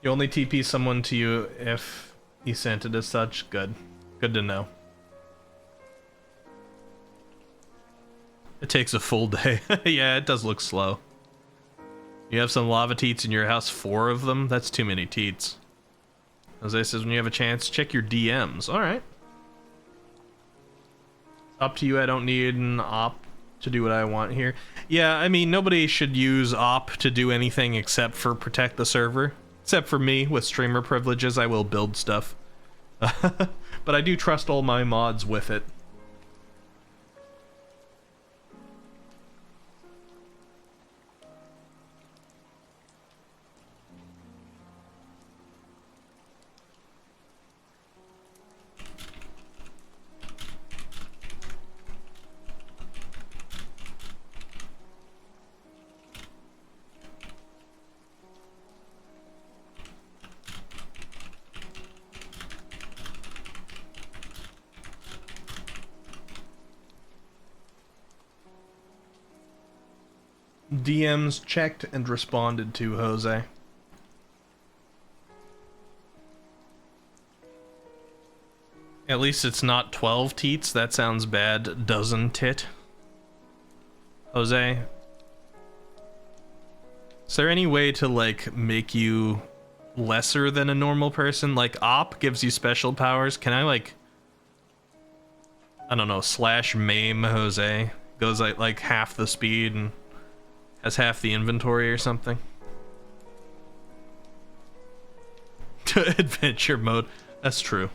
You only TP someone to you if he sent it as such. Good. Good to know. It takes a full day. Yeah, it does look slow. You have some lava teats in your house, 4 of them? That's too many teats. Jose says, when you have a chance, check your DMs. Alright. Up to you, I don't need an op to do what I want here. Yeah, I mean, nobody should use op to do anything except for protect the server. Except for me, with streamer privileges, I will build stuff. But I do trust all my mods with it. DMs checked and responded to, Jose. At least it's not 12 teats. That sounds bad, doesn't it? Jose? Is there any way to, like, make you lesser than a normal person? Like, op gives you special powers. Can I, like... I don't know, slash maim Jose? Goes, like half the speed and... has half the inventory or something. Adventure mode. That's true.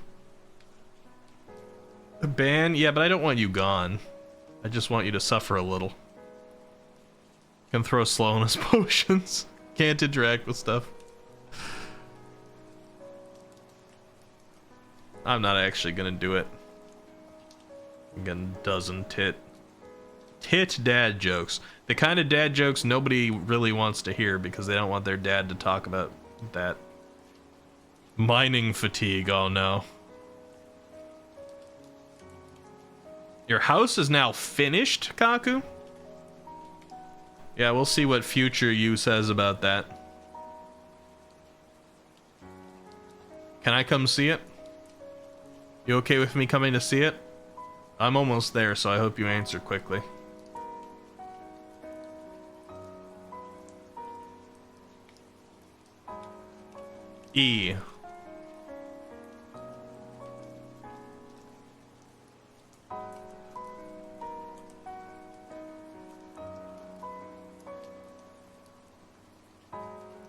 Ban? Yeah, but I don't want you gone. I just want you to suffer a little. Can throw slowness potions. Can't interact with stuff. I'm not actually gonna do it. Again, doesn't tit. Tit dad jokes. The kind of dad jokes nobody really wants to hear because they don't want their dad to talk about that. Mining fatigue, oh no. Your house is now finished, Kaku? Yeah, we'll see what future you says about that. Can I come see it? You okay with me coming to see it? I'm almost there, so I hope you answer quickly. E.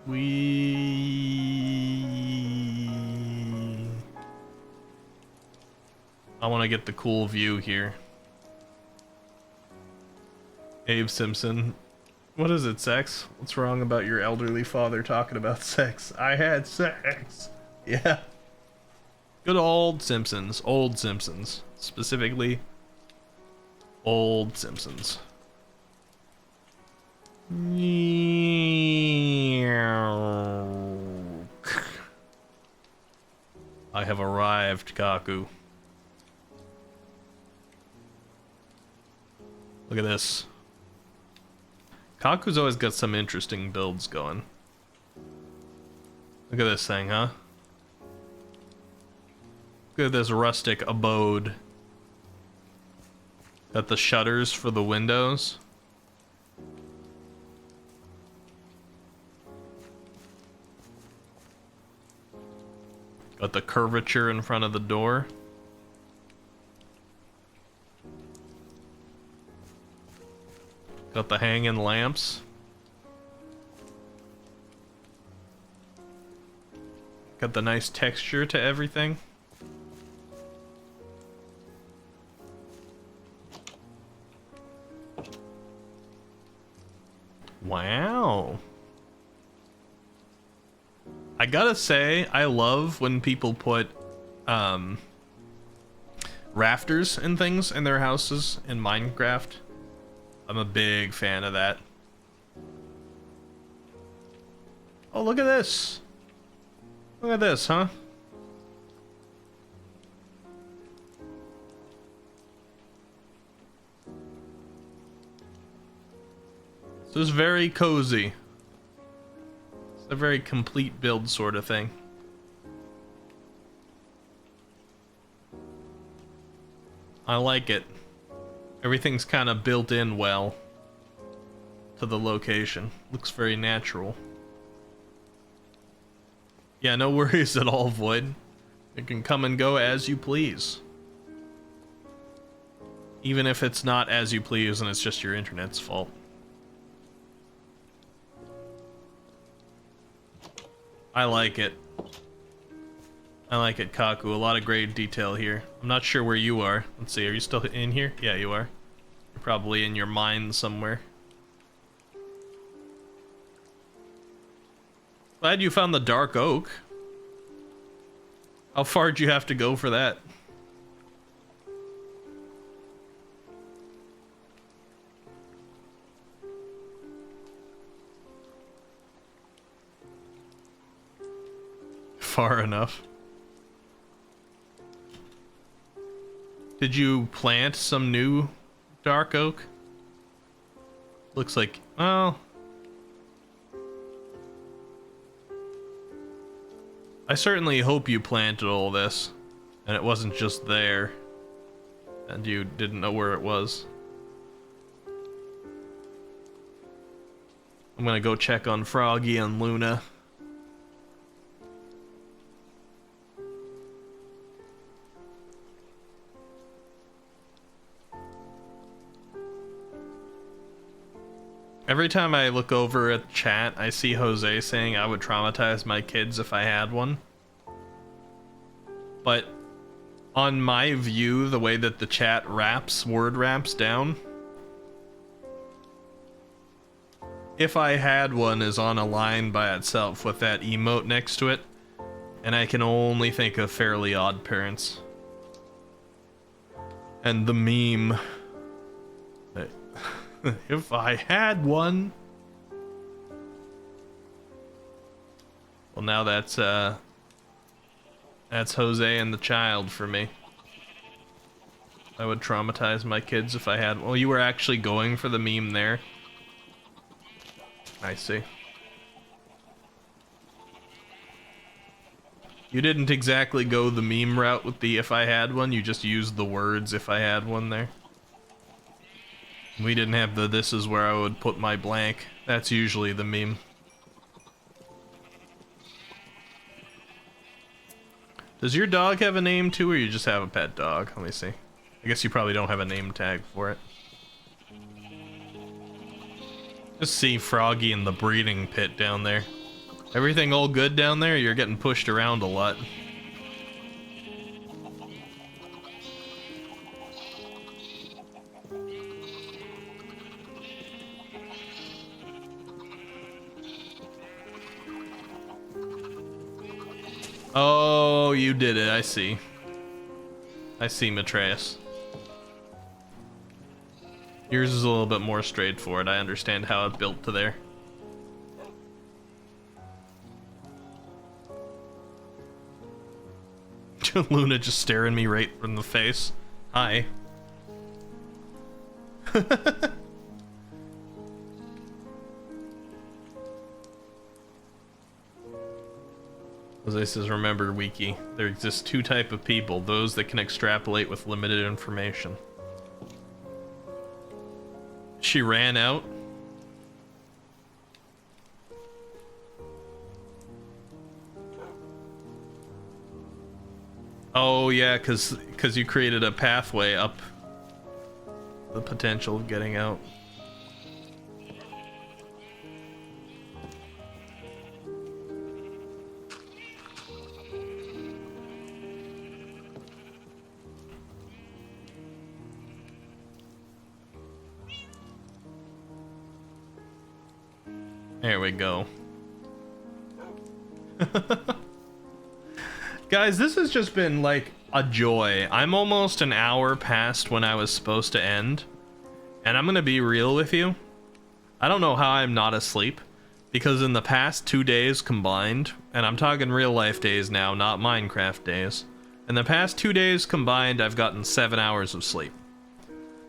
I want to get the cool view here. Abe Simpson. What is it, sex? What's wrong about your elderly father talking about sex? I had sex. Yeah. Good old Simpsons. Old Simpsons. Specifically, old Simpsons. I have arrived, Kaku. Look at this. Kaku's always got some interesting builds going. Look at this thing, huh? Look at this rustic abode. Got the shutters for the windows. Got the curvature in front of the door. Got the hanging lamps. Got the nice texture to everything. Wow. I gotta say, I love when people put rafters and things in their houses in Minecraft. I'm a big fan of that. Oh, look at this. Look at this, huh? This is very cozy. It's a very complete build sort of thing. I like it. Everything's kind of built in well to the location. Looks very natural. Yeah, no worries at all, Void. You can come and go as you please. Even if it's not as you please and it's just your internet's fault. I like it. I like it, Kaku. A lot of great detail here. I'm not sure where you are. Let's see, are you still in here? Yeah, you are. You're probably in your mind somewhere. Glad you found the dark oak. How far do you have to go for that? Far enough. Did you plant some new dark oak? Looks like, well, I certainly hope you planted all this and it wasn't just there and you didn't know where it was. I'm gonna go check on Froggy and Luna. Every time I look over at chat, I see Jose saying I would traumatize my kids if I had one. But on my view, the way that the chat word wraps down, if I had one is on a line by itself with that emote next to it, and I can only think of Fairly Odd Parents. And the meme. If I had one. Well, now that's Jose and the child for me. I would traumatize my kids if I had. Well, you were actually going for the meme there. I see. You didn't exactly go the meme route with the if I had one, you just used the words if I had one there. We didn't have the this is where I would put my blank. That's usually the meme. Does your dog have a name too, or you just have a pet dog? Let me see. I guess you probably don't have a name tag for it. Just see Froggy in the breeding pit down there. Everything all good down there? You're getting pushed around a lot. Oh, you did it. I see. I see, Matreus. Yours is a little bit more straightforward. I understand how it built to there. Luna just staring me right in the face. Hi. Jose says, remember, Wiki, there exists two types of people, those that can extrapolate with limited information. She ran out. Oh yeah, cause you created a pathway up the potential of getting out. There we go. Guys, this has just been like a joy. I'm almost an hour past when I was supposed to end. And I'm gonna be real with you. I don't know how I'm not asleep. Because in the past 2 days combined, and I'm talking real life days now, not Minecraft days. In the past 2 days combined, I've gotten 7 hours of sleep.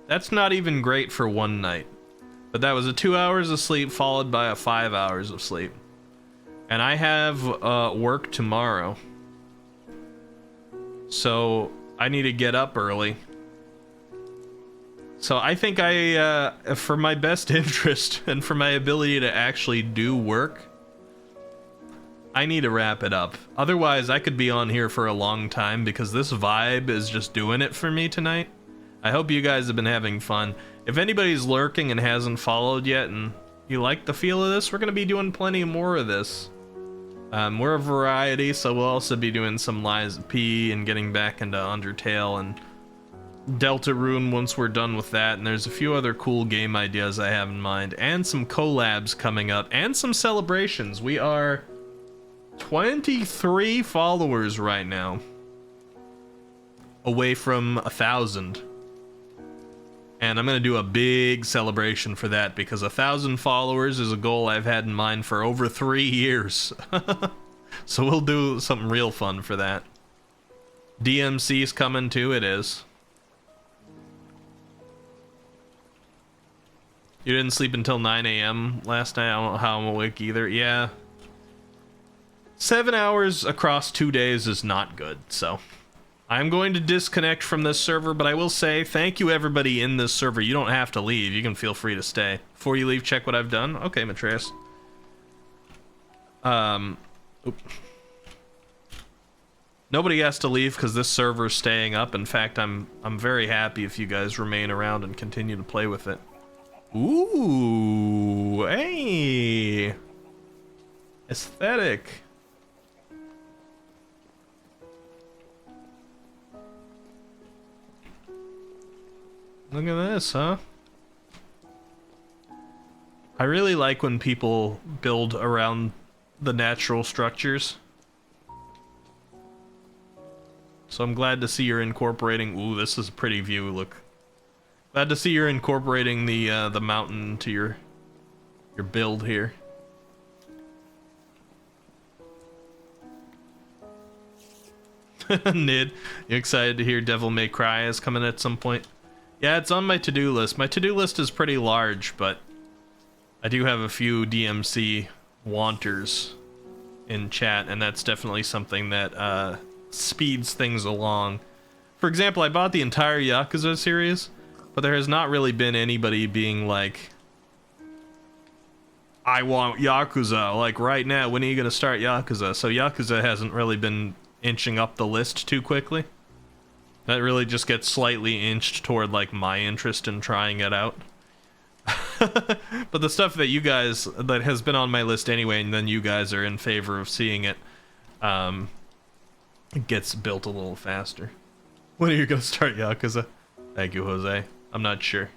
That's not even great for one night. But that was a 2 hours of sleep followed by a 5 hours of sleep. And I have work tomorrow. So I need to get up early. So I think for my best interest and for my ability to actually do work, I need to wrap it up. Otherwise, I could be on here for a long time because this vibe is just doing it for me tonight. I hope you guys have been having fun. If anybody's lurking and hasn't followed yet and you like the feel of this, we're going to be doing plenty more of this. We're a variety, so we'll also be doing some Lies of P and getting back into Undertale and Deltarune once we're done with that. And there's a few other cool game ideas I have in mind, and some collabs coming up, and some celebrations. We are 23 followers right now, away from 1,000. And I'm gonna do a big celebration for that because 1,000 followers is a goal I've had in mind for over 3 years. So we'll do something real fun for that. DMC's coming too, it is. You didn't sleep until 9 AM last night? I don't know how I'm awake either. Yeah. 7 hours across 2 days is not good, so I'm going to disconnect from this server, but I will say thank you everybody in this server. You don't have to leave. You can feel free to stay. Before you leave, check what I've done. Okay, Matreus. Nobody has to leave because this server's staying up. In fact, I'm very happy if you guys remain around and continue to play with it. Ooh, hey. Aesthetic. Look at this, huh? I really like when people build around the natural structures. So I'm glad to see you're incorporating... Ooh, this is a pretty view, look. Glad to see you're incorporating the mountain to your build here. Nid, you excited to hear Devil May Cry is coming at some point? Yeah, it's on my to-do list. My to-do list is pretty large, but I do have a few DMC wanters in chat, and that's definitely something that speeds things along. For example, I bought the entire Yakuza series, but there has not really been anybody being like, I want Yakuza, like right now, when are you going to start Yakuza? So Yakuza hasn't really been inching up the list too quickly. That really just gets slightly inched toward like my interest in trying it out. But the stuff that you guys, that has been on my list anyway, and then you guys are in favor of seeing it, it gets built a little faster. When are you gonna start Yakuza? Thank you, Jose. I'm not sure.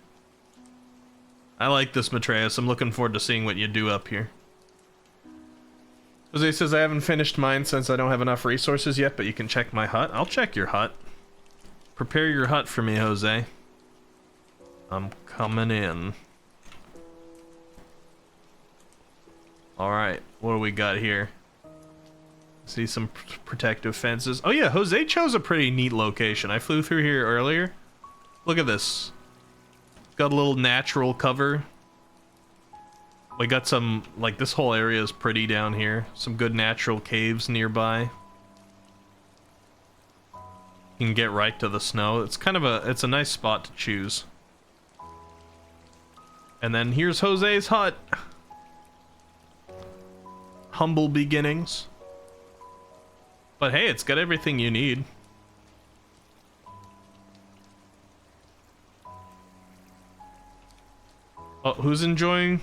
I like this, Matreus. I'm looking forward to seeing what you do up here. Jose says, I haven't finished mine since I don't have enough resources yet, but you can check my hut. I'll check your hut. Prepare your hut for me, Jose. I'm coming in. Alright, what do we got here? See some protective fences. Oh yeah, Jose chose a pretty neat location. I flew through here earlier. Look at this. Got a little natural cover. We got some, like, this whole area is pretty down here. Some good natural caves nearby. You can get right to the snow. It's kind of it's a nice spot to choose. And then here's Jose's hut. Humble beginnings. But hey, it's got everything you need. Oh, who's enjoying...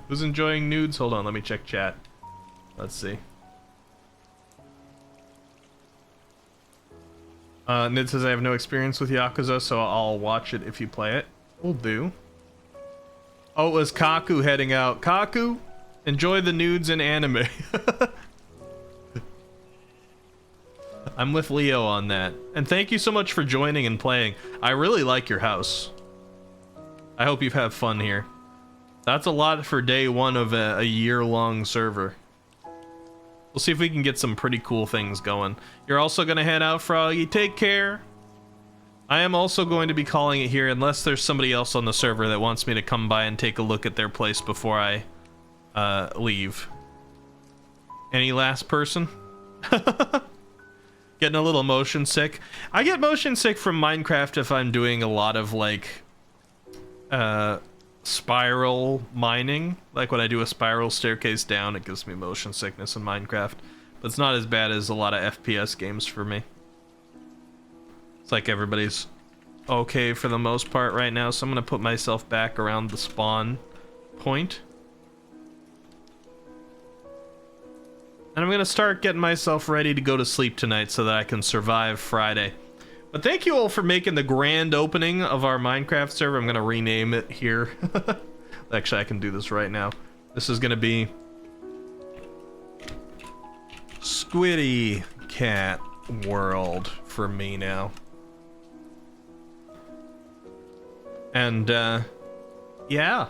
who's enjoying nudes? Hold on, let me check chat. Let's see. Nid says I have no experience with Yakuza, so I'll watch it if you play it. Will do. Oh, it was Kaku heading out. Kaku, enjoy the nudes and anime. I'm with Leo on that. And thank you so much for joining and playing. I really like your house. I hope you've had fun here. That's a lot for day one of a year-long server. We'll see if we can get some pretty cool things going. You're also going to head out, Froggy. Take care. I am also going to be calling it here unless there's somebody else on the server that wants me to come by and take a look at their place before I leave. Any last person? Getting a little motion sick. I get motion sick from Minecraft if I'm doing a lot of, like, spiral mining. Like when I do a spiral staircase down, it gives me motion sickness in Minecraft. But it's not as bad as a lot of FPS games for me. It's like everybody's okay for the most part right now, so I'm gonna put myself back around the spawn point. And I'm gonna start getting myself ready to go to sleep tonight so that I can survive Friday. But thank you all for making the grand opening of our Minecraft server. I'm gonna rename it here. Actually, I can do this right now. This is gonna be Squiddy Cat World for me now. And yeah,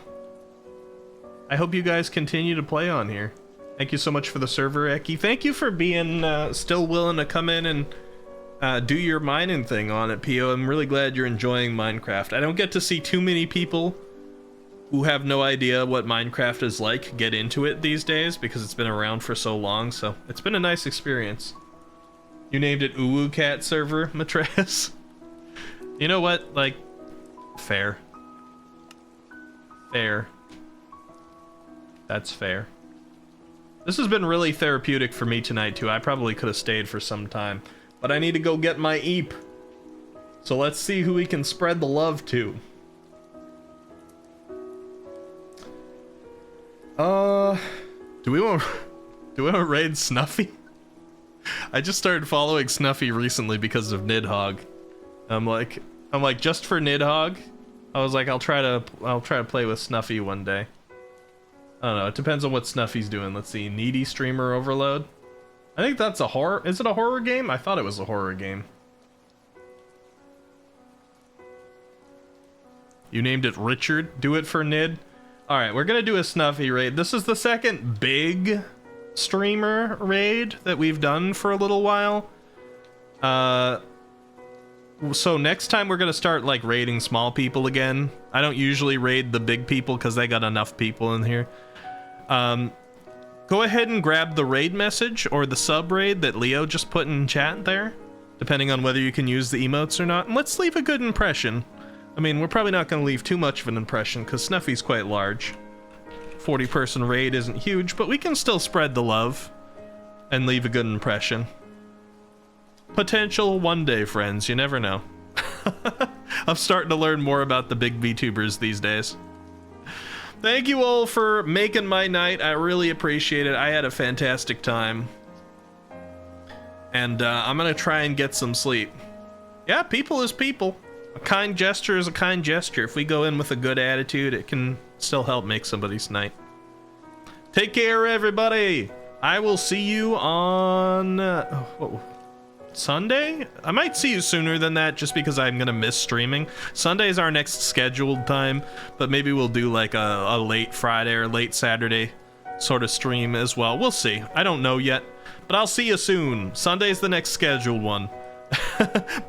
I hope you guys continue to play on here. Thank you so much for the server, Eki. Thank you for being still willing to come in and do your mining thing on it, Pio. I'm really glad you're enjoying Minecraft. I don't get to see too many people who have no idea what Minecraft is like get into it these days because it's been around for so long, so it's been a nice experience. You named it Uwu Cat server, Matreus. You know what? Like, fair. Fair. That's fair. This has been really therapeutic for me tonight, too. I probably could have stayed for some time. But I need to go get my Eep. So let's see who we can spread the love to. Do we want to raid Snuffy? I just started following Snuffy recently because of Nidhogg. I'm like just for Nidhogg. I was like I'll try to play with Snuffy one day. I don't know, it depends on what Snuffy's doing. Let's see, Needy Streamer Overload. I think that's a horror. Is it a horror game? I thought it was a horror game. You named it Richard. Do it for Nid. Alright, we're gonna do a Snuffy raid. This is the second big streamer raid that we've done for a little while. So next time we're gonna start like raiding small people again. I don't usually raid the big people because they got enough people in here. Go ahead and grab the raid message or the sub raid that Leo just put in chat there, depending on whether you can use the emotes or not. And let's leave a good impression. I mean, we're probably not going to leave too much of an impression because Snuffy's quite large. 40-person raid isn't huge, but we can still spread the love and leave a good impression. Potential one day, friends. You never know. I'm starting to learn more about the big VTubers these days. Thank you all for making my night. I really appreciate it. I had a fantastic time. And I'm gonna try and get some sleep. Yeah, people is people. A kind gesture is a kind gesture. If we go in with a good attitude, it can still help make somebody's night. Take care, everybody. I will see you on Sunday? I might see you sooner than that just because I'm gonna miss streaming. Sunday is our next scheduled time, but maybe we'll do like a late Friday or late Saturday sort of stream as well. We'll see. I don't know yet, but I'll see you soon. Sunday's the next scheduled one.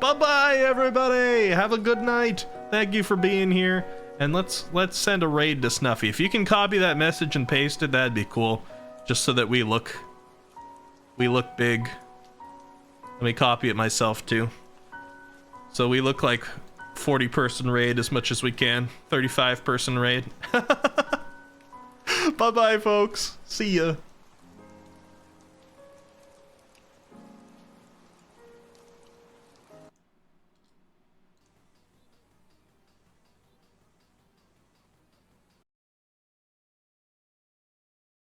Bye-bye, everybody. Have a good night. Thank you for being here. And let's send a raid to Snuffy. If you can copy that message and paste it, that'd be cool. Just so that we look big. Let me copy it myself too. So we look like 40-person raid as much as we can. 35-person raid. Bye-bye, folks. See ya.